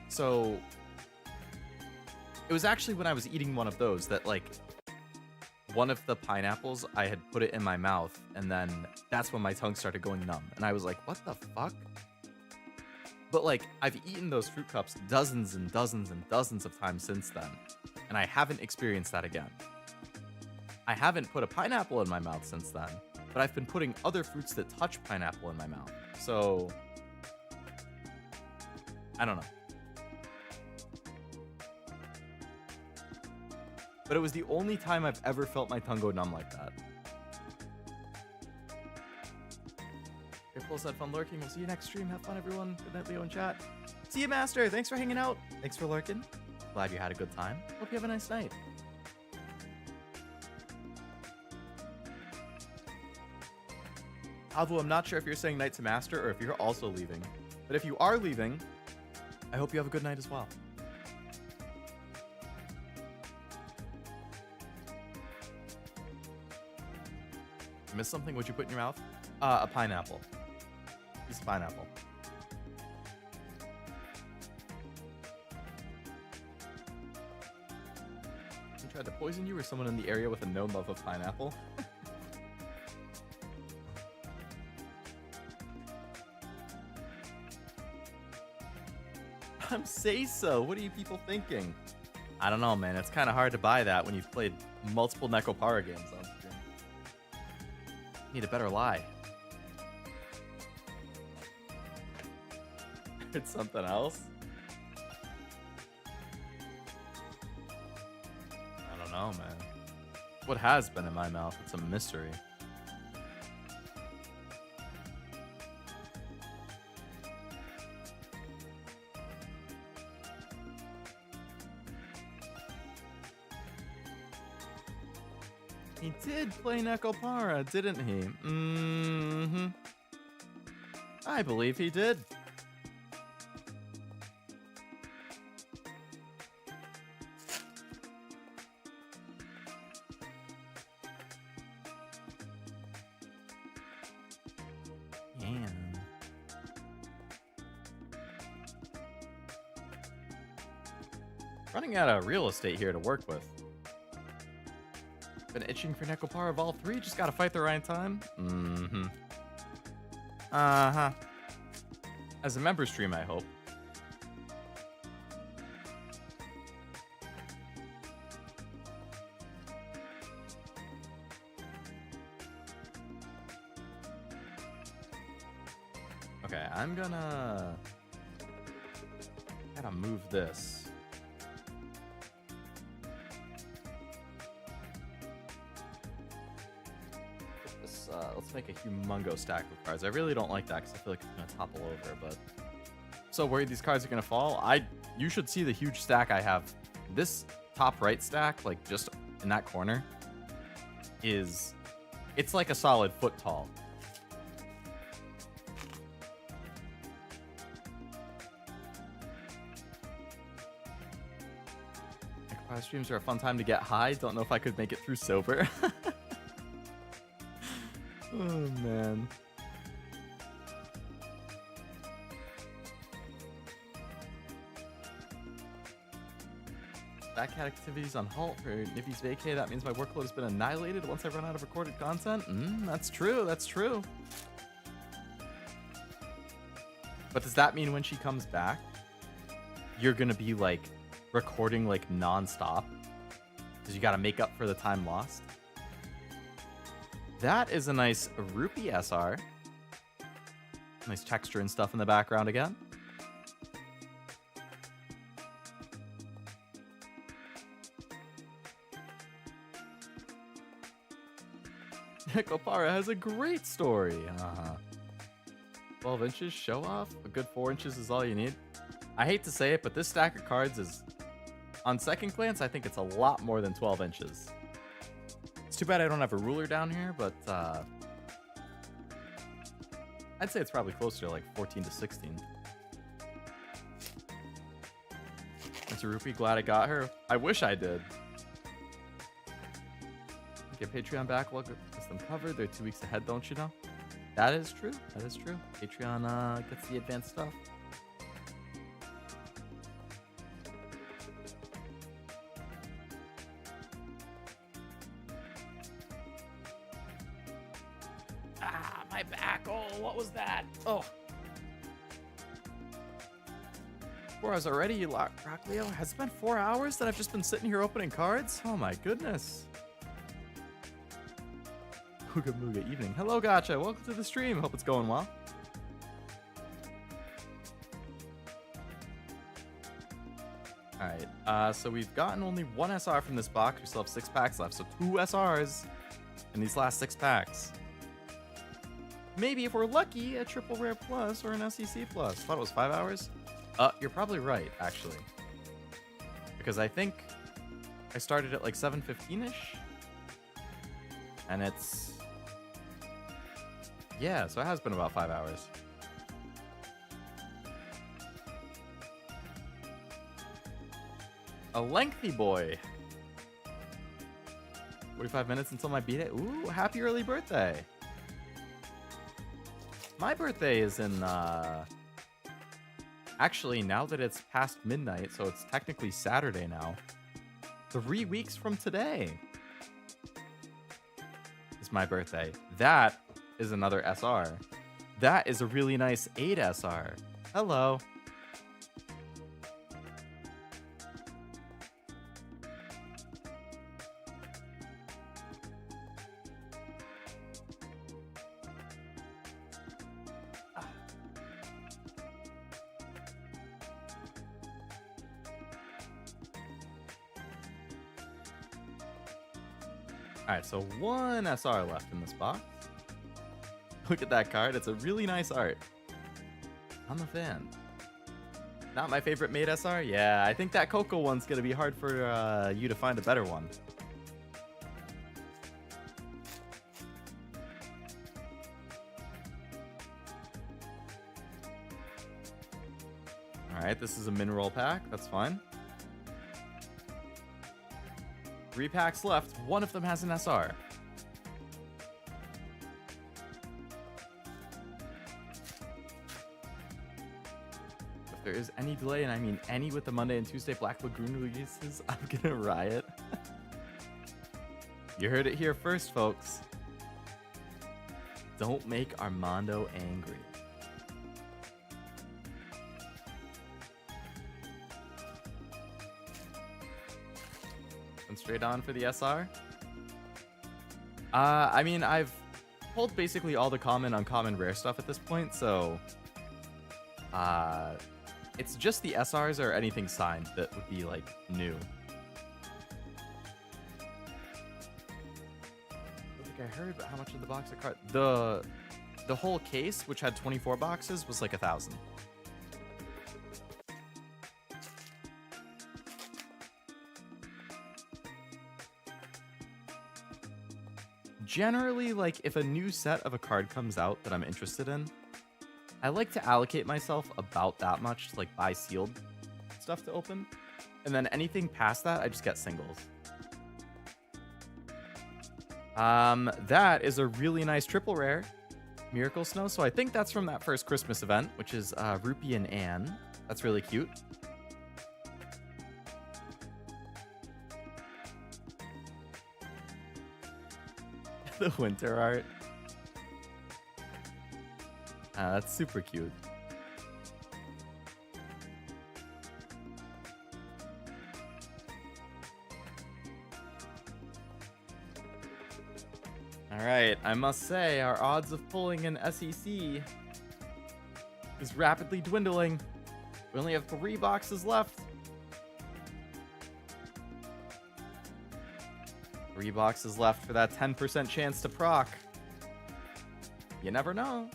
So it was actually when I was eating one of those that like one of the pineapples, I had put it in my mouth and then that's when my tongue started going numb. And I was like, what the fuck? But like, I've eaten those fruit cups dozens and dozens and dozens of times since then, and I haven't experienced that again. I haven't put a pineapple in my mouth since then, but I've been putting other fruits that touch pineapple in my mouth. So, I don't know. But it was the only time I've ever felt my tongue go numb like that. Ripples, had fun lurking. We'll see you next stream. Have fun, everyone. Good night, Leo and chat. See you, Master. Thanks for hanging out. Thanks for lurking. Glad you had a good time. Hope you have a nice night. Although I'm not sure if you're saying night to Master or if you're also leaving. But if you are leaving, I hope you have a good night as well. Missed something? What'd you put in your mouth? A pineapple. Piece of pineapple. Who tried to poison you or someone in the area with a known love of pineapple? Say so. What are you people thinking? I don't know, man. It's kind of hard to buy that when you've played multiple Nekkopara games on stream. Need a better lie. It's something else. I don't know, man. What has been in my mouth? It's a mystery. He did play Nekkopara, didn't he? Mm-hmm. I believe he did. Yeah. Running out of real estate here to work with. Been itching for Nekkopara Vol 3, just gotta fight the right time. Mm-hmm. Uh-huh. As a member stream, I hope. Okay, I'm gonna... gotta move this. Let's make a humongous stack of cards. I really don't like that because I feel like it's gonna topple over, but so worried these cards are gonna fall. You should see the huge stack I have. This top right stack, like just in that corner, it's like a solid foot tall. Streams are a fun time to get high. Don't know if I could make it through sober. Oh man. Back activities on halt for Nippy's vacay. That means my workload has been annihilated once I run out of recorded content. That's true. That's true. But does that mean when she comes back, you're gonna be like recording like non-stop because you got to make up for the time lost? That is a nice rupee SR. Nice texture and stuff in the background again. Kopara has a great story. 12 inches show off. A good 4 inches is all you need. I hate to say it, but this stack of cards is, on second glance, I think it's a lot more than 12 inches. It's too bad I don't have a ruler down here, but I'd say it's probably closer to like 14 to 16. That's a rupee. Glad I got her. I wish I did. Get Patreon backlog gets them covered. They're 2 weeks ahead, don't you know? That is true. That is true. Patreon gets the advanced stuff. My back. Oh, what was that? Oh. 4 hours already, Rock Leo? Has it been 4 hours that I've just been sitting here opening cards? Oh my goodness. Ooga Mooga evening. Hello, Gotcha. Welcome to the stream. Hope it's going well. Alright, so we've gotten only 1 SR from this box. We still have 6 packs left, so 2 SRs in these last 6 packs. Maybe if we're lucky, a triple rare plus or an SEC plus. Thought it was 5 hours. You're probably right, actually. Because I think I started at like 7:15-ish. And it's... yeah, so it has been about 5 hours. A lengthy boy. 45 minutes until my B-day. Ooh, happy early birthday. My birthday is in, actually, now that it's past midnight, so it's technically Saturday now. 3 weeks from today is my birthday. That is another SR. That is a really nice 8 SR. Hello. Alright, so 1 SR left in this box. Look at that card. It's a really nice art. I'm a fan. Not my favorite made SR? Yeah, I think that Coco one's going to be hard for you to find a better one. Alright, this is a mineral pack. That's fine. 3 packs left. 1 of them has an SR. If there is any delay, and I mean any with the Monday and Tuesday Black Lagoon releases, I'm gonna riot. You heard it here first, folks. Don't make Armando angry. straight on for the SR. I mean, I've pulled basically all the common, uncommon, rare stuff at this point, so it's just the SRs or anything signed that would be like new. I think I heard how much of the box of cards. The whole case, which had 24 boxes, was like 1,000. Generally, like, if a new set of a card comes out that I'm interested in, I like to allocate myself about that much to, like, buy sealed stuff to open. And then anything past that, I just get singles. That is a really nice triple rare Miracle Snow. So I think that's from that first Christmas event, which is Rupee and Anne. That's really cute. The winter art. That's super cute. All right, I must say our odds of pulling an SEC is rapidly dwindling. We only have 3 boxes left. 3 boxes left for that 10% chance to proc. You never know.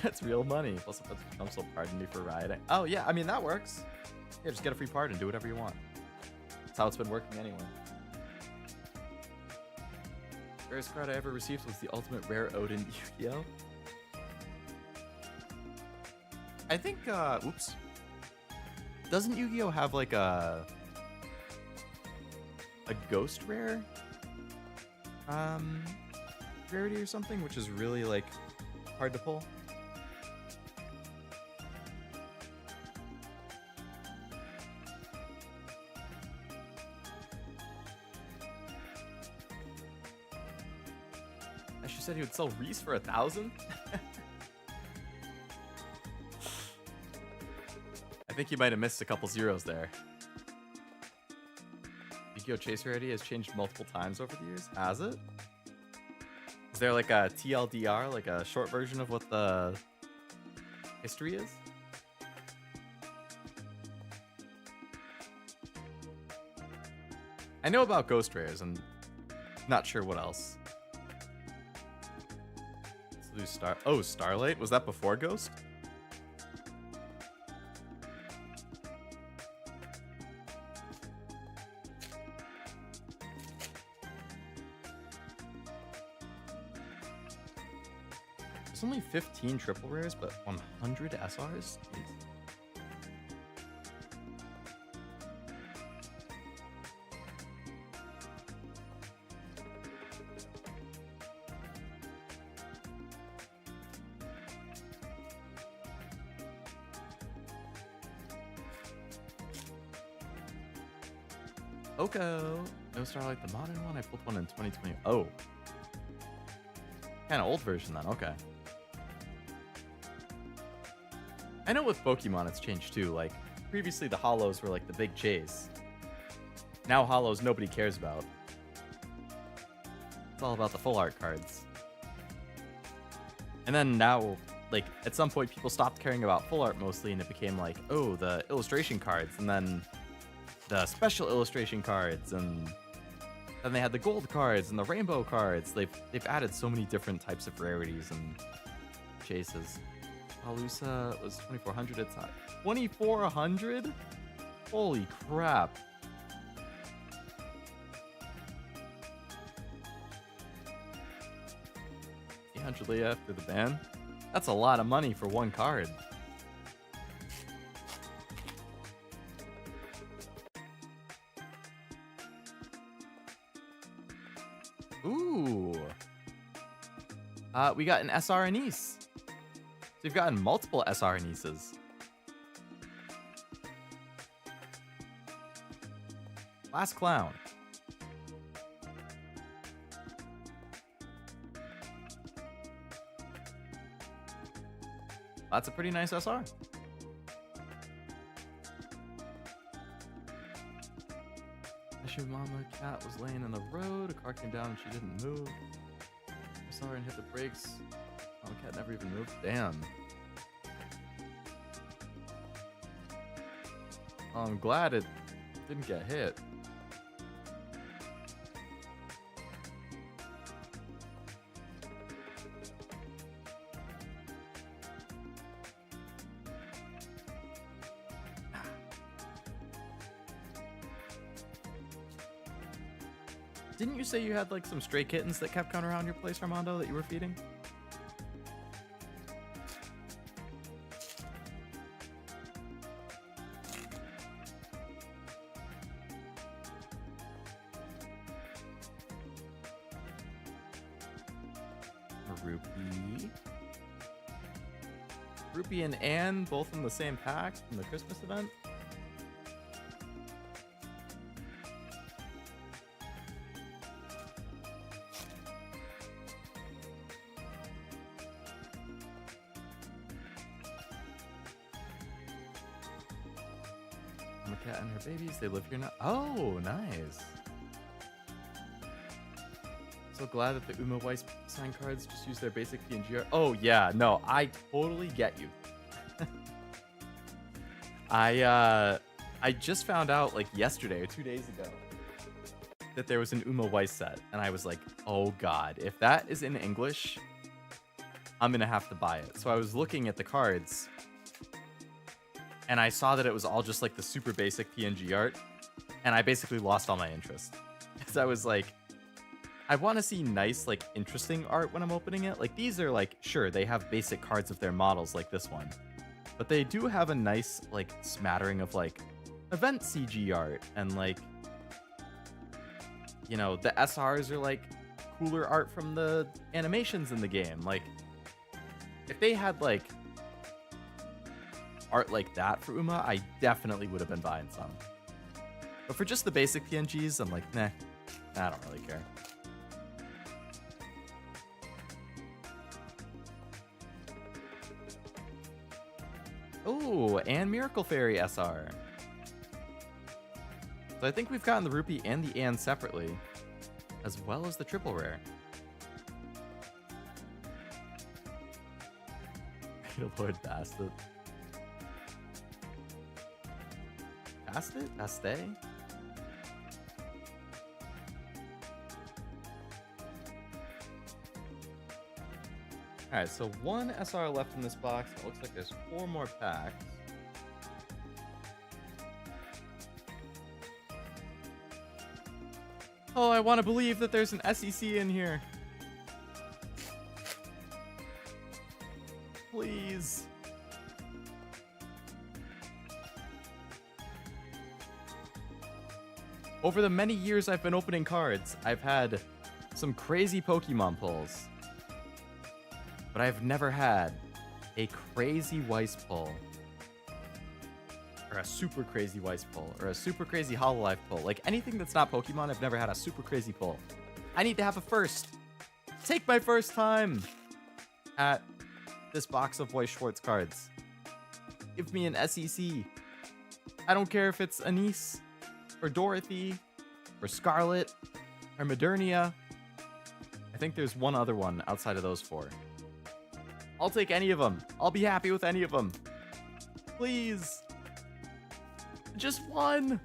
That's real money. Plus, if it's become so pardon me for rioting. Oh, yeah, I mean, that works. Yeah, just get a free pardon. Do whatever you want. That's how it's been working anyway. Rarest card I ever received was the ultimate rare Odin Yu-Gi-Oh! I think, oops. Doesn't Yu-Gi-Oh! Have like a ghost rare rarity or something, which is really like hard to pull? She said he would sell Reese for 1,000. I think he might have missed a couple zeros there. Yu-Gi-Oh! Chase rarity has changed multiple times over the years. Has it? Is there like a TLDR, like a short version of what the history is? I know about ghost rares and not sure what else. Let's do Starlight? Was that before Ghost? There's only 15 triple rares, but 100 SRs? Jeez. Oko. No Starlight, the modern one? I pulled one in 2020. Oh. Kind of old version then. Okay. I know with Pokemon it's changed too. Like, previously the holos were like the big chase. Now holos nobody cares about. It's all about the full art cards. And then now, like, at some point people stopped caring about full art mostly and it became like, oh, the illustration cards. And then the special illustration cards, and then they had the gold cards and the rainbow cards. They've added so many different types of rarities and chases. Halusa was 2,400. It's not 2,400. Holy crap! $800 after the ban. That's a lot of money for one card. Ooh. We got an SR Anise. So we've gotten multiple SR Anises. Last Clown. That's a pretty nice SR. Your mama cat was laying in the road. A car came down and she didn't move. I saw her and hit the brakes. Mama cat never even moved. Damn. I'm glad it didn't get hit. Didn't you say you had like some stray kittens that kept coming around your place, Armando, that you were feeding? Rupee and Anne both in the same pack from the Christmas event. Mama cat and her babies, they live here now. Oh, nice. So glad that the Uma Weiss sign cards just use their basic PNG art. Oh yeah, no, I totally get you. I just found out like yesterday or 2 days ago that there was an Uma Weiss set, and I was like, oh god, if that is in English, I'm gonna have to buy it. So I was looking at the cards, and I saw that it was all just like the super basic PNG art, and I basically lost all my interest. Because I was like, I want to see nice, like, interesting art when I'm opening it. Like, these are, like, sure, they have basic cards of their models like this one. But they do have a nice, like, smattering of, like, event CG art. And, like, you know, the SRs are, like, cooler art from the animations in the game. Like, if they had, like, art like that for Uma, I definitely would have been buying some. But for just the basic PNGs, I'm like, nah, I don't really care. Oh, and Miracle Fairy SR. So I think we've gotten the Rupee and the Anne separately, as well as the triple rare. Lord Bastet. Bastet? Bastet? Alright, so one SR left in this box. It looks like there's 4 more packs. Oh, I want to believe that there's an SEC in here. Please. Over the many years I've been opening cards, I've had some crazy Pokemon pulls. But I've never had a crazy Weiss pull. Or a super crazy Weiss pull. Or a super crazy Hololive pull. Like anything that's not Pokemon, I've never had a super crazy pull. I need to have a first. Take my first time at this box of Weiss Schwarz cards. Give me an SEC. I don't care if it's Anise, or Dorothy, or Scarlet, or Modernia. I think there's one other one outside of those 4. I'll take any of them. I'll be happy with any of them. Please. Just one.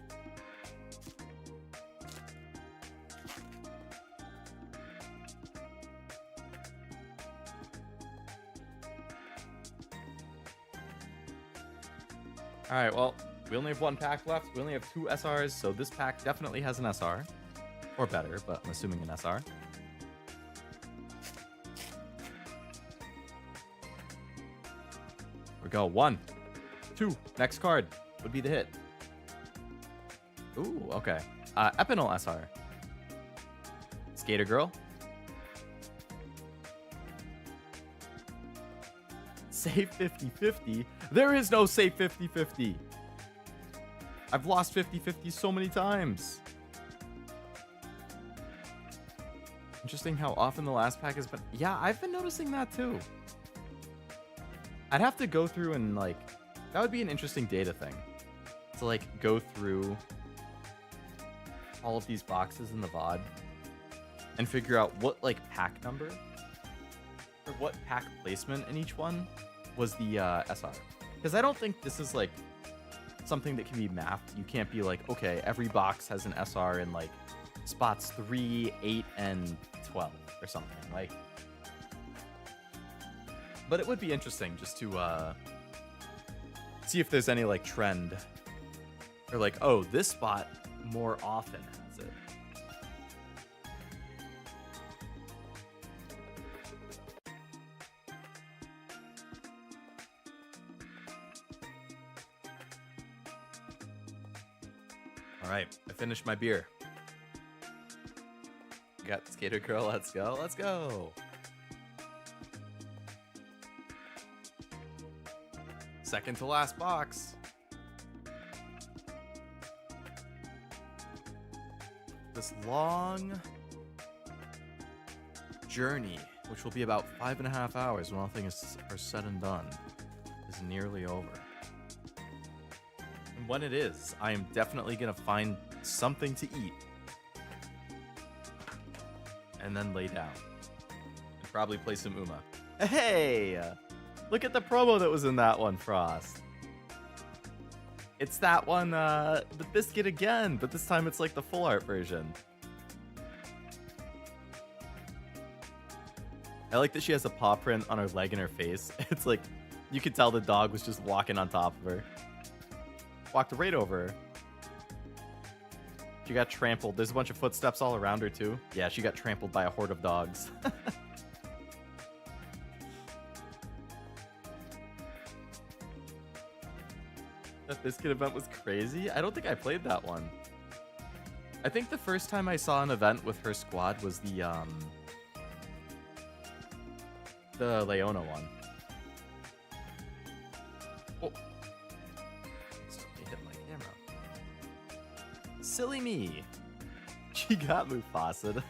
All right, well, we only have 1 pack left. We only have 2 SRs, so this pack definitely has an SR. Or better, but I'm assuming an SR. We go 1, 2. Next card would be the hit. Ooh, okay. Epinal SR. Skater Girl. Save 50-50. There is no save 50-50. I've lost 50-50 so many times. Interesting how often the last pack has been. Yeah, I've been noticing that too. I'd have to go through and like, that would be an interesting data thing. To like go through all of these boxes in the VOD and figure out what like pack number or what pack placement in each one was the SR. Because I don't think this is like something that can be mapped. You can't be like, okay, every box has an SR in like spots 3, 8, and 12 or something. Like, but it would be interesting just to see if there's any like trend or like, oh, this spot more often has it. All right, I finished my beer. Got Skater Girl, let's go, let's go. Second to last box. This long journey, which will be about 5.5 hours when all things are said and done, is nearly over. And when it is, I am definitely gonna find something to eat and then lay down and probably play some Uma. Hey, look at the promo that was in that one, Frost. It's that one, the biscuit again, but this time it's like the full art version. I like that she has a paw print on her leg and her face. It's like, you could tell the dog was just walking on top of her. Walked right over her. She got trampled. There's a bunch of footsteps all around her too. Yeah, she got trampled by a horde of dogs. That biscuit event was crazy. I don't think I played that one. I think the first time I saw an event with her squad was the Leona one. Oh. Hit my camera. Silly me. She got Mufasa'd.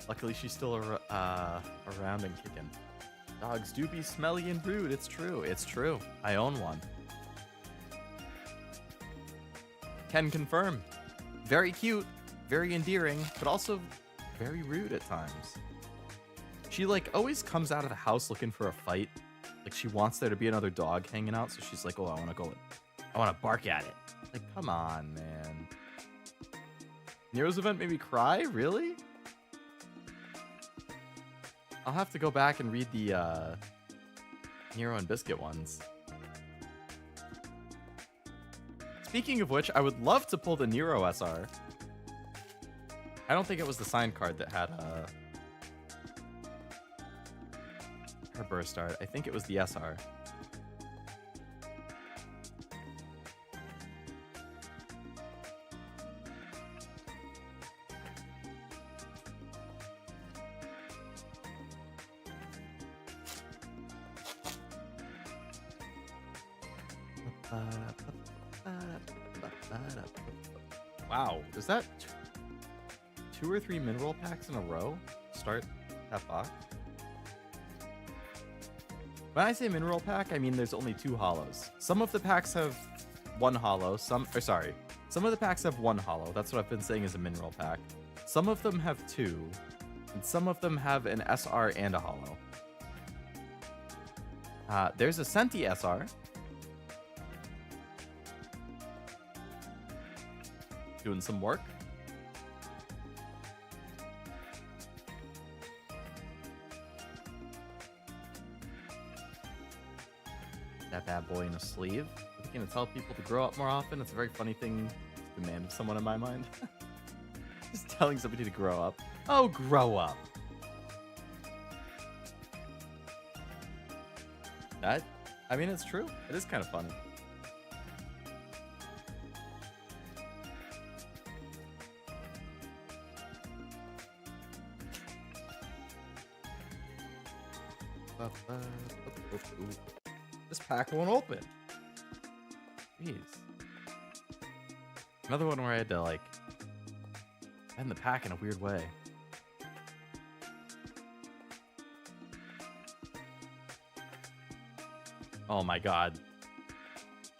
Luckily, she's still around and kicking. Dogs do be smelly and rude. It's true. It's true. I own one. Can confirm. Very cute, very endearing, but also very rude at times. She like always comes out of the house looking for a fight. Like she wants there to be another dog hanging out, so she's like, oh, I want to bark at it. Like, come on, man. Nero's event made me cry? Really? I'll have to go back and read the Nero and Biscuit ones. Speaking of which, I would love to pull the Nero SR. I don't think it was the signed card that had her burst art. I think it was the SR. Wow, is that 2 or 3 mineral packs in a row? Start that box. When I say mineral pack, I mean there's only 2 hollows. Some of the packs have 1 hollow. Some of the packs have 1 hollow. That's what I've been saying is a mineral pack. Some of them have 2, and some of them have an SR and a hollow. There's a Senti SR. Doing some work. That bad boy in a sleeve. Are they gonna tell people to grow up more often? It's a very funny thing to demand of someone in my mind. Just telling somebody to grow up. Oh, grow up. That, I mean, it's true. It is kind of funny. This pack won't open. Jeez. Another one where I had to like end the pack in a weird way. Oh my god.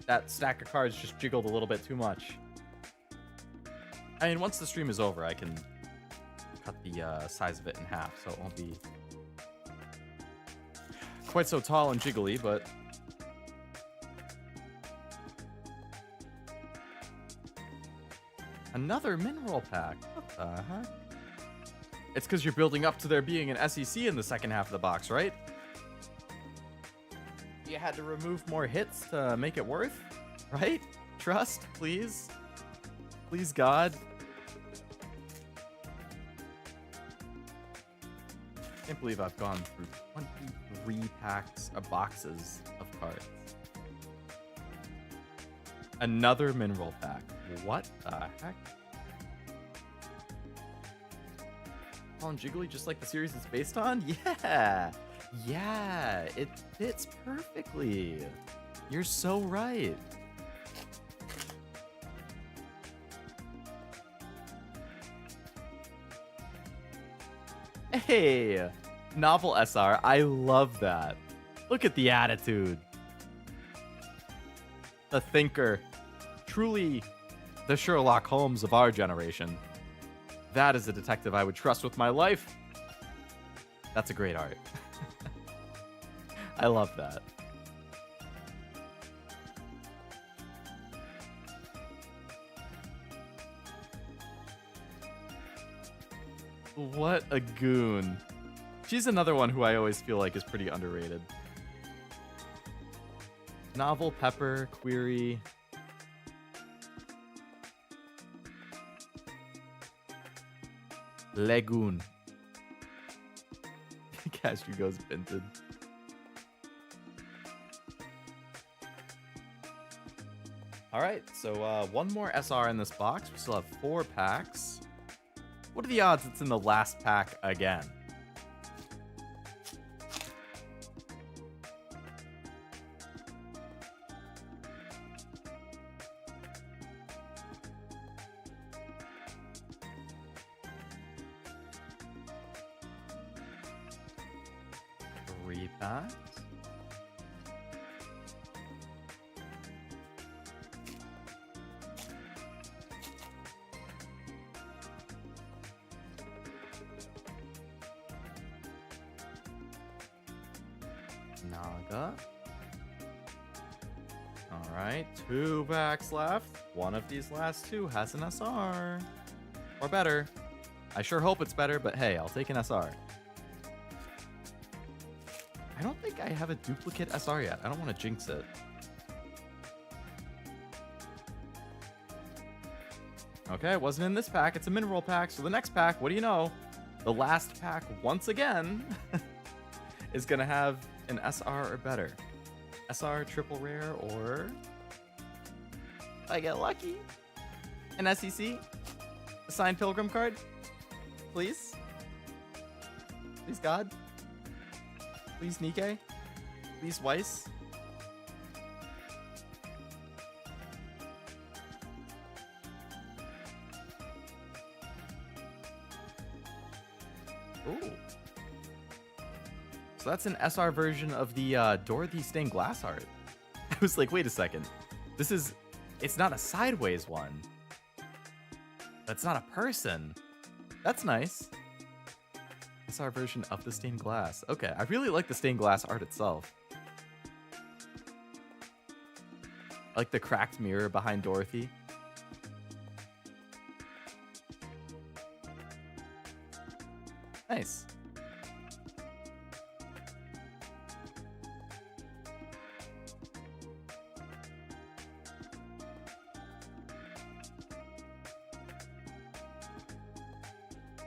That stack of cards just jiggled a little bit too much. I mean, once the stream is over, I can cut the size of it in half, so it won't be quite so tall and jiggly, but... Another mineral pack. What the heck? It's because you're building up to there being an SEC in the second half of the box, right? You had to remove more hits to make it worth, right? Trust, please. Please, God. Can't believe I've gone through 23 packs of boxes of cards. Another mineral pack. What the heck? Tall and jiggly, just like the series it's based on? Yeah! Yeah, it fits perfectly. You're so right. Hey, novel SR. I love that. Look at the attitude. The thinker. Truly the Sherlock Holmes of our generation. That is a detective I would trust with my life. That's a great art. I love that. What a goon. She's another one who I always feel like is pretty underrated. Novel, Pepper, Query. Lagoon. Cashew goes Vinted. Alright, so one more SR in this box. We still have 4 packs. What are the odds it's in the last pack again? Packs. Naga. All right, 2 packs left. One of these last 2 has an SR. Or better. I sure hope it's better, but hey, I'll take an SR. I don't think I have a duplicate SR yet. I don't want to jinx it. Okay, it wasn't in this pack. It's a mineral pack. So the next pack, what do you know? The last pack, once again, is going to have an SR or better. SR, triple rare, or... I get lucky. An SEC? A signed Pilgrim card? Please? Please, God? Please, Nikke? Please, Weiss? Ooh. So that's an SR version of the Dorothy stained glass art. I was like, wait a second. This is... It's not a sideways one. That's not a person. That's nice. SR version of the stained glass. Okay, I really like the stained glass art itself. I like the cracked mirror behind Dorothy. Nice.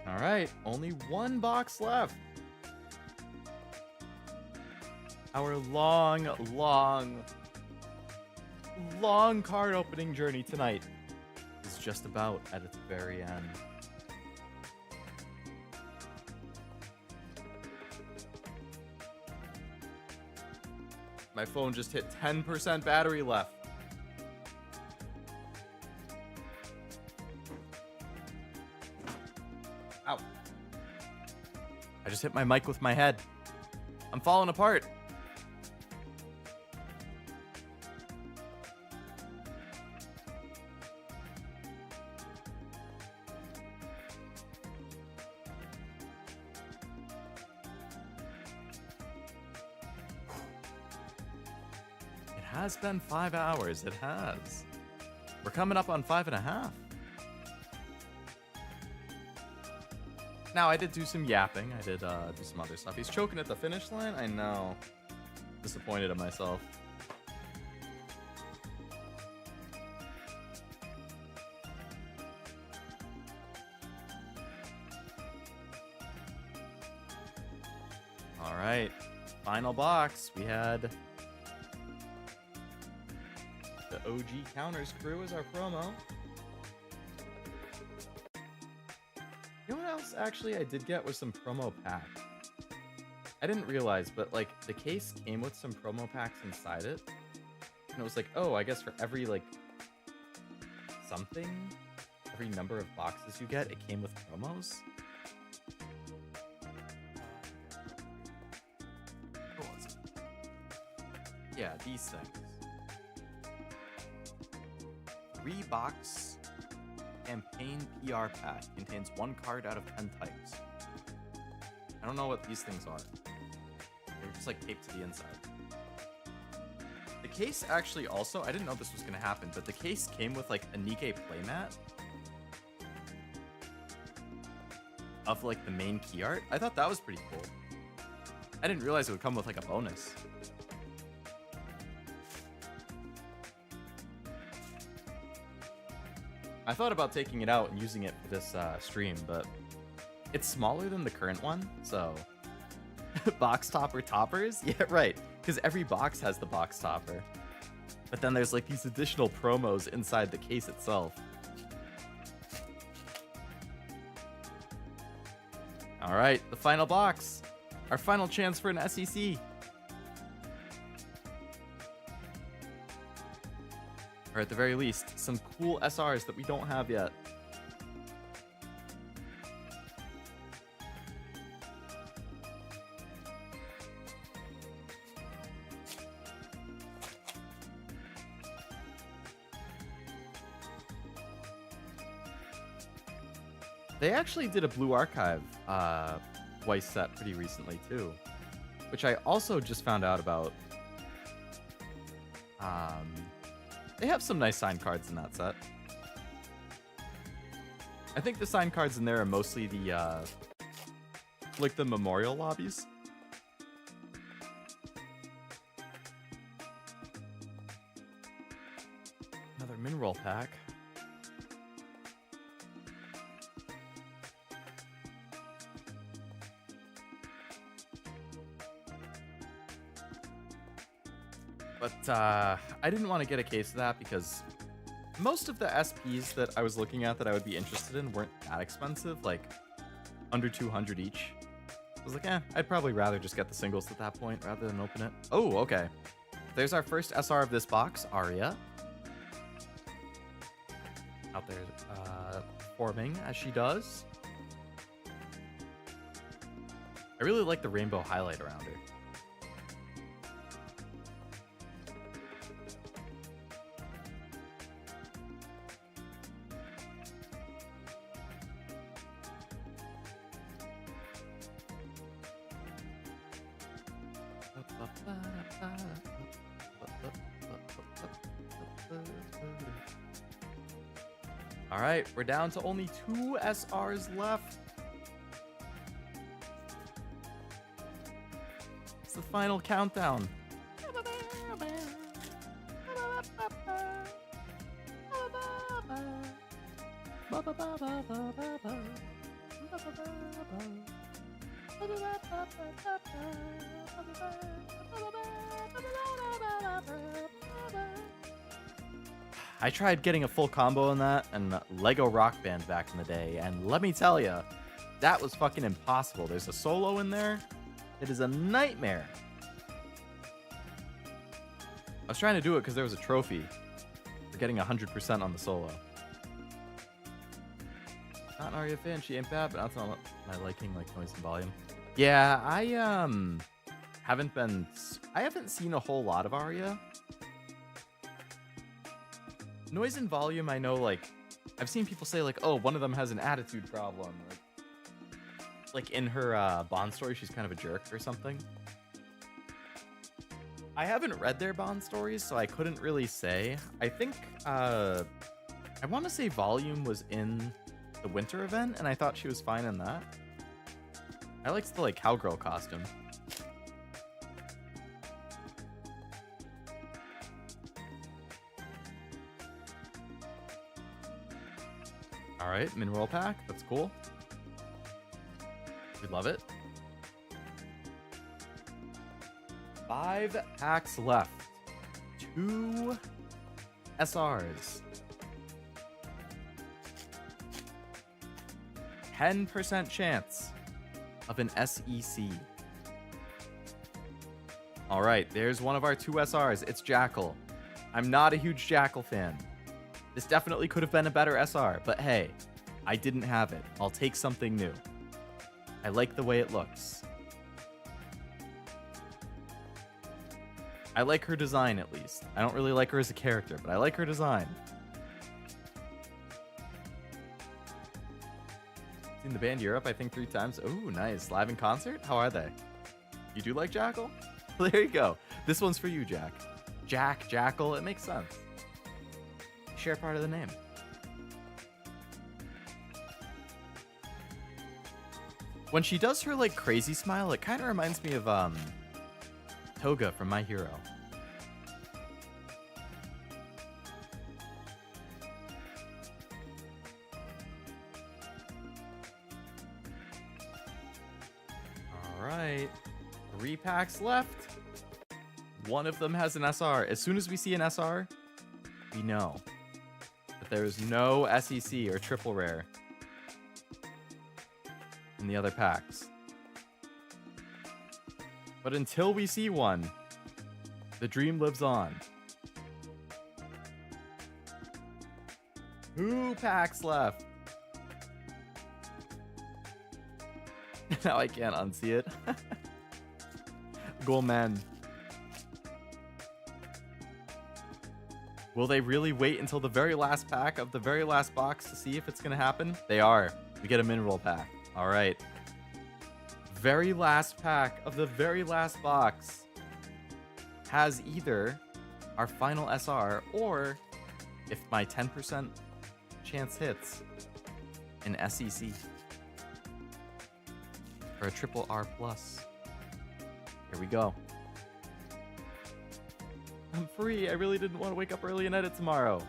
All right, only 1 box left. Our long card opening journey tonight is just about at its very end. My phone just hit 10% battery left. Ow. I just hit my mic with my head. I'm falling apart. has been 5 hours. It has. We're coming up on 5.5. Now, I did do some yapping. I did do some other stuff. He's choking at the finish line? I know. Disappointed in myself. All right. Final box. We had the OG Counters crew as our promo. You know what else actually I did get was some promo packs. I didn't realize, but like the case came with some promo packs inside it. And it was like, oh, I guess for every like something, every number of boxes you get, it came with promos. What was it? Yeah, these things. 3-box campaign PR pack contains 1 card out of 10 types. I don't know what these things are. They're just like taped to the inside. The case actually also, I didn't know this was going to happen, but the case came with like a Nikke playmat of like the main key art. I thought that was pretty cool. I didn't realize it would come with like a bonus. I thought about taking it out and using it for this stream, but it's smaller than the current one, so box topper toppers? Yeah, right, because every box has the box topper. But then there's like these additional promos inside the case itself. All right, the final box. Our final chance for an SEC. Or at the very least, some cool SRs that we don't have yet. They actually did a Blue Archive Weiss set pretty recently too, which I also just found out about. They have some nice signed cards in that set. I think the signed cards in there are mostly the like the memorial lobbies. Another mineral pack. But I didn't want to get a case of that because most of the SPs that I was looking at that I would be interested in weren't that expensive, like under 200 each. I was like, I'd probably rather just get the singles at that point rather than open it. Oh, okay. There's our first SR of this box, Arya. Out there performing as she does. I really like the rainbow highlight around her. All right, we're down to only 2 SRs left. It's the final countdown. I tried getting a full combo in that and Lego Rock Band back in the day, and let me tell you, that was fucking impossible. There's a solo in there. It is a nightmare. I was trying to do it because there was a trophy for getting 100% on the solo. Not an Arya fan, she ain't bad, but that's not my liking, like noise and volume. Yeah, I haven't seen a whole lot of Arya. Noise and volume, I know, like, I've seen people say, like, oh, one of them has an attitude problem. Like in her Bond story, she's kind of a jerk or something. I haven't read their Bond stories, so I couldn't really say. I think I want to say Volume was in the winter event, and I thought she was fine in that. I liked the like cowgirl costume. All right, mineral pack. That's cool. We love it. 5 packs left. 2 SRs. 10% chance of an SEC. All right, there's one of our 2 SRs. It's Jackal. I'm not a huge Jackal fan. This definitely could have been a better SR, but hey, I didn't have it. I'll take something new. I like the way it looks. I like her design, at least. I don't really like her as a character, but I like her design. Seen the band Europe, I think 3 times. Ooh, nice. Live in concert? How are they? You do like Jackal? There you go. This one's for you, Jack. Jackal, it makes sense. Share part of the name. When she does her like crazy smile, it kind of reminds me of Toga from My Hero. All right, 3 packs left. One of them has an SR. As soon as we see an SR, we know that there is no SEC or triple rare in the other packs. But until we see one, the dream lives on. 2 packs left. Now I can't unsee it. Goal man. Will they really wait until the very last pack of the very last box to see if it's going to happen? They are. We get a mineral pack. All right. Very last pack of the very last box has either our final SR or, if my 10% chance hits, an SEC or a triple R plus. Here we go. I'm free. I really didn't want to wake up early and edit tomorrow.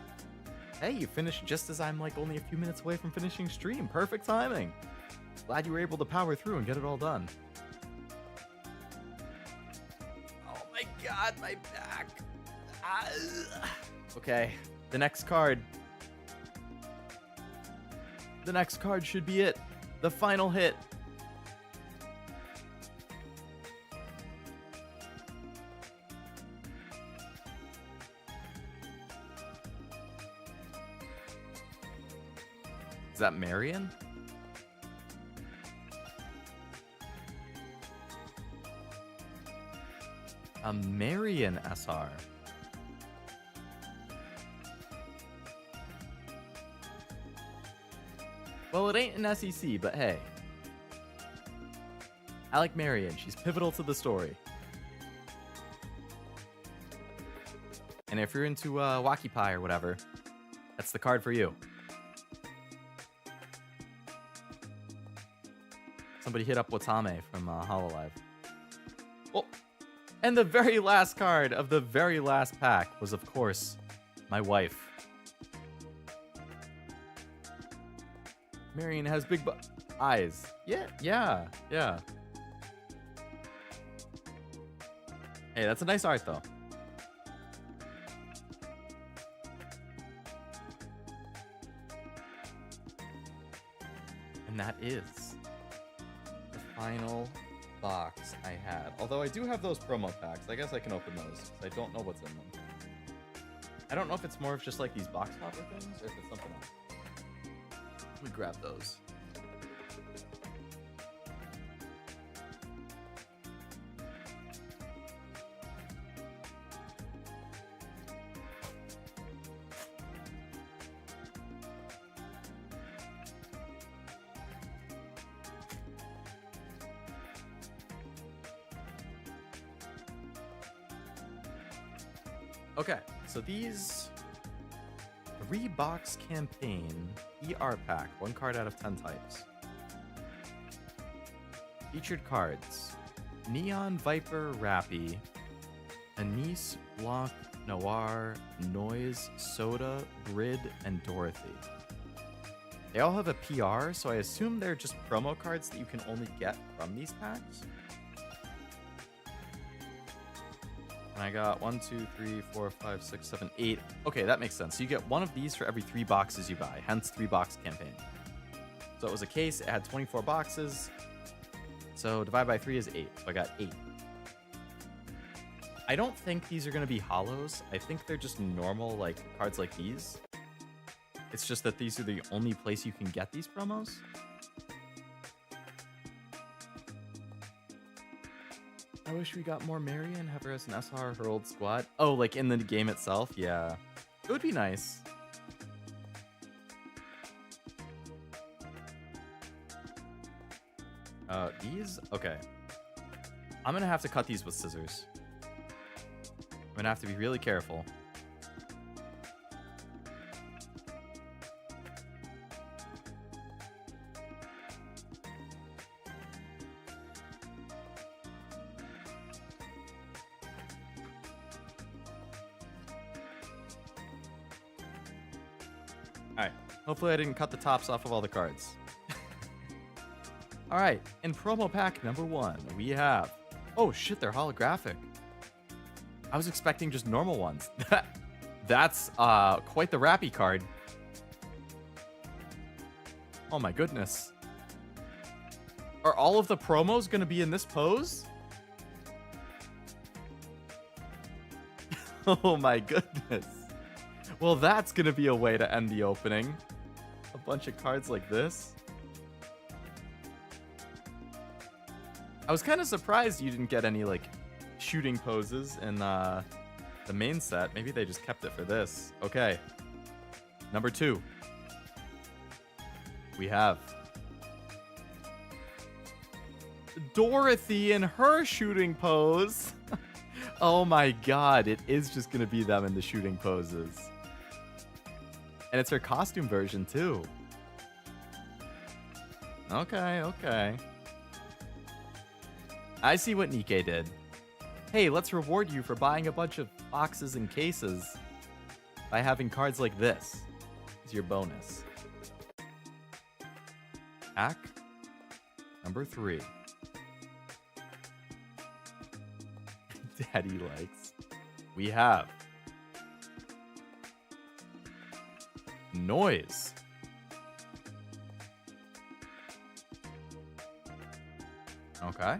Hey, you finished just as I'm like only a few minutes away from finishing stream. Perfect timing. Glad you were able to power through and get it all done. Oh my god, my back. Ah. Okay, the next card. The next card should be it. The final hit. Is that Marion? A Marion SR. Well, it ain't an SEC, but hey. I like Marion. She's pivotal to the story. And if you're into Wacky Pie or whatever, that's the card for you. Somebody hit up Watame from Hololive. Oh, and the very last card of the very last pack was, of course, my wife. Marion has big eyes. Yeah. Hey, that's a nice art, though. And that is the final box I had. Although I do have those promo packs. I guess I can open those, because I don't know what's in them. I don't know if it's more of just like these box topper things, or if it's something else. We grab those. Okay, so these 3-box campaign ER pack, 1 card out of 10 types. Featured cards: Neon Viper Rappy, Anise, Blanc, Noir, Noise, Soda, Grid, and Dorothy. They all have a PR, so I assume they're just promo cards that you can only get from these packs. And I got 1, 2, 3, 4, 5, 6, 7, 8. Okay, that makes sense. So you get 1 of these for every 3 boxes you buy, hence 3-box campaign. So it was a case, it had 24 boxes. So divide by 3 is 8. So I got 8. I don't think these are going to be hollows. I think they're just normal, like, cards like these. It's just that these are the only place you can get these promos. I wish we got more Marion, have her as an SR, her old squad. Oh, like in the game itself? Yeah. It would be nice. These? Okay. I'm gonna have to cut these with scissors. I'm gonna have to be really careful. Alright. Hopefully I didn't cut the tops off of all the cards. Alright, in promo pack number 1, we have... Oh shit, they're holographic. I was expecting just normal ones. That's quite the Rappy card. Oh my goodness. Are all of the promos going to be in this pose? Oh my goodness. Well, that's going to be a way to end the opening. A bunch of cards like this. I was kind of surprised you didn't get any, like, shooting poses in the main set. Maybe they just kept it for this. Okay. Number 2. We have Dorothy in her shooting pose. Oh my god, it is just going to be them in the shooting poses. And it's her costume version, too. Okay, okay. I see what Nikke did. Hey, let's reward you for buying a bunch of boxes and cases by having cards like this. It's your bonus. Pack number 3. Daddy likes. We have Noise. Okay.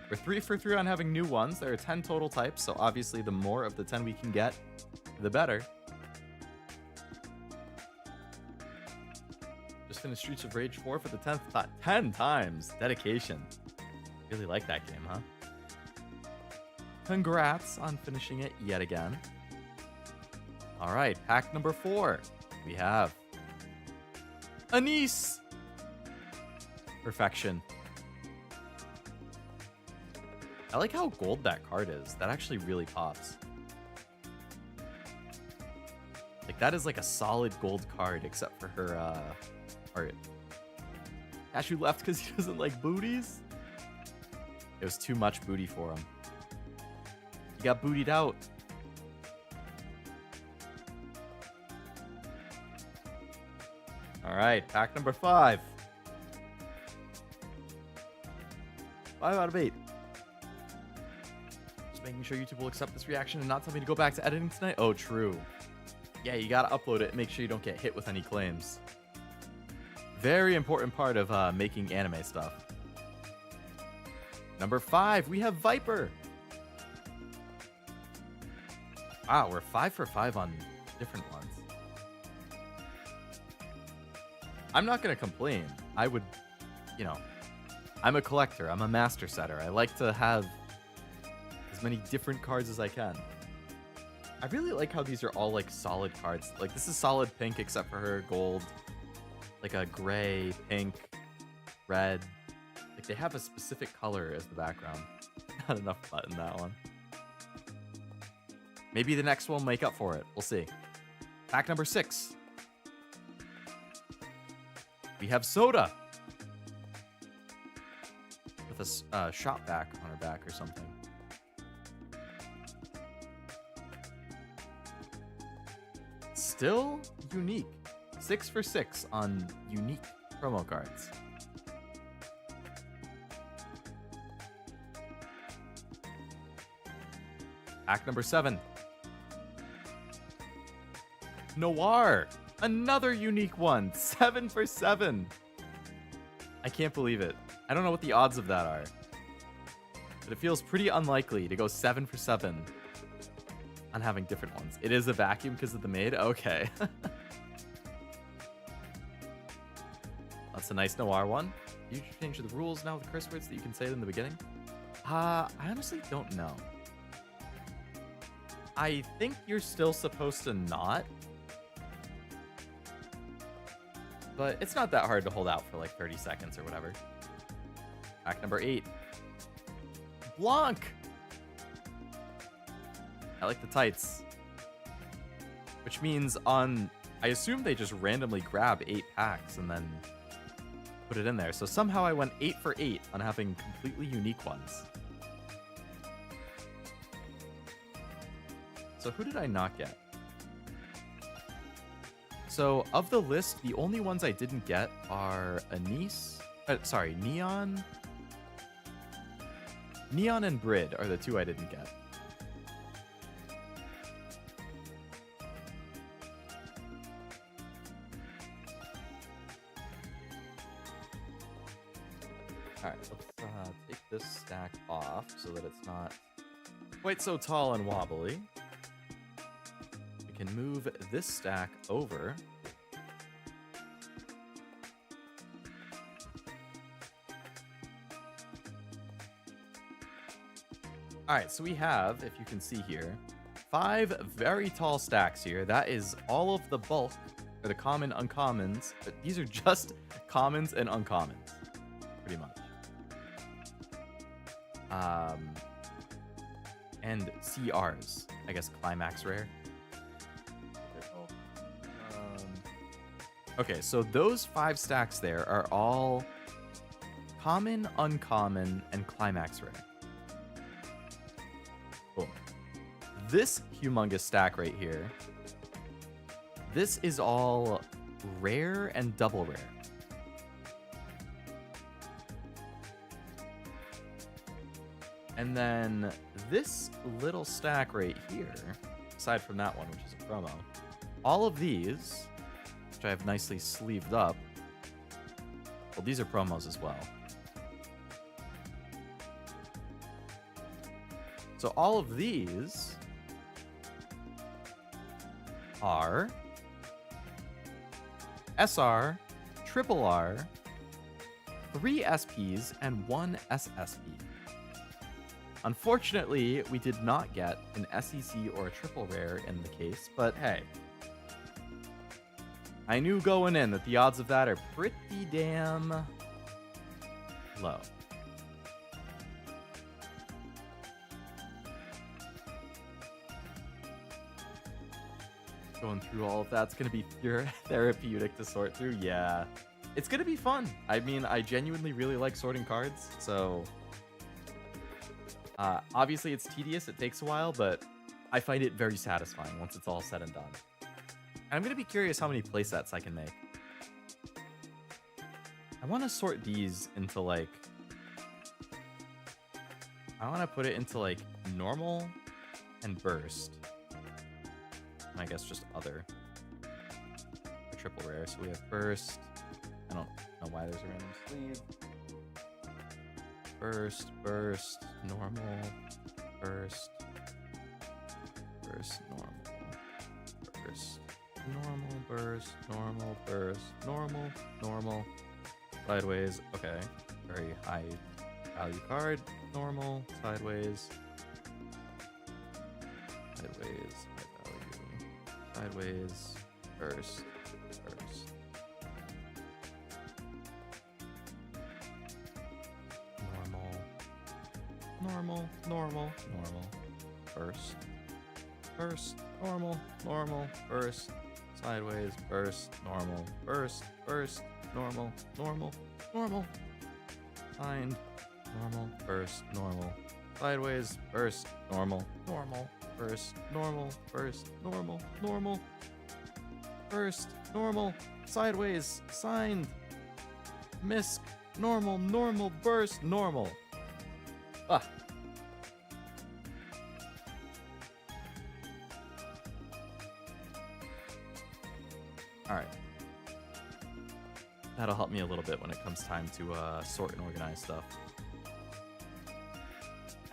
We're 3 for 3 on having new ones. There are 10 total types, so obviously the more of the 10 we can get, the better. Just finished Streets of Rage 4 for the 10th time. 10 times! Dedication. Really like that game, huh? Congrats on finishing it yet again. Alright, pack number 4. We have Anise! Perfection. I like how gold that card is. That actually really pops. Like, that is like a solid gold card, except for her, art. Cashew left because he doesn't like booties? It was too much booty for him. He got bootied out. Alright, pack number 5. 5 out of 8. Making sure YouTube will accept this reaction and not tell me to go back to editing tonight. Oh, true. Yeah, you gotta upload it and make sure you don't get hit with any claims. Very important part of making anime stuff. Number 5, we have Viper. Wow, we're 5 for 5 on different ones. I'm not gonna complain. I would, you know, I'm a collector. I'm a master setter. I like to have as many different cards as I can. I really like how these are all like solid cards. Like, this is solid pink except for her gold. Like a gray, pink, red. Like, they have a specific color as the background. Not enough button, that one. Maybe the next one will make up for it. We'll see. Pack number 6. We have Soda. With a shop back on her back or something. Still unique. 6 for 6 on unique promo cards. Pack number 7. Noir. Another unique one. 7 for 7. I can't believe it. I don't know what the odds of that are. But it feels pretty unlikely to go 7 for 7 on having different ones. It is a vacuum because of the maid? Okay. That's a nice Noir one. You change the rules now with the curse words that you can say in the beginning? I honestly don't know. I think you're still supposed to not. But it's not that hard to hold out for like 30 seconds or whatever. Pack number 8. Blanc. I like the tights. Which means I assume they just randomly grab 8 packs and then put it in there. So somehow I went 8 for 8 on having completely unique ones. So who did I not get? So of the list, the only ones I didn't get are Neon. Neon and Brid are the 2 I didn't get. Alright, let's take this stack off so that it's not quite so tall and wobbly. We can move this stack over. Alright, so we have, if you can see here, 5 very tall stacks here. That is all of the bulk, or the common uncommons. But these are just commons and uncommons, pretty much. And CRs, I guess climax rare. Okay, so those 5 stacks there are all common, uncommon, and climax rare. Cool. This humongous stack right here, this is all rare and double rare. And then this little stack right here, aside from that one, which is a promo, all of these, which I have nicely sleeved up, well, these are promos as well. So all of these are SR, triple R, 3 SPs, and 1 SSP. Unfortunately, we did not get an SEC or a triple rare in the case, but hey. I knew going in that the odds of that are pretty damn low. Going through all of that's going to be therapeutic to sort through. Yeah, it's going to be fun. I mean, I genuinely really like sorting cards, so obviously it's tedious, it takes a while, but I find it very satisfying once it's all said and done. And I'm going to be curious how many playsets I can make. I want to sort these into like, I want to put it into like normal and burst. And I guess just other. Or triple rare. So we have burst. I don't know why there's a random sleeve. Burst, burst, normal, burst, burst, normal, burst, normal, burst, normal, burst, normal, normal, sideways. Okay, very high value card. Normal, sideways, sideways, high value, sideways, burst, burst. Normal, normal, normal, burst, burst, normal, normal, burst, sideways, burst, normal, burst, burst, normal, normal, normal, signed, normal, burst, normal, sideways, burst, normal, normal, burst, normal, burst, normal, normal, burst, normal, sideways, signed, misc, normal, normal, burst, normal. Ah. All right. That'll help me a little bit when it comes time to sort and organize stuff.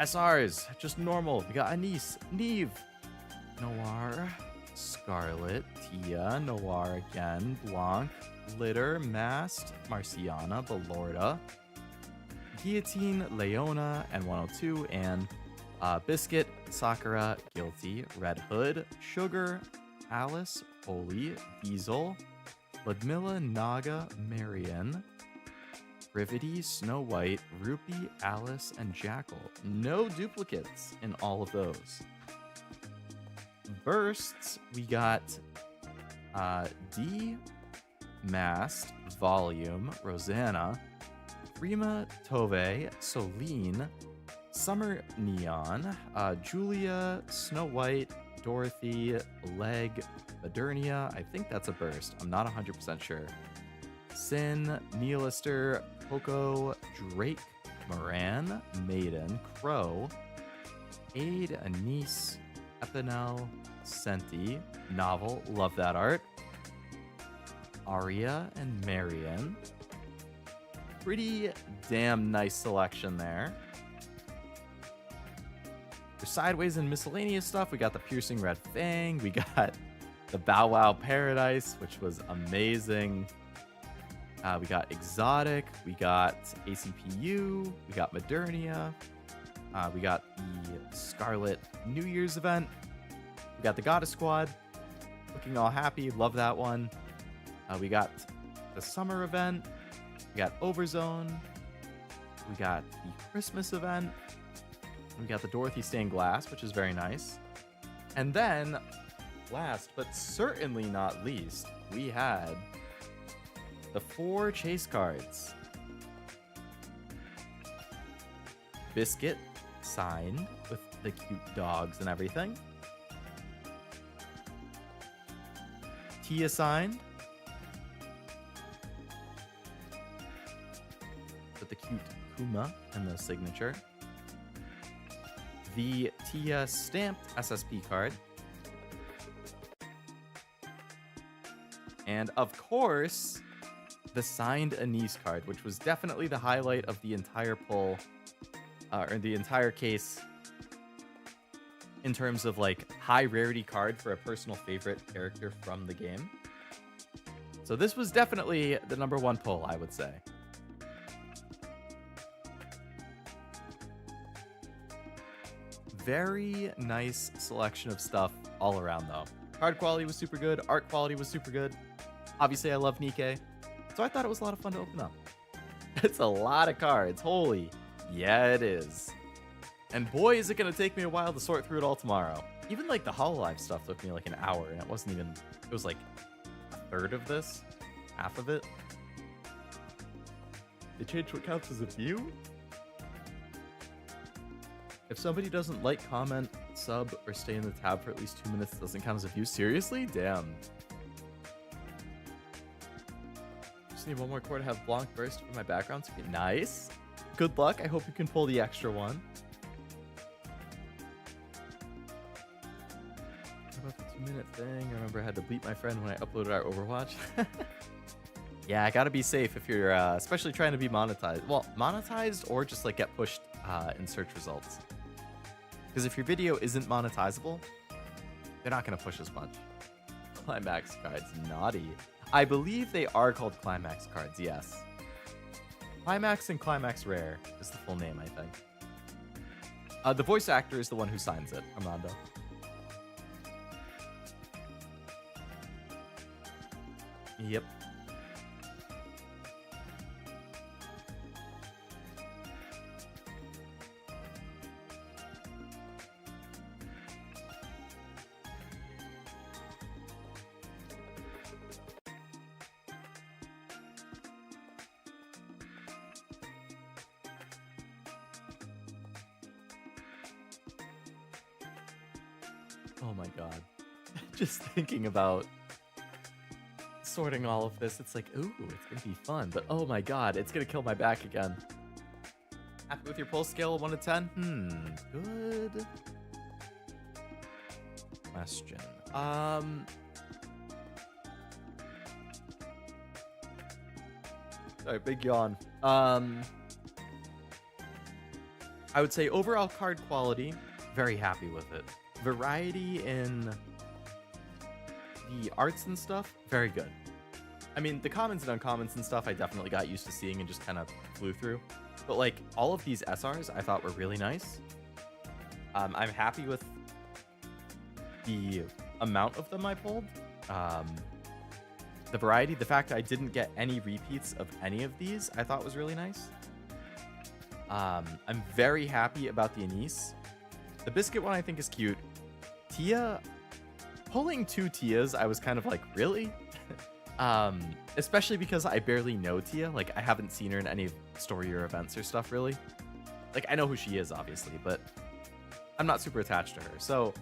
SRs, just normal. We got Anise, Neve, Noir, Scarlet, Tia, Noir again, Blanc, Litter, Mast, Marciana, Belorda, Guillotine, Leona, and 102, and Biscuit, Sakura, Guilty, Red Hood, Sugar, Alice, Holy, Diesel, Ludmilla, Naga, Marion, Rivety, Snow White, Rupee, Alice, and Jackal. No duplicates in all of those. Bursts, we got D, Mast, Volume, Rosanna, Prima, Tove, Soline, Summer Neon, Julia, Snow White, Dorothy, Leg, Modernia. I think that's a burst. I'm not 100% sure. Sin, Neolister, Poco, Drake, Moran, Maiden, Crow, Aid, Anise, Epinel, Senti, Novel, love that art, Aria, and Marion. Pretty damn nice selection there. For sideways and miscellaneous stuff, we got the Piercing Red Fang, we got the Bow Wow Paradise, which was amazing. We got Exotic, we got ACPU, we got Modernia, we got the Scarlet New Year's event, we got the Goddess Squad, looking all happy, love that one. We got the Summer event, we got Overzone, we got the Christmas event, we got the Dorothy Stained Glass, which is very nice. And then, last but certainly not least, we had the 4 chase cards. Biscuit, signed with the cute dogs and everything. Tia signed with the cute Kuma and the signature. The Tia stamped SSP card. And of course, the signed Anise card, which was definitely the highlight of the entire pull, or the entire case, in terms of like high rarity card for a personal favorite character from the game. So this was definitely the #1 pull, I would say. Very nice selection of stuff all around though. Card quality was super good, art quality was super good. Obviously I love Nikke, so I thought it was a lot of fun to open up. It's a lot of cards, holy. Yeah, it is. And boy, is it gonna take me a while to sort through it all tomorrow. Even like the Hololive stuff took me like an hour, and it wasn't even, it was like a third of this, half of it. They changed what counts as a view? If somebody doesn't like, comment, sub, or stay in the tab for at least 2 minutes, it doesn't count as a view? Seriously? Damn. Just need one more core to have Blanc burst for my background to be nice. Good luck. I hope you can pull the extra one. What about the 2-minute thing? I remember I had to bleep my friend when I uploaded our Overwatch. Yeah, I gotta be safe if you're especially trying to be monetized. Well, monetized or just like get pushed in search results. Because if your video isn't monetizable, they're not gonna push as much. Climax cards, naughty. I believe they are called Climax cards, yes. Climax and Climax Rare is the full name, I think. The voice actor is the one who signs it, Armando. Yep. Oh my god. Just thinking about sorting all of this, it's like, ooh, it's gonna be fun. But oh my god, it's gonna kill my back again. Happy with your pull scale, 1 to 10? Good question. Sorry, big yawn. I would say overall card quality, very happy with it. Variety in the arts and stuff, very good. I mean, the commons and uncommons and stuff I definitely got used to seeing and just kind of flew through. But like all of these SRs I thought were really nice. I'm happy with the amount of them I pulled. The variety, the fact I didn't get any repeats of any of these, I thought was really nice. I'm very happy about the Anise. The biscuit one I think is cute. Tia, pulling 2 Tias, I was kind of like, really? Especially because I barely know Tia. Like, I haven't seen her in any story or events or stuff, really. Like, I know who she is, obviously, but I'm not super attached to her. So,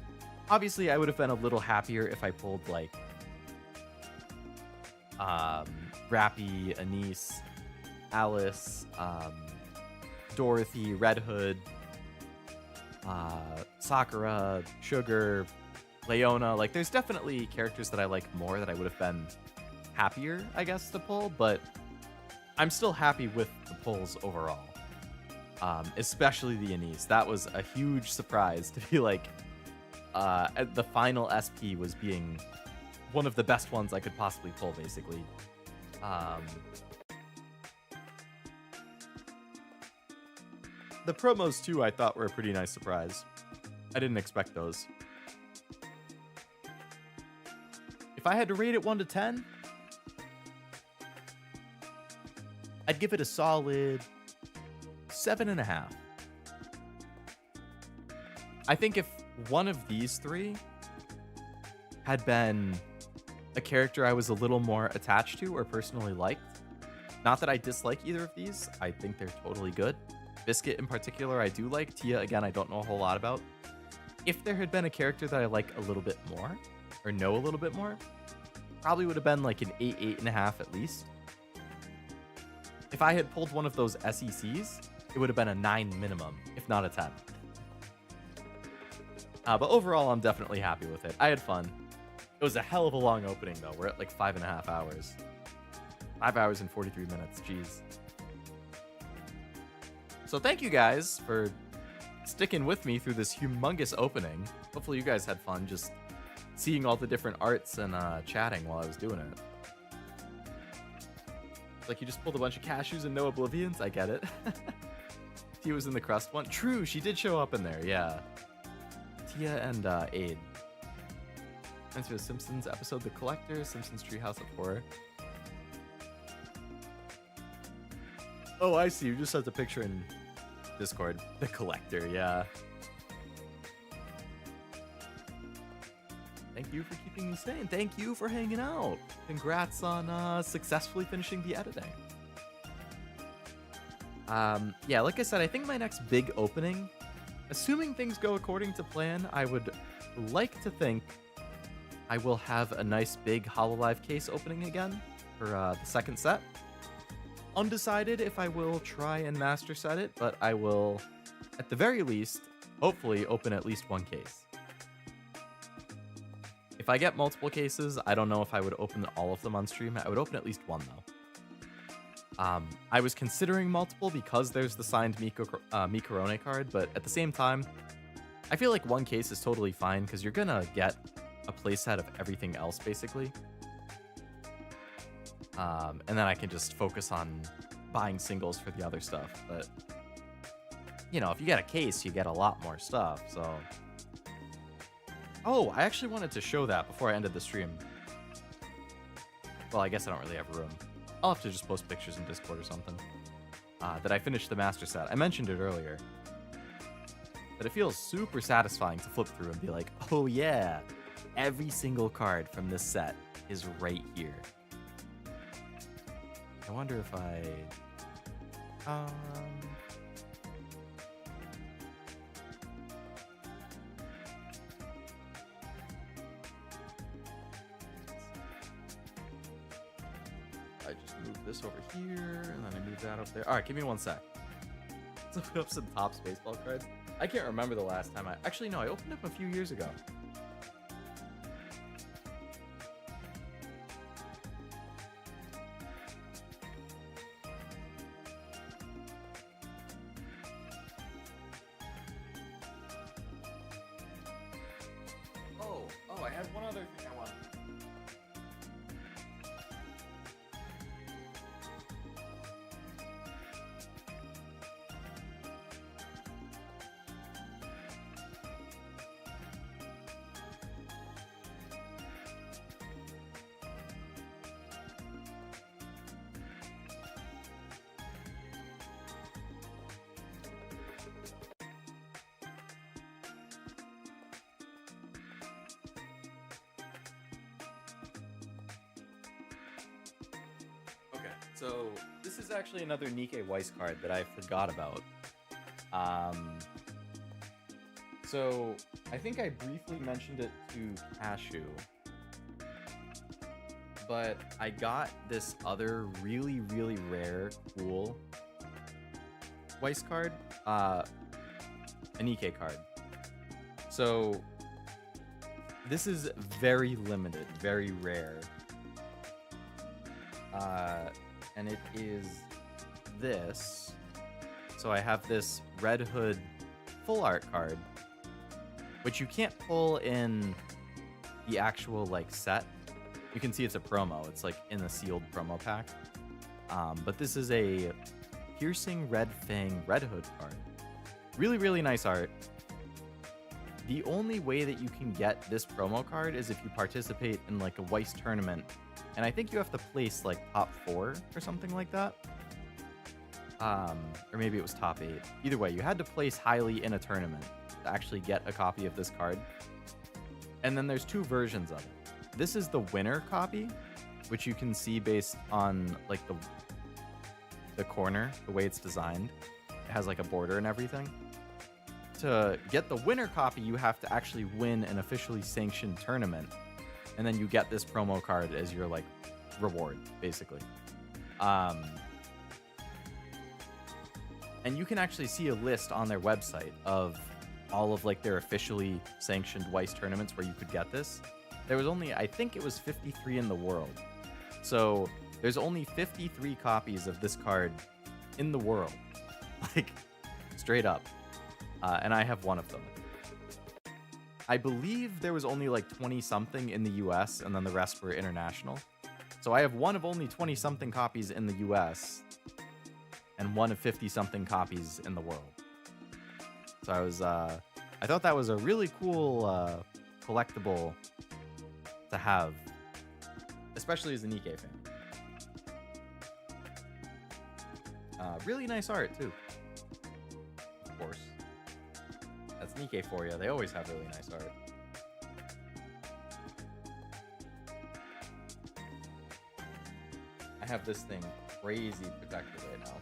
obviously, I would have been a little happier if I pulled, like, Rappy, Anise, Alice, Dorothy, Red Hood, Sakura, Sugar, Leona. Like, there's definitely characters that I like more that I would have been happier, I guess, to pull, but I'm still happy with the pulls overall. Especially the Anise. That was a huge surprise to be like, the final SP was being one of the best ones I could possibly pull, basically. The promos, too, I thought were a pretty nice surprise. I didn't expect those. If I had to rate it 1 to 10, I'd give it a solid 7.5. I think if one of these 3 had been a character I was a little more attached to or personally liked, not that I dislike either of these, I think they're totally good. Biscuit in particular, I do like. Tia, again, I don't know a whole lot about. If there had been a character that I like a little bit more, or know a little bit more, probably would have been like an 8, 8.5 at least. If I had pulled one of those SECs, it would have been a 9 minimum, if not a 10. But overall, I'm definitely happy with it. I had fun. It was a hell of a long opening, though. We're at like 5.5 hours. 5 hours and 43 minutes. Jeez. So thank you guys for sticking with me through this humongous opening. Hopefully you guys had fun just seeing all the different arts and chatting while I was doing it. Like, you just pulled a bunch of cashews and no oblivions? I get it. Tia was in the crust one. True, she did show up in there, yeah. Tia and Aid. Thanks for the Simpsons episode, The Collector, Simpsons Treehouse of Horror. Oh, I see. You just sent a picture in Discord. The Collector, yeah. Thank you for keeping me sane. Thank you for hanging out. Congrats on successfully finishing the editing. Yeah, like I said, I think my next big opening, assuming things go according to plan, I would like to think I will have a nice big Hololive case opening again for the second set. Undecided if I will try and master set it, but I will, at the very least, hopefully open at least one case. If I get multiple cases, I don't know if I would open all of them on stream. I would open at least one, though. I was considering multiple because there's the signed Mikorone card, but at the same time, I feel like one case is totally fine because you're going to get a playset of everything else, basically. And then I can just focus on buying singles for the other stuff. But, you know, if you get a case, you get a lot more stuff, so... Oh, I actually wanted to show that before I ended the stream. Well, I guess I don't really have room. I'll have to just post pictures in Discord or something. That I finished the master set. I mentioned it earlier. But it feels super satisfying to flip through and be like, oh yeah, every single card from this set is right here. I wonder if I... just move this over here, and then I move that over there. All right, give me one sec. Let's open up some Topps baseball cards. I can't remember the last time actually, no, I opened up a few years ago. Oh, I had one other thing I wanted. So this is actually another Nikke Weiss card that I forgot about. So I think I briefly mentioned it to Cashew, but I got this other really, really rare, cool Weiss card, a Nikke card. So this is very limited, very rare. And it is this. So I have this Red Hood full art card, which you can't pull in the actual like set. You can see it's a promo. It's like in the sealed promo pack. But this is a Piercing Red Fang Red Hood card. Really, really nice art. The only way that you can get this promo card is if you participate in like a Weiss tournament. And I think you have to place like top 4 or something like that. Or maybe it was top 8. Either way, you had to place highly in a tournament to actually get a copy of this card. And then there's 2 versions of it. This is the winner copy, which you can see based on like the corner, the way it's designed. It has like a border and everything. To get the winner copy, you have to actually win an officially sanctioned tournament. And then you get this promo card as your like reward, basically. And you can actually see a list on their website of all of like their officially sanctioned Weiss tournaments where you could get this. There was only, I think it was 53 in the world. So there's only 53 copies of this card in the world, like straight up. And I have one of them. I believe there was only like 20 something in the US and then the rest were international. So I have one of only 20 something copies in the US and one of 50 something copies in the world. So I thought that was a really cool collectible to have, especially as a Nikke fan. Really nice art too, of course. That's Nikke for you. They always have really nice art. I have this thing crazy protected right now.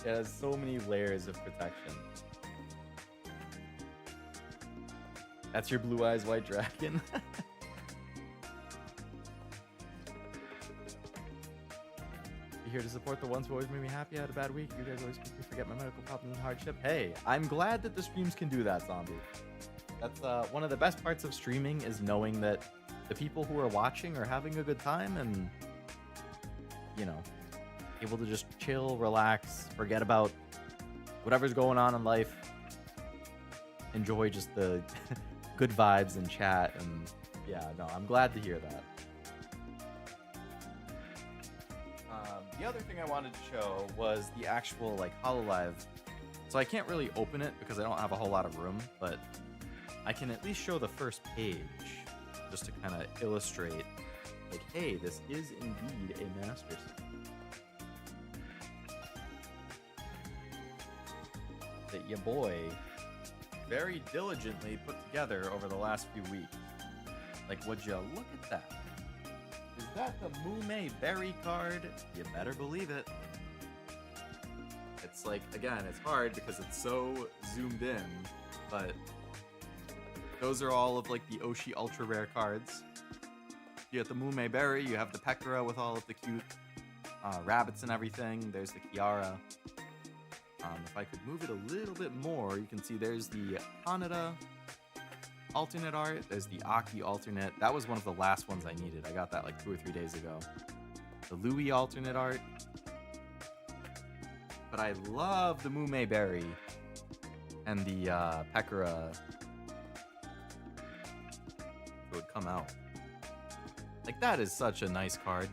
It has so many layers of protection. That's your Blue Eyes White Dragon. Here to support the ones who always make me happy. I had a bad week. You guys always make me forget my medical problems and hardship. Hey, I'm glad that the streams can do that, Zombie. That's one of the best parts of streaming is knowing that the people who are watching are having a good time and, you know, able to just chill, relax, forget about whatever's going on in life. Enjoy just the good vibes and chat. And yeah, no, I'm glad to hear that. The other thing I wanted to show was the actual like HoloLive. So I can't really open it because I don't have a whole lot of room, but I can at least show the first page just to kind of illustrate like, hey, this is indeed a master set that your boy very diligently put together over the last few weeks. Like, would you look at that? Is that the Mume Berry card? You better believe it. It's like, again, it's hard because it's so zoomed in, but those are all of like the Oshi Ultra Rare cards. You got the Mume Berry, you have the Pekora with all of the cute rabbits and everything. There's the Kiara. If I could move it a little bit more, you can see there's the Kaneda alternate art. There's the Aki alternate. That was one of the last ones I needed. I got that like 2 or 3 days ago. The Louis alternate art. But I love the Mume Berry and the Pekora. It would come out. Like, that is such a nice card.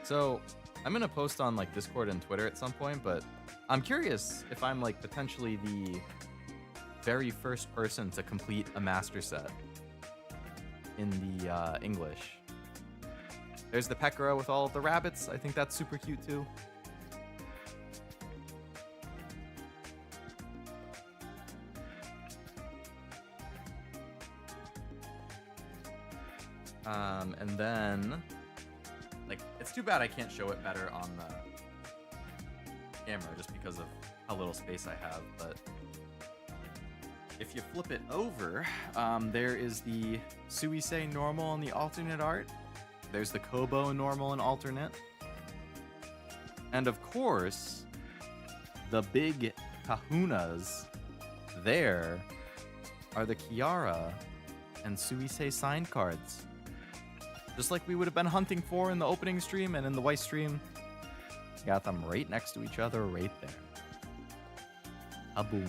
So, I'm gonna post on like Discord and Twitter at some point, but I'm curious if I'm like potentially the very first person to complete a master set in the English. There's the Pekora with all of the rabbits. I think that's super cute too. And then, like, it's too bad I can't show it better on the camera just because of how little space I have, but if you flip it over, there is the Suisei normal and the alternate art. There's the Kobo normal and alternate. And of course, the big kahunas there are the Kiara and Suisei signed cards. Just like we would have been hunting for in the opening stream and in the Weiss stream. Got them right next to each other right there. A boom.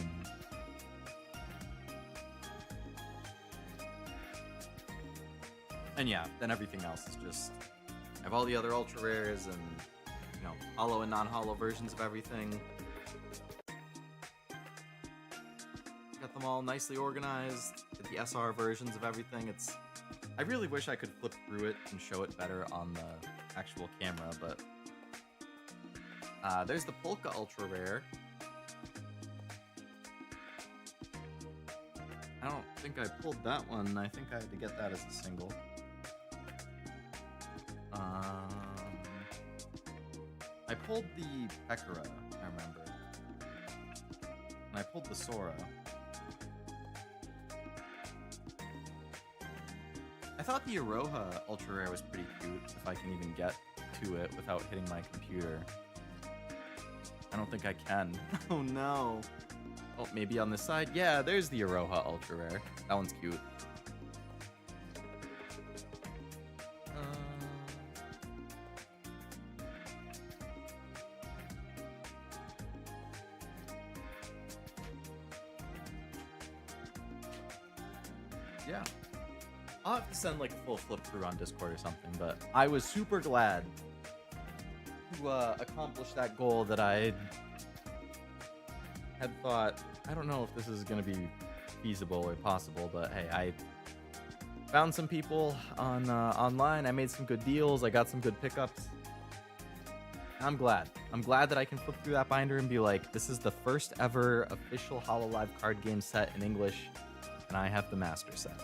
And yeah, then everything else is just, I have all the other ultra rares and, you know, holo and non-holo versions of everything. Got them all nicely organized. The SR versions of everything. I really wish I could flip through it and show it better on the actual camera, but there's the Polka Ultra Rare. I don't think I pulled that one. I think I had to get that as a single. I pulled the Pekora, I remember. And I pulled the Sora. I thought the Aroha Ultra Rare was pretty cute, if I can even get to it without hitting my computer. I don't think I can. Oh no. Oh, maybe on this side? Yeah, there's the Aroha Ultra Rare. That one's cute. Yeah. I'll have to send like a full flip through on Discord or something, but I was super glad to accomplish that goal that I had thought. I don't know if this is going to be feasible or possible, but hey, I found some people on online. I made some good deals. I got some good pickups. I'm glad. I'm glad that I can flip through that binder and be like, this is the first ever official HoloLive card game set in English, and I have the master set.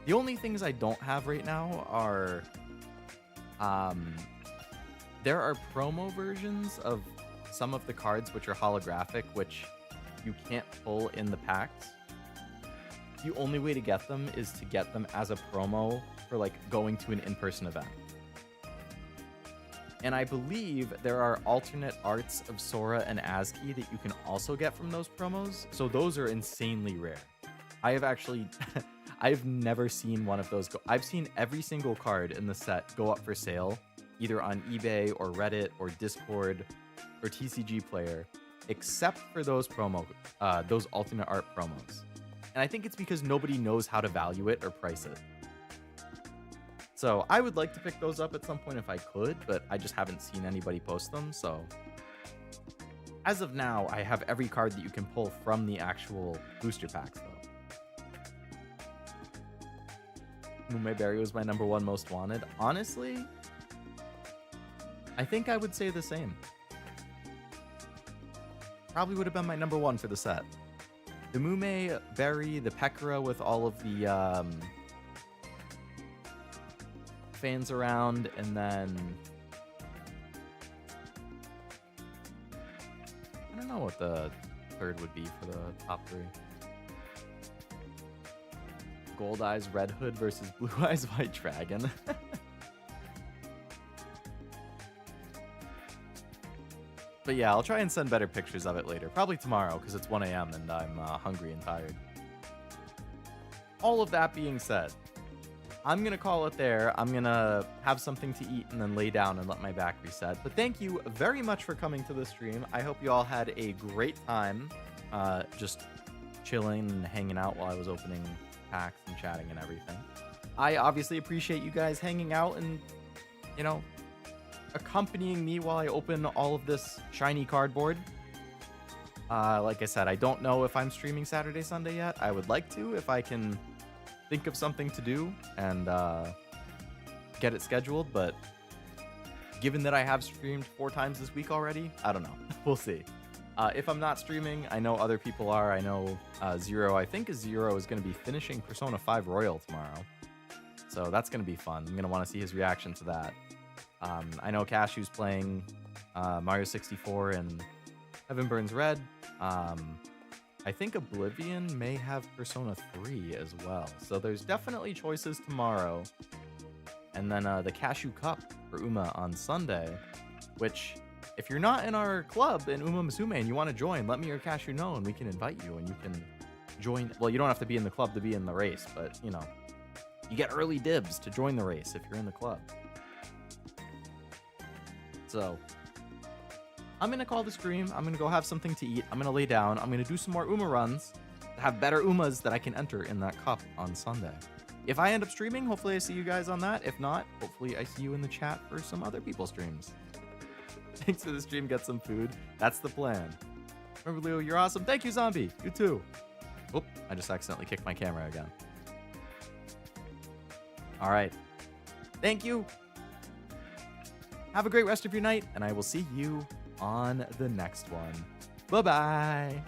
The only things I don't have right now are, there are promo versions of some of the cards which are holographic, which you can't pull in the packs. The only way to get them is to get them as a promo for like going to an in-person event. And I believe there are alternate arts of Sora and ASCII that you can also get from those promos. So those are insanely rare. I have actually... I've never seen one of those go. I've seen every single card in the set go up for sale, either on eBay or Reddit or Discord or TCG Player, except for those those alternate art promos. And I think it's because nobody knows how to value it or price it. So I would like to pick those up at some point if I could, but I just haven't seen anybody post them. So as of now, I have every card that you can pull from the actual booster packs, though. Mume Berry was my #1 most wanted. Honestly, I think I would say the same. Probably would have been my #1 for the set. The Mume Berry, the Pekora with all of the fans around, and then I don't know what the third would be for the top 3. Gold Eyes Red Hood versus Blue Eyes White Dragon. But yeah, I'll try and send better pictures of it later. Probably tomorrow, because it's 1 a.m. and I'm hungry and tired. All of that being said, I'm going to call it there. I'm going to have something to eat and then lay down and let my back reset. But thank you very much for coming to the stream. I hope you all had a great time just chilling and hanging out while I was opening packs and chatting and everything. I obviously appreciate you guys hanging out and, you know, accompanying me while I open all of this shiny cardboard. Like I said, I don't know if I'm streaming Saturday, Sunday yet. I would like to if I can think of something to do and get it scheduled, but given that I have streamed 4 times this week already, I don't know. We'll see. If I'm not streaming, I know other people are. I know Zero, I think Zero is going to be finishing Persona 5 Royal tomorrow. So that's going to be fun. I'm going to want to see his reaction to that. I know Cashew's playing Mario 64 and Heaven Burns Red. I think Oblivion may have Persona 3 as well. So there's definitely choices tomorrow. And then the Cashew Cup for Uma on Sunday, which, if you're not in our club in Uma Musume and you want to join, let me or Cashew know and we can invite you and you can join. Well, you don't have to be in the club to be in the race, but, you know, you get early dibs to join the race if you're in the club. So I'm going to call the stream. I'm going to go have something to eat. I'm going to lay down. I'm going to do some more Uma runs to have better Umas that I can enter in that cup on Sunday. If I end up streaming, hopefully I see you guys on that. If not, hopefully I see you in the chat for some other people's streams. Thanks for the stream. Get some food. That's the plan. Remember, Leo, you're awesome. Thank you, Zombie. You too. Oop, I just accidentally kicked my camera again. All right. Thank you. Have a great rest of your night, and I will see you on the next one. Bye-bye.